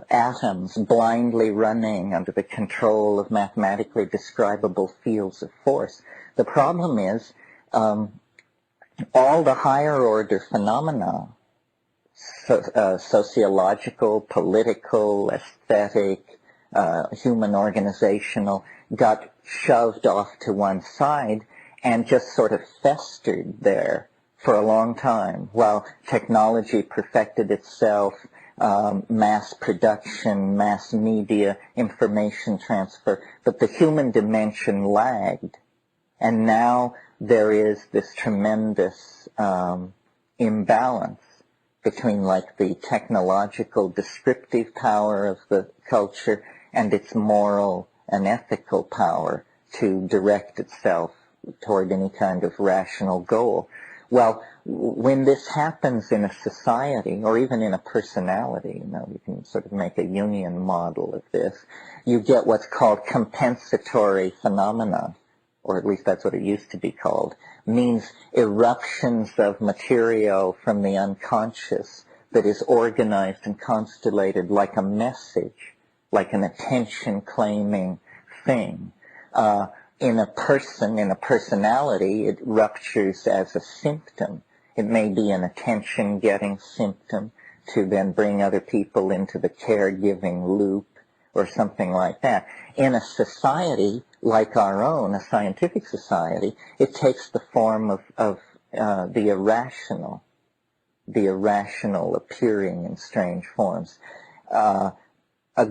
atoms blindly running under the control of mathematically describable fields of force. The problem is, all the higher order phenomena, sociological, political, aesthetic, human organizational, got shoved off to one side and just sort of festered there for a long time while technology perfected itself, mass production, mass media, information transfer, but the human dimension lagged. And now there is this tremendous imbalance between like the technological descriptive power of the culture and its moral and ethical power to direct itself toward any kind of rational goal. Well, when this happens in a society or even in a personality, you can sort of make a Jungian model of this, you get what's called compensatory phenomena, or at least that's what it used to be called, means eruptions of material from the unconscious that is organized and constellated like a message, like an attention-claiming thing. In a person, in a personality, it ruptures as a symptom. It may be an attention-getting symptom to then bring other people into the caregiving loop or something like that. In a society like our own, a scientific society, it takes the form of the irrational appearing in strange forms. A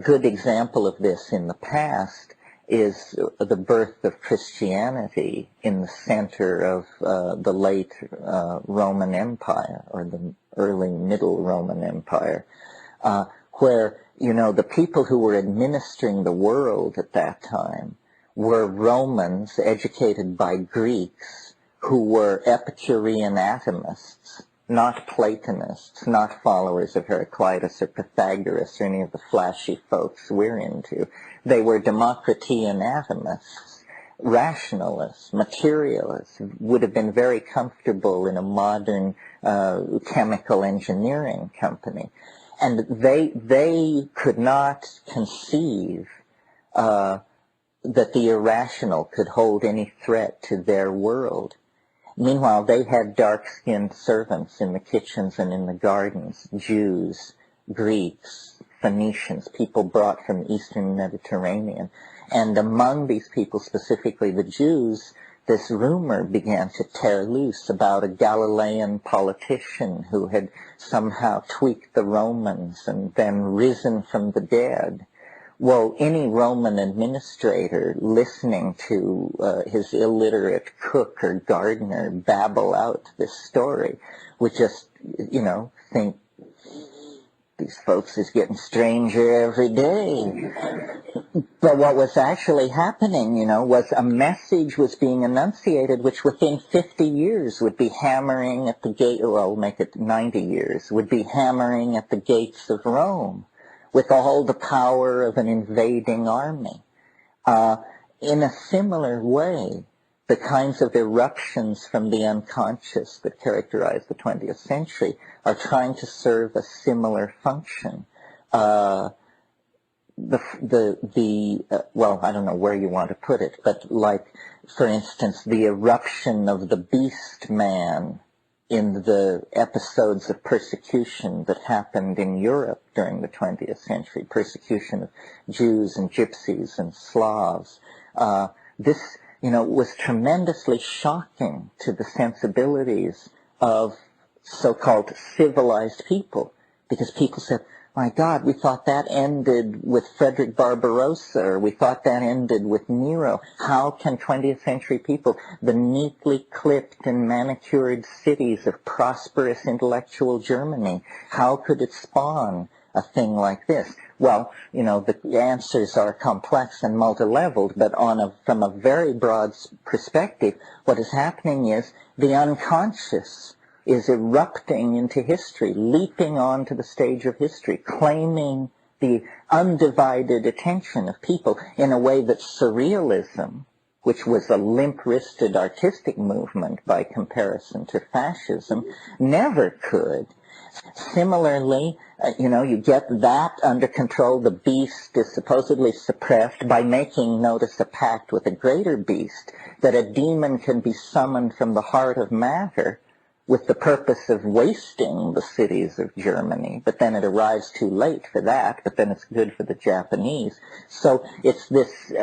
good example of this in the past is the birth of Christianity in the center of the late Roman Empire, or the early Middle Roman Empire, where, you know, the people who were administering the world at that time were Romans educated by Greeks who were Epicurean atomists, not Platonists, not followers of Heraclitus or Pythagoras or any of the flashy folks we're into. They were Democritean atomists, rationalists, materialists, would have been very comfortable in a modern chemical engineering company. And they could not conceive that the irrational could hold any threat to their world. Meanwhile, they had dark-skinned servants in the kitchens and in the gardens, Jews, Greeks, Phoenicians, people brought from Eastern Mediterranean. And among these people, specifically the Jews, this rumor began to tear loose about a Galilean politician who had somehow tweaked the Romans and then risen from the dead. Well, any Roman administrator listening to his illiterate cook or gardener babble out this story would just, you know, think, these folks is getting stranger every day. But what was actually happening, you know, was a message was being enunciated which within 50 years would be hammering at the gate, well, make it 90 years, would be hammering at the gates of Rome with all the power of an invading army. In a similar way, the kinds of eruptions from the unconscious that characterize the 20th century are trying to serve a similar function. Well, I don't know where you want to put it, but like, for instance, the eruption of the beast man in the episodes of persecution that happened in Europe during the 20th century, persecution of Jews and Gypsies and Slavs. This, you know, was tremendously shocking to the sensibilities of so-called civilized people, because people said, my God, we thought that ended with Frederick Barbarossa, or we thought that ended with Nero. How can 20th century people, the neatly clipped and manicured cities of prosperous intellectual Germany, how could it spawn a thing like this? Well, you know, the answers are complex and multi-leveled, but from a very broad perspective, what is happening is the unconscious is erupting into history, leaping onto the stage of history, claiming the undivided attention of people in a way that surrealism, which was a limp-wristed artistic movement by comparison to fascism, never could. Similarly, you know, you get that under control. The beast is supposedly suppressed by making, notice, a pact with a greater beast, that a demon can be summoned from the heart of matter with the purpose of wasting the cities of Germany, but then it arrives too late for that, but then it's good for the Japanese. So it's this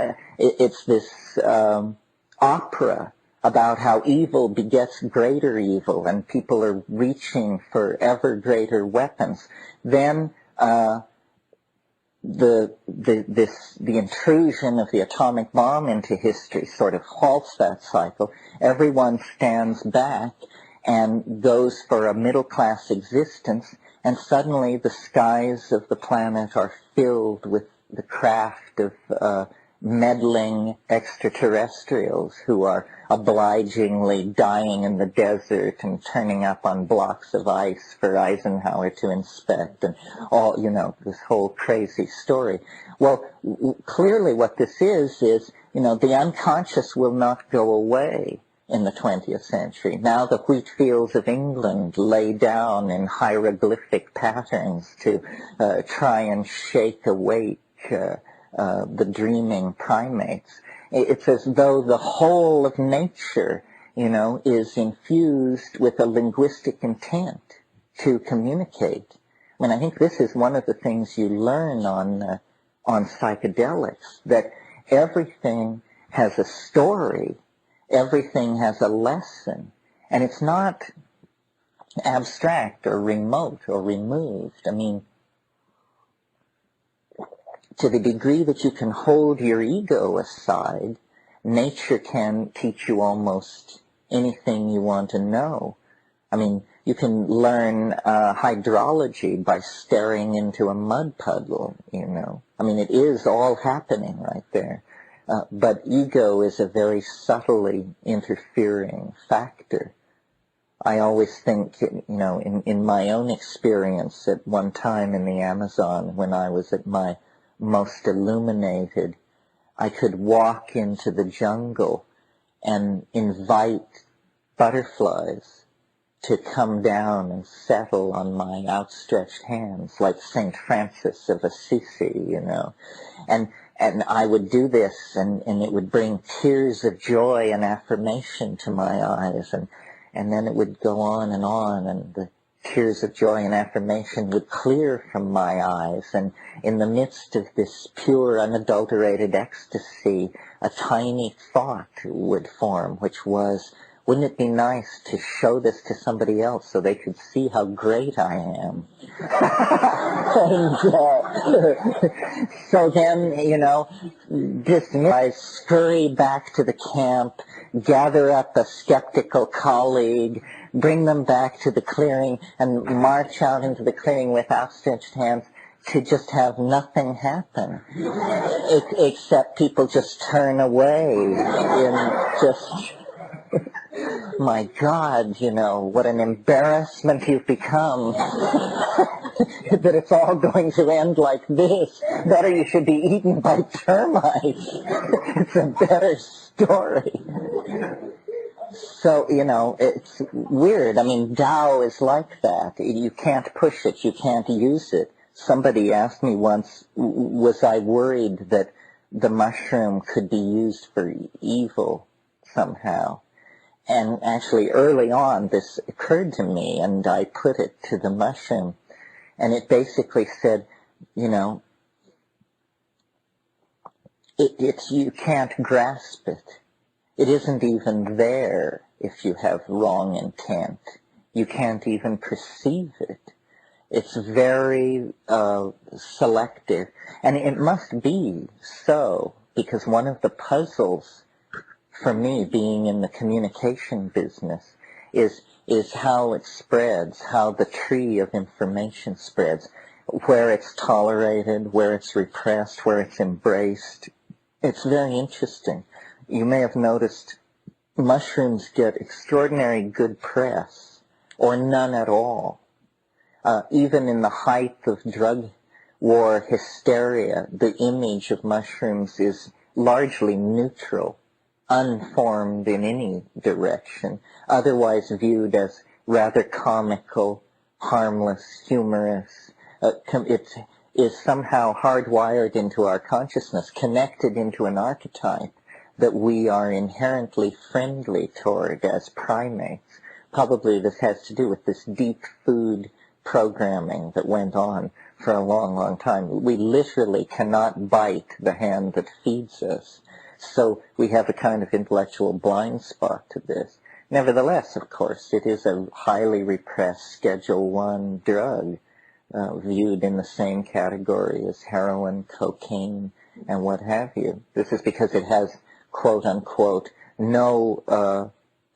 opera about how evil begets greater evil, and people are reaching for ever greater weapons. Then the intrusion of the atomic bomb into history sort of halts that cycle. Everyone stands back and goes for a middle-class existence, and suddenly the skies of the planet are filled with the craft of meddling extraterrestrials who are obligingly dying in the desert and turning up on blocks of ice for Eisenhower to inspect, and all, you know, this whole crazy story. Well, clearly what this is, you know, the unconscious will not go away in the 20th century. Now the wheat fields of England lay down in hieroglyphic patterns to try and shake awake the dreaming primates. It's as though the whole of nature, you know, is infused with a linguistic intent to communicate. I mean, I think this is one of the things you learn on psychedelics, that everything has a story, everything has a lesson, and it's not abstract or remote or removed. I mean, to the degree that you can hold your ego aside, nature can teach you almost anything you want to know. I mean, you can learn hydrology by staring into a mud puddle, you know. I mean, it is all happening right there. But ego is a very subtly interfering factor. I always think, you know, in my own experience at one time in the Amazon when I was at my most illuminated, I could walk into the jungle and invite butterflies to come down and settle on my outstretched hands, like St. Francis of Assisi, you know. And I would do this, and it would bring tears of joy and affirmation to my eyes, and then it would go on, and the tears of joy and affirmation would clear from my eyes, and in the midst of this pure, unadulterated ecstasy, a tiny thought would form, which was, wouldn't it be nice to show this to somebody else so they could see how great I am? So then, you know, I scurry back to the camp, gather up a skeptical colleague, bring them back to the clearing, and march out into the clearing with outstretched hands to just have nothing happen, except people just turn away and just... My God, you know, what an embarrassment you've become. That it's all going to end like this. Better you should be eaten by termites. It's a better story. So, you know, it's weird. I mean, Tao is like that. You can't push it. You can't use it. Somebody asked me once, was I worried that the mushroom could be used for evil somehow? And actually, early on, this occurred to me, and I put it to the mushroom. And it basically said, you know, you can't grasp it. It isn't even there if you have wrong intent. You can't even perceive it. It's very selective. And it must be so, because one of the puzzles for me, being in the communication business, is how it spreads, how the tree of information spreads, where it's tolerated, where it's repressed, where it's embraced. It's very interesting. You may have noticed mushrooms get extraordinary good press, or none at all. Even in the height of drug war hysteria, the image of mushrooms is largely neutral, unformed in any direction, otherwise viewed as rather comical, harmless, humorous. It is somehow hardwired into our consciousness, connected into an archetype that we are inherently friendly toward as primates. Probably this has to do with this deep food programming that went on for a long, long time. We literally cannot bite the hand that feeds us. So we have a kind of intellectual blind spot to this. Nevertheless, of course, it is a highly repressed Schedule I drug, viewed in the same category as heroin, cocaine, and what have you. This is because it has, quote-unquote, no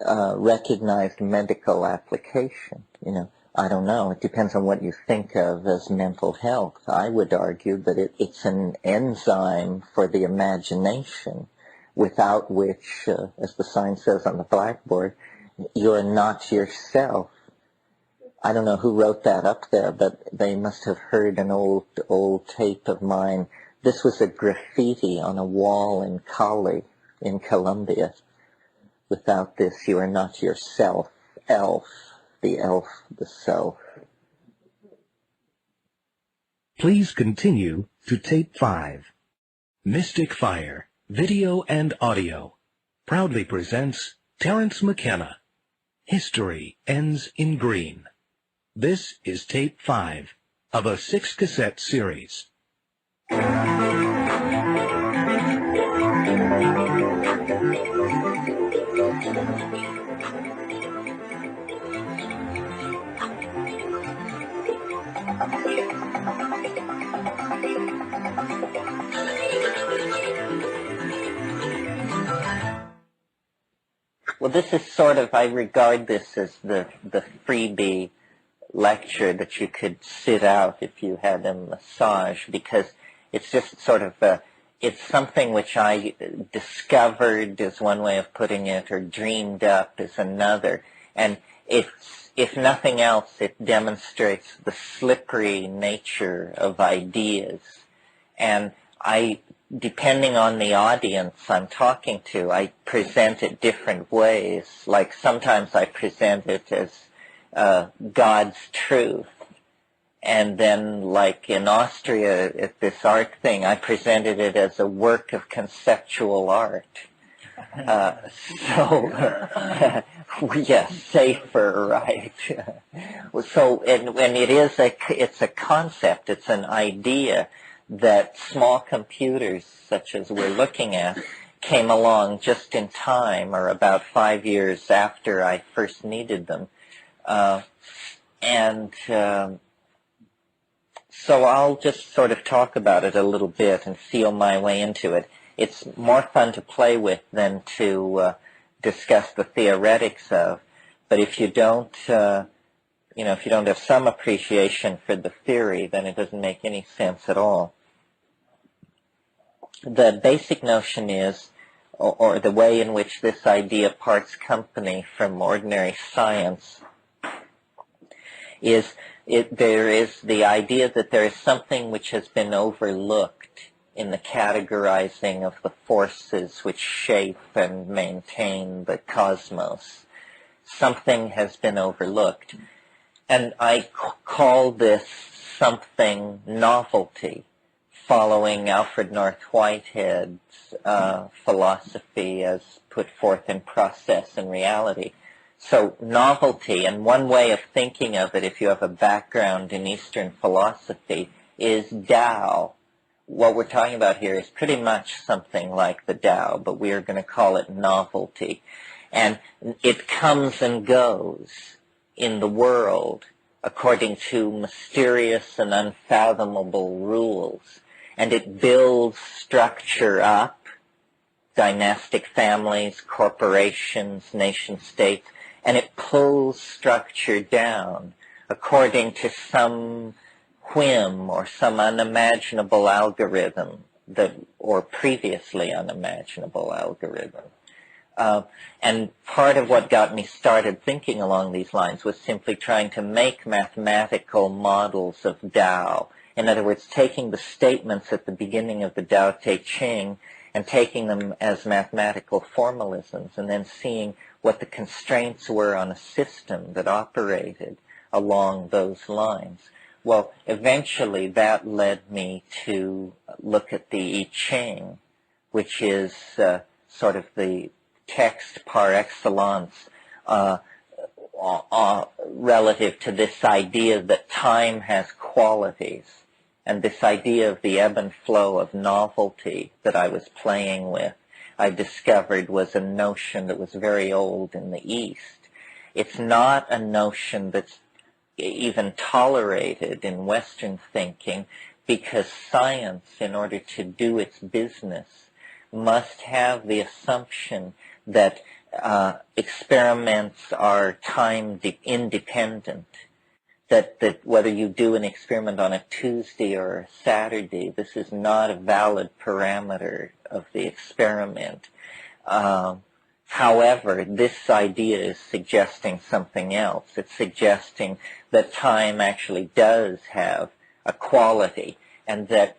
recognized medical application. You know, I don't know. It depends on what you think of as mental health. I would argue that it's an enzyme for the imagination, without which, as the sign says on the blackboard, you're not yourself. I don't know who wrote that up there, but they must have heard an old tape of mine. This was a graffiti on a wall in Cali, in Colombia. Without this, you are not yourself. Elf, the self. Please continue to tape 5. Mystic Fire, video and audio, proudly presents Terence McKenna. History ends in green. This is tape 5 of a 6-cassette series. Well, this is sort of, I regard this as the freebie lecture that you could sit out if you had a massage, because it's just sort of it's something which I discovered is one way of putting it, or dreamed up is another. And it's, if nothing else, it demonstrates the slippery nature of ideas. And depending on the audience I'm talking to, I present it different ways. Like sometimes I present it as God's truth. And then, like in Austria, at this art thing, I presented it as a work of conceptual art. Yes, safer, right? So, and it's a concept, it's an idea that small computers, such as we're looking at, came along just in time, or about 5 years after I first needed them. So I'll just sort of talk about it a little bit and feel my way into it. It's more fun to play with than to discuss the theoretics of. But if you don't, if you don't have some appreciation for the theory, then it doesn't make any sense at all. The basic notion is, or the way in which this idea parts company from ordinary science, is there is the idea that there is something which has been overlooked in the categorizing of the forces which shape and maintain the cosmos. Something has been overlooked. And I call this something novelty, following Alfred North Whitehead's philosophy as put forth in Process and Reality. So novelty, and one way of thinking of it, if you have a background in Eastern philosophy, is Tao. What we're talking about here is pretty much something like the Tao, but we are going to call it novelty. And it comes and goes in the world according to mysterious and unfathomable rules. And it builds structure up, dynastic families, corporations, nation-states, and it pulls structure down according to some whim or some unimaginable algorithm, or previously unimaginable algorithm. And part of what got me started thinking along these lines was simply trying to make mathematical models of Tao. In other words, taking the statements at the beginning of the Tao Te Ching and taking them as mathematical formalisms, and then seeing what the constraints were on a system that operated along those lines. Well, eventually that led me to look at the I Ching, which is sort of the text par excellence relative to this idea that time has qualities. And this idea of the ebb and flow of novelty that I was playing with, I discovered was a notion that was very old in the East. It's not a notion that's even tolerated in Western thinking, because science, in order to do its business, must have the assumption that experiments are time independent. That whether you do an experiment on a Tuesday or a Saturday, this is not a valid parameter of the experiment. However, this idea is suggesting something else. It's suggesting that time actually does have a quality, and that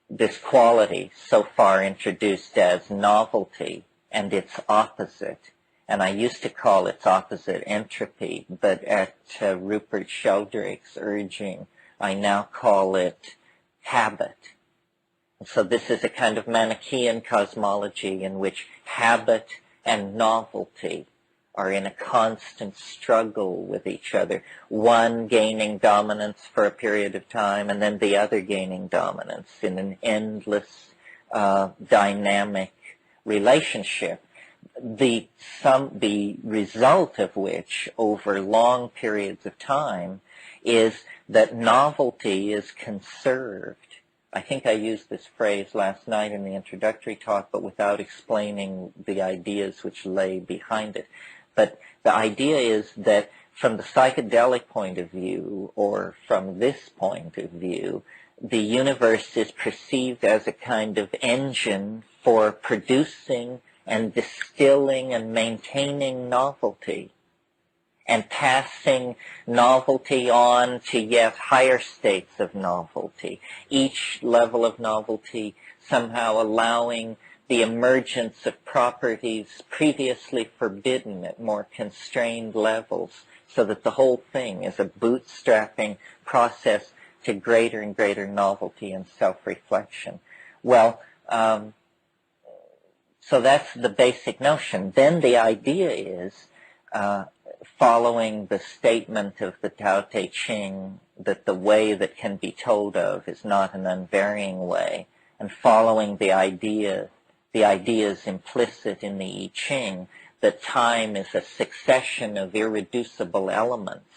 this quality, so far introduced as novelty, and its opposite, and I used to call its opposite entropy, but at Rupert Sheldrake's urging, I now call it habit. And so this is a kind of Manichaean cosmology in which habit and novelty are in a constant struggle with each other, one gaining dominance for a period of time, and then the other gaining dominance in an endless dynamic relationship. The result of which, over long periods of time, is that novelty is conserved I think I used this phrase last night in the introductory talk, but without explaining the ideas which lay behind it. But the idea is that from the psychedelic point of view, or from this point of view, the universe is perceived as a kind of engine for producing and distilling and maintaining novelty, and passing novelty on to yet higher states of novelty, each level of novelty somehow allowing the emergence of properties previously forbidden at more constrained levels, so that the whole thing is a bootstrapping process to greater and greater novelty and self-reflection. Well, so that's the basic notion. Then the idea is, following the statement of the Tao Te Ching, that the way that can be told of is not an unvarying way, and following the ideas implicit in the I Ching, that time is a succession of irreducible elements,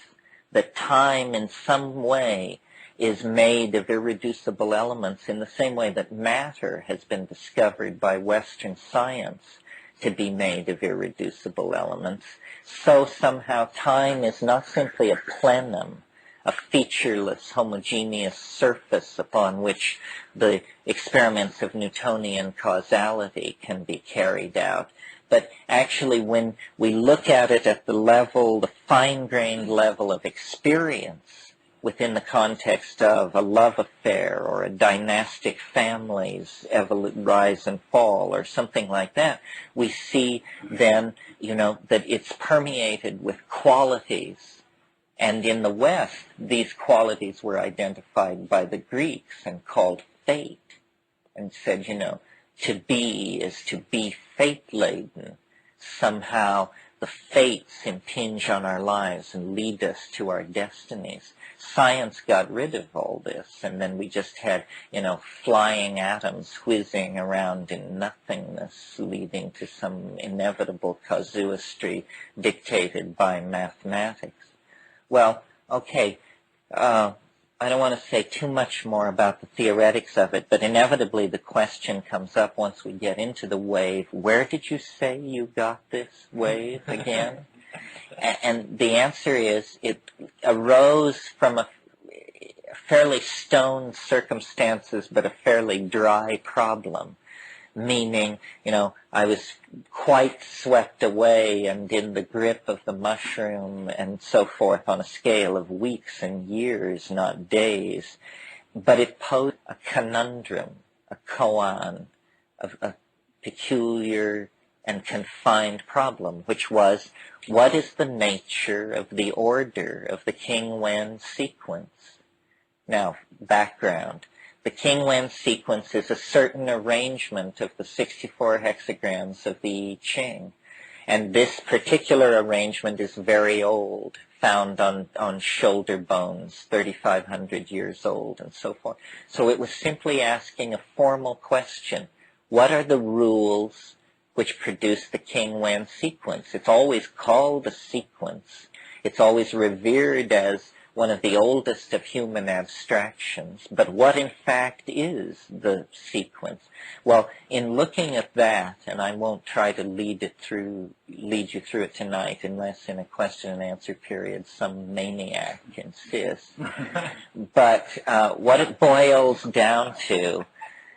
that time in some way is made of irreducible elements in the same way that matter has been discovered by Western science to be made of irreducible elements. So somehow time is not simply a plenum, a featureless, homogeneous surface upon which the experiments of Newtonian causality can be carried out. But actually, when we look at it at the level, the fine-grained level of experience, within the context of a love affair or a dynastic family's rise and fall or something like that, we see then, that it's permeated with qualities. And in the West, these qualities were identified by the Greeks and called fate, and said, to be is to be fate-laden. Somehow the fates impinge on our lives and lead us to our destinies. Science got rid of all this, and then we just had, flying atoms whizzing around in nothingness, leading to some inevitable casuistry dictated by mathematics. Well, okay, I don't want to say too much more about the theoretics of it, but inevitably the question comes up once we get into the wave, where did you say you got this wave again? And the answer is it arose from a fairly stoned circumstances, but a fairly dry problem. Meaning, I was quite swept away and in the grip of the mushroom and so forth on a scale of weeks and years, not days. But it posed a conundrum, a koan, a peculiar and confined problem, which was, what is the nature of the order of the King Wen sequence? Now, background. The King Wen sequence is a certain arrangement of the 64 hexagrams of the I Ching. And this particular arrangement is very old, found on shoulder bones, 3,500 years old, and so forth. So it was simply asking a formal question. What are the rules which produce the King Wen sequence? It's always called a sequence. It's always revered as one of the oldest of human abstractions. But what in fact is the sequence? Well, in looking at that, and I won't try to lead you through it tonight unless in a question and answer period some maniac insists. But what it boils down to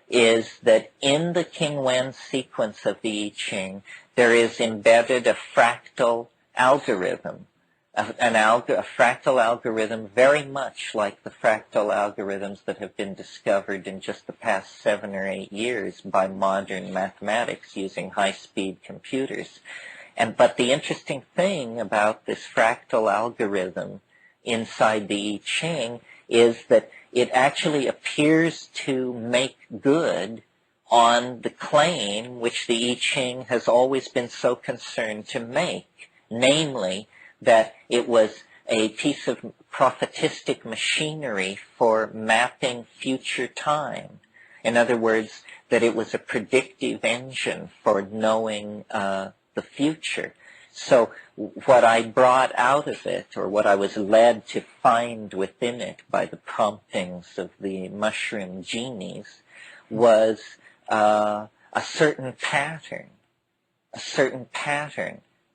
is that in the King Wen sequence of the I Ching, there is embedded a fractal algorithm, a fractal algorithm very much like the fractal algorithms that have been discovered in just the past 7 or 8 years by modern mathematics using high-speed computers. But the interesting thing about this fractal algorithm inside the I Ching is that it actually appears to make good on the claim which the I Ching has always been so concerned to make, namely that it was a piece of prophetistic machinery for mapping future time. In other words, that it was a predictive engine for knowing the future. So what I brought out of it, or what I was led to find within it by the promptings of the mushroom genies, was a certain pattern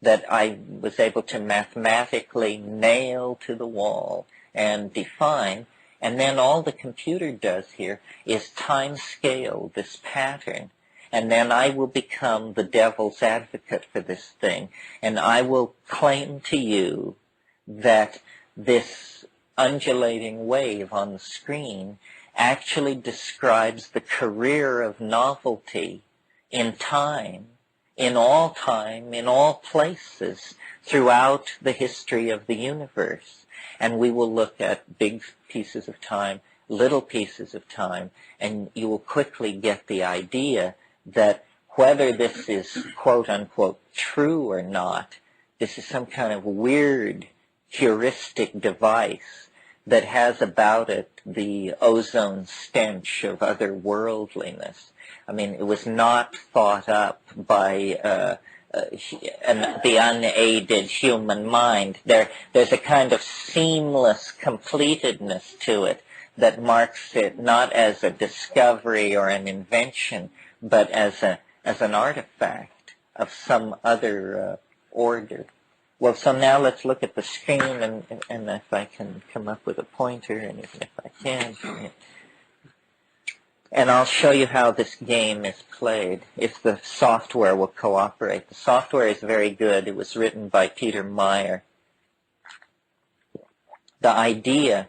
that I was able to mathematically nail to the wall and define. And then all the computer does here is time scale this pattern. And then I will become the devil's advocate for this thing. And I will claim to you that this undulating wave on the screen actually describes the career of novelty in time, in all places, throughout the history of the universe. And we will look at big pieces of time, little pieces of time, and you will quickly get the idea that whether this is quote-unquote true or not, this is some kind of weird heuristic device that has about it the ozone stench of otherworldliness. I mean, it was not thought up by the unaided human mind. There's a kind of seamless completedness to it that marks it not as a discovery or an invention, but as an artifact of some other order. Well, so now let's look at the screen, and if I can come up with a pointer, and even if I can, and I'll show you how this game is played, if the software will cooperate. The software is very good. It was written by Peter Meyer. The idea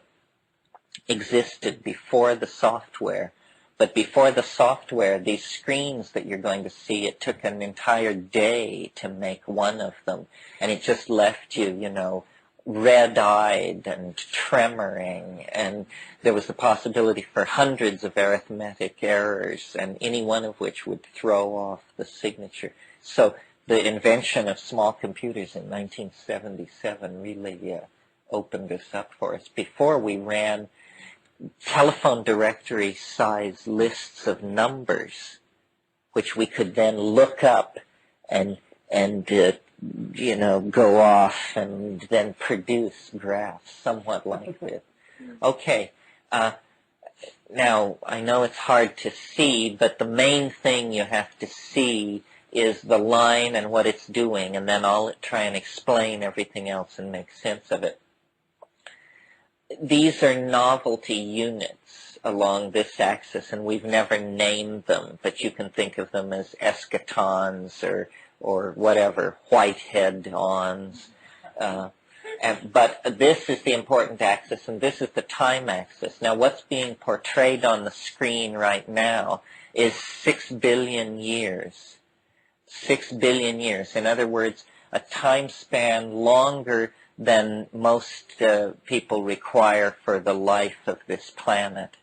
existed before the software, but before the software, these screens that you're going to see, it took an entire day to make one of them, and it just left you, you know, red-eyed and tremoring, and there was the possibility for hundreds of arithmetic errors, and any one of which would throw off the signature. So the invention of small computers in 1977 really opened this up for us. Before, we ran telephone directory size lists of numbers, which we could then look up and you know, go off and then produce graphs somewhat like this. Okay, now I know it's hard to see, but the main thing you have to see is the line and what it's doing, and then I'll try and explain everything else and make sense of it. These are novelty units along this axis, and we've never named them, but you can think of them as eschatons or whatever, whitehead-ons. But this is the important axis, and this is the time axis. Now, what's being portrayed on the screen right now is 6 billion years. 6 billion years. In other words, a time span longer than most people require for the life of this planet.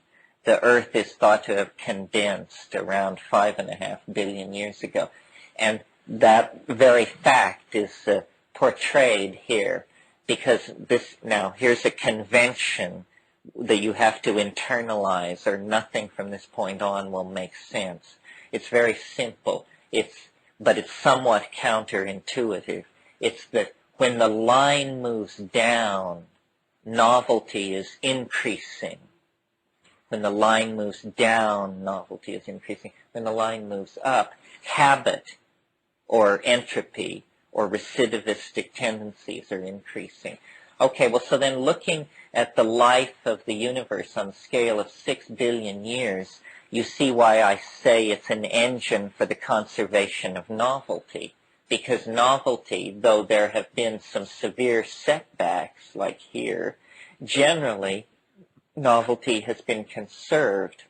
The Earth is thought to have condensed around 5.5 billion years ago. And that very fact is portrayed here, because this, now here's a convention that you have to internalize, or nothing from this point on will make sense. It's very simple, but it's somewhat counterintuitive. It's that when the line moves down, novelty is increasing. When the line moves down, novelty is increasing. When the line moves up, habit or entropy or recidivistic tendencies are increasing. Okay, well, so then looking at the life of the universe on the scale of 6 billion years, you see why I say it's an engine for the conservation of novelty. Because novelty, though there have been some severe setbacks, like here, generally novelty has been conserved.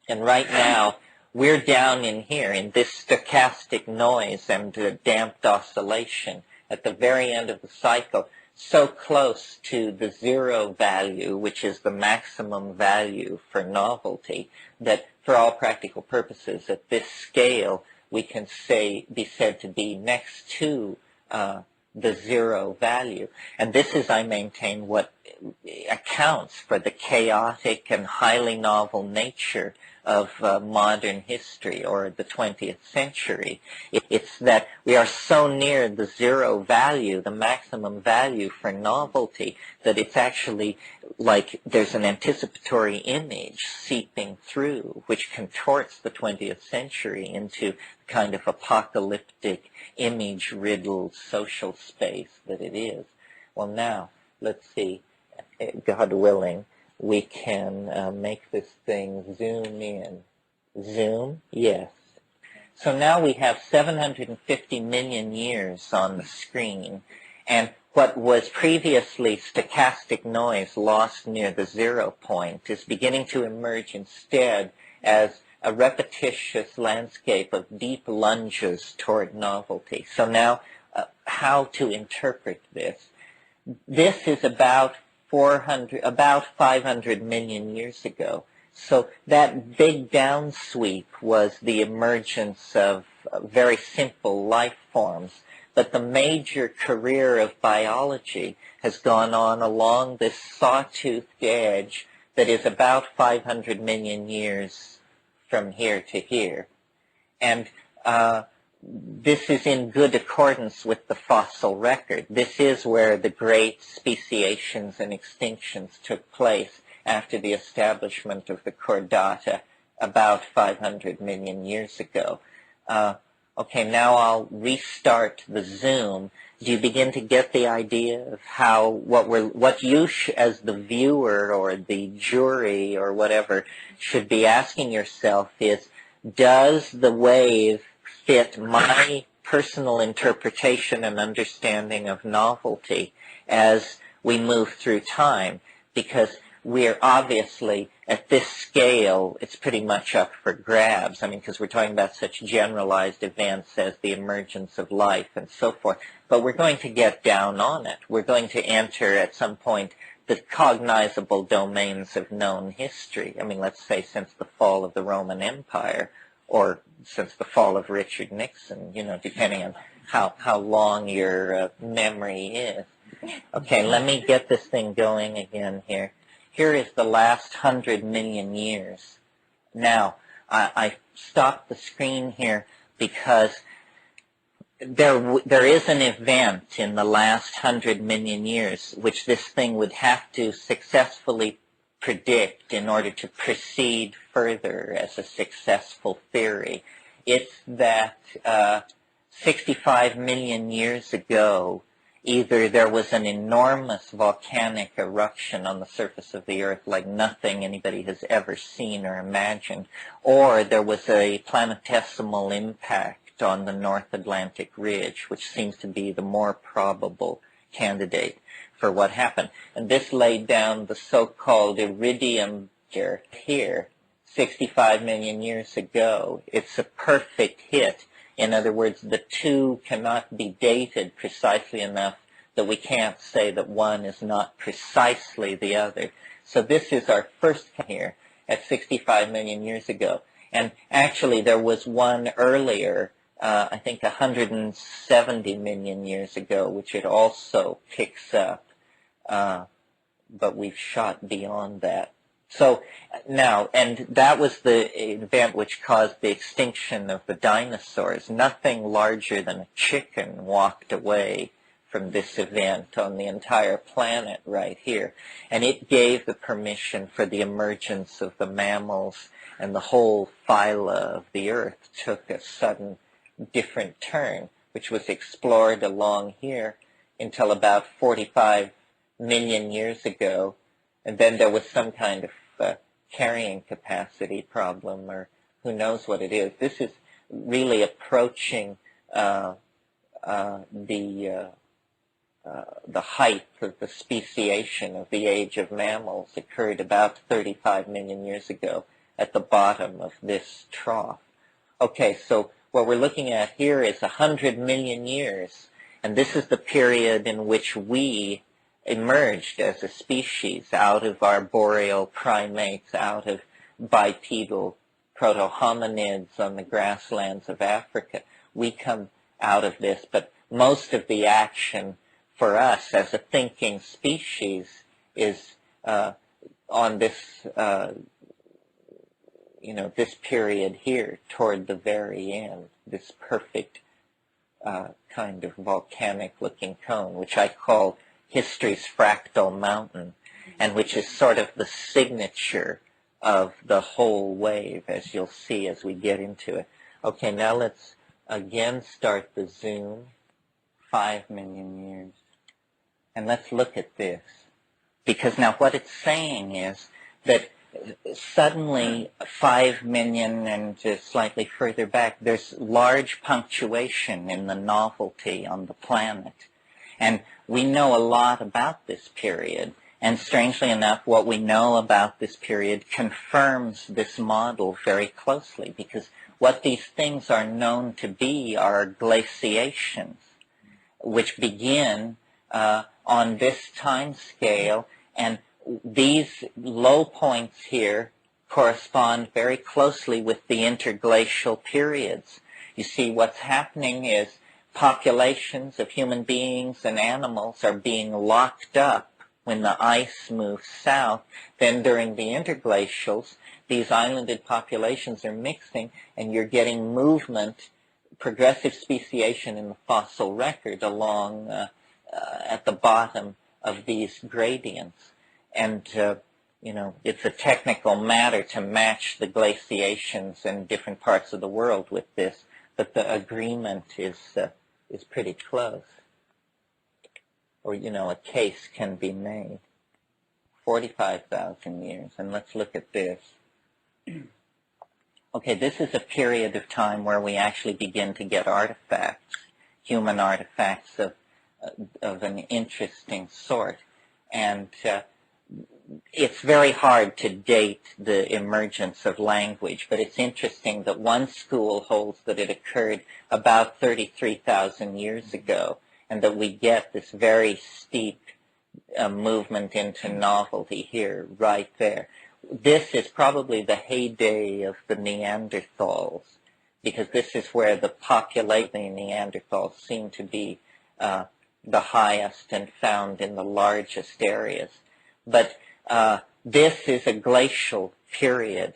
And right now, we're down in here in this stochastic noise and damped oscillation at the very end of the cycle, so close to the zero value, which is the maximum value for novelty, that for all practical purposes at this scale, we can be said to be next to the zero value. And this is, I maintain, what accounts for the chaotic and highly novel nature of modern history or the 20th century. It's that we are so near the zero value, the maximum value for novelty, that it's actually like there's an anticipatory image seeping through which contorts the 20th century into kind of apocalyptic, image-riddled social space that it is. Well, now, let's see, God willing, we can make this thing zoom in. Zoom? Yes. So now we have 750 million years on the screen, and what was previously stochastic noise lost near the 0 point is beginning to emerge instead as a repetitious landscape of deep lunges toward novelty. So now, how to interpret this? This is about 500 million years ago. So that big downsweep was the emergence of very simple life forms. But the major career of biology has gone on along this sawtoothed edge that is about 500 million years from here to here. And this is in good accordance with the fossil record. This is where the great speciations and extinctions took place after the establishment of the chordata about 500 million years ago. Okay, now I'll restart the Zoom. Do you begin to get the idea of how, what you as the viewer or the jury or whatever should be asking yourself is, does the wave fit my personal interpretation and understanding of novelty as we move through time? Because we're obviously, at this scale, it's pretty much up for grabs. I mean, because we're talking about such generalized events as the emergence of life and so forth. But we're going to get down on it. We're going to enter at some point the cognizable domains of known history. I mean, let's say since the fall of the Roman Empire, or since the fall of Richard Nixon, you know, depending on how long your memory is. Okay, let me get this thing going again here. Here is the last 100 million years. Now, I stopped the screen here because there is an event in the last 100 million years which this thing would have to successfully predict in order to proceed further as a successful theory. It's that 65 million years ago, either there was an enormous volcanic eruption on the surface of the Earth like nothing anybody has ever seen or imagined, or there was a planetesimal impact on the North Atlantic Ridge, which seems to be the more probable candidate for what happened. And this laid down the so-called iridium here 65 million years ago. It's a perfect hit. In other words, the two cannot be dated precisely enough that we can't say that one is not precisely the other. So this is our first here at 65 million years ago. And actually there was one earlier, I think 170 million years ago, which it also picks up. But we've shot beyond that. So now, and that was the event which caused the extinction of the dinosaurs. Nothing larger than a chicken walked away from this event on the entire planet right here. And it gave the permission for the emergence of the mammals, and the whole phyla of the Earth took a sudden different turn, which was explored along here until about 45 million years ago. And then there was some kind of carrying capacity problem, or who knows what it is. This is really approaching the height of the speciation of the age of mammals. Occurred about 35 million years ago at the bottom of this trough. Okay, so what we're looking at here is 100 million years, and this is the period in which we emerged as a species out of arboreal primates, out of bipedal proto-hominids on the grasslands of Africa. We come out of this, but most of the action for us as a thinking species is on this, this period here toward the very end, this perfect kind of volcanic-looking cone, which I call history's fractal mountain, and which is sort of the signature of the whole wave, as you'll see as we get into it. Okay, now let's again start the zoom, 5 million years. And let's look at this. Because now what it's saying is that suddenly 5 million and just slightly further back, there's large punctuation in the novelty on the planet. And we know a lot about this period. And strangely enough, what we know about this period confirms this model very closely, because what these things are known to be are glaciations, which begin on this time scale, and these low points here correspond very closely with the interglacial periods. You see, what's happening is populations of human beings and animals are being locked up when the ice moves south. Then during the interglacials, these islanded populations are mixing, and you're getting movement, progressive speciation in the fossil record along at the bottom of these gradients. And, it's a technical matter to match the glaciations in different parts of the world with this, but the agreement is pretty close. Or, a case can be made. 45,000 years, and let's look at this. Okay, this is a period of time where we actually begin to get artifacts, human artifacts of an interesting sort. And it's very hard to date the emergence of language, but it's interesting that one school holds that it occurred about 33,000 years ago, and that we get this very steep movement into novelty here, right there. This is probably the heyday of the Neanderthals, because this is where the population of Neanderthals seem to be the highest and found in the largest areas. But this is a glacial period,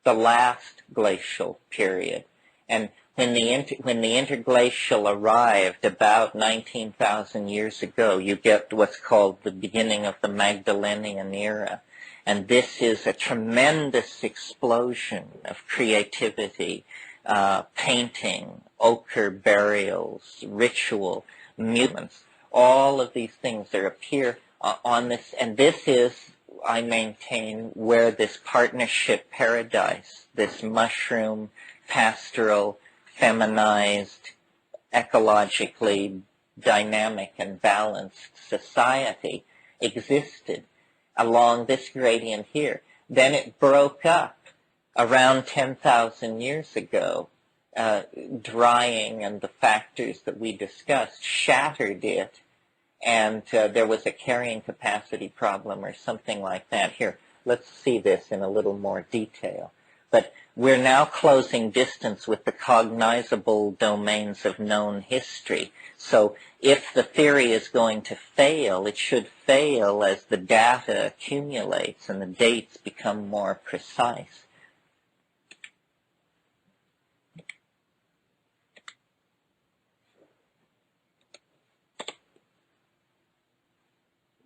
the last glacial period. And when the interglacial arrived about 19,000 years ago, you get what's called the beginning of the Magdalenian era. And this is a tremendous explosion of creativity, painting, ochre burials, ritual, movements. All of these things that appear on this, and this is, I maintain, where this partnership paradise, this mushroom, pastoral, feminized, ecologically dynamic and balanced society existed along this gradient here. Then it broke up around 10,000 years ago. Drying and the factors that we discussed shattered it, and there was a carrying capacity problem or something like that. Here, let's see this in a little more detail. But we're now closing distance with the cognizable domains of known history. So if the theory is going to fail, it should fail as the data accumulates and the dates become more precise.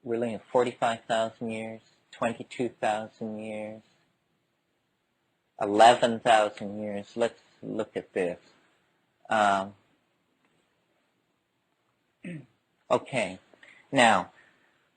We're looking at 45,000 years, 22,000 years, 11,000 years. Let's look at this. Okay. Now,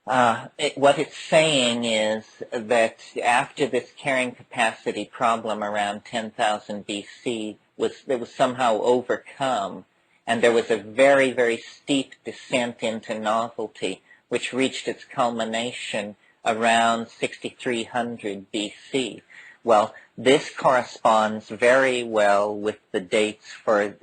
what it's saying is that after this carrying capacity problem around 10,000 BC was somehow overcome, and there was a very, very steep descent into novelty, which reached its culmination around 6300 BC. Well, this corresponds very well with the dates for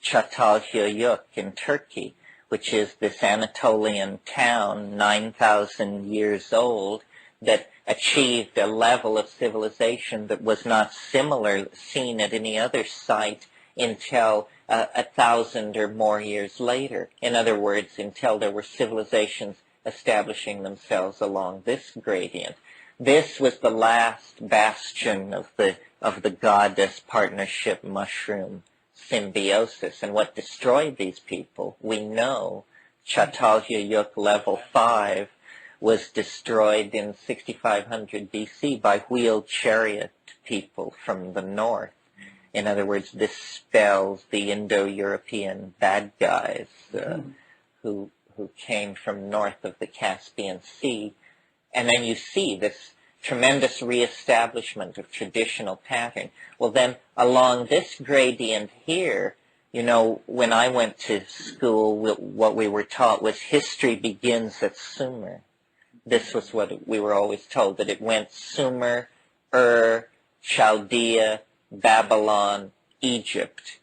Chatal Huk in Turkey, which is this Anatolian town, 9,000 years old, that achieved a level of civilization that was not seen at any other site until 1,000 or more years later. In other words, until there were civilizations establishing themselves along this gradient. This was the last bastion of the goddess partnership mushroom symbiosis. And what destroyed these people, we know Chatal Huk level 5 was destroyed in 6500 BC by wheeled chariot people from the north. In other words, this spells the Indo-European bad guys who came from north of the Caspian Sea. And then you see this tremendous reestablishment of traditional pattern. Well, then along this gradient here, you know, when I went to school, what we were taught was history begins at Sumer. This was what we were always told, that it went Sumer, Chaldea, Babylon, Egypt.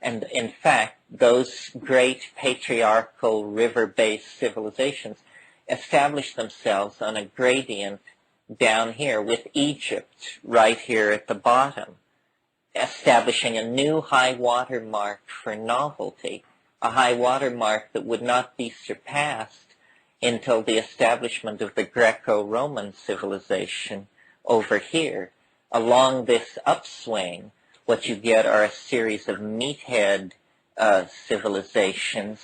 And in fact, those great patriarchal river-based civilizations established themselves on a gradient down here with Egypt right here at the bottom, establishing a new high water mark for novelty, a high water mark that would not be surpassed until the establishment of the Greco-Roman civilization over here. Along this upswing, what you get are a series of meathead civilizations,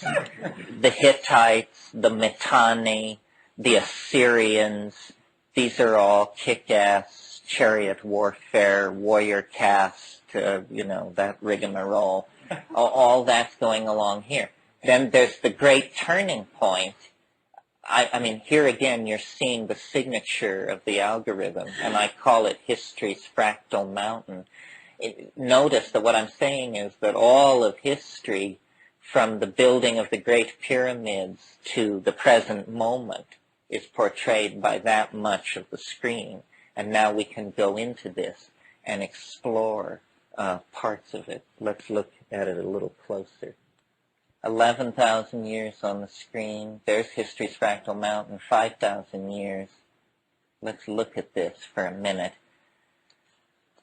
the Hittites, the Mitanni, the Assyrians. These are all kick-ass chariot warfare, warrior caste, you know, that rigmarole. All that's going along here. Then there's the great turning point. I mean, here again, you're seeing the signature of the algorithm, and I call it history's fractal mountain. Notice that what I'm saying is that all of history, from the building of the Great Pyramids to the present moment, is portrayed by that much of the screen. And now we can go into this and explore parts of it. Let's look at it a little closer. 11,000 years on the screen. There's history's fractal mountain, 5,000 years. Let's look at this for a minute.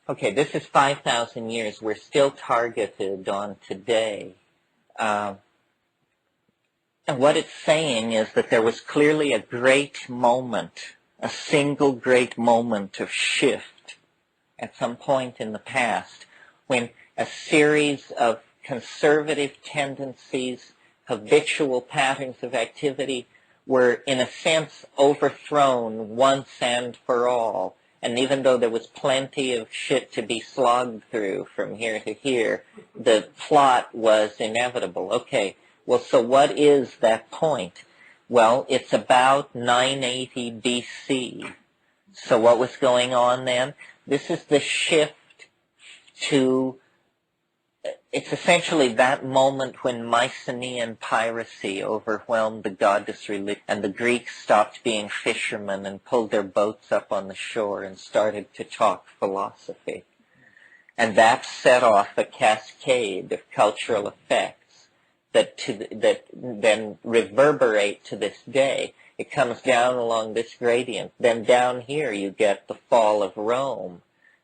Okay, this is 5,000 years. We're still targeted on today. And what it's saying is that there was clearly a great moment, a single great moment of shift at some point in the past when a series of conservative tendencies, habitual patterns of activity were, in a sense, overthrown once and for all. And even though there was plenty of shit to be slogged through from here to here, the plot was inevitable. Okay, well, so what is that point? Well, it's about 980 BC. So what was going on then? This is the shift to, it's essentially that moment when Mycenaean piracy overwhelmed the goddess religion, and the Greeks stopped being fishermen and pulled their boats up on the shore and started to talk philosophy. And that set off a cascade of cultural effects that then reverberate to this day. It comes down along this gradient. Then down here you get the fall of Rome.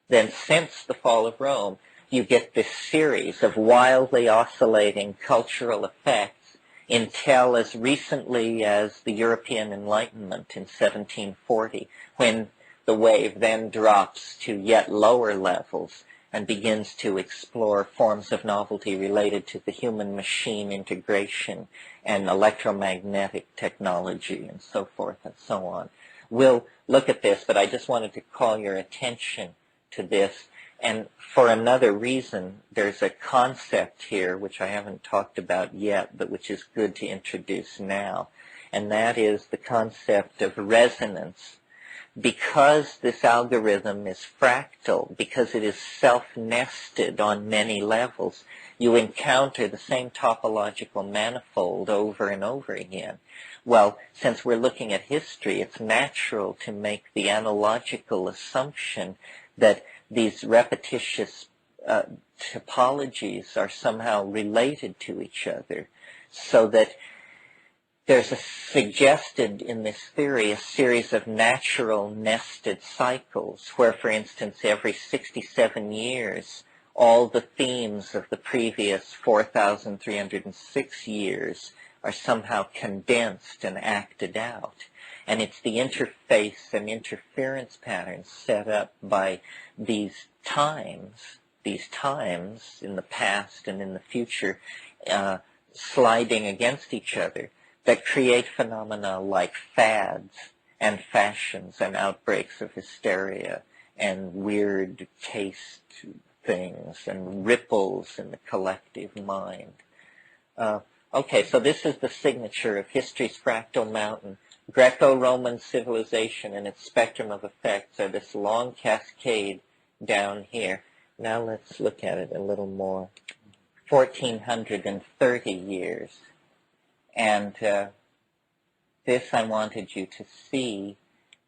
Then since the fall of Rome, you get this series of wildly oscillating cultural effects until as recently as the European Enlightenment in 1740, when the wave then drops to yet lower levels and begins to explore forms of novelty related to the human-machine integration and electromagnetic technology and so forth and so on. We'll look at this, but I just wanted to call your attention to this. And for another reason, there's a concept here which I haven't talked about yet, but which is good to introduce now, and that is the concept of resonance. Because this algorithm is fractal, because it is self-nested on many levels, you encounter the same topological manifold over and over again. Well, since we're looking at history, it's natural to make the analogical assumption that these repetitious topologies are somehow related to each other, so that there's suggested in this theory a series of natural nested cycles where, for instance, every 67 years, all the themes of the previous 4,306 years are somehow condensed and acted out. And it's the interface and interference patterns set up by these times in the past and in the future, sliding against each other, that create phenomena like fads and fashions and outbreaks of hysteria and weird taste things and ripples in the collective mind. Okay, so this is the signature of history's fractal mountain. Greco-Roman civilization and its spectrum of effects are this long cascade down here. Now let's look at it a little more. 1430 years. And this I wanted you to see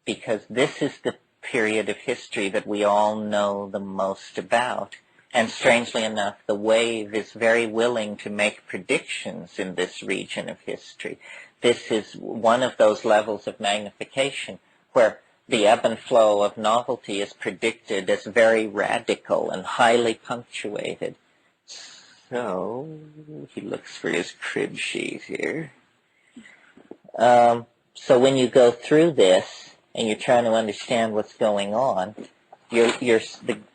because this is the period of history that we all know the most about. And strangely enough, the wave is very willing to make predictions in this region of history. This is one of those levels of magnification where the ebb and flow of novelty is predicted as very radical and highly punctuated. So, he looks for his crib sheet here. So when you go through this and you're trying to understand what's going on, you're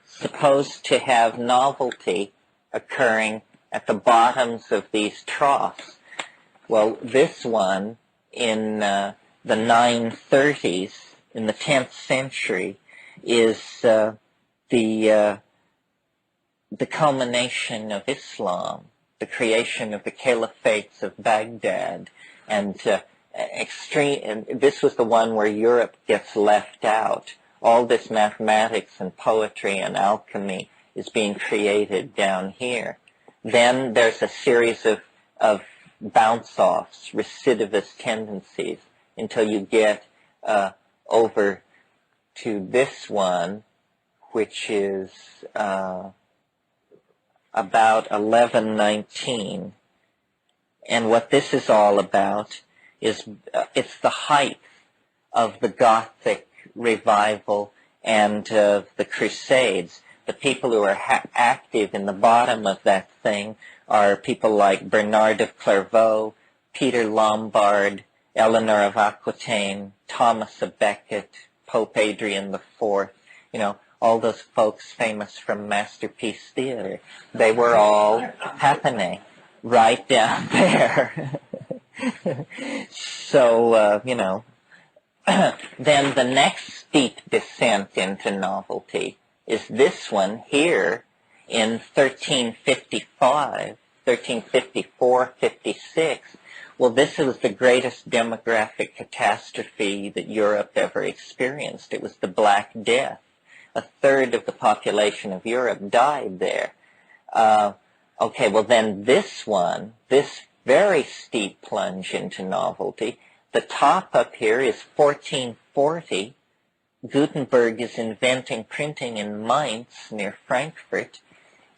supposed to have novelty occurring at the bottoms of these troughs. Well, this one in the 930s, in the 10th century, is the culmination of Islam, the creation of the caliphates of Baghdad, and this was the one where Europe gets left out. All this mathematics and poetry and alchemy is being created down here. Then there's a series of bounce-offs, recidivist tendencies, until you get over to this one, which is about 1119. And what this is all about is it's the height of the Gothic revival and of the Crusades. The people who are active in the bottom of that thing are people like Bernard of Clairvaux, Peter Lombard, Eleanor of Aquitaine, Thomas of Becket, Pope Adrian IV, all those folks famous from Masterpiece Theater. They were all happening right down there. So, then the next steep descent into novelty is this one here in 1354, 56. Well, this was the greatest demographic catastrophe that Europe ever experienced. It was the Black Death. A third of the population of Europe died there. Okay, well then this one, this very steep plunge into novelty, the top up here is 1440. Gutenberg is inventing printing in Mainz near Frankfurt.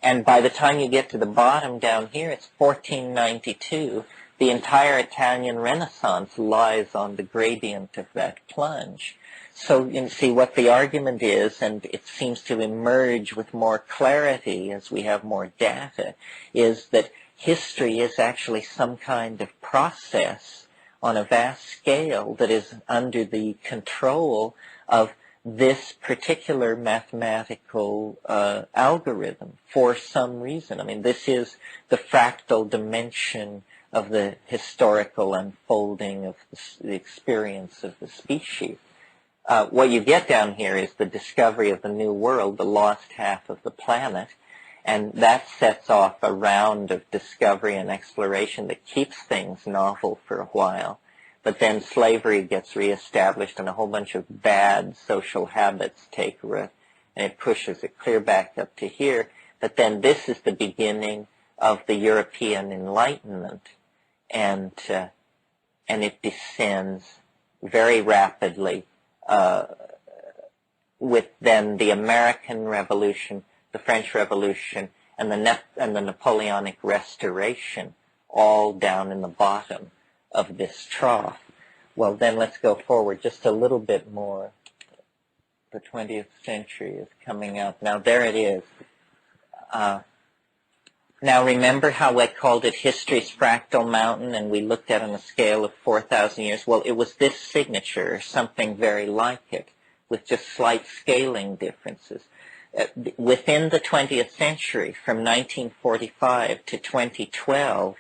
And by the time you get to the bottom down here, it's 1492. The entire Italian Renaissance lies on the gradient of that plunge. So you see what the argument is, and it seems to emerge with more clarity as we have more data, is that history is actually some kind of process on a vast scale that is under the control of this particular mathematical algorithm for some reason. I mean, this is the fractal dimension of the historical unfolding of the experience of the species. What you get down here is the discovery of the New World, the lost half of the planet, and that sets off a round of discovery and exploration that keeps things novel for a while. But then slavery gets reestablished and a whole bunch of bad social habits take root, and it pushes it clear back up to here. But then this is the beginning of the European Enlightenment, and it descends very rapidly with then the American Revolution, the French Revolution, and the Napoleonic Restoration, all down in the bottom of this trough. Well, then let's go forward just a little bit more. The 20th century is coming up. Now, there it is. Now remember how I called it history's fractal mountain and we looked at it on a scale of 4,000 years? Well, it was this signature or something very like it with just slight scaling differences. Within the 20th century, from 1945 to 2012,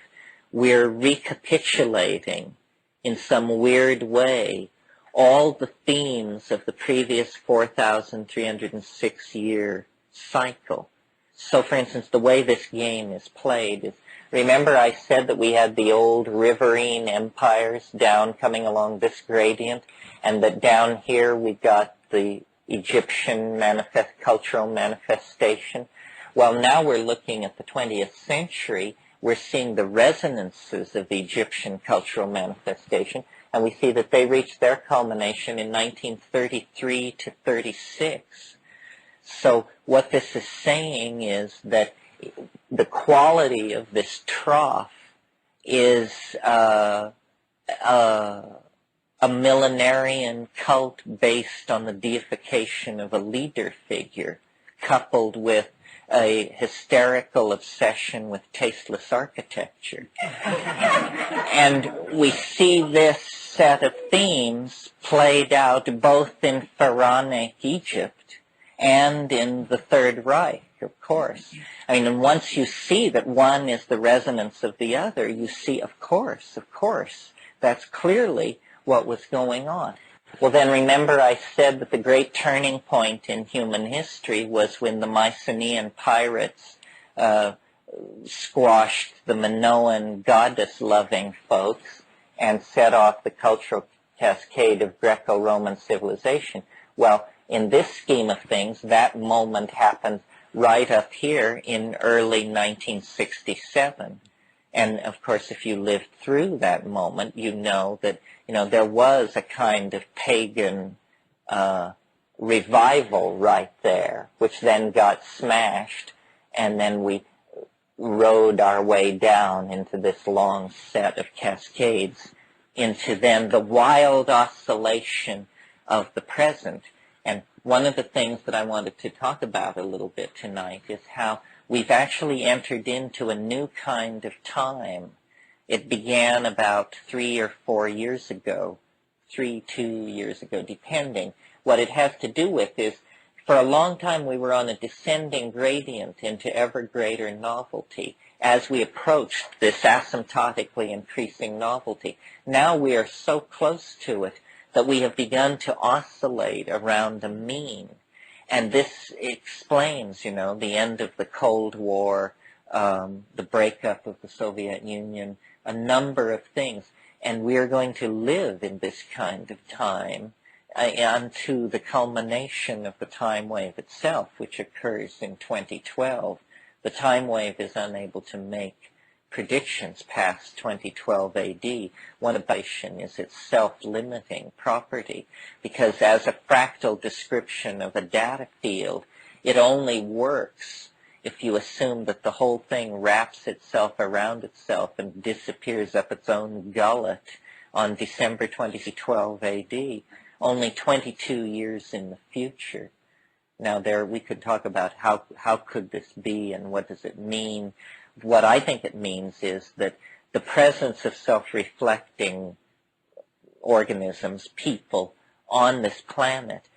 we're recapitulating in some weird way all the themes of the previous 4,306-year cycle. So, for instance, the way this game is played is, remember I said that we had the old riverine empires down coming along this gradient, and that down here we got the Egyptian cultural manifestation? Well, now we're looking at the 20th century. We're seeing the resonances of the Egyptian cultural manifestation, and we see that they reached their culmination in 1933 to 36. So what this is saying is that the quality of this trough is a millenarian cult based on the deification of a leader figure, coupled with a hysterical obsession with tasteless architecture. And we see this set of themes played out both in Pharaonic Egypt and in the Third Reich, of course. I mean, and once you see that one is the resonance of the other, you see, of course, that's clearly what was going on. Well, then remember I said that the great turning point in human history was when the Mycenaean pirates squashed the Minoan goddess-loving folks and set off the cultural cascade of Greco-Roman civilization. Well, in this scheme of things, that moment happened right up here in early 1967. And, of course, if you lived through that moment, you know that, there was a kind of pagan revival right there, which then got smashed, and then we rode our way down into this long set of cascades into then the wild oscillation of the present. And one of the things that I wanted to talk about a little bit tonight is how we've actually entered into a new kind of time. It began about 3 or 4 years ago, 2 years ago, depending. What it has to do with is, for a long time we were on a descending gradient into ever greater novelty as we approached this asymptotically increasing novelty. Now we are so close to it that we have begun to oscillate around a mean. And this explains, the end of the Cold War, the breakup of the Soviet Union, a number of things. And we are going to live in this kind of time unto the culmination of the time wave itself, which occurs in 2012. The time wave is unable to make predictions past 2012 AD. One innovation is its self-limiting property, because as a fractal description of a data field, it only works if you assume that the whole thing wraps itself around itself and disappears up its own gullet on December 2012 AD, only 22 years in the future. Now we could talk about how could this be and what does it mean. What I think it means is that the presence of self-reflecting organisms, people, on this planet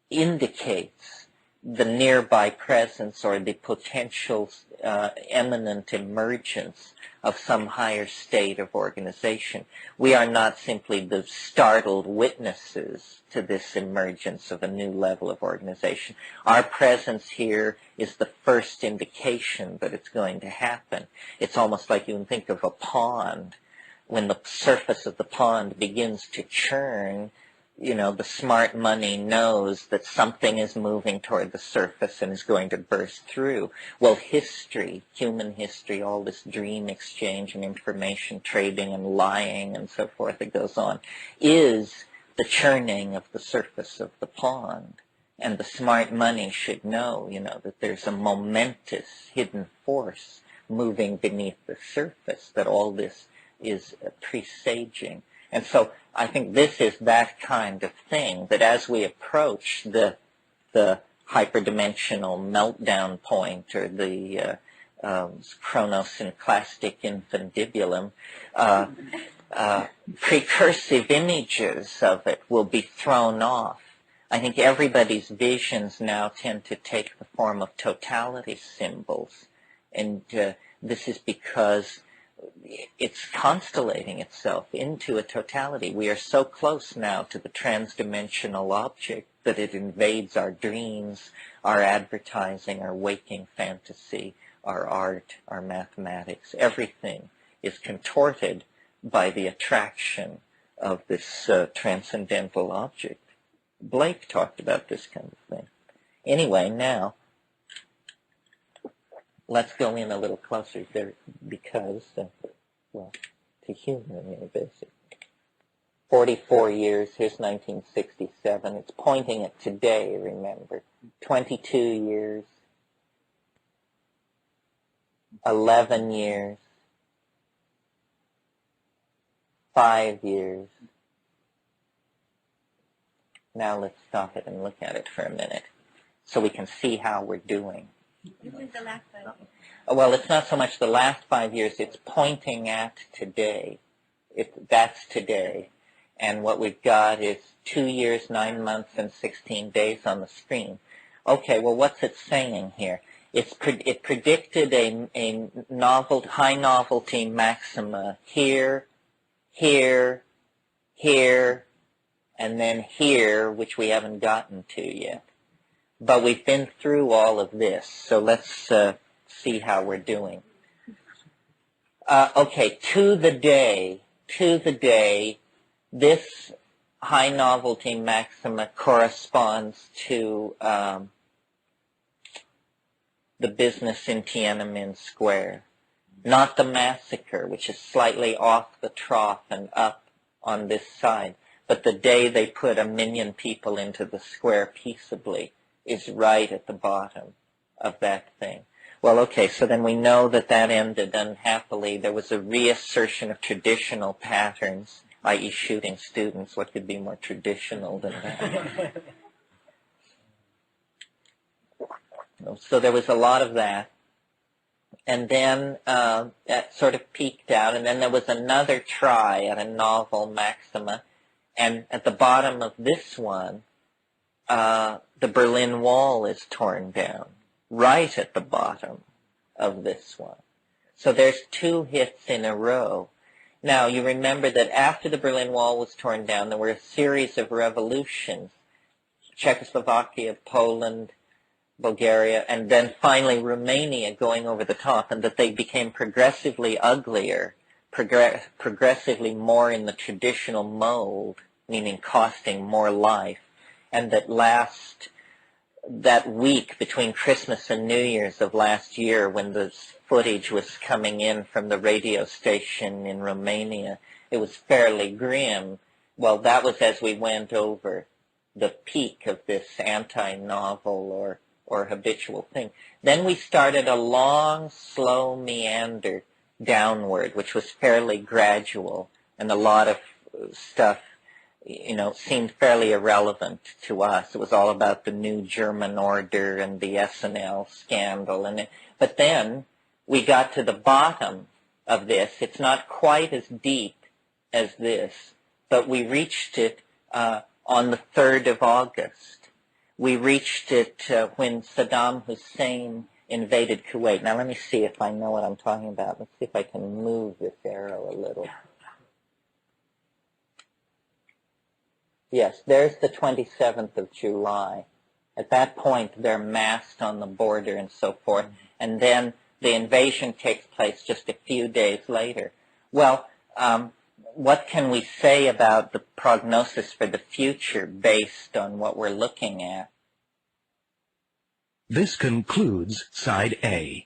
indicates the nearby presence or the potential imminent emergence of some higher state of organization. We are not simply the startled witnesses to this emergence of a new level of organization. Our presence here is the first indication that it's going to happen. It's almost like you can think of a pond. When the surface of the pond begins to churn, the smart money knows that something is moving toward the surface and is going to burst through. Well, history, human history, all this dream exchange and information trading and lying and so forth that goes on, is the churning of the surface of the pond. And the smart money should know, that there's a momentous hidden force moving beneath the surface, that all this is presaging. And so I think this is that kind of thing, that as we approach the hyperdimensional meltdown point or the chronosynclastic infundibulum, precursive images of it will be thrown off. I think everybody's visions now tend to take the form of totality symbols, and this is because it's constellating itself into a totality. We are so close now to the transdimensional object that it invades our dreams, our advertising, our waking fantasy, our art, our mathematics. Everything is contorted by the attraction of this transcendental object. Blake talked about this kind of thing. Anyway, now, let's go in a little closer there because, well, to humor me, basically. 44 years, here's 1967. It's pointing at today, remember. 22 years, 11 years, 5 years. Now let's stop it and look at it for a minute so we can see how we're doing. This is the last 5 years. Well, it's not so much the last 5 years, it's pointing at today. That's today. And what we've got is 2 years, 9 months, and 16 days on the screen. Okay, well, what's it saying here? It predicted a high novelty maxima here, here, here, and then here, which we haven't gotten to yet. But we've been through all of this, so let's see how we're doing. Okay, to the day, this high novelty maxima corresponds to the business in Tiananmen Square, not the massacre, which is slightly off the trough and up on this side, but the day they put 1 million people into the square peaceably is right at the bottom of that thing. Well, okay, so then we know that that ended unhappily. There was a reassertion of traditional patterns, i.e. shooting students. What could be more traditional than that? So there was a lot of that. And then that sort of peaked out. And then there was another try at a novel maxima. And at the bottom of this one, the Berlin Wall is torn down, right at the bottom of this one. So there's 2 hits in a row. Now, you remember that after the Berlin Wall was torn down, there were a series of revolutions. Czechoslovakia, Poland, Bulgaria, and then finally Romania going over the top, and that they became progressively uglier, progressively more in the traditional mold, meaning costing more life, and that week between Christmas and New Year's of last year, when the footage was coming in from the radio station in Romania, it was fairly grim. Well, that was as we went over the peak of this anti-novel or habitual thing. Then we started a long, slow meander downward, which was fairly gradual, and a lot of stuff, seemed fairly irrelevant to us. It was all about the new German order and the SNL scandal. But then we got to the bottom of this. It's not quite as deep as this, but we reached it on the 3rd of August. We reached it when Saddam Hussein invaded Kuwait. Now let me see if I know what I'm talking about. Let's see if I can move this arrow a little. Yes, there's the 27th of July. At that point, they're massed on the border and so forth, and then the invasion takes place just a few days later. Well, what can we say about the prognosis for the future based on what we're looking at? This concludes Side A.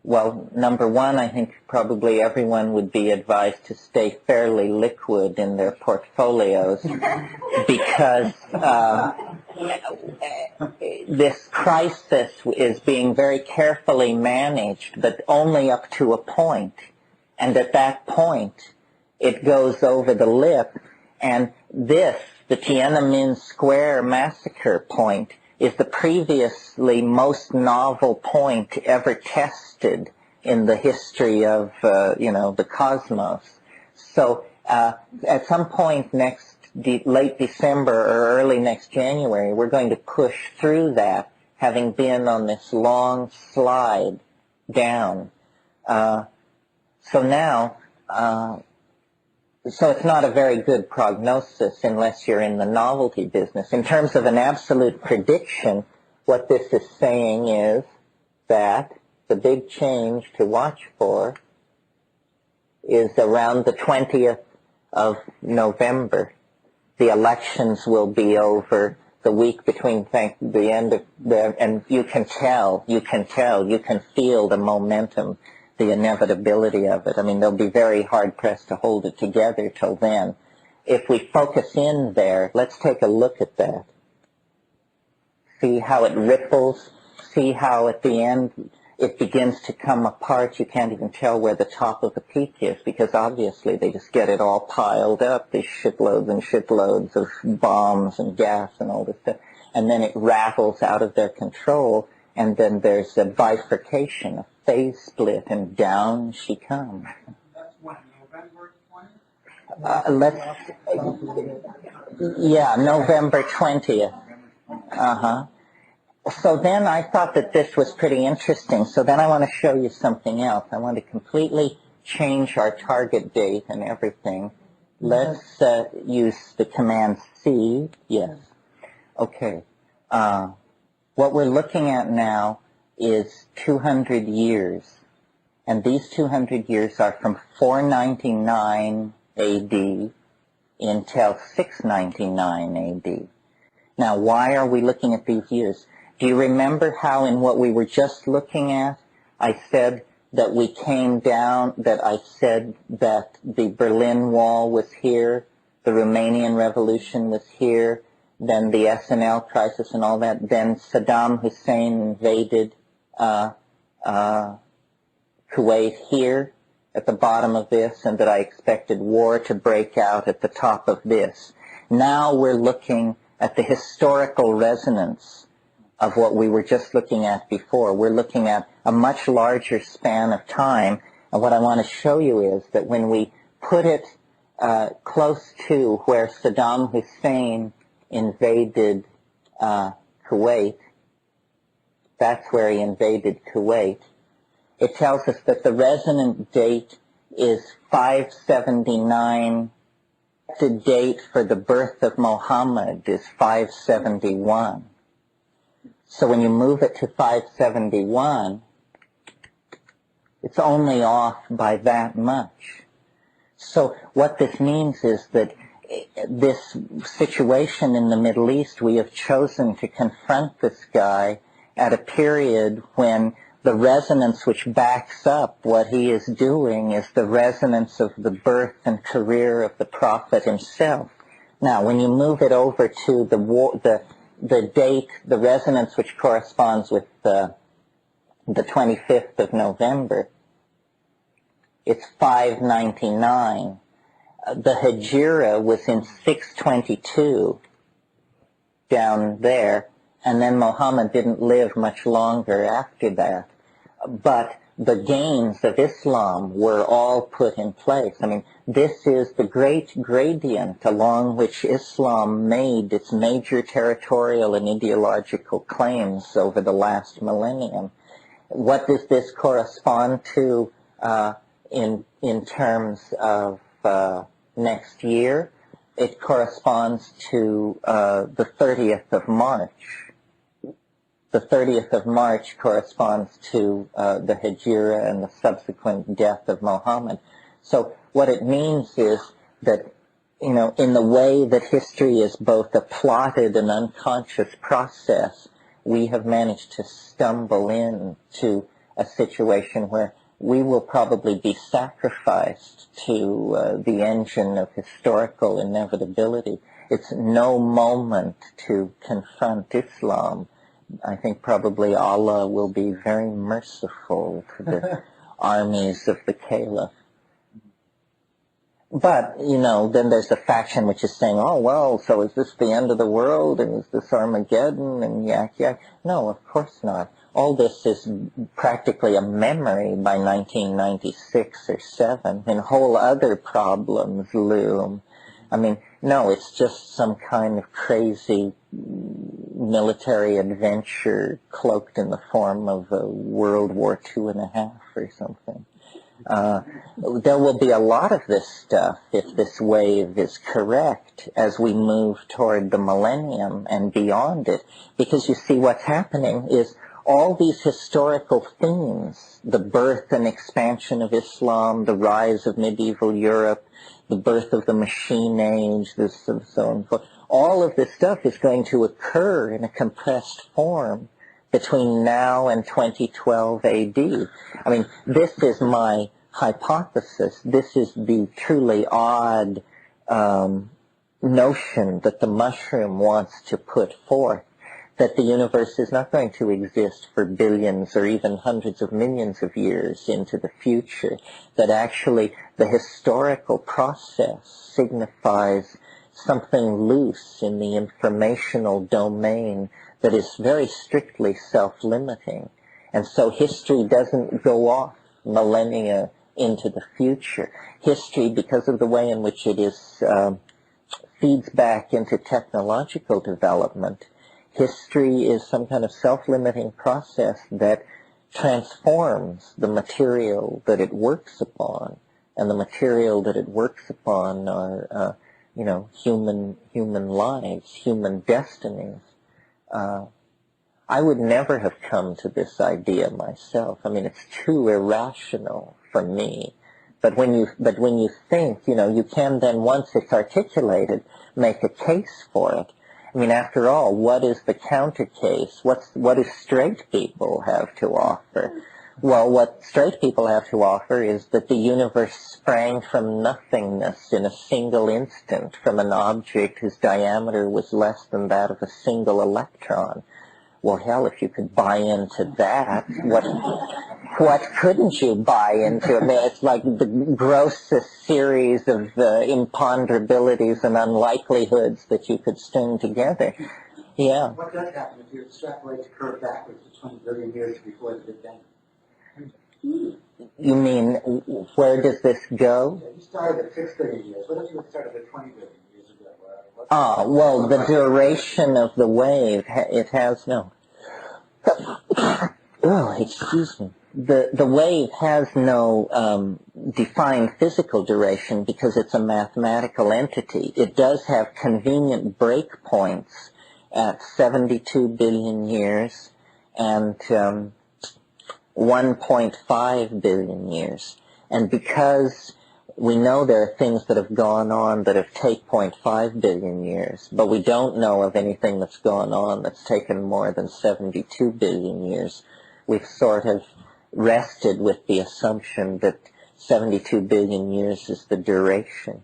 well, number one, I think probably everyone would be advised to stay fairly liquid in their portfolios because this crisis is being very carefully managed, but only up to a point. And at that point, it goes over the lip. And this, the Tiananmen Square massacre point, is the previously most novel point ever tested in the history of, the cosmos. So at some point late December or early next January, we're going to push through that, having been on this long slide down. So now, so it's not a very good prognosis unless you're in the novelty business. In terms of an absolute prediction, what this is saying is that the big change to watch for is around the 20th of November. The elections will be over the week between the end of and you can feel the momentum, the inevitability of it. I mean, they'll be very hard-pressed to hold it together till then. If we focus in there, let's take a look at that. See how it ripples? See how at the end it begins to come apart? You can't even tell where the top of the peak is because obviously they just get it all piled up, these shitloads and shitloads of bombs and gas and all this stuff. And then it rattles out of their control, and then there's a bifurcation, a phase split, and down she comes. That's what, November 20th? November 20th. So then I thought that this was pretty interesting. So then I want to show you something else. I want to completely change our target date and everything. Let's use the command C. Yes. Okay. What we're looking at now is 200 years. And these 200 years are from 499 AD until 699 AD. Now, why are we looking at these years? Do you remember how in what we were just looking at, I said that we came down, that I said that the Berlin Wall was here, the Romanian Revolution was here, then the SNL crisis and all that, then Saddam Hussein invaded Kuwait here at the bottom of this, and that I expected war to break out at the top of this. Now we're looking at the historical resonance of what we were just looking at before. We're looking at a much larger span of time, and what I want to show you is that when we put it close to where Saddam Hussein invaded Kuwait, that's where he invaded Kuwait, it tells us that the resonant date is 579. The date for the birth of Muhammad is 571. So when you move it to 571, it's only off by that much. So what this means is that this situation in the Middle East, we have chosen to confront this guy at a period when the resonance which backs up what he is doing is the resonance of the birth and career of the Prophet himself. Now, when you move it over to the date, the resonance which corresponds with the 25th of November, it's 599. The Hijra was in 622 down there, and then Muhammad didn't live much longer after that. But the gains of Islam were all put in place. I mean, this is the great gradient along which Islam made its major territorial and ideological claims over the last millennium. What does this correspond to in terms of next year? It corresponds to the 30th of March. The 30th of March corresponds to the Hijra and the subsequent death of Muhammad. So what it means is that, in the way that history is both a plotted and unconscious process, we have managed to stumble into a situation where we will probably be sacrificed to the engine of historical inevitability. It's no moment to confront Islam. I think probably Allah will be very merciful to the armies of the Caliph. But, then there's a faction which is saying, oh, well, so is this the end of the world, and is this Armageddon, and yak. No, of course not. All this is practically a memory by 1996 or 7, and whole other problems loom. No, it's just some kind of crazy military adventure cloaked in the form of a World War II.5 or something. There will be a lot of this stuff if this wave is correct as we move toward the millennium and beyond it. Because you see what's happening is all these historical themes, the birth and expansion of Islam, the rise of medieval Europe, the birth of the machine age, this and so on and so forth, all of this stuff is going to occur in a compressed form between now and 2012 AD. This is my hypothesis. This is the truly odd notion that the mushroom wants to put forth, that the universe is not going to exist for billions or even hundreds of millions of years into the future, that actually the historical process signifies something loose in the informational domain that is very strictly self-limiting. And so history doesn't go off millennia into the future. History, because of the way in which it is feeds back into technological development, history is some kind of self-limiting process that transforms the material that it works upon, and the material that it works upon are, human lives, human destinies. I would never have come to this idea myself. It's too irrational for me. But when you think, you can then, once it's articulated, make a case for it. After all, what is the counter case? What do straight people have to offer? Well, what straight people have to offer is that the universe sprang from nothingness in a single instant from an object whose diameter was less than that of a single electron. Well, hell, if you could buy into that, what couldn't you buy into? It's like the grossest series of imponderabilities and unlikelihoods that you could string together. Yeah. What does happen if you extrapolate the curve backwards to 20 billion years before the Big Bang? You mean, where does this go? Yeah, you started at 6 billion years. What if you had started at 20 billion years ago? Well, the duration of the wave, it has no... Oh, excuse me. The wave has no defined physical duration because it's a mathematical entity. It does have convenient breakpoints at 72 billion years and 1.5 billion years. And because we know there are things that have gone on that have taken 0.5 billion years, but we don't know of anything that's gone on that's taken more than 72 billion years, we've sort of rested with the assumption that 72 billion years is the duration.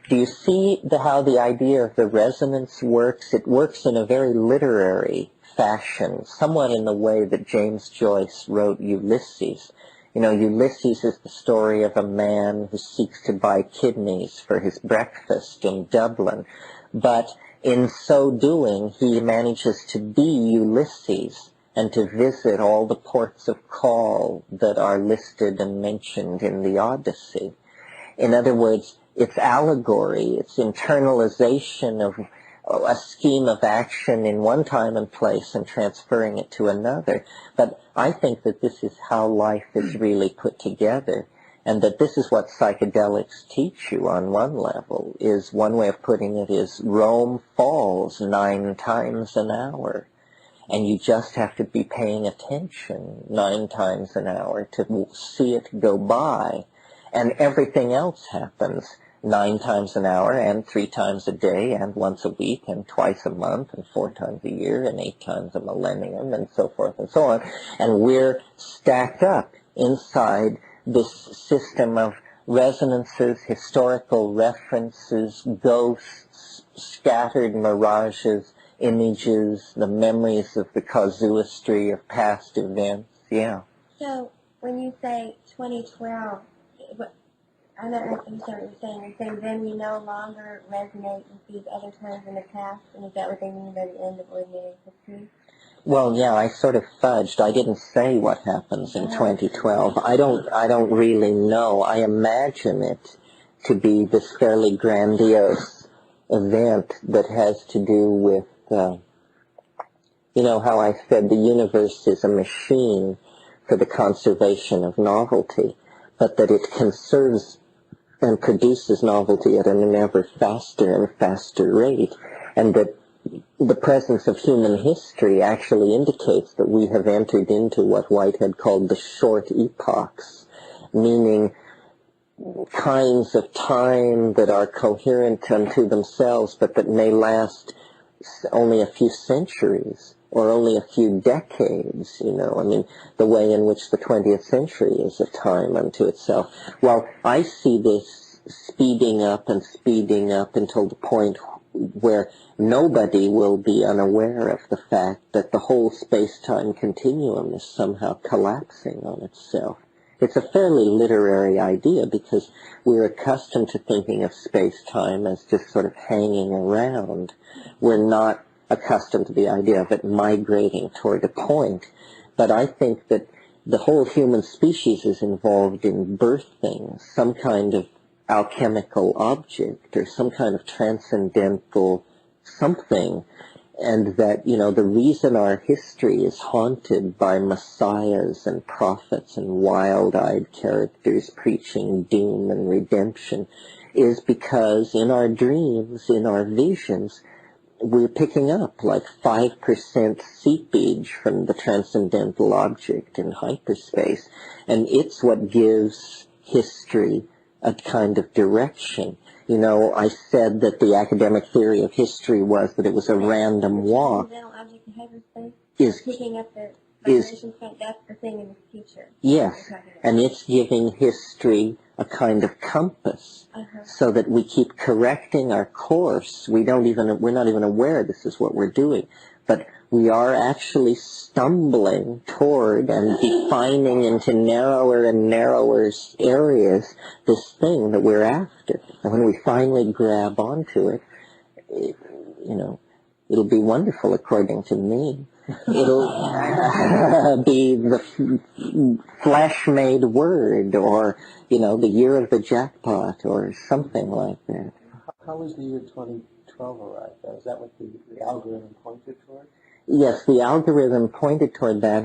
Do you see how the idea of the resonance works? It works in a very literary fashion, somewhat in the way that James Joyce wrote Ulysses. Ulysses is the story of a man who seeks to buy kidneys for his breakfast in Dublin. But in so doing, he manages to be Ulysses and to visit all the ports of call that are listed and mentioned in the Odyssey. In other words, it's allegory, it's internalization of a scheme of action in one time and place and transferring it to another. But I think that this is how life is really put together, and that this is what psychedelics teach you on one level. Is one way of putting it is Rome falls 9 times an hour, and you just have to be paying attention 9 times an hour to see it go by, and everything else happens 9 times an hour and 3 times a day and once a week and twice a month and 4 times a year and 8 times a millennium and so forth and so on. And we're stacked up inside this system of resonances, historical references, ghosts, scattered mirages, images, the memories of the casuistry of past events. Yeah. So when you say 2012, I'm not understanding what you're saying. You're saying then we no longer resonate with these other times in the past, and is that what they mean by the end of ordinary history? Well, yeah, I sort of fudged. I didn't say what happens in 2012. I don't really know. I imagine it to be this fairly grandiose event that has to do with, you know how I said the universe is a machine for the conservation of novelty, but that it conserves and produces novelty at an ever faster and faster rate, and that the presence of human history actually indicates that we have entered into what Whitehead called the short epochs, meaning kinds of time that are coherent unto themselves, but that may last only a few centuries or only a few decades, you know. I mean, the way in which the 20th century is a time unto itself. Well, I see this speeding up until the point where nobody will be unaware of the fact that the whole space-time continuum is somehow collapsing on itself. It's a fairly literary idea because we're accustomed to thinking of space-time as just sort of hanging around. We're not accustomed to the idea of it migrating toward a point. But I think that the whole human species is involved in birthing some kind of alchemical object or some kind of transcendental something, and that, you know, the reason our history is haunted by messiahs and prophets and wild-eyed characters preaching doom and redemption is because in our dreams, in our visions, we're picking up like 5% seepage from the transcendental object in hyperspace, and it's what gives history a kind of direction. You know, I said that the academic theory of history was that it was a random walk. Object in hyperspace is picking up the vibration point. That's the thing in the future. Yes, and it's giving history a kind of compass, so that we keep correcting our course. We're not even aware this is what we're doing, but we are actually stumbling toward and defining into narrower and narrower areas this thing that we're after. And when we finally grab onto it, you know, it'll be wonderful according to me. It'll be the flesh-made word, or, you know, the year of the jackpot, or something like that. How was the year 2012 arrived at? Is that what the algorithm pointed toward? Yes, the algorithm pointed toward that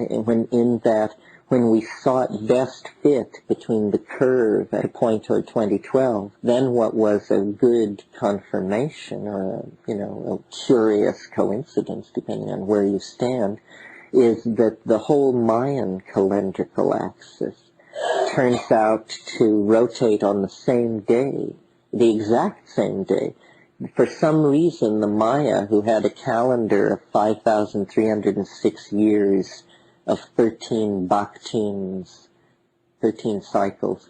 when we sought best fit between the curve at a point toward 2012, then what was a good confirmation or a curious coincidence, depending on where you stand, is that the whole Mayan calendrical axis turns out to rotate on the same day, the exact same day. For some reason, the Maya, who had a calendar of 5,306 years of 13 baktins, 13 cycles,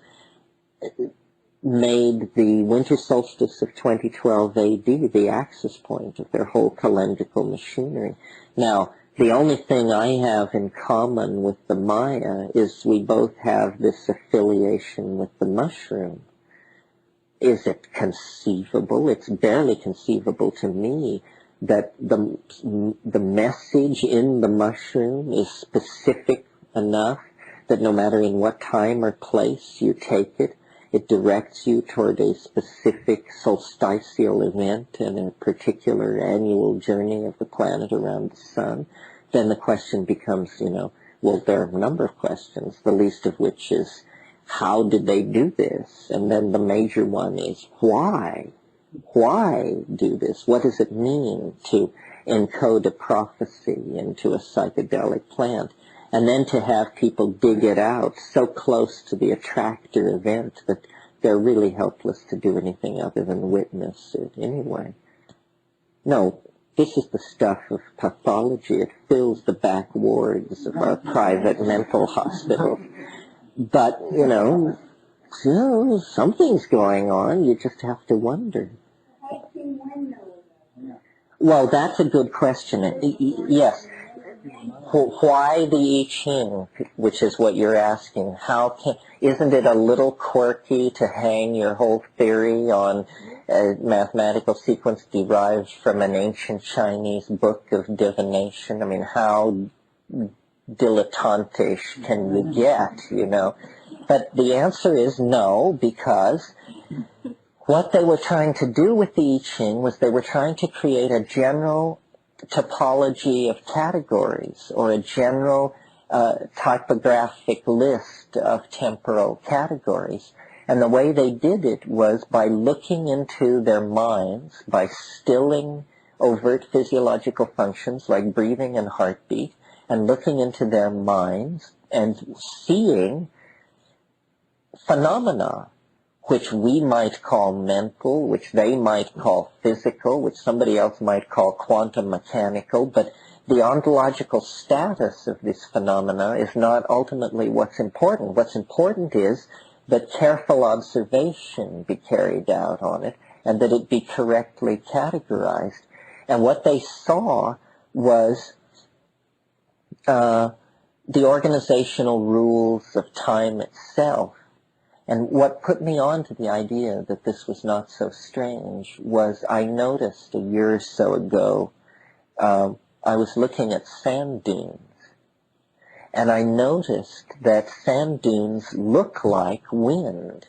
made the winter solstice of 2012 AD the axis point of their whole calendrical machinery. Now, the only thing I have in common with the Maya is we both have this affiliation with the mushroom. Is it conceivable? It's barely conceivable to me that the message in the mushroom is specific enough that no matter in what time or place you take it, it directs you toward a specific solstitial event and a particular annual journey of the planet around the sun. Then the question becomes, well, there are a number of questions, the least of which is, how did they do this? And then the major one is, why? Why do this? What does it mean to encode a prophecy into a psychedelic plant? And then to have people dig it out so close to the attractor event that they're really helpless to do anything other than witness it anyway. No, this is the stuff of pathology. It fills the back wards of our private mental hospitals. But, so something's going on. You just have to wonder. Well, that's a good question. Yes. Why the I Ching, which is what you're asking? Isn't it a little quirky to hang your whole theory on a mathematical sequence derived from an ancient Chinese book of divination? I mean, how dilettantish can you get, But the answer is no, because what they were trying to do with the I Ching was they were trying to create a general topology of categories, or a general typographic list of temporal categories. And the way they did it was by looking into their minds, by stilling overt physiological functions like breathing and heartbeat, and looking into their minds and seeing phenomena which we might call mental, which they might call physical, which somebody else might call quantum mechanical, but the ontological status of this phenomena is not ultimately what's important. What's important is that careful observation be carried out on it, and that it be correctly categorized. And what they saw was the organizational rules of time itself. And what put me on to the idea that this was not so strange was I noticed a year or so ago, I was looking at sand dunes. And I noticed that sand dunes look like wind.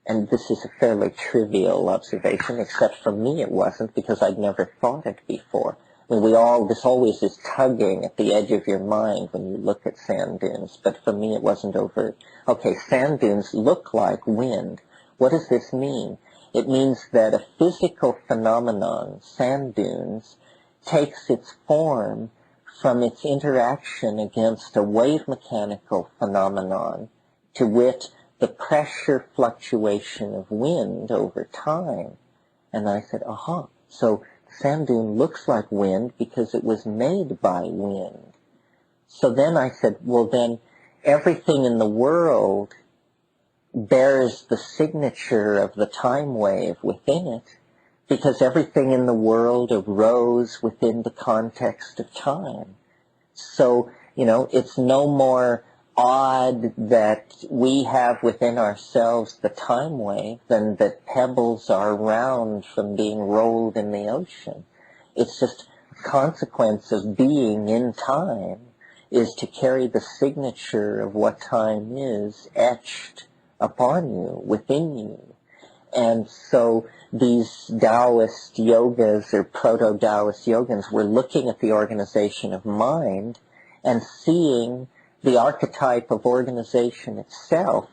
And this is a fairly trivial observation, except for me it wasn't, because I'd never thought it before. I mean, this always is tugging at the edge of your mind when you look at sand dunes, but for me it wasn't overt. Okay, sand dunes look like wind. What does this mean? It means that a physical phenomenon, sand dunes, takes its form from its interaction against a wave mechanical phenomenon, to wit, the pressure fluctuation of wind over time. And I said, aha, so sand dune looks like wind because it was made by wind. So then I said, well then, everything in the world bears the signature of the time wave within it, because everything in the world arose within the context of time. So, it's no more odd that we have within ourselves the time wave than that pebbles are round from being rolled in the ocean. It's just a consequence of being in time is to carry the signature of what time is etched upon you, within you. And so these Taoist yogas or proto-Taoist yogans were looking at the organization of mind and seeing the archetype of organization itself,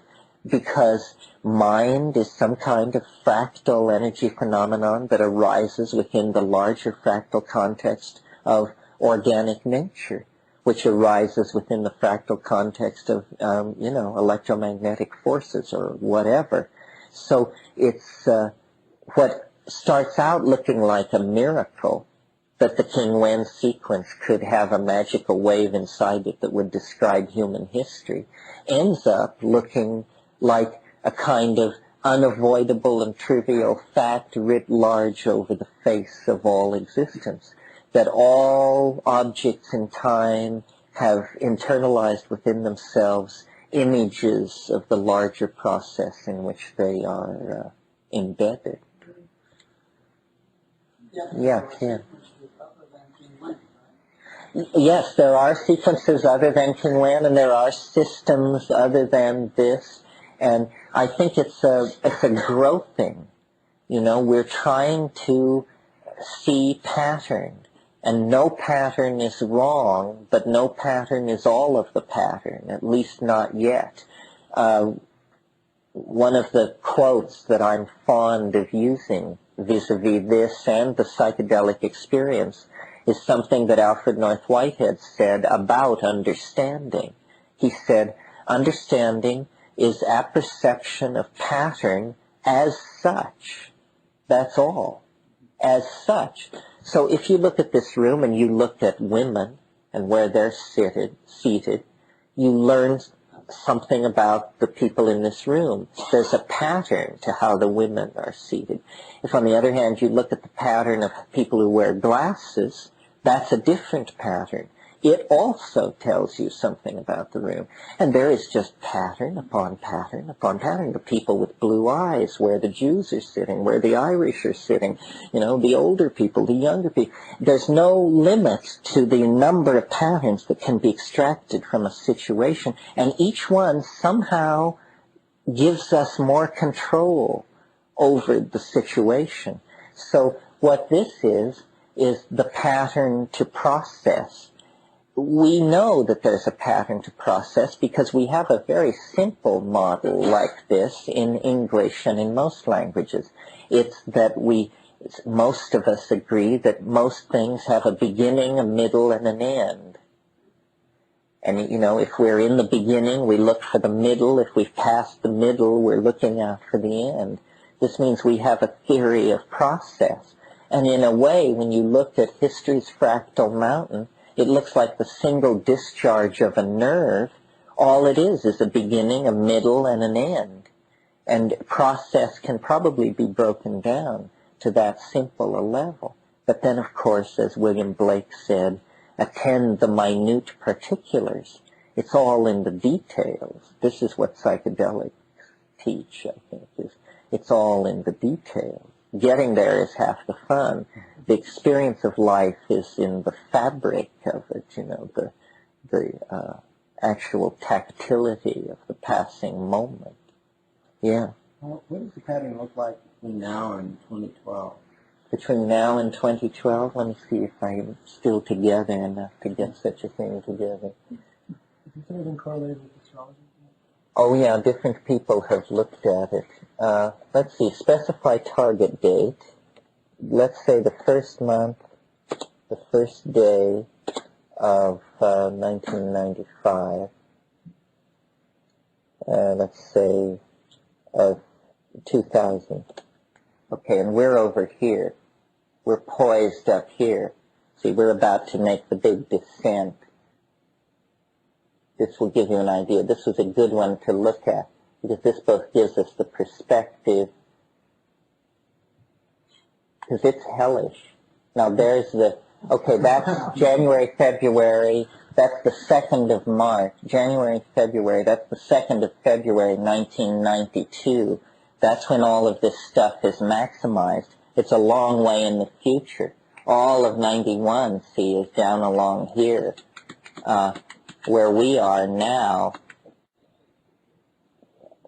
because mind is some kind of fractal energy phenomenon that arises within the larger fractal context of organic nature, which arises within the fractal context of, electromagnetic forces or whatever. So it's what starts out looking like a miracle, that the King Wen sequence could have a magical wave inside it that would describe human history, ends up looking like a kind of unavoidable and trivial fact writ large over the face of all existence, that all objects in time have internalized within themselves images of the larger process in which they are embedded. Yeah, Ken. Yes, there are sequences other than King Wen, and there are systems other than this, and I think it's a growth thing. We're trying to see pattern, and no pattern is wrong, but no pattern is all of the pattern, at least not yet. One of the quotes that I'm fond of using vis-a-vis this and the psychedelic experience is something that Alfred North Whitehead said about understanding. He said, understanding is apperception of pattern as such. That's all. As such. So if you look at this room and you look at women and where they're seated, you learn something about the people in this room. There's a pattern to how the women are seated. If on the other hand you look at the pattern of people who wear glasses, that's a different pattern. It also tells you something about the room. And there is just pattern upon pattern upon pattern. The people with blue eyes, where the Jews are sitting, where the Irish are sitting, the older people, the younger people. There's no limit to the number of patterns that can be extracted from a situation. And each one somehow gives us more control over the situation. So what this is the pattern to process. We know that there's a pattern to process because we have a very simple model like this in English and in most languages. It's that most of us agree that most things have a beginning, a middle, and an end. And, if we're in the beginning, we look for the middle. If we've passed the middle, we're looking out for the end. This means we have a theory of process. And in a way, when you look at history's fractal mountain, it looks like the single discharge of a nerve. All it is a beginning, a middle, and an end. And process can probably be broken down to that simple a level. But then, of course, as William Blake said, attend the minute particulars. It's all in the details. This is what psychedelics teach, I think. It's all in the details. Getting there is half the fun. The experience of life is in the fabric of it, the actual tactility of the passing moment. Yeah. Well, what does the pattern look like between now and 2012? Between now and 2012, let me see if I'm still together enough to get such a thing together. Is anything correlated with astrology? Oh yeah, different people have looked at it. Let's see, specify target date. Let's say the first month, the first day of 1995. Let's say of 2000. Okay, and we're over here. We're poised up here. See, we're about to make the big descent. This will give you an idea. This was a good one to look at, because this both gives us the perspective, because it's hellish. Now there's that's January, February, that's the 2nd of March. January, February, that's the 2nd of February, 1992. That's when all of this stuff is maximized. It's a long way in the future. All of 91, see, is down along here. Where we are now,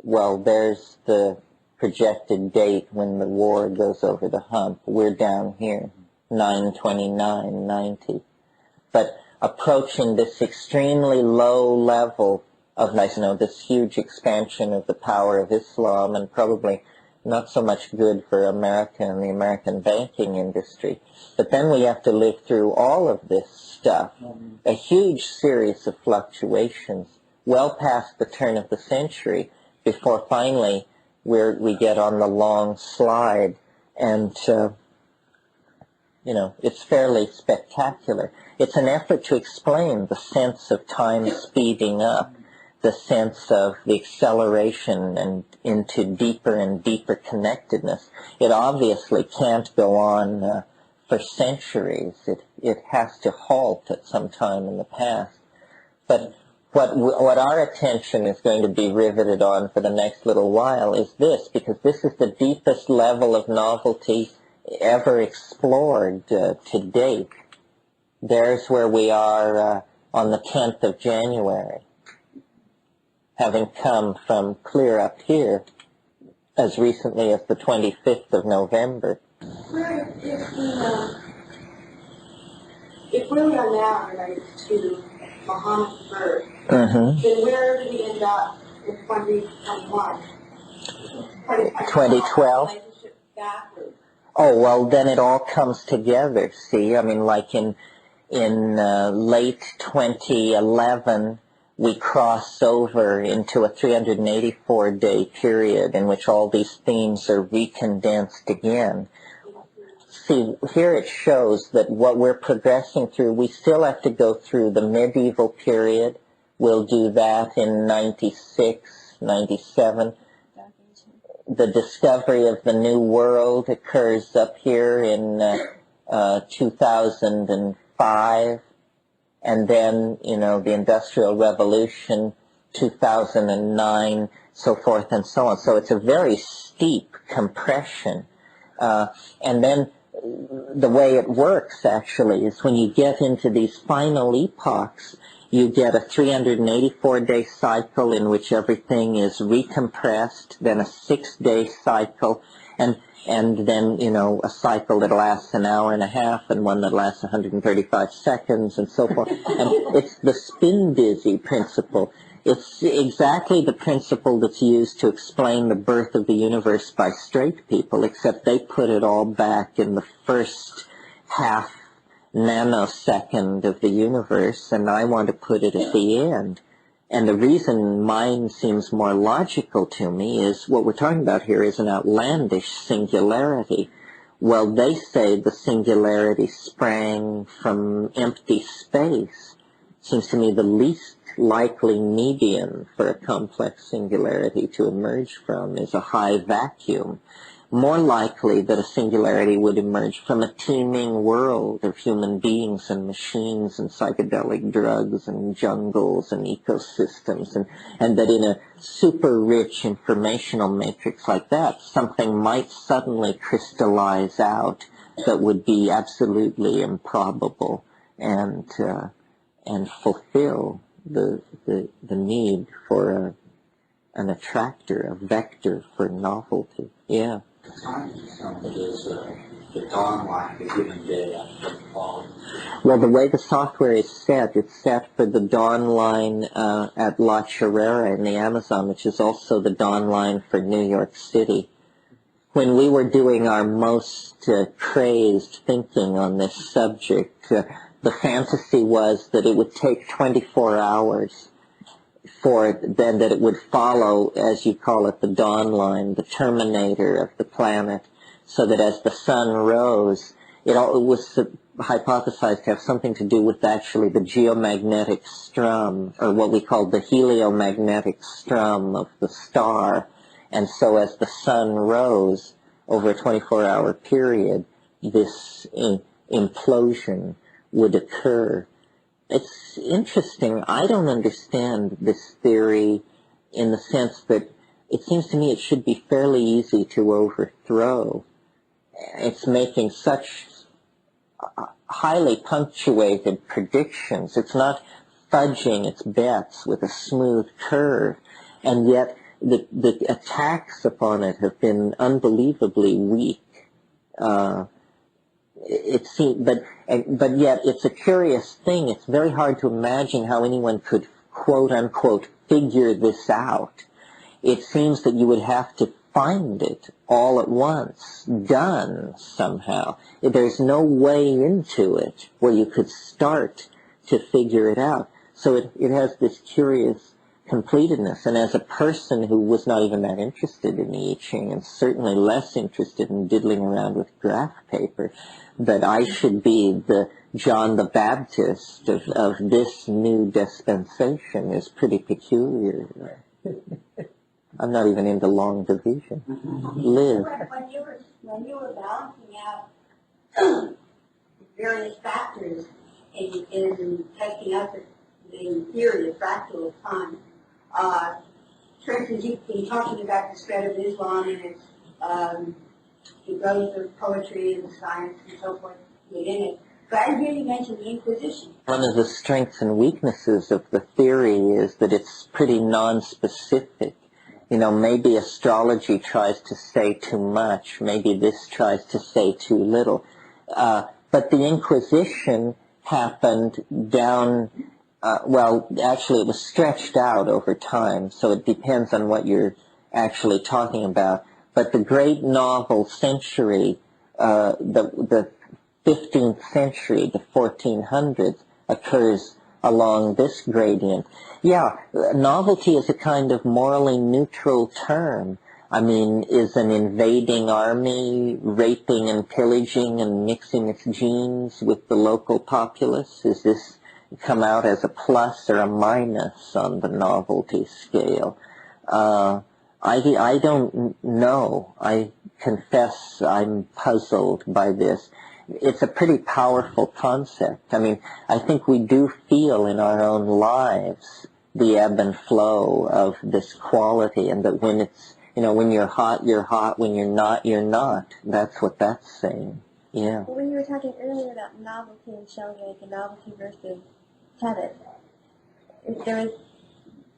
well, there's the projected date when the war goes over the hump. We're down here, 9/29/90. But approaching this extremely low level of, this huge expansion of the power of Islam, and probably not so much good for America and the American banking industry. But then we have to live through all of this stuff, a huge series of fluctuations, well past the turn of the century, before finally we get on the long slide. And, it's fairly spectacular. It's an effort to explain the sense of time speeding up, the sense of the acceleration and into deeper and deeper connectedness. It obviously can't go on for centuries. It has to halt at some time in the past. But what our attention is going to be riveted on for the next little while is this, because this is the deepest level of novelty ever explored to date. There's where we are on the 10th of January. Having come from clear up here as recently as the 25th of November. If where we are now relates to Muhammad's birth, then where do we end up in 2021? 2012? Oh, well, then it all comes together, see? I mean, like in late 2011, we cross over into a 384-day period in which all these themes are recondensed again. See, here it shows that what we're progressing through, we still have to go through the medieval period. We'll do that in 96, 97. The discovery of the New World occurs up here in 2005. And then, the Industrial Revolution, 2009, so forth and so on. So it's a very steep compression. And then the way it works, actually, is when you get into these final epochs, you get a 384-day cycle in which everything is recompressed, then a 6-day cycle, and then, a cycle that lasts an hour and a half, and one that lasts 135 seconds, and so forth. And it's the spin-busy principle. It's exactly the principle that's used to explain the birth of the universe by straight people, except they put it all back in the first half nanosecond of the universe, and I want to put it at the end. And the reason mine seems more logical to me is what we're talking about here is an outlandish singularity. Well, they say the singularity sprang from empty space. Seems to me the least likely medium for a complex singularity to emerge from is a high vacuum. More likely that a singularity would emerge from a teeming world of human beings and machines and psychedelic drugs and jungles and ecosystems, and that in a super rich informational matrix like that, something might suddenly crystallize out that would be absolutely improbable and fulfill the need for an attractor, a vector for novelty. Yeah. The dawn line, the given day after the fall. Well, the way the software is set, it's set for the dawn line at La Chorrera in the Amazon, which is also the dawn line for New York City. When we were doing our most crazed thinking on this subject, the fantasy was that it would take 24 hours for then that it would follow, as you call it, the dawn line, the terminator of the planet, so that as the sun rose, it was hypothesized to have something to do with actually the geomagnetic strum, or what we call the heliomagnetic strum of the star. And so as the sun rose over a 24-hour period, this implosion would occur. It's interesting. I don't understand this theory in the sense that it seems to me it should be fairly easy to overthrow. It's making such highly punctuated predictions. It's not fudging its bets with a smooth curve, and yet the attacks upon it have been unbelievably weak. It seems, but yet it's a curious thing. It's very hard to imagine how anyone could, quote unquote, figure this out. It seems that you would have to find it all at once, done somehow. There's no way into it where you could start to figure it out. So it has this curious completedness. And as a person who was not even that interested in the I Ching, and certainly less interested in diddling around with graph paper, that I should be the John the Baptist of this new dispensation is pretty peculiar. I'm not even into long division. Live. When you were balancing out various factors in testing out the theory of fractal of time, for instance, you've been talking about the spread of Islam and its the growth of poetry and science and so forth within it. But I really mentioned the Inquisition. One of the strengths and weaknesses of the theory is that it's pretty non-specific. Maybe astrology tries to say too much. Maybe this tries to say too little. But the Inquisition happened down, actually it was stretched out over time, so it depends on what you're actually talking about. But the great novel century, the 15th century, the 1400s, occurs along this gradient. Yeah, novelty is a kind of morally neutral term. I mean, is an invading army raping and pillaging and mixing its genes with the local populace? Is this come out as a plus or a minus on the novelty scale? I don't know. I confess I'm puzzled by this. It's a pretty powerful concept. I mean, I think we do feel in our own lives the ebb and flow of this quality, and that when it's, you know, when you're hot, when you're not, you're not. That's what that's saying. Yeah. Well, when you were talking earlier about novelty and shellwake and novelty versus habit, there was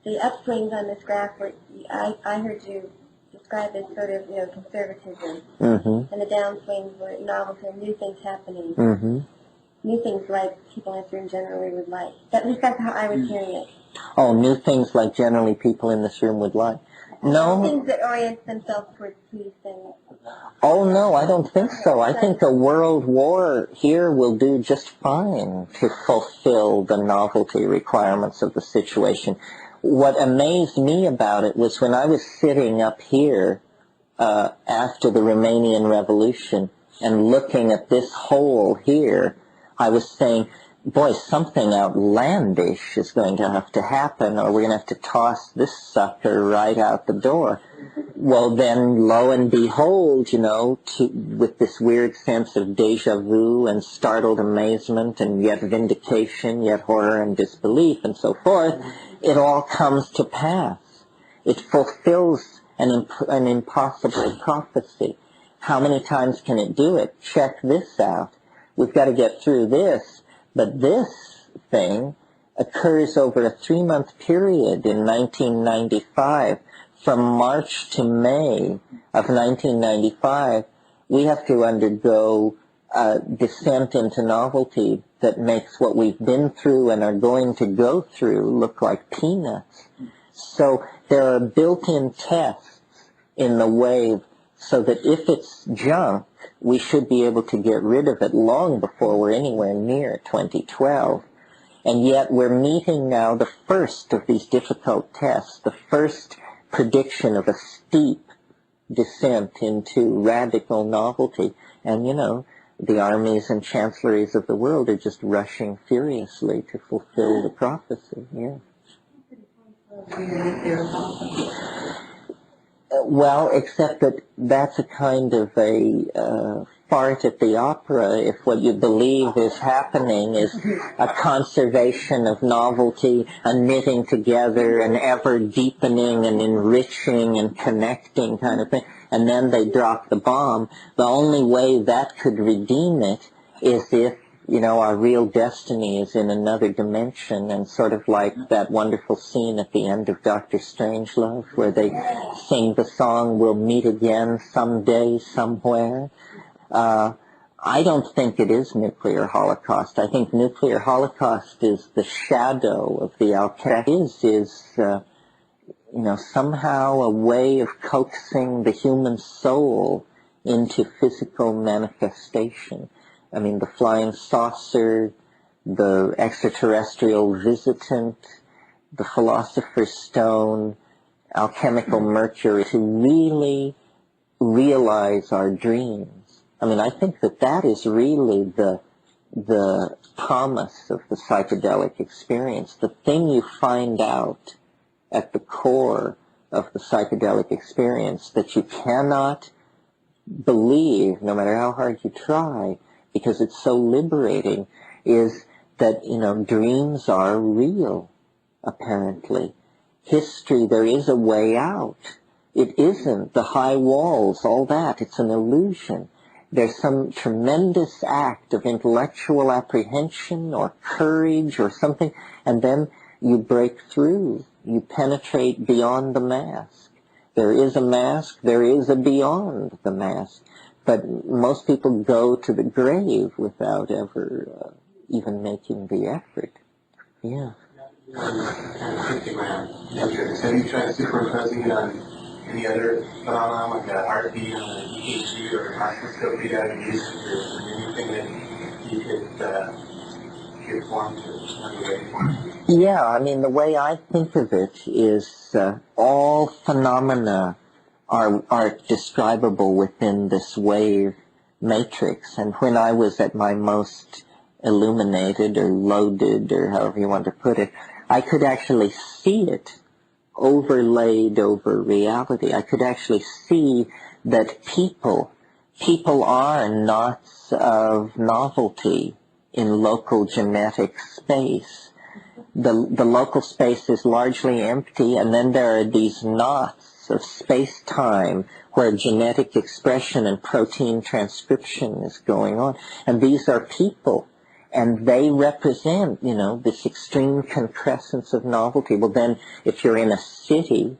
the upswings on this graph where I heard you describe as sort of, you know, conservatism, and the downswings were novelty and new things happening, new things like people in this room generally would like. At least that's how I was hearing it. Oh, new things like generally people in this room would like. No. Things that orient themselves towards peace and... Oh, no, I don't think so. I think a world war here will do just fine to fulfill the novelty requirements of the situation. What amazed me about it was when I was sitting up here after the Romanian Revolution and looking at this hole here, I was saying, boy, something outlandish is going to have to happen, or we're going to have to toss this sucker right out the door. Well, then, lo and behold, you know, with this weird sense of déjà vu and startled amazement and yet vindication, yet horror and disbelief and so forth, it all comes to pass. It fulfills an impossible prophecy. How many times can it do it? Check this out. We've got to get through this. But this thing occurs over a 3-month period in 1995. From March to May of 1995, we have to undergo a descent into novelty that makes what we've been through and are going to go through look like peanuts. So there are built-in tests in the wave so that if it's junk, we should be able to get rid of it long before we're anywhere near 2012. And yet we're meeting now the first of these difficult tests, the first prediction of a steep descent into radical novelty. And, you know, the armies and chancelleries of the world are just rushing furiously to fulfill the prophecy. Yeah. Well, except that that's a kind of a fart at the opera if what you believe is happening is a conservation of novelty, a knitting together, an ever deepening and enriching and connecting kind of thing, and then they drop the bomb. The only way that could redeem it is if, you know, our real destiny is in another dimension, and sort of like that wonderful scene at the end of Dr. Strangelove where they sing the song, "We'll meet again someday, somewhere." I don't think it is nuclear holocaust. I think nuclear holocaust is the shadow of the archaic. You know, somehow a way of coaxing the human soul into physical manifestation. I mean, the flying saucer, the extraterrestrial visitant, the philosopher's stone, alchemical mercury, to really realize our dreams. I mean, I think that that is really the promise of the psychedelic experience. The thing you find out at the core of the psychedelic experience that you cannot believe, no matter how hard you try, because it's so liberating, is that, you know, dreams are real, apparently. History, there is a way out. It isn't the high walls, all that. It's an illusion. There's some tremendous act of intellectual apprehension or courage or something, and then you break through. You penetrate beyond the mask. There is a mask, there is a beyond the mask. But most people go to the grave without ever even making the effort. Yeah. Have you tried superimposing it on any other phenomenon, like a heartbeat on an EKG or a microscope readout, or anything that you could give form to it. Yeah, I mean, the way I think of it is all phenomena are describable within this wave matrix. And when I was at my most illuminated or loaded, or however you want to put it, I could actually see it overlaid over reality. I could actually see that people are knots of novelty in local genetic space. The local space is largely empty, and then there are these knots of space-time where genetic expression and protein transcription is going on. And these are people, and they represent, this extreme concrescence of novelty. Well, then, if you're in a city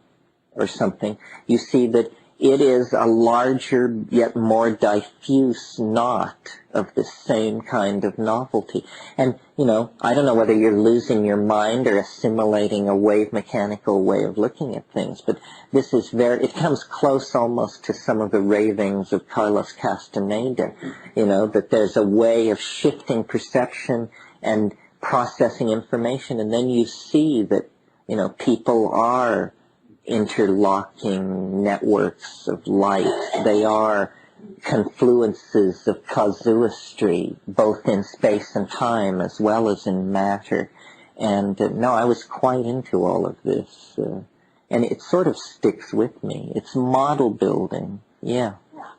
or something, you see that it is a larger yet more diffuse knot of the same kind of novelty. And, I don't know whether you're losing your mind or assimilating a wave mechanical way of looking at things, but this is it comes close almost to some of the ravings of Carlos Castaneda, that there's a way of shifting perception and processing information, and then you see that, people are interlocking networks of light. They are confluences of casuistry, both in space and time as well as in matter. And no, I was quite into all of this. And it sort of sticks with me. It's model building. Yeah. I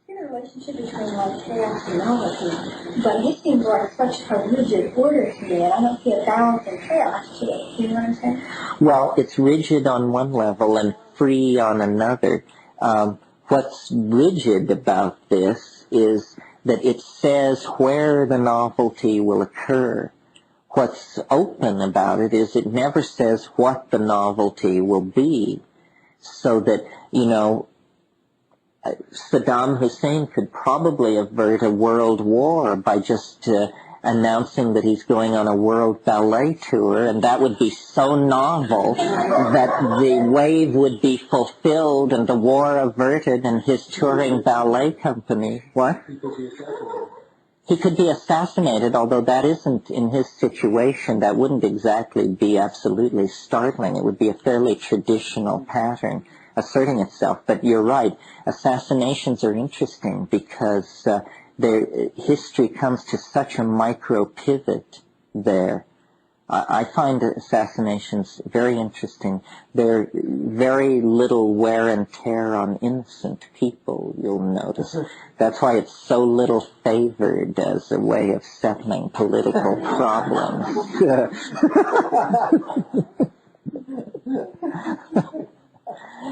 see the relationship between chaos and novelty, but it seems like such a rigid order to me, and I don't see a balance and chaos to it. You know what I'm saying? Well, it's rigid on one level and free on another. What's rigid about this is that it says where the novelty will occur. What's open about it is it never says what the novelty will be, so that, Saddam Hussein could probably avert a world war by just announcing that he's going on a world ballet tour, and that would be so novel that the wave would be fulfilled and the war averted and his touring ballet company. What? He could be assassinated, although that isn't in his situation. That wouldn't exactly be absolutely startling. It would be a fairly traditional pattern asserting itself. But you're right, assassinations are interesting because history comes to such a micro pivot there. I find assassinations very interesting. They're very little wear and tear on innocent people, you'll notice. That's why it's so little favored as a way of settling political problems.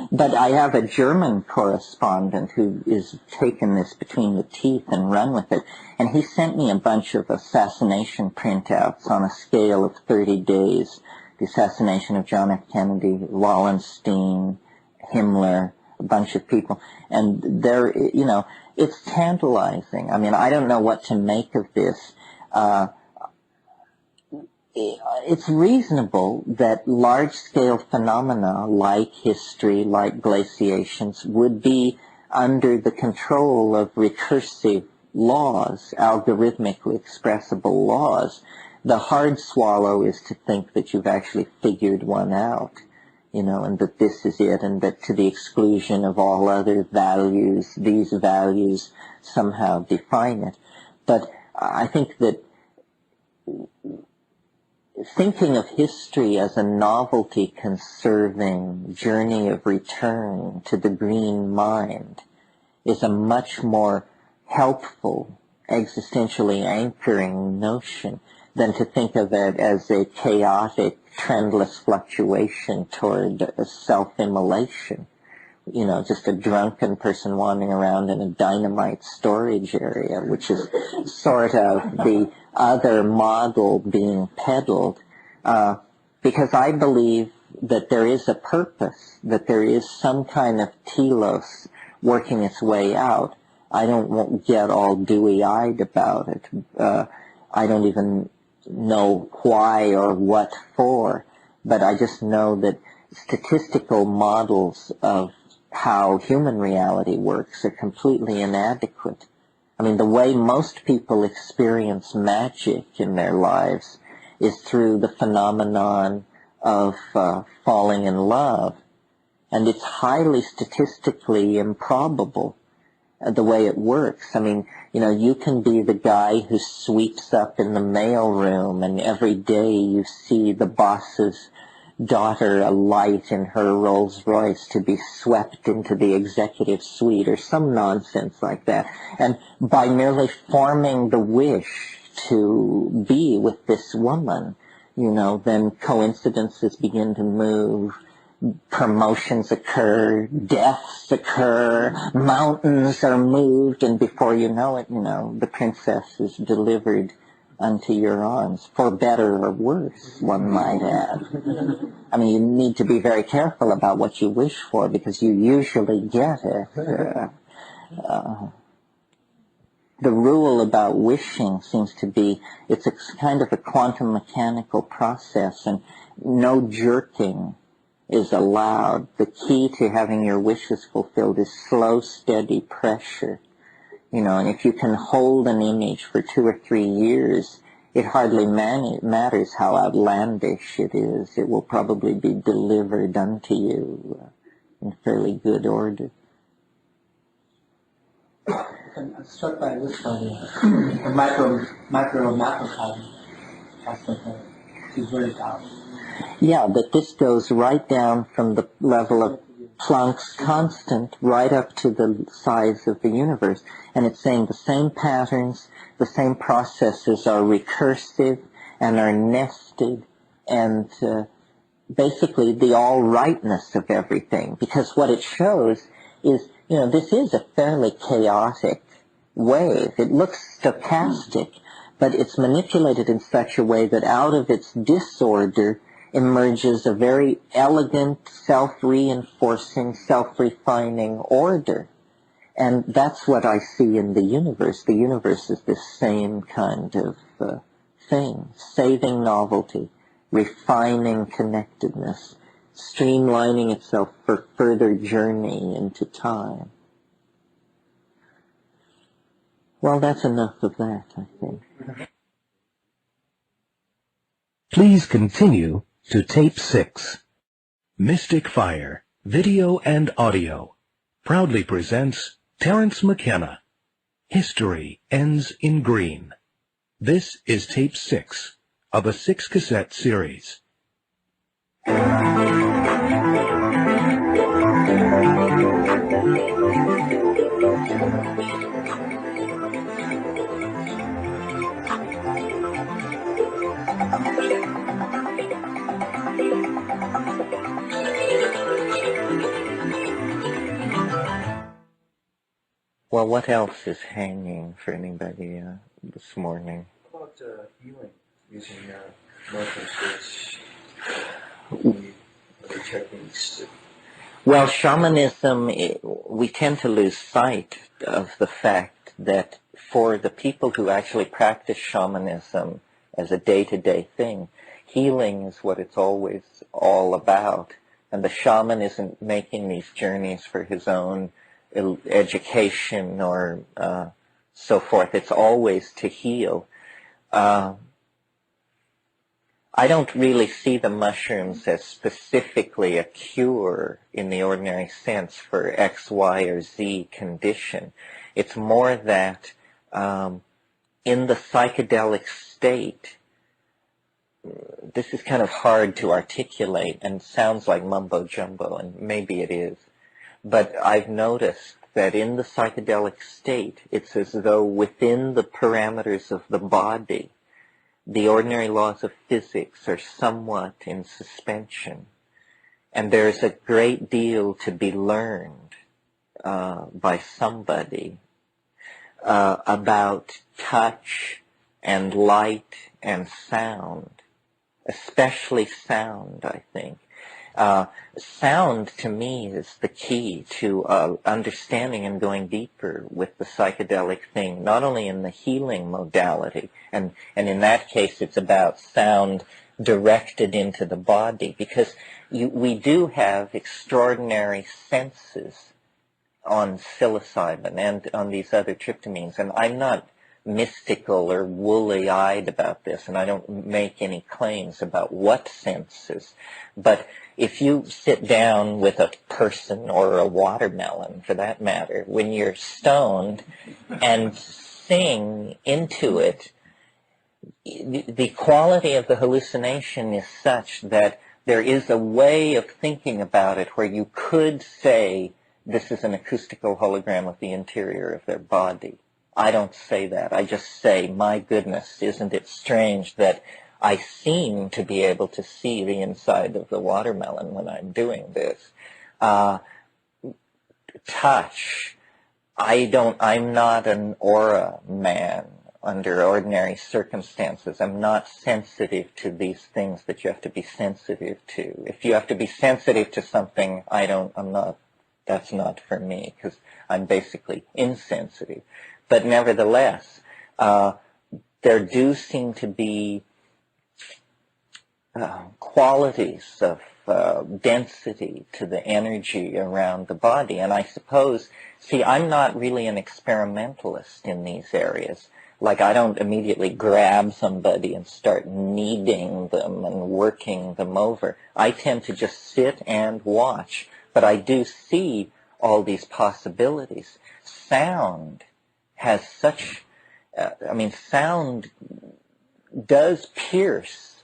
But I have a German correspondent who is taken this between the teeth and run with it, and he sent me a bunch of assassination printouts on a scale of 30 days. The assassination of John F. Kennedy, Wallenstein, Himmler, a bunch of people. And they're, it's tantalizing. I mean, I don't know what to make of this. It's reasonable that large-scale phenomena like history, like glaciations, would be under the control of recursive laws, algorithmically expressible laws. The hard swallow is to think that you've actually figured one out, and that this is it, and that to the exclusion of all other values, these values somehow define it. But I think that thinking of history as a novelty-conserving journey of return to the green mind is a much more helpful, existentially anchoring notion than to think of it as a chaotic, trendless fluctuation toward self-immolation. Just a drunken person wandering around in a dynamite storage area, which is sort of the other model being peddled, because I believe that there is a purpose, that there is some kind of telos working its way out. I don't get all dewy-eyed about it. I don't even know why or what for, but I just know that statistical models of how human reality works are completely inadequate. I mean, the way most people experience magic in their lives is through the phenomenon of falling in love. And it's highly statistically improbable the way it works. I mean, you can be the guy who sweeps up in the mailroom, and every day you see the boss's daughter alight in her Rolls Royce to be swept into the executive suite, or some nonsense like that. And by merely forming the wish to be with this woman, then coincidences begin to move, promotions occur, deaths occur, mountains are moved, and before you know it, the princess is delivered unto your arms, for better or worse, one might add. I mean, you need to be very careful about what you wish for, because you usually get it. The rule about wishing seems to be, it's a kind of a quantum mechanical process, and no jerking is allowed. The key to having your wishes fulfilled is slow, steady pressure. And if you can hold an image for 2 or 3 years, it hardly matters how outlandish it is. It will probably be delivered unto you in fairly good order. I'm struck by this the macrocosm aspect of it. It's very powerful. Yeah, but this goes right down from the level of Planck's constant right up to the size of the universe. And it's saying the same patterns, the same processes are recursive and are nested, and basically the all-rightness of everything. Because what it shows is, this is a fairly chaotic wave. It looks stochastic, but it's manipulated in such a way that out of its disorder emerges a very elegant, self-reinforcing, self-refining order. And that's what I see in the universe. The universe is this same kind of thing, saving novelty, refining connectedness, streamlining itself for further journey into time. Well, that's enough of that, I think. Please continue to tape 6. Mystic Fire, Video and Audio, proudly presents Terence McKenna, History Ends in Green. This is tape 6 of a 6-cassette series. Well, what else is hanging for anybody this morning? How about healing using motion states? Other techniques? Well, shamanism, we tend to lose sight of the fact that for the people who actually practice shamanism as a day-to-day thing, healing is what it's always all about. And the shaman isn't making these journeys for his own education or so forth. It's always to heal. I don't really see the mushrooms as specifically a cure in the ordinary sense for X, Y, or Z condition. It's more that in the psychedelic state, this is kind of hard to articulate and sounds like mumbo-jumbo, and maybe it is. But I've noticed that in the psychedelic state, it's as though within the parameters of the body, the ordinary laws of physics are somewhat in suspension. And there's a great deal to be learned by somebody about touch and light and sound, especially sound, I think. Sound, to me, is the key to understanding and going deeper with the psychedelic thing, not only in the healing modality, and in that case it's about sound directed into the body, because we do have extraordinary senses on psilocybin and on these other tryptamines, and I'm not mystical or woolly-eyed about this, and I don't make any claims about what senses, but if you sit down with a person or a watermelon, for that matter, when you're stoned and sing into it, the quality of the hallucination is such that there is a way of thinking about it where you could say this is an acoustical hologram of the interior of their body. I don't say that. I just say, my goodness, isn't it strange that I seem to be able to see the inside of the watermelon when I'm doing this. Touch. I'm not an aura man under ordinary circumstances. I'm not sensitive to these things that you have to be sensitive to. If you have to be sensitive to something, that's not for me, because I'm basically insensitive. But nevertheless, there do seem to be qualities of density to the energy around the body. And I suppose, see, I'm not really an experimentalist in these areas. Like, I don't immediately grab somebody and start kneading them and working them over. I tend to just sit and watch. But I do see all these possibilities. Sound has such, sound does pierce,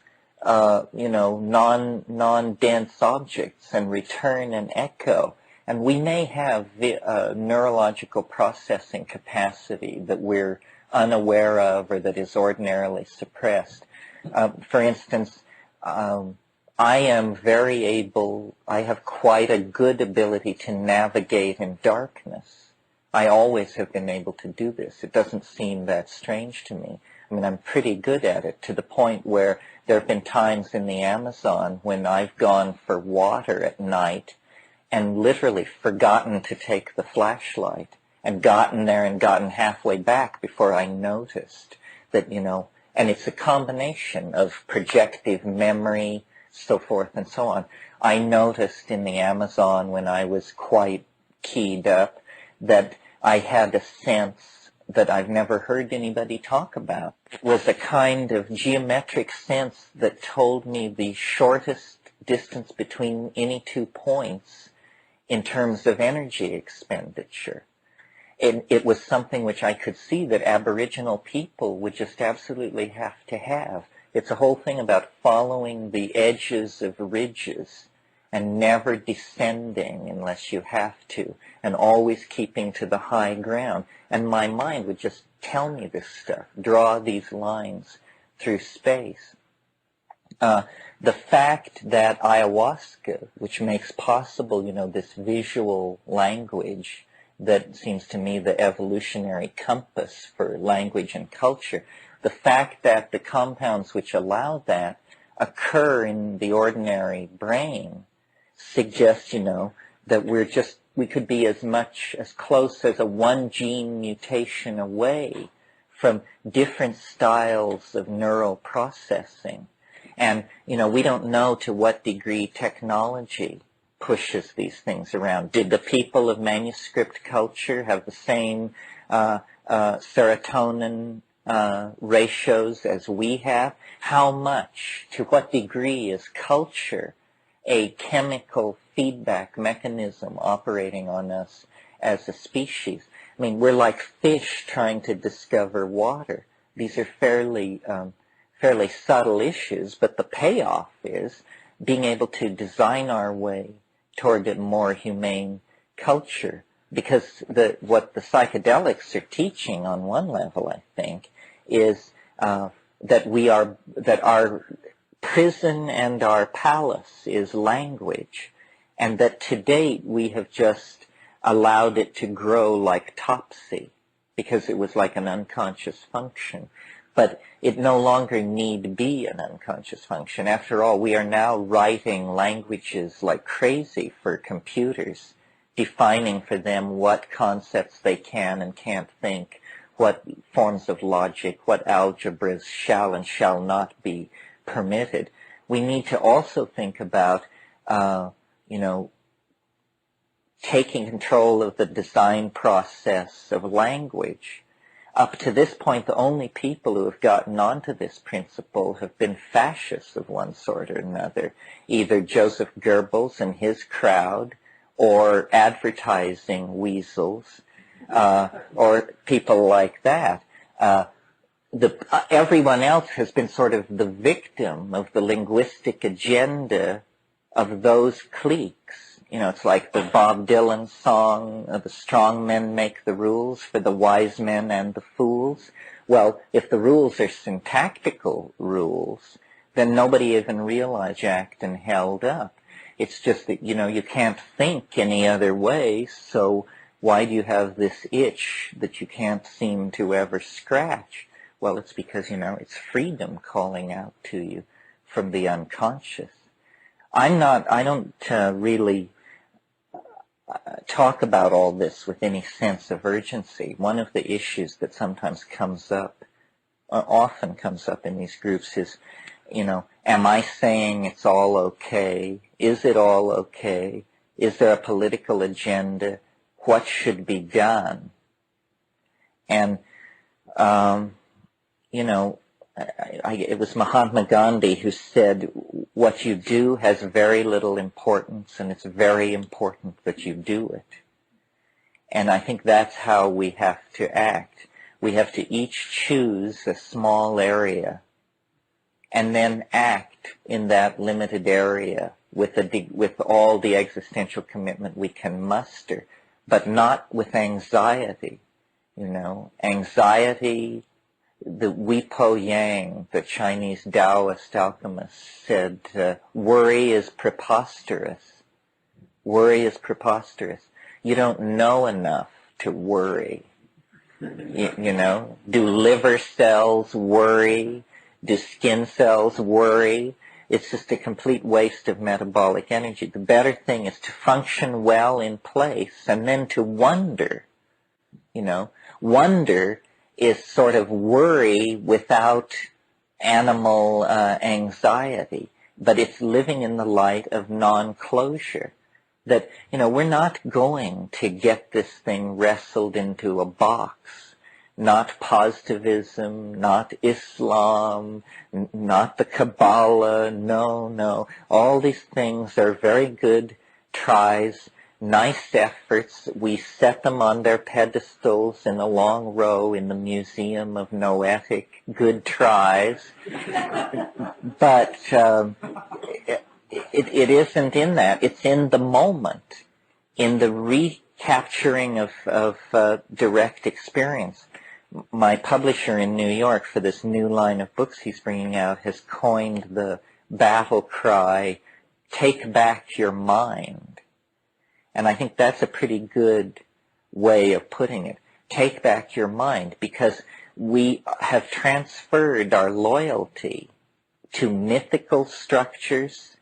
non-dense objects and return an echo. And we may have the neurological processing capacity that we're unaware of or that is ordinarily suppressed. For instance, I am very able, I have quite a good ability to navigate in darkness. I always have been able to do this. It doesn't seem that strange to me. I mean, I'm pretty good at it, to the point where there have been times in the Amazon when I've gone for water at night and literally forgotten to take the flashlight and gotten there and gotten halfway back before I noticed that, and it's a combination of projective memory, so forth and so on. I noticed in the Amazon when I was quite keyed up that I had a sense that I've never heard anybody talk about. It was a kind of geometric sense that told me the shortest distance between any 2 points in terms of energy expenditure. It was something which I could see that Aboriginal people would just absolutely have to have. It's a whole thing about following the edges of ridges and never descending unless you have to, and always keeping to the high ground. And my mind would just tell me this stuff, draw these lines through space. The fact that ayahuasca, which makes possible, this visual language that seems to me the evolutionary compass for language and culture, the fact that the compounds which allow that occur in the ordinary brain suggests, that we could be as close as a 1 gene mutation away from different styles of neural processing. And, we don't know to what degree technology pushes these things around. Did the people of manuscript culture have the same serotonin ratios as we have? How much, to what degree is culture a chemical feedback mechanism operating on us as a species? I mean, we're like fish trying to discover water. These are fairly subtle issues, but the payoff is being able to design our way toward a more humane culture. Because what the psychedelics are teaching on one level, I think, is that our prison and our palace is language, and that to date we have just allowed it to grow like topsy because it was like an unconscious function. But it no longer need be an unconscious function. After all, we are now writing languages like crazy for computers, defining for them what concepts they can and can't think, what forms of logic, what algebras shall and shall not be permitted. We need to also think about, taking control of the design process of language. Up to this point, the only people who have gotten onto this principle have been fascists of one sort or another, either Joseph Goebbels and his crowd, or advertising weasels, or people like that. Everyone else has been sort of the victim of the linguistic agenda of those cliques. You know, it's like the Bob Dylan song, the strong men make the rules for the wise men and the fools. Well, if the rules are syntactical rules, then nobody even realized jacked and held up. It's just that, you know, you can't think any other way, so why do you have this itch that you can't seem to ever scratch? Well, it's because, you know, it's freedom calling out to you from the unconscious. I don't really talk about all this with any sense of urgency. One of the issues that sometimes comes up, often comes up in these groups is, you know, am I saying it's all okay? Is it all okay? Is there a political agenda? What should be done? And, you know, it was Mahatma Gandhi who said, what you do has very little importance, and it's very important that you do it. And I think that's how we have to act. We have to each choose a small area and then act in that limited area with all the existential commitment we can muster, but not with anxiety. You know, anxiety, the Wi-Po Yang, the Chinese Taoist alchemist, said, worry is preposterous. Worry is preposterous. You don't know enough to worry. You know, do liver cells worry? Do skin cells worry? It's just a complete waste of metabolic energy. The better thing is to function well in place and then to wonder. You know, wonder is sort of worry without animal anxiety, but it's living in the light of non-closure. That, you know, we're not going to get this thing wrestled into a box. Not positivism, not Islam, not the Kabbalah, no. All these things are very good tries, nice efforts. We set them on their pedestals in a long row in the Museum of Noetic, good tries. But it isn't in that. It's in the moment, in the recapturing of direct experience. My publisher in New York, for this new line of books he's bringing out, has coined the battle cry, take back your mind. And I think that's a pretty good way of putting it. Take back your mind, because we have transferred our loyalty to mythical structures,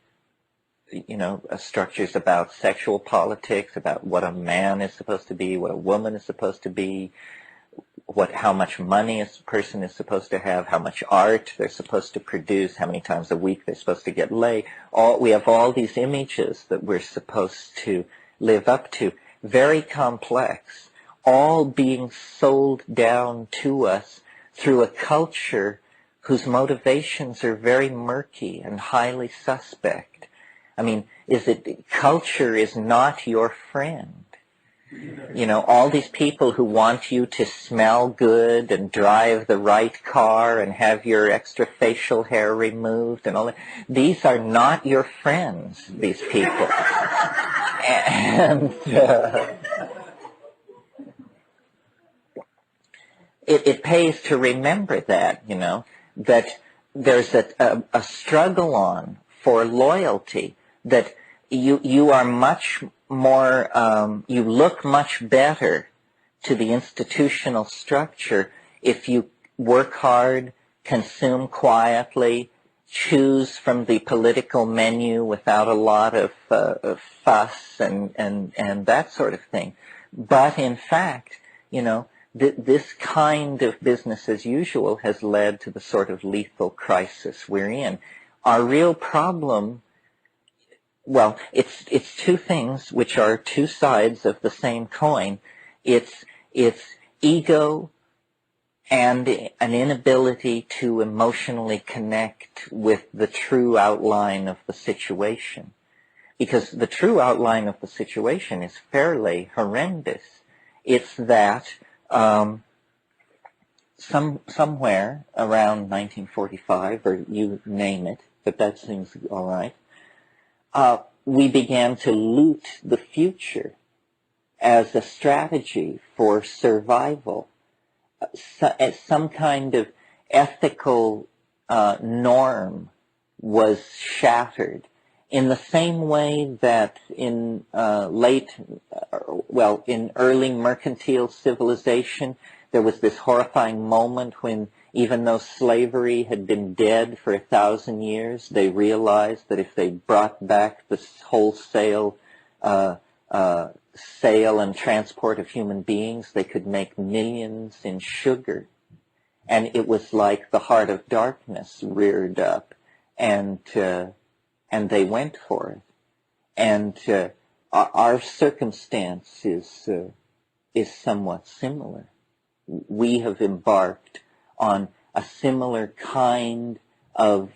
you know, structures about sexual politics, about what a man is supposed to be, what a woman is supposed to be, how much money a person is supposed to have, how much art they're supposed to produce, how many times a week they're supposed to get laid. We have all these images that we're supposed to live up to, very complex, all being sold down to us through a culture whose motivations are very murky and highly suspect. I mean, culture is not your friend. You know, all these people who want you to smell good and drive the right car and have your extra facial hair removed and all that, these are not your friends, these people. And it pays to remember that, you know, that there's a struggle on for loyalty, that you are much more, you look much better to the institutional structure if you work hard, consume quietly, choose from the political menu without a lot of fuss and that sort of thing. But in fact, you know, this kind of business as usual has led to the sort of lethal crisis we're in. Our real problem well, it's two things which are two sides of the same coin. It's ego and an inability to emotionally connect with the true outline of the situation. Because the true outline of the situation is fairly horrendous. It's that somewhere around 1945, or you name it, but that seems all right, we began to loot the future as a strategy for survival. As some kind of ethical norm was shattered in the same way that in in early mercantile civilization, there was this horrifying moment when, even though slavery had been dead for 1,000 years, they realized that if they brought back the wholesale sale and transport of human beings, they could make millions in sugar. And it was like the heart of darkness reared up, and they went for it. And our circumstance is somewhat similar. We have embarked on a similar kind of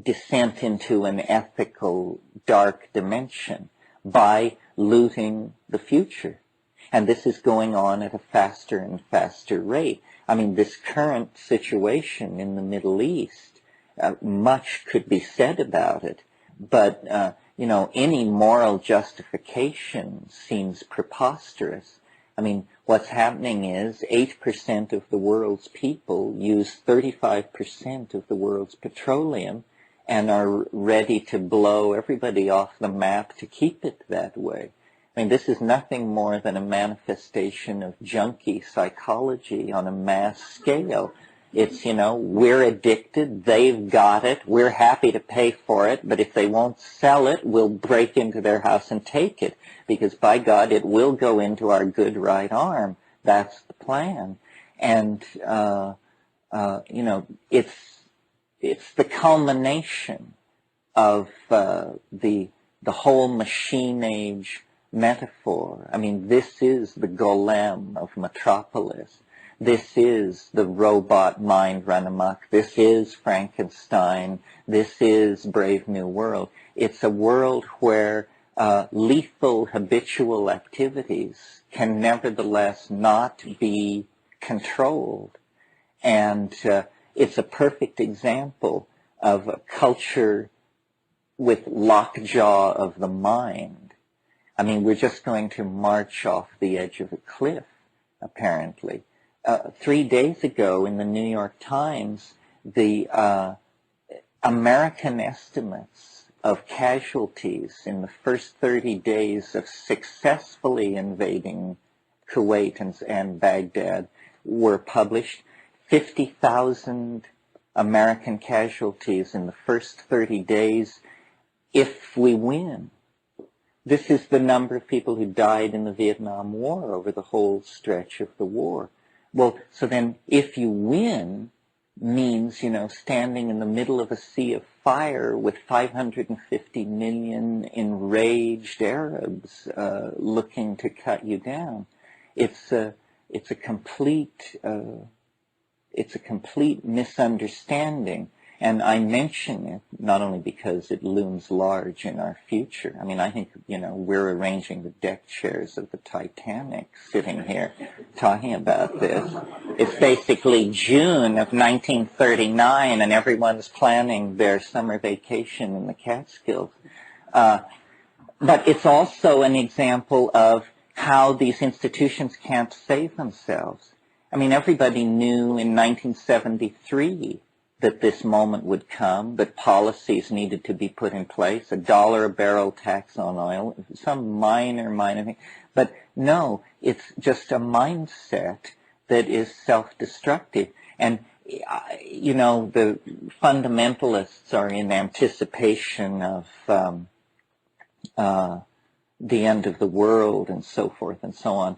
descent into an ethical dark dimension by looting the future. And this is going on at a faster and faster rate. I mean, this current situation in the Middle East, much could be said about it, but, any moral justification seems preposterous. I mean, what's happening is 8% of the world's people use 35% of the world's petroleum and are ready to blow everybody off the map to keep it that way. I mean, this is nothing more than a manifestation of junky psychology on a mass scale. It's, we're addicted, they've got it, we're happy to pay for it, but if they won't sell it, we'll break into their house and take it, because by God, it will go into our good right arm. That's the plan. And, it's the culmination of the whole machine age metaphor. I mean, this is the golem of Metropolis. This is the robot mind run amok. This is Frankenstein. This is Brave New World. It's a world where lethal habitual activities can nevertheless not be controlled. And it's a perfect example of a culture with lockjaw of the mind. I mean, we're just going to march off the edge of a cliff, apparently. 3 days ago in the New York Times, the American estimates of casualties in the first 30 days of successfully invading Kuwait and Baghdad were published. 50,000 American casualties in the first 30 days if we win. This is the number of people who died in the Vietnam War over the whole stretch of the war. Well, so then if you win means, standing in the middle of a sea of fire with 550 million enraged Arabs looking to cut you down. It's a complete misunderstanding. And I mention it not only because it looms large in our future. I mean, I think, we're arranging the deck chairs of the Titanic sitting here talking about this. It's basically June of 1939 and everyone's planning their summer vacation in the Catskills. But it's also an example of how these institutions can't save themselves. I mean, everybody knew in 1973 that this moment would come, that policies needed to be put in place, $1 a barrel tax on oil, some minor thing. But no, it's just a mindset that is self-destructive. And, the fundamentalists are in anticipation of the end of the world and so forth and so on.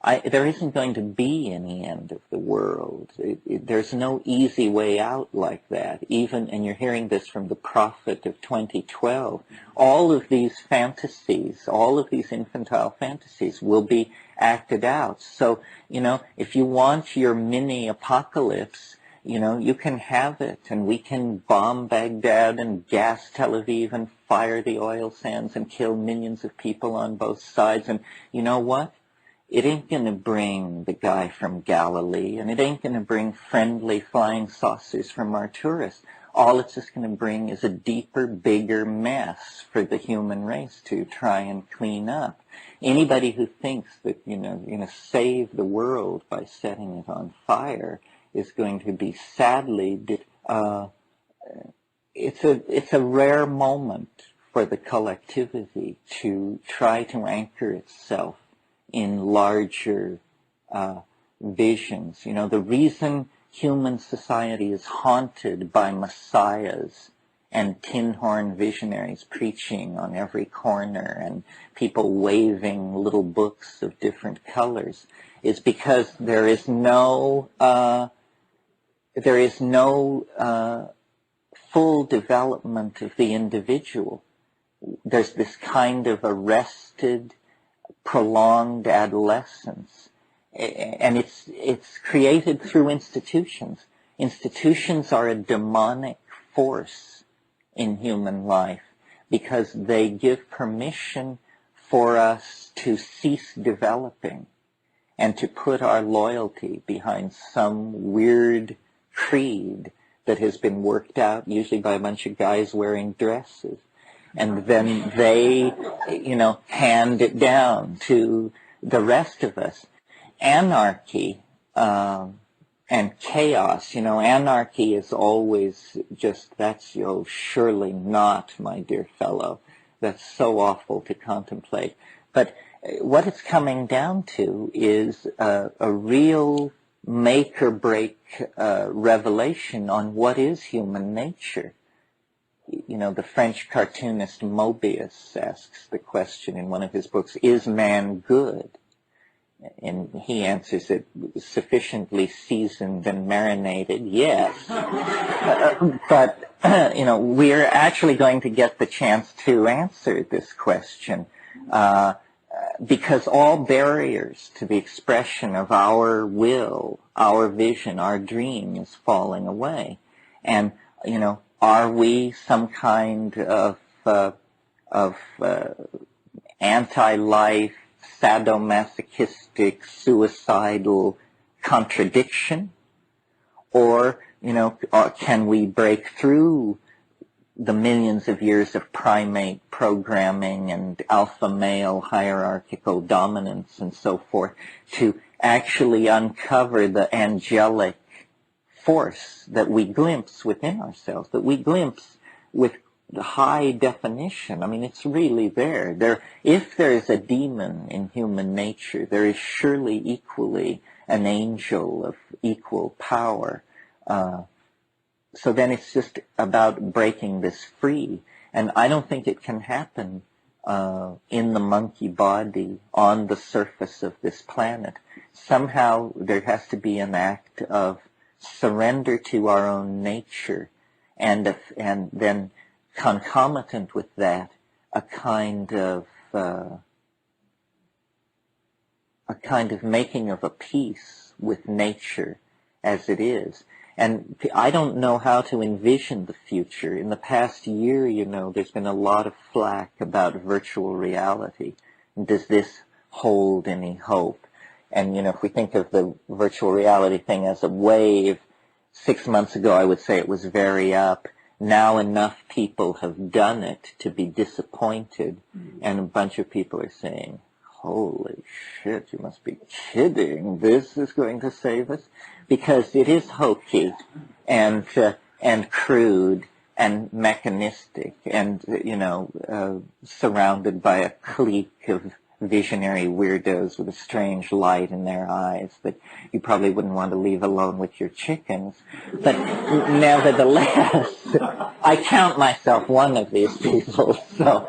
there isn't going to be any end of the world. There's no easy way out like that. Even, and you're hearing this from the prophet of 2012, all of these fantasies, all of these infantile fantasies will be acted out. So, if you want your mini apocalypse, you can have it, and we can bomb Baghdad and gas Tel Aviv and fire the oil sands and kill millions of people on both sides. And you know what? It ain't going to bring the guy from Galilee, and it ain't going to bring friendly flying saucers from Arcturus. All it's just going to bring is a deeper, bigger mess for the human race to try and clean up. Anybody who thinks that, you're going to save the world by setting it on fire is going to be sadly, it's a rare moment for the collectivity to try to anchor itself in larger visions. The reason human society is haunted by messiahs and tin horn visionaries preaching on every corner and people waving little books of different colors is because there is no full development of the individual. There's this kind of arrested, prolonged adolescence, and it's created through institutions. Institutions are a demonic force in human life because they give permission for us to cease developing and to put our loyalty behind some weird creed that has been worked out, usually by a bunch of guys wearing dresses. And then they, hand it down to the rest of us. Anarchy and chaos, anarchy is always just, that's surely not, my dear fellow. That's so awful to contemplate. But what it's coming down to is a real make-or-break revelation on what is human nature. The French cartoonist Mobius asks the question in one of his books, is man good? And he answers it, sufficiently seasoned and marinated, yes. But, we're actually going to get the chance to answer this question because all barriers to the expression of our will, our vision, our dream is falling away. And, are we some kind of anti-life, sadomasochistic, suicidal contradiction? Or, can we break through the millions of years of primate programming and alpha male hierarchical dominance and so forth to actually uncover the angelic force that we glimpse within ourselves, that we glimpse with the high definition? I mean, it's really there. If there is a demon in human nature, there is surely equally an angel of equal power. So then it's just about breaking this free. And I don't think it can happen in the monkey body on the surface of this planet. Somehow there has to be an act of surrender to our own nature, and then concomitant with that, a kind of making of a peace with nature as it is. And I don't know how to envision the future. In the past year, there's been a lot of flack about virtual reality. Does this hold any hope? And, if we think of the virtual reality thing as a wave, 6 months ago I would say it was very up. Now enough people have done it to be disappointed, and a bunch of people are saying, holy shit, you must be kidding. This is going to save us? Because it is hokey and crude and mechanistic and, surrounded by a clique of visionary weirdos with a strange light in their eyes that you probably wouldn't want to leave alone with your chickens. But nevertheless, I count myself one of these people, so...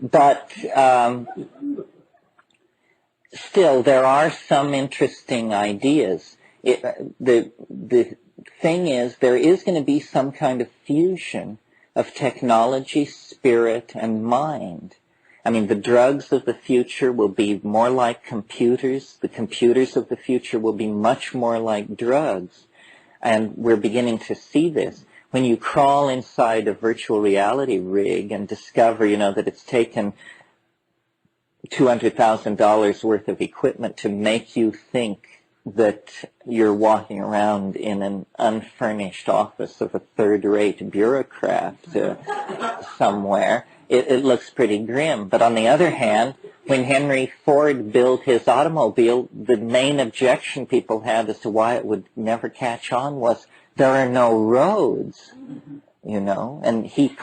but still, there are some interesting ideas. The thing is, there is going to be some kind of fusion of technology, spirit, and mind. I mean, the drugs of the future will be more like computers. The computers of the future will be much more like drugs. And we're beginning to see this. When you crawl inside a virtual reality rig and discover, that it's taken $200,000 worth of equipment to make you think that you're walking around in an unfurnished office of a third-rate bureaucrat somewhere, it looks pretty grim. But on the other hand, when Henry Ford built his automobile, the main objection people had as to why it would never catch on was there are no roads, and he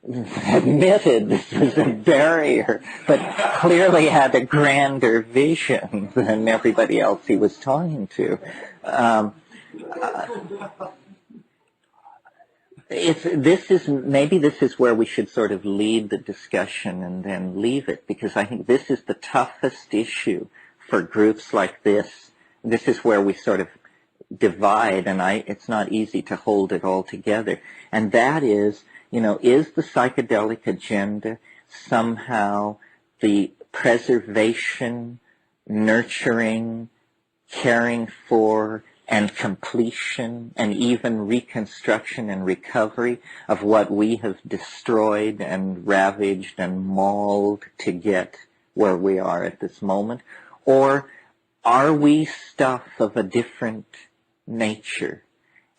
admitted this was a barrier, but clearly had a grander vision than everybody else he was talking to. Maybe this is where we should sort of lead the discussion and then leave it, because I think this is the toughest issue for groups like this. This is where we sort of divide, and it's not easy to hold it all together. And that is, is the psychedelic agenda somehow the preservation, nurturing, caring for, and completion, and even reconstruction and recovery of what we have destroyed and ravaged and mauled to get where we are at this moment? Or are we stuff of a different nature?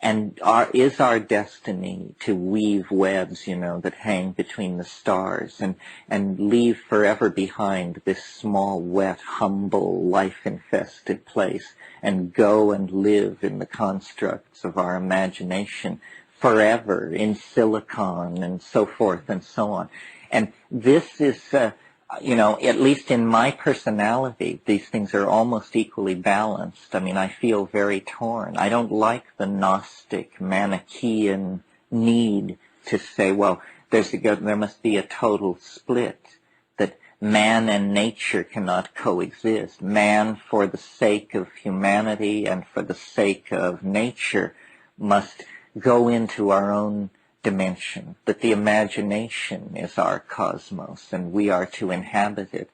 And is our destiny to weave webs, that hang between the stars and leave forever behind this small, wet, humble, life-infested place and go and live in the constructs of our imagination forever in silicon and so forth and so on? And this is, at least in my personality, these things are almost equally balanced. I mean, I feel very torn. I don't like the Gnostic, Manichaean need to say, well, there must be a total split, that man and nature cannot coexist. Man, for the sake of humanity and for the sake of nature, must go into our own dimension, that the imagination is our cosmos and we are to inhabit it.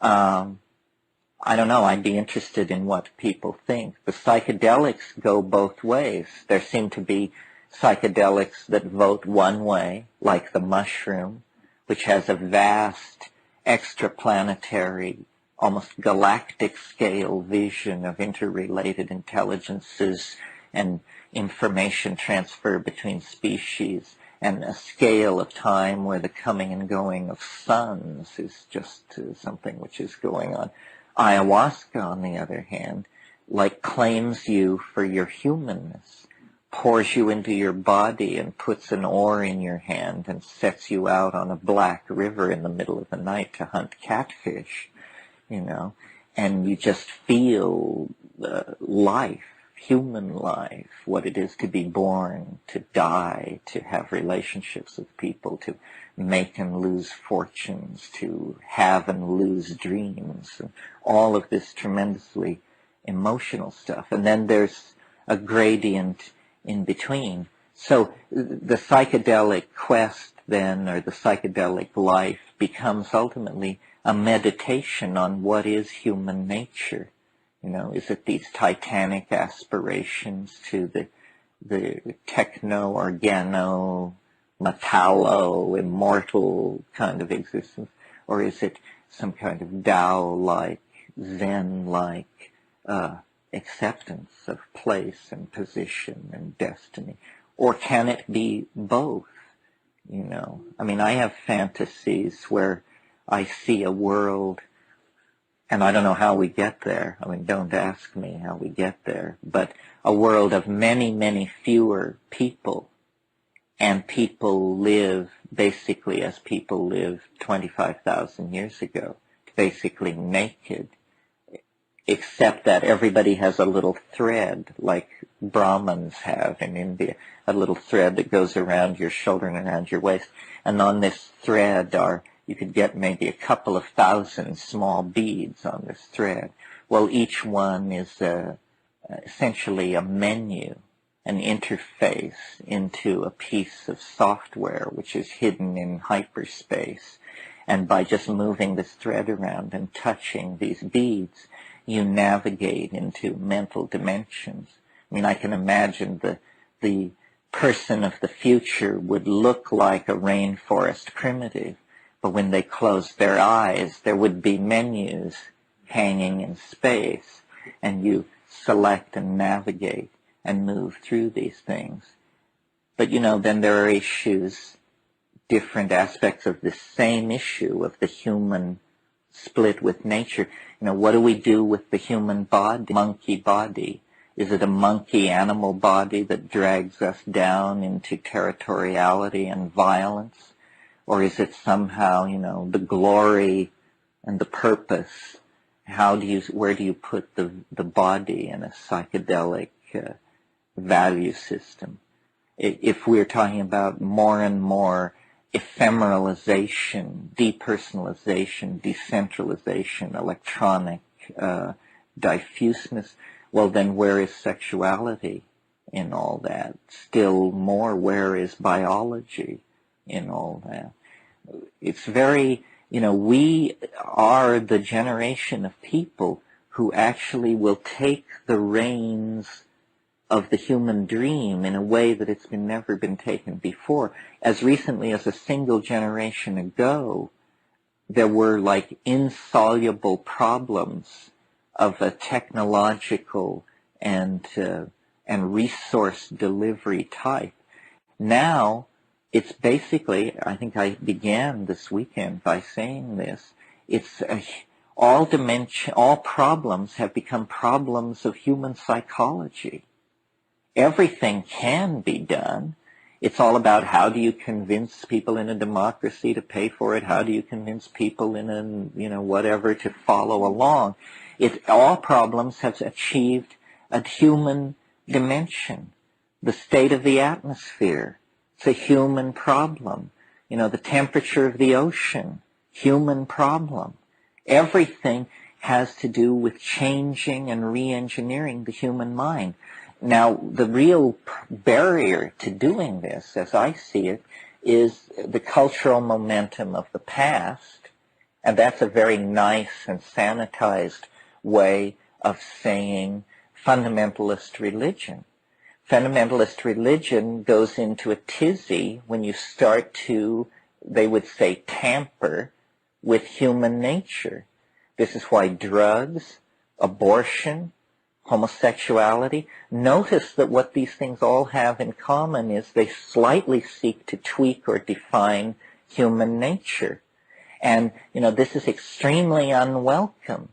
I don't know, I'd be interested in what people think. The psychedelics go both ways. There seem to be psychedelics that vote one way, like the mushroom, which has a vast extraplanetary, almost galactic scale vision of interrelated intelligences and information transfer between species, and a scale of time where the coming and going of suns is just something which is going on. Ayahuasca, on the other hand, claims you for your humanness, pours you into your body and puts an oar in your hand and sets you out on a black river in the middle of the night to hunt catfish, and you just feel life, human life, what it is to be born, to die, to have relationships with people, to make and lose fortunes, to have and lose dreams, and all of this tremendously emotional stuff. And then there's a gradient in between. So the psychedelic quest then, or the psychedelic life, becomes ultimately a meditation on what is human nature. Is it these titanic aspirations to the techno-organo, metallo, immortal kind of existence? Or is it some kind of Tao-like, Zen-like acceptance of place and position and destiny? Or can it be both? I mean, I have fantasies where I see a world, and I don't know how we get there. I mean, don't ask me how we get there. But a world of many, many fewer people. And people live basically as people lived 25,000 years ago, basically naked, except that everybody has a little thread, like Brahmins have in India, a little thread that goes around your shoulder and around your waist. And on this thread you could get maybe a couple of thousand small beads on this thread. Well, each one is essentially a menu, an interface into a piece of software which is hidden in hyperspace. And by just moving this thread around and touching these beads, you navigate into mental dimensions. I mean, I can imagine the person of the future would look like a rainforest primitive, but when they closed their eyes, there would be menus hanging in space, and you select and navigate and move through these things. But, then there are issues, different aspects of the same issue of the human split with nature. What do we do with the human body, monkey body? Is it a monkey animal body that drags us down into territoriality and violence? Or is it somehow, the glory and the purpose? Where do you put the body in a psychedelic value system? If we're talking about more and more ephemeralization, depersonalization, decentralization, electronic diffuseness, well, then where is sexuality in all that? Still more, where is biology in all that? It's very, we are the generation of people who actually will take the reins of the human dream in a way that it's never been taken before. As recently as a single generation ago, there were like insoluble problems of a technological and resource delivery type. Now, it's basically, I think I began this weekend by saying this, it's all problems have become problems of human psychology. Everything can be done. It's all about how do you convince people in a democracy to pay for it? How do you convince people in a, whatever to follow along? All problems have achieved a human dimension. The state of the atmosphere, it's a human problem. The temperature of the ocean, human problem. Everything has to do with changing and re-engineering the human mind. Now, the real barrier to doing this, as I see it, is the cultural momentum of the past, and that's a very nice and sanitized way of saying fundamentalist religion. Fundamentalist religion goes into a tizzy when you start to, they would say, tamper with human nature. This is why drugs, abortion, homosexuality, notice that what these things all have in common is they slightly seek to tweak or define human nature. And, this is extremely unwelcome.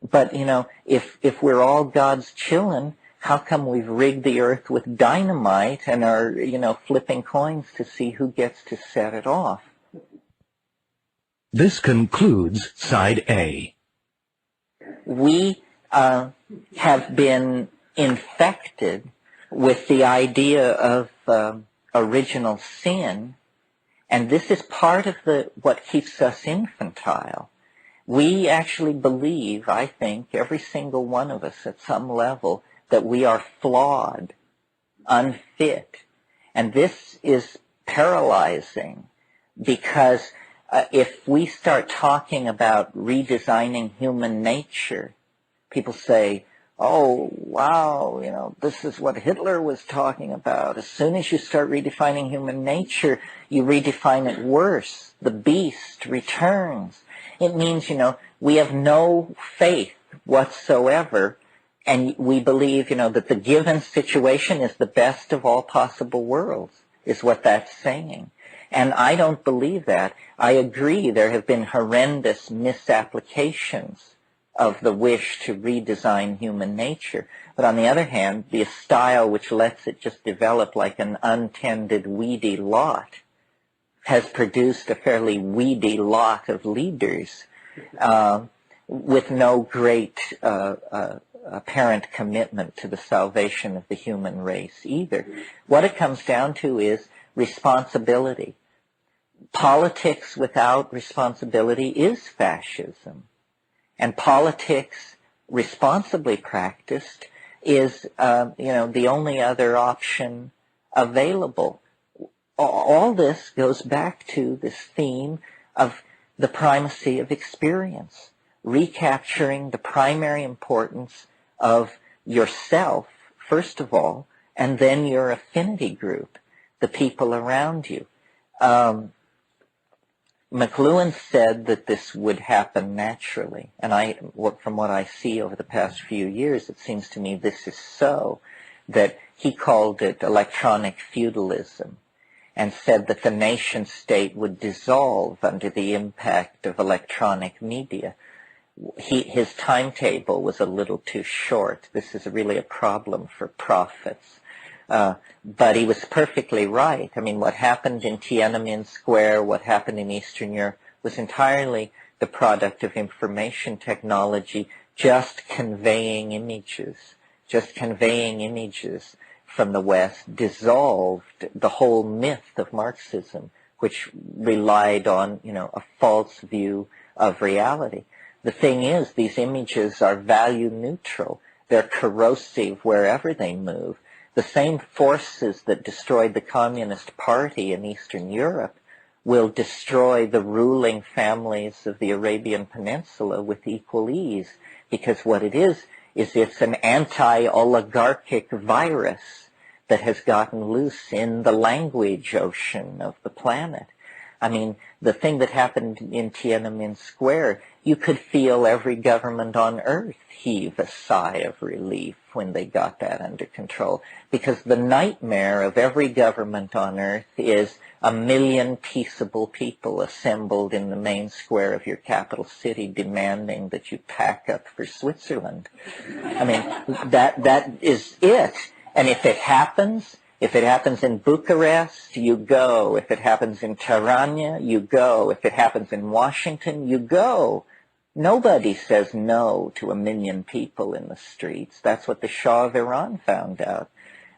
But, if we're all God's children, how come we've rigged the earth with dynamite and are, flipping coins to see who gets to set it off? This concludes Side A. We have been infected with the idea of original sin, and this is part of what keeps us infantile. We actually believe, I think, every single one of us at some level, that we are flawed, unfit. And this is paralyzing because if we start talking about redesigning human nature, people say, oh, wow, this is what Hitler was talking about. As soon as you start redefining human nature, you redefine it worse. The beast returns. It means, we have no faith whatsoever, and we believe, that the given situation is the best of all possible worlds, is what that's saying. And I don't believe that. I agree there have been horrendous misapplications of the wish to redesign human nature. But on the other hand, the style which lets it just develop like an untended, weedy lot has produced a fairly weedy lot of leaders. with no great apparent commitment to the salvation of the human race either. What it comes down to is responsibility. Politics without responsibility is fascism. And politics responsibly practiced is, the only other option available. All this goes back to this theme of the primacy of experience, recapturing the primary importance of yourself, first of all, and then your affinity group, the people around you. McLuhan said that this would happen naturally, and from what I see over the past few years, it seems to me this is so, that he called it electronic feudalism, and said that the nation-state would dissolve under the impact of electronic media. His timetable was a little too short. This is really a problem for prophets. But he was perfectly right. I mean, what happened in Tiananmen Square, what happened in Eastern Europe, was entirely the product of information technology just conveying images from the West, dissolved the whole myth of Marxism, which relied on, a false view of reality. The thing is, these images are value neutral. They're corrosive wherever they move. The same forces that destroyed the Communist Party in Eastern Europe will destroy the ruling families of the Arabian Peninsula with equal ease, because what it is it's an anti-oligarchic virus that has gotten loose in the language ocean of the planet. I mean, the thing that happened in Tiananmen Square, you could feel every government on earth heave a sigh of relief when they got that under control, because the nightmare of every government on earth is 1 million peaceable people assembled in the main square of your capital city demanding that you pack up for Switzerland. I mean, that is it. And if it happens in Bucharest, you go. If it happens in Tirana, you go. If it happens in Washington, you go. Nobody says no to 1 million people in the streets. That's what the Shah of Iran found out.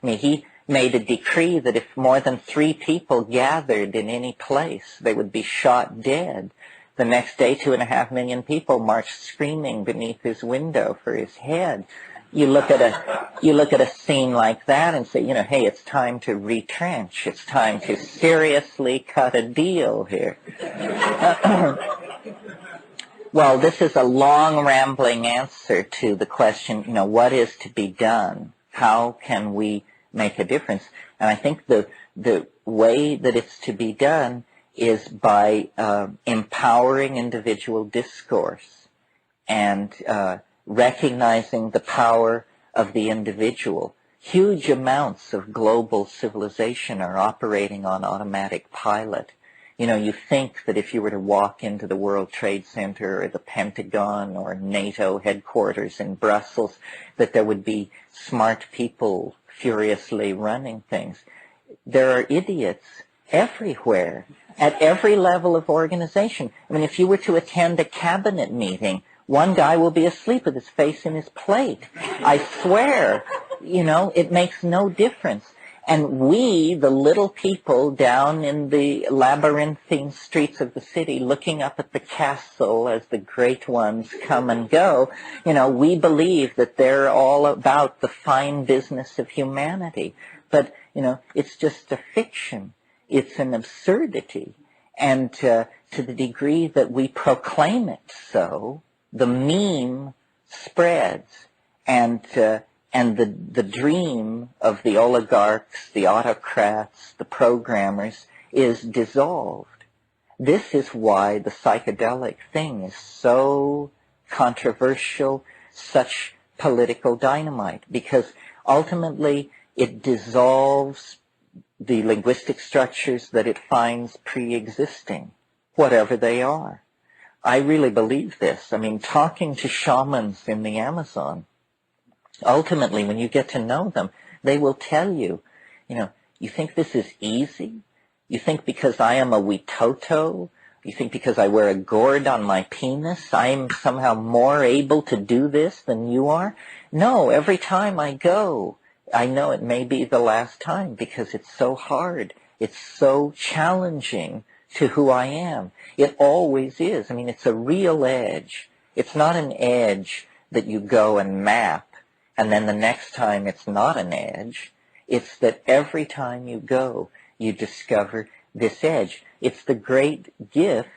I mean, he made a decree that if more than 3 people gathered in any place, they would be shot dead. The next day, 2.5 million people marched screaming beneath his window for his head. You look at a scene like that and say, hey, it's time to retrench. It's time to seriously cut a deal here. Well, this is a long, rambling answer to the question, what is to be done? How can we make a difference? And I think the way that it's to be done is by empowering individual discourse and recognizing the power of the individual. Huge amounts of global civilization are operating on automatic pilot. You think that if you were to walk into the World Trade Center or the Pentagon or NATO headquarters in Brussels, that there would be smart people furiously running things. There are idiots everywhere, at every level of organization. I mean, if you were to attend a cabinet meeting, one guy will be asleep with his face in his plate. I swear, it makes no difference. And we, the little people down in the labyrinthine streets of the city, looking up at the castle as the great ones come and go, we believe that they're all about the fine business of humanity. But, it's just a fiction. It's an absurdity. And to the degree that we proclaim it so, the meme spreads, and the dream of the oligarchs, the autocrats, the programmers is dissolved. This is why the psychedelic thing is so controversial, such political dynamite, because ultimately it dissolves the linguistic structures that it finds pre-existing, whatever they are. I really believe this. I mean, talking to shamans in the Amazon, ultimately, when you get to know them, they will tell you, you think this is easy? You think because I am a Witoto, You think because I wear a gourd on my penis, I'm somehow more able to do this than you are? No, every time I go, I know it may be the last time because it's so hard. It's so challenging to who I am. It always is. I mean, it's a real edge. It's not an edge that you go and map, and then the next time it's not an edge. It's that every time you go, you discover this edge. It's the great gift,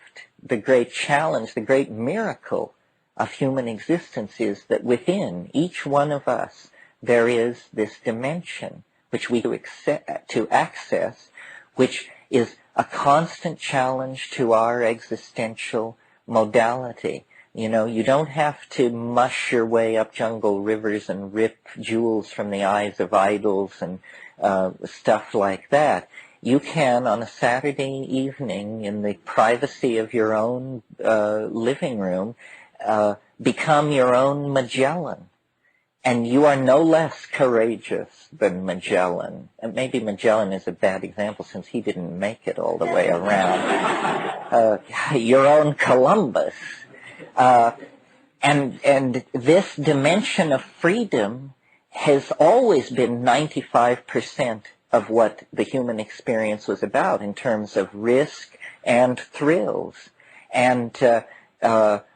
the great challenge, the great miracle of human existence is that within each one of us, there is this dimension which we to access, which is a constant challenge to our existential modality. You know, you don't have to mush your way up jungle rivers and rip jewels from the eyes of idols and stuff like that. You can, on a Saturday evening, in the privacy of your own living room, become your own Magellan. And you are no less courageous than Magellan. And maybe Magellan is a bad example since he didn't make it all the way around. Your own Columbus. And this dimension of freedom has always been 95% of what the human experience was about in terms of risk and thrills. And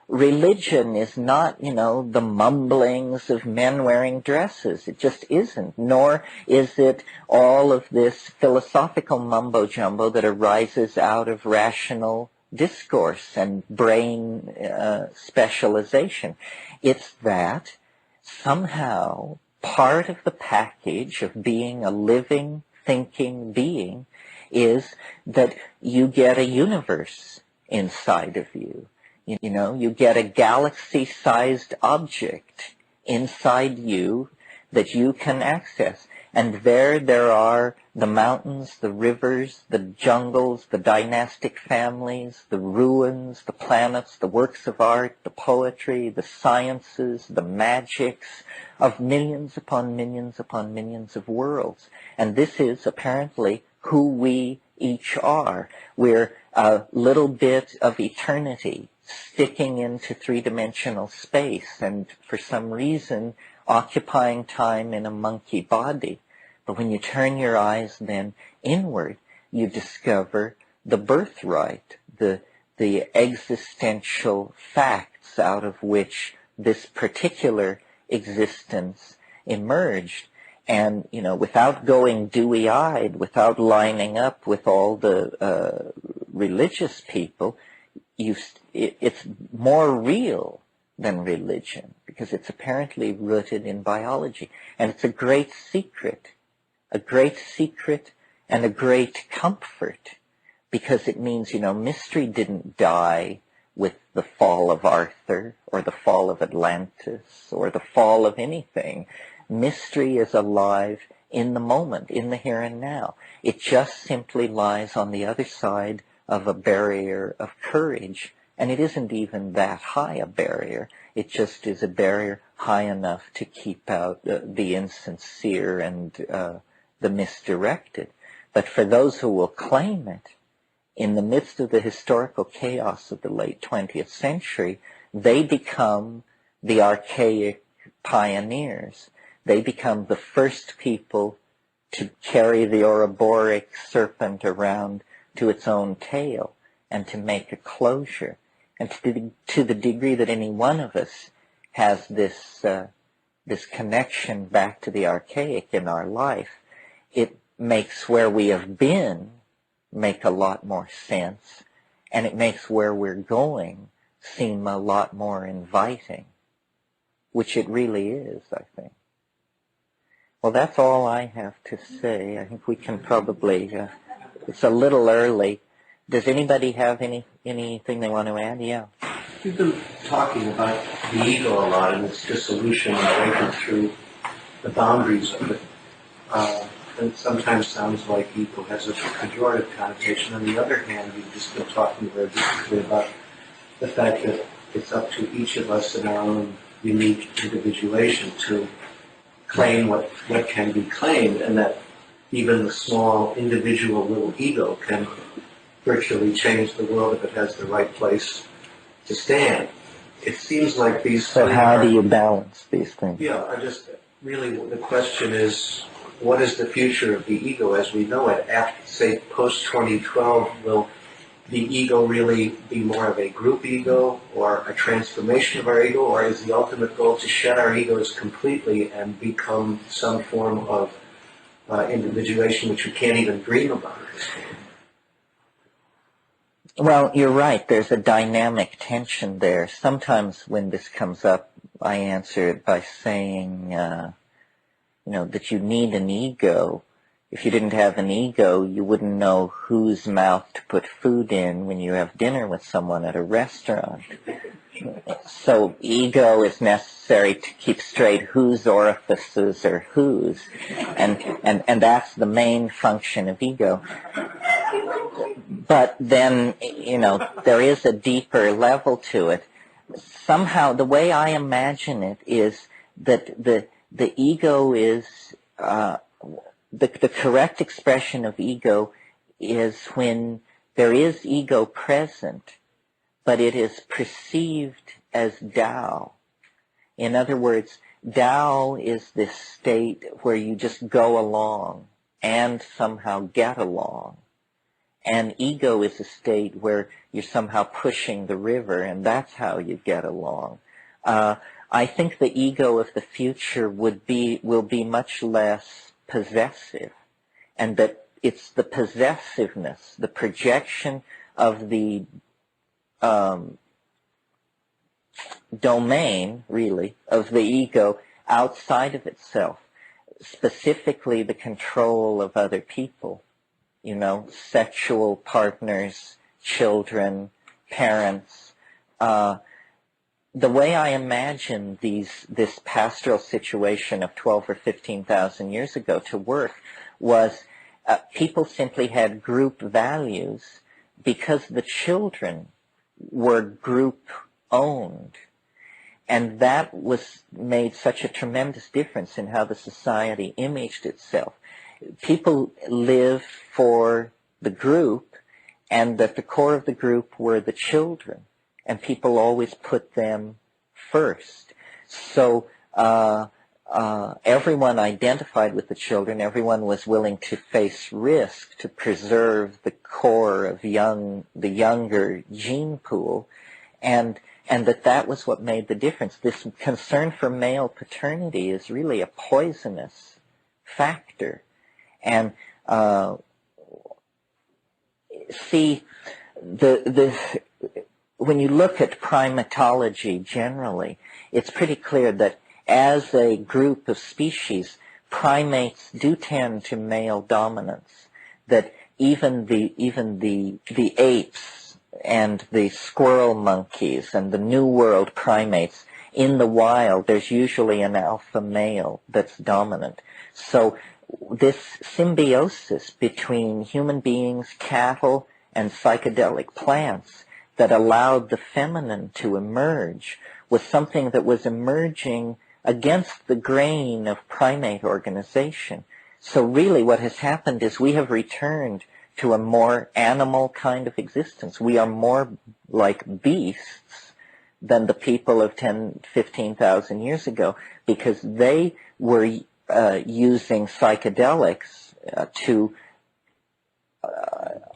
religion is not, you know, the mumblings of men wearing dresses. It just isn't. Nor is it all of this philosophical mumbo-jumbo that arises out of rational discourse and brain specialization. It's that somehow part of the package of being a living, thinking being is that you get a universe inside of you. You know, you get a galaxy-sized object inside you that you can access. And there are the mountains, the rivers, the jungles, the dynastic families, the ruins, the planets, the works of art, the poetry, the sciences, the magics of millions upon millions upon millions of worlds. And this is apparently who we each are. We're a little bit of eternity sticking into three-dimensional space and for some reason occupying time in a monkey body. But when you turn your eyes then inward, you discover the birthright, the existential facts out of which this particular existence emerged. And, you know, without going dewy-eyed, without lining up with all the religious people, it's more real than religion because it's apparently rooted in biology. And it's a great secret and a great comfort because it means, you know, mystery didn't die with the fall of Arthur or the fall of Atlantis or the fall of anything. Mystery is alive in the moment, in the here and now. It just simply lies on the other side of a barrier of courage, and it isn't even that high a barrier. It just is a barrier high enough to keep out the insincere and the misdirected. But for those who will claim it, in the midst of the historical chaos of the late 20th century, they become the archaic pioneers. They become the first people to carry the Ouroboros serpent around to its own tail and to make a closure. And to the degree that any one of us has this connection back to the archaic in our life, it makes where we have been make a lot more sense, and it makes where we're going seem a lot more inviting, which it really is, I think. Well, that's all I have to say. I think we can probably, it's a little early. Does anybody have anything they want to add? Yeah. We've been talking about the ego a lot and its dissolution and breaking through the boundaries of it. And it sometimes sounds like ego has a pejorative connotation. On the other hand, we've just been talking very briefly about the fact that it's up to each of us in our own unique individuation to claim what can be claimed, and that even the small individual little ego can virtually change the world if it has the right place to stand. It seems like these. So how do you balance these things? Yeah, really the question is, what is the future of the ego as we know it? After, say, post-2012, will the ego really be more of a group ego or a transformation of our ego, or is the ultimate goal to shed our egos completely and become some form of individuation which we can't even dream about at this point? Well, you're right. There's a dynamic tension there. Sometimes when this comes up, I answer it by saying, that you need an ego. If you didn't have an ego, you wouldn't know whose mouth to put food in when you have dinner with someone at a restaurant. So ego is necessary to keep straight whose orifices are whose, and that's the main function of ego. But then, there is a deeper level to it. Somehow, the way I imagine it is that the ego is, the correct expression of ego is when there is ego present, but it is perceived as Tao. In other words, Tao is this state where you just go along and somehow get along. And ego is a state where you're somehow pushing the river, and that's how you get along. I think the ego of the future will be much less possessive, and that it's the possessiveness, the projection of the domain, really, of the ego outside of itself, specifically the control of other people. Sexual partners, children, parents. The way I imagine this pastoral situation of 12 or 15,000 years ago to work was people simply had group values because the children were group-owned. And that made such a tremendous difference in how the society imaged itself. People live for the group, and at the core of the group were the children, and people always put them first. So everyone identified with the children. Everyone was willing to face risk to preserve the core of the younger gene pool, and that was what made the difference. This concern for male paternity is really a poisonous factor. And see, when you look at primatology generally, it's pretty clear that as a group of species, primates do tend to male dominance. That even the apes and the squirrel monkeys and the New World primates, in the wild, there's usually an alpha male that's dominant. So this symbiosis between human beings, cattle, and psychedelic plants that allowed the feminine to emerge was something that was emerging against the grain of primate organization. So really what has happened is we have returned to a more animal kind of existence. We are more like beasts than the people of 10, 15,000 years ago, because they were using psychedelics to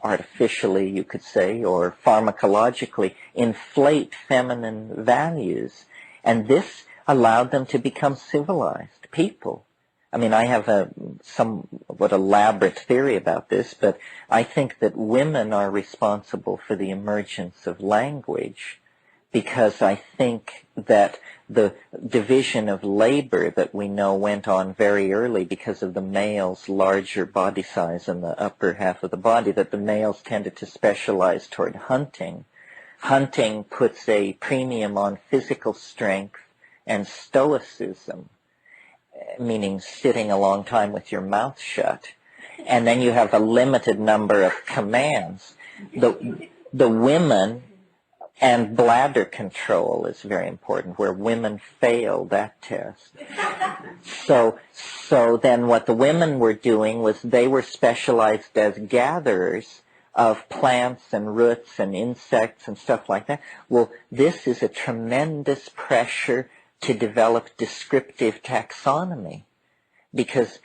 artificially, you could say, or pharmacologically inflate feminine values. And this allowed them to become civilized people. I mean, I have a somewhat elaborate theory about this, but I think that women are responsible for the emergence of language, because I think that the division of labor that we know went on very early because of the male's larger body size in the upper half of the body, that the males tended to specialize toward hunting. Hunting puts a premium on physical strength and stoicism, meaning sitting a long time with your mouth shut. And then you have a limited number of commands. The women, and bladder control is very important, where women fail that test. So then what the women were doing was they were specialized as gatherers, of plants and roots and insects and stuff like that. Well, this is a tremendous pressure to develop descriptive taxonomy, because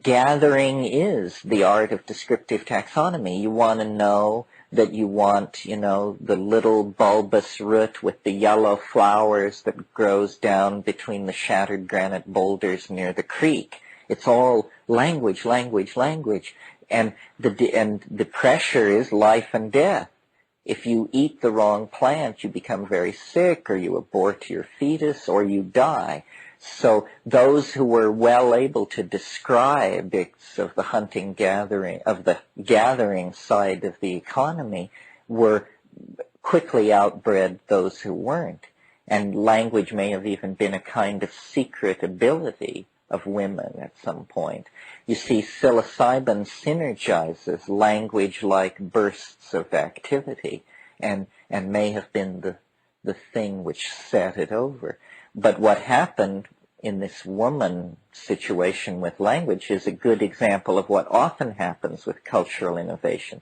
gathering is the art of descriptive taxonomy. You want to know that you want, the little bulbous root with the yellow flowers that grows down between the shattered granite boulders near the creek. It's all language, language, language. And the pressure is life and death. If you eat the wrong plant, you become very sick, or you abort your fetus, or you die. So those who were well able to describe bits of the hunting gathering, of the gathering side of the economy, were quickly outbred those who weren't. And language may have even been a kind of secret ability of women at some point. You see, psilocybin synergizes language like bursts of activity, and may have been the thing which set it over. But what happened in this woman situation with language is a good example of what often happens with cultural innovation.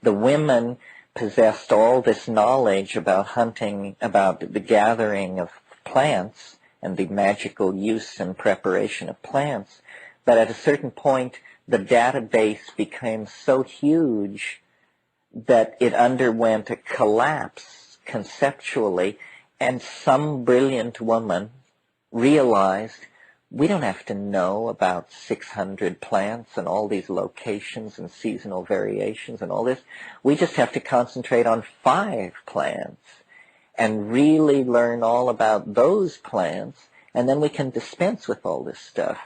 The women possessed all this knowledge about hunting, about the gathering of plants and the magical use and preparation of plants, but at a certain point the database became so huge that it underwent a collapse conceptually, and some brilliant woman realized we don't have to know about 600 plants and all these locations and seasonal variations and all this. We just have to concentrate on 5 plants and really learn all about those plants, and then we can dispense with all this stuff.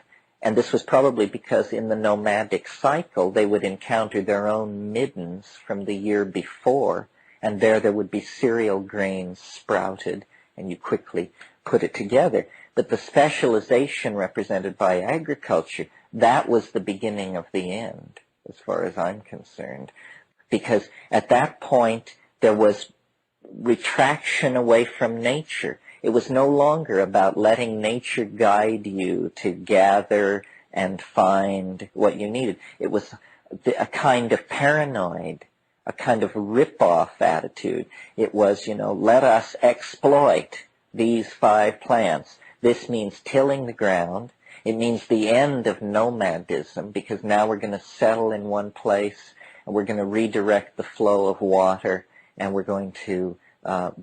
And this was probably because in the nomadic cycle they would encounter their own middens from the year before, and there would be cereal grains sprouted, and you quickly put it together. But the specialization represented by agriculture, that was the beginning of the end, as far as I'm concerned. Because at that point, there was retraction away from nature. It was no longer about letting nature guide you to gather and find what you needed. It was a kind of paranoid, a kind of rip-off attitude. It was, let us exploit these 5 plants. This means tilling the ground. It means the end of nomadism, because now we're going to settle in one place, and we're going to redirect the flow of water, and we're going to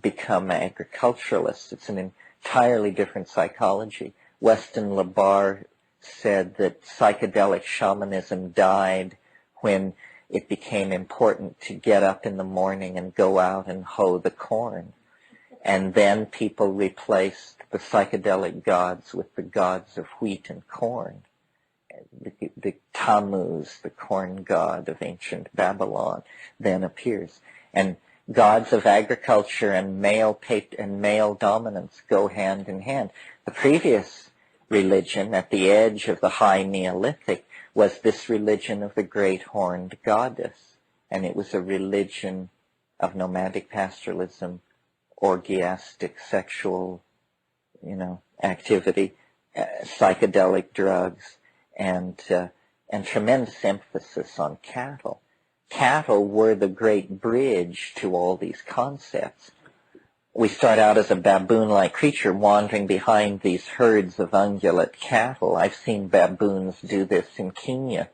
become agriculturalists. It's an entirely different psychology. Weston LeBar said that psychedelic shamanism died when it became important to get up in the morning and go out and hoe the corn. And then people replaced the psychedelic gods with the gods of wheat and corn. The Tammuz, the corn god of ancient Babylon, then appears. And gods of agriculture and male dominance go hand in hand. The previous religion at the edge of the high Neolithic was this religion of the great horned goddess, and it was a religion of nomadic pastoralism, orgiastic sexual, activity, psychedelic drugs, and tremendous emphasis on cattle. Cattle were the great bridge to all these concepts. We start out as a baboon-like creature wandering behind these herds of ungulate cattle. I've seen baboons do this in Kenya,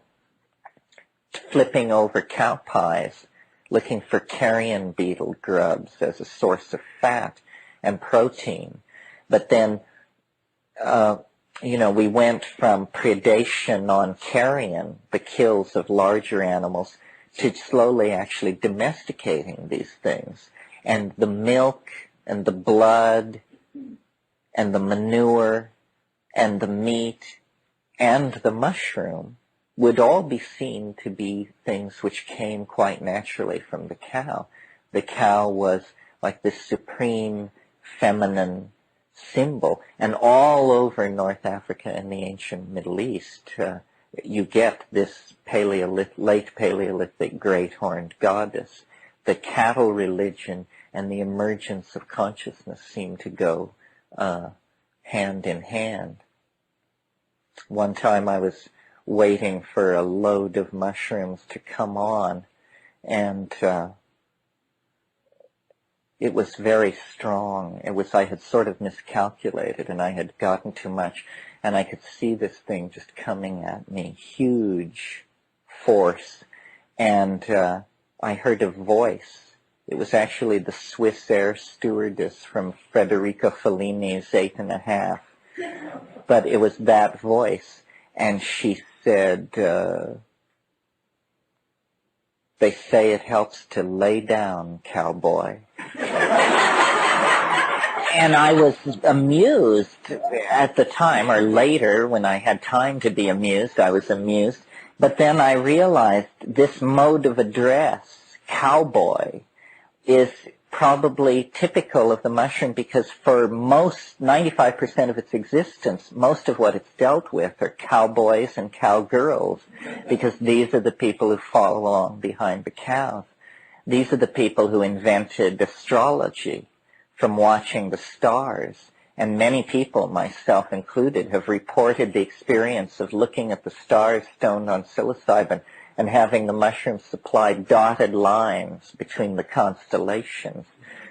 flipping over cow pies, looking for carrion beetle grubs as a source of fat and protein. But then, we went from predation on carrion, the kills of larger animals, to slowly actually domesticating these things. And the milk and the blood and the manure and the meat and the mushroom would all be seen to be things which came quite naturally from the cow. The cow was like this supreme feminine symbol. And all over North Africa and the ancient Middle East, you get this late Paleolithic great horned goddess. The cattle religion and the emergence of consciousness seem to go hand in hand. One time I was waiting for a load of mushrooms to come on, And it was very strong. I had sort of miscalculated, and I had gotten too much, and I could see this thing just coming at me, huge force. And I heard a voice. It was actually the Swiss air stewardess from Federico Fellini's 8½. But it was that voice, and she said, they say it helps to lay down, cowboy. And I was amused at the time, or later when I had time to be amused, I was amused. But then I realized this mode of address, cowboy, is probably typical of the mushroom, because for most, 95% of its existence, most of what it's dealt with are cowboys and cowgirls, because these are the people who follow along behind the cows. These are the people who invented astrology from watching the stars. And many people, myself included, have reported the experience of looking at the stars stoned on psilocybin and having the mushroom supply dotted lines between the constellations.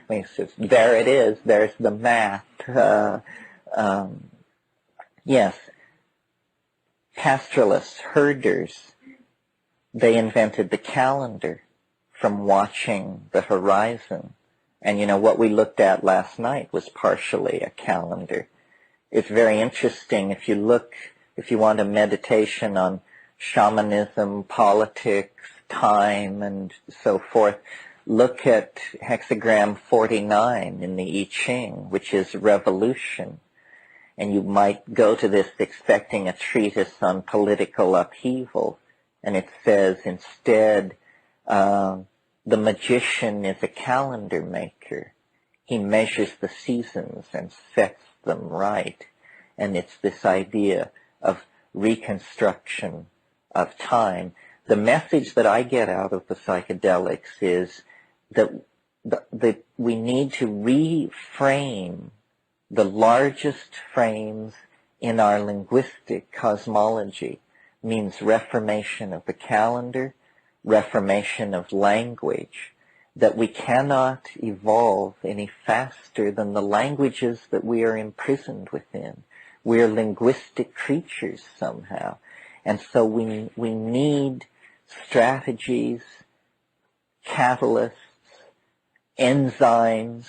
I mean, it's just, there it is, there's the math. Yes, pastoralists, herders, they invented the calendar from watching the horizon. And you know, what we looked at last night was partially a calendar. It's very interesting if you want a meditation on shamanism, politics, time, and so forth, look at hexagram 49 in the I Ching, which is revolution. And you might go to this expecting a treatise on political upheaval, and it says instead, the magician is a calendar maker. He measures the seasons and sets them right. And it's this idea of reconstruction of time. The message that I get out of the psychedelics is that we need to reframe the largest frames in our linguistic cosmology. Means reformation of the calendar, reformation of language, that we cannot evolve any faster than the languages that we are imprisoned within. We are linguistic creatures somehow. And so we need strategies, catalysts, enzymes,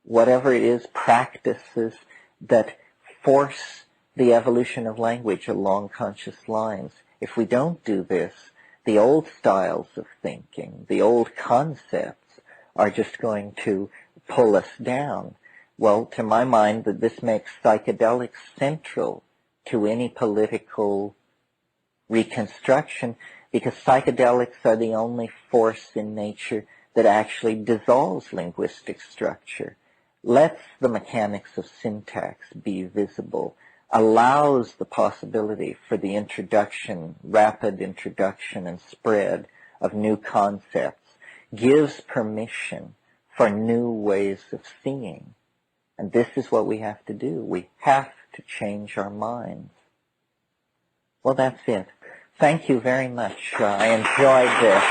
whatever it is, practices that force the evolution of language along conscious lines. If we don't do this, the old styles of thinking, the old concepts are just going to pull us down. Well, to my mind, that this makes psychedelics central to any political reconstruction, because psychedelics are the only force in nature that actually dissolves linguistic structure, lets the mechanics of syntax be visible, allows the possibility for the introduction, rapid introduction and spread of new concepts, gives permission for new ways of seeing. And this is what we have to do. We have to change our minds. Well, that's it. Thank you very much. I enjoyed this.